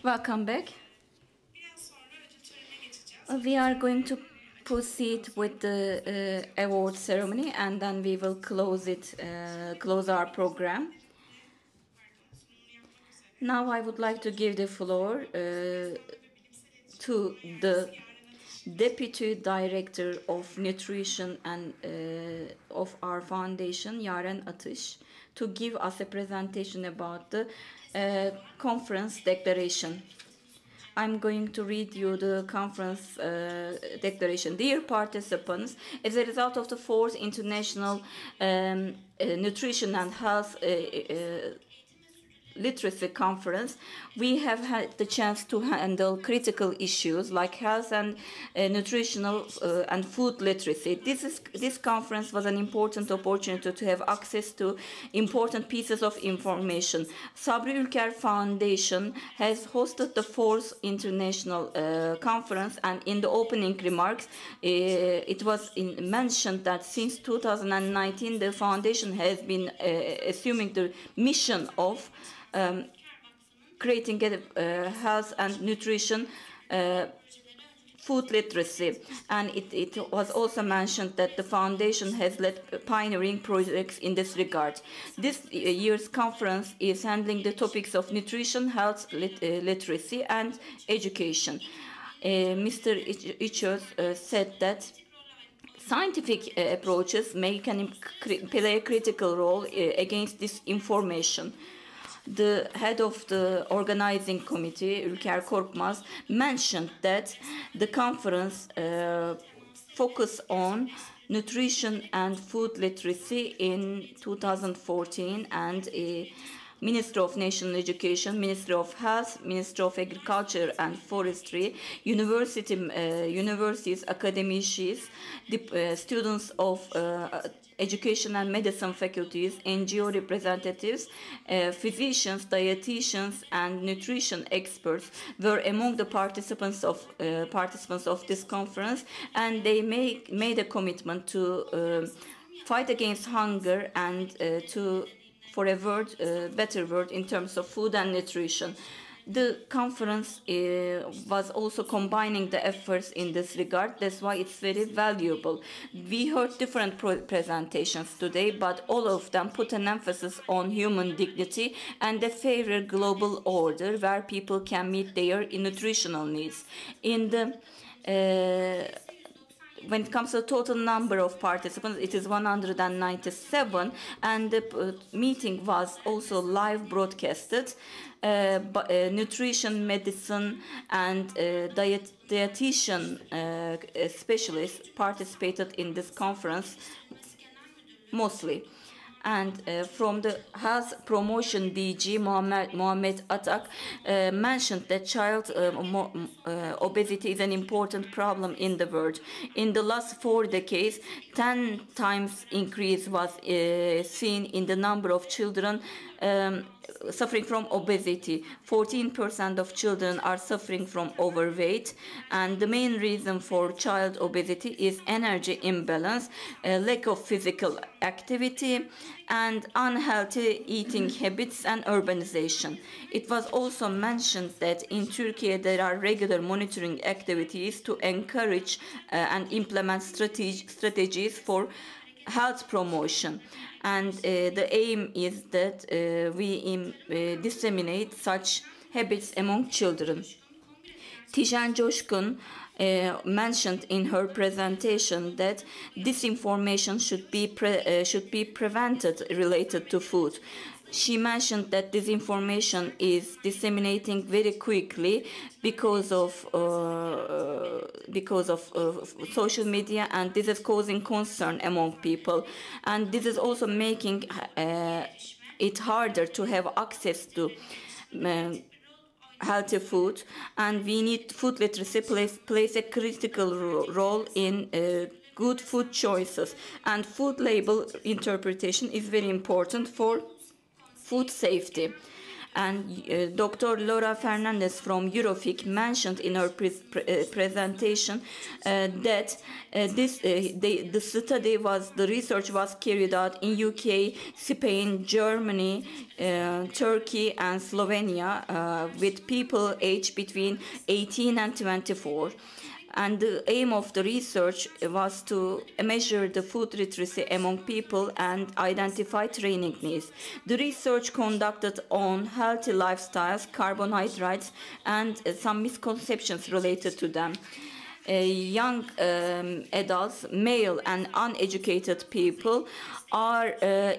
Welcome back. We are going to proceed with the award ceremony, and then we will close our program. Now I would like to give the floor to the Deputy Director of Nutrition and of our foundation, Yaren Atış, to give us a presentation about the conference declaration. I'm going to read you the conference declaration. Dear participants, as a result of the 4th International Nutrition and Health Literacy Conference, we have had the chance to handle critical issues like health and nutritional and food literacy. This conference was an important opportunity to have access to important pieces of information. Sabri Ülker Foundation has hosted the 4th International Conference, and in the opening remarks, it was mentioned that since 2019, the foundation has been assuming the mission of creating a health and nutrition food literacy, and it was also mentioned that the foundation has led pioneering projects in this regard. This year's conference is handling the topics of nutrition, health, literacy, and education. Mr. Içöz said that scientific approaches play a critical role against disinformation. The head of the organizing committee, Ülker Korkmaz, mentioned that the conference focused on nutrition and food literacy in 2014, and Ministry of National Education, Ministry of Health, Ministry of Agriculture and Forestry, universities, academicians, students of education and medicine faculties, NGO representatives, physicians, dietitians, and nutrition experts were among the participants of this conference, and they made a commitment to fight against hunger and for a better world in terms of food and nutrition. The conference was also combining the efforts in this regard. That's why it's very valuable. We heard different presentations today, but all of them put an emphasis on human dignity and a fairer global order where people can meet their nutritional needs. When it comes to the total number of participants, it is 197, and the meeting was also live broadcasted. Nutrition, medicine, and dietitian specialists participated in this conference mostly. And from the Health Promotion DG, Mohamed Atak, mentioned that child obesity is an important problem in the world. In the last 4 decades, 10 times increase was seen in the number of children suffering from obesity. 14% of children are suffering from overweight, and the main reason for child obesity is energy imbalance, lack of physical activity, and unhealthy eating habits and urbanization. It was also mentioned that in Turkey there are regular monitoring activities to encourage and implement strategies for health promotion. And the aim is that we disseminate such habits among children. Tijen Coşkun mentioned in her presentation that disinformation should be prevented related to food. She mentioned that disinformation is disseminating very quickly because of social media, and this is causing concern among people. And this is also making it harder to have access to healthy food. And we need food literacy plays a critical role in good food choices. And food label interpretation is very important for food safety. And Dr. Laura Fernandez from Eurofic mentioned in her presentation that the study the research was carried out in UK, Spain, Germany, Turkey, and Slovenia with people aged between 18 and 24. And the aim of the research was to measure the food literacy among people and identify training needs. The research conducted on healthy lifestyles, carbohydrates, and some misconceptions related to them. Young adults, male and uneducated people, are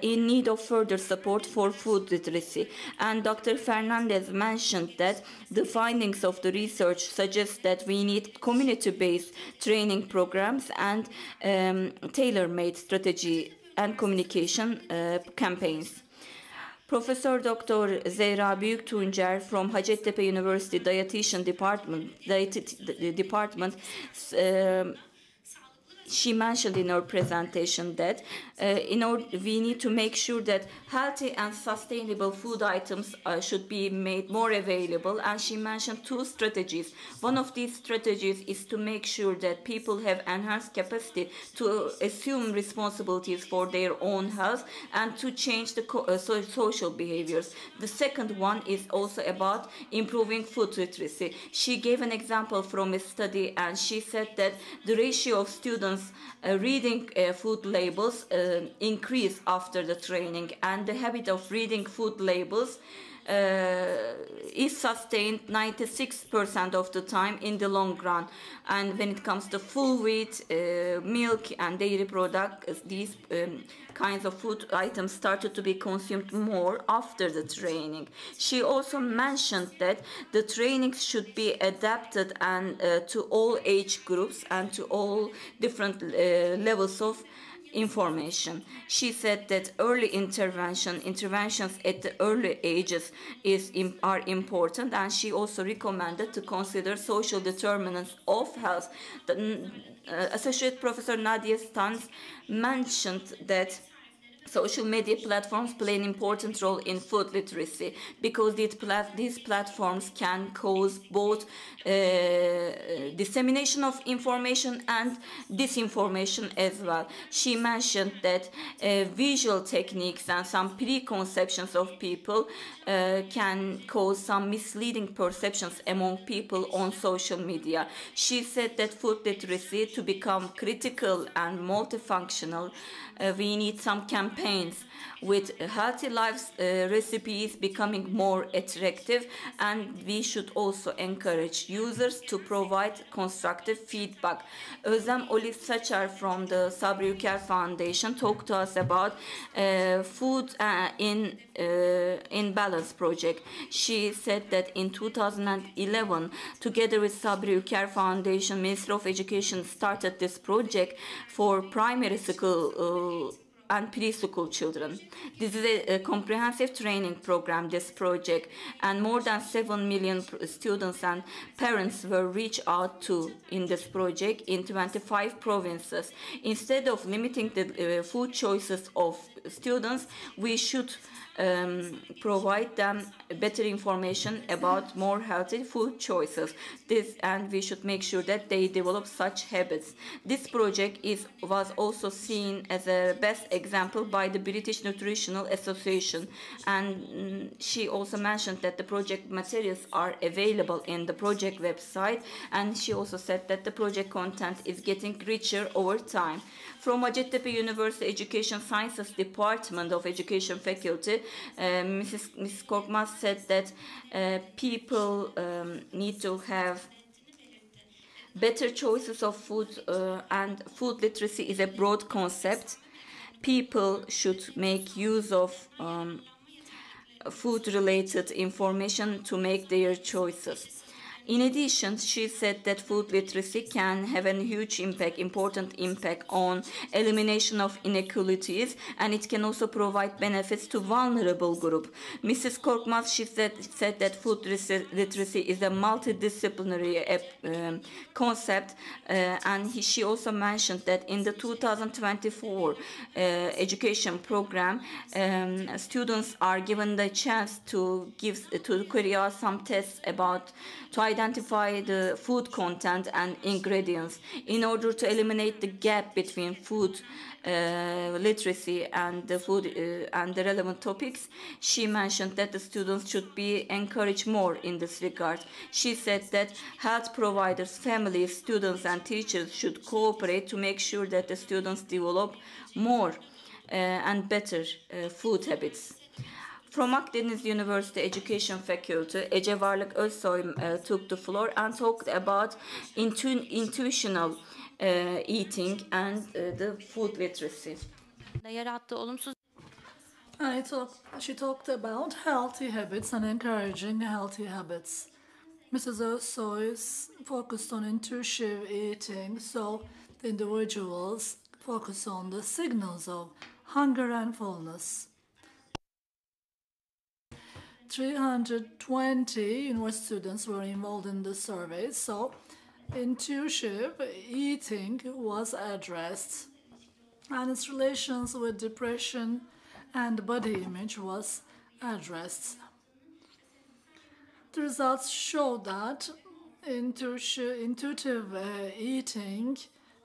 in need of further support for food literacy. And Dr. Fernandez mentioned that the findings of the research suggest that we need community-based training programs and tailor-made strategy and communication campaigns. Professor Dr. Zehra Büyüktuncer from Hacettepe University Dietetian Department, she mentioned in her presentation that we need to make sure that healthy and sustainable food items should be made more available, and she mentioned two strategies. One of these strategies is to make sure that people have enhanced capacity to assume responsibilities for their own health and to change the social behaviors. The second one is also about improving food literacy. She gave an example from a study, and she said that the ratio of students reading food labels increased after the training, and the habit of reading food labels is sustained 96% of the time in the long run. And when it comes to full wheat, milk and dairy products, these kinds of food items started to be consumed more after the training. She also mentioned that the trainings should be adapted and to all age groups and to all different levels of information. She said that early interventions at the early ages are important, and she also recommended to consider social determinants of health. Associate Professor Nadia Stans mentioned that social media platforms play an important role in food literacy because these platforms can cause both dissemination of information and disinformation as well. She mentioned that visual techniques and some preconceptions of people can cause some misleading perceptions among people on social media. She said that food literacy, to become critical and multifunctional, we need some campaigns with healthy life recipes becoming more attractive, and we should also encourage users to provide constructive feedback. Özlem Olive Saçar from the Sabri Ülker Foundation talked to us about Food in Balance project. She said that in 2011, together with Sabri Ülker Foundation, Ministry of Education started this project for primary school and preschool children. This is a comprehensive training program, this project, and more than 7 million students and parents were reached out to in this project in 25 provinces. Instead of limiting the food choices of students, we should provide them better information about more healthy food choices. And we should make sure that they develop such habits. This project was also seen as a best example by the British Nutritional Association, and she also mentioned that the project materials are available in the project website, and she also said that the project content is getting richer over time. From Hacettepe University Education Sciences Department of Education Faculty, Mrs. Korkmaz said that people need to have better choices of food, and food literacy is a broad concept. People should make use of food-related information to make their choices. In addition, she said that food literacy can have a huge impact, important impact on elimination of inequalities, and it can also provide benefits to vulnerable group. Mrs. Korkmaz, she said that food literacy is a multidisciplinary concept, and she also mentioned that in the 2024 education program, students are given the chance to carry out some tests to identify the food content and ingredients in order to eliminate the gap between food literacy and the food and the relevant topics. She mentioned that the students should be encouraged more in this regard. She said that health providers, families, students and teachers should cooperate to make sure that the students develop more and better food habits. From Akdeniz University Education Faculty, Ece Varlık Özsoy took the floor and talked about intuitional eating and the food literacy.
She talked about healthy habits and encouraging healthy habits. Mrs. Özsoy focused on intuitive eating, so the individuals focus on the signals of hunger and fullness. 320 university students were involved in the survey, so intuitive eating was addressed, and its relations with depression and body image was addressed. The results showed that intuitive eating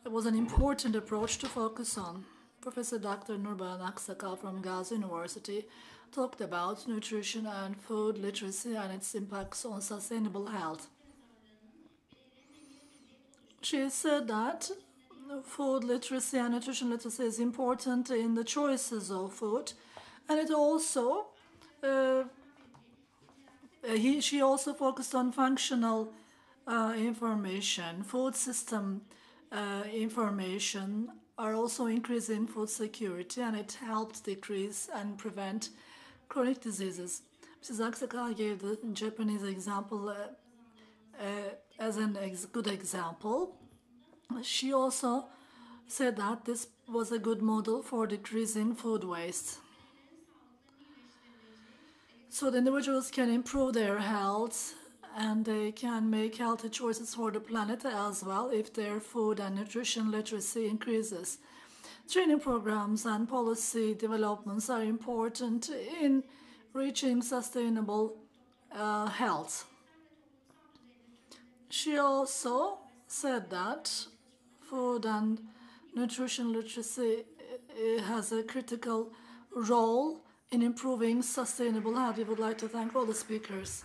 was an important approach to focus on. Professor Dr. Nurban Aksakal from Gazi University talked about nutrition and food literacy and its impacts on sustainable health. She said that food literacy and nutrition literacy is important in the choices of food, and it also she also focused on functional information. Food system information are also increasing food security, and it helped decrease and prevent chronic diseases. Mrs. Aksakal gave the Japanese example as a good example. She also said that this was a good model for decreasing food waste. So the individuals can improve their health and they can make healthy choices for the planet as well if their food and nutrition literacy increases. Training programs and policy developments are important in reaching sustainable health. She also said that food and nutrition literacy has a critical role in improving sustainable health. We would like to thank all the speakers.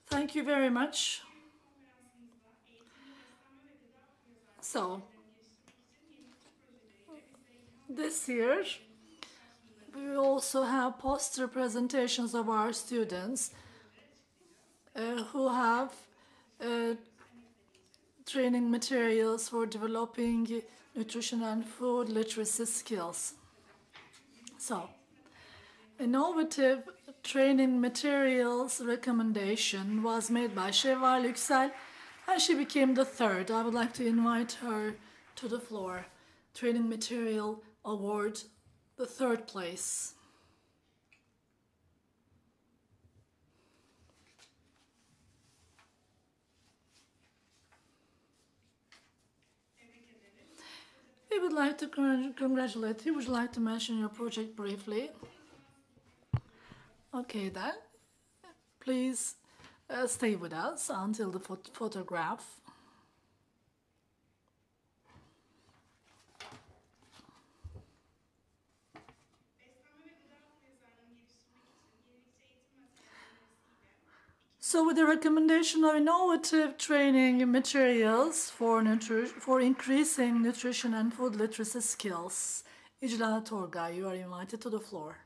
Thank you very much. So, this year, we also have poster presentations of our students who have training materials for developing nutrition and food literacy skills. So, innovative training materials recommendation was made by Şevval Yüksel, and she became the third. I would like to invite her to the floor. Training Material Award, the third place. We would like to congratulate you. Would you like to mention your project briefly? Okay then. Please stay with us until the photograph. So with the recommendation of innovative training materials for increasing nutrition and food literacy skills, İclal Torgay, you are invited to the floor.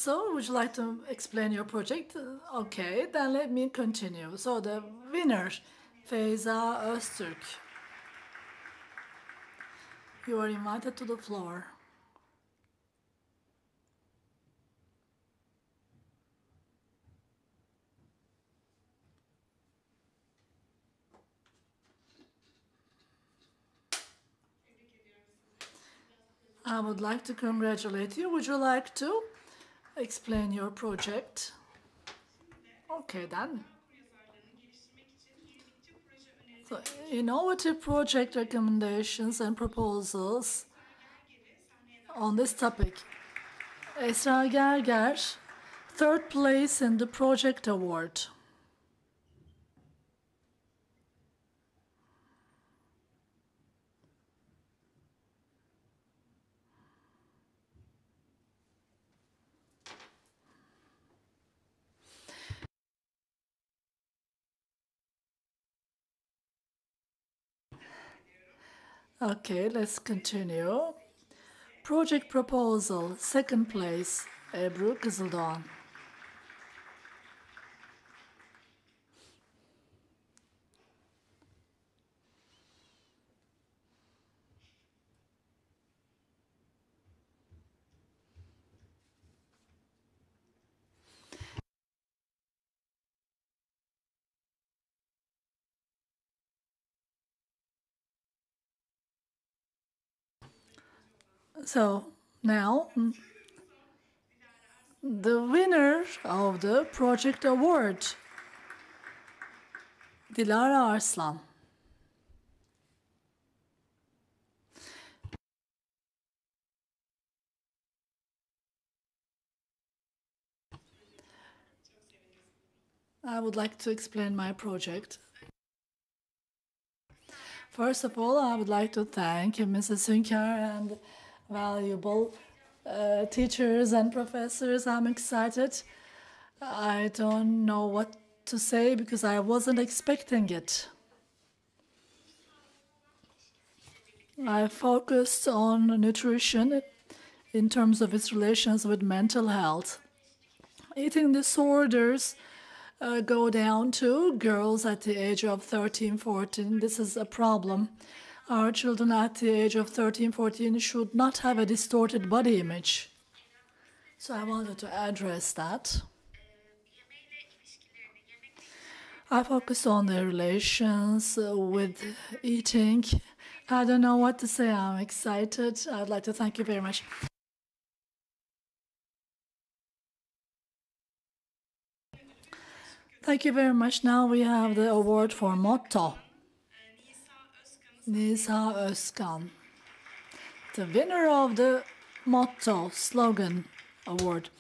So, would you like to explain your project? Okay, then let me continue. So, the winner, Feyza Öztürk. You are invited to the floor. I would like to congratulate you. Would you like to explain your project? Okay, then. So, innovative project recommendations and proposals on this topic. Esra Gerger, third place in the project award. Okay, let's continue. Project proposal, second place, Ebru Kızıldoğan. So now the winner of the project award, Dilara Arslan. I would like to explain my project. First of all, I would like to thank Mrs. Hünkar and valuable teachers and professors. I'm excited. I don't know what to say because I wasn't expecting it. I focused on nutrition in terms of its relations with mental health. Eating disorders go down to girls at the age of 13, 14. This is a problem. Our children at the age of 13, 14 should not have a distorted body image. So I wanted to address that. I focused on the relations with eating. I don't know what to say. I'm excited. I'd like to thank you very much. Thank you very much. Now we have the award for motto. Nisa Özkan, the winner of the motto slogan award.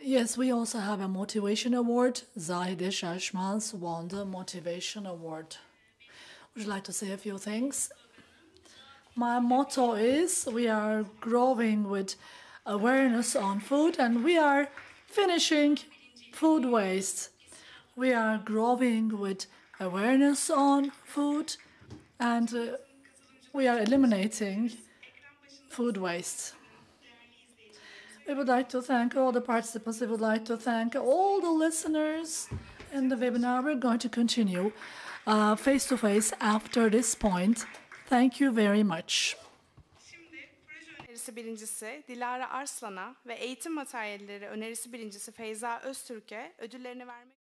Yes, we also have a motivation award. Zahide Şaşmaz won the motivation award. Would you like to say a few things? My motto is we are growing with awareness on food and we are finishing food waste. We are growing with awareness on food and we are eliminating food waste. We would like to thank all the participants. We would like to thank all the listeners in the webinar. We're going to continue face-to-face after this point. Thank you very much.
Önerisi birincisi Dilara Arslan'a ve eğitim materyalleri önerisi birincisi Feyza Öztürk'e ödüllerini vermek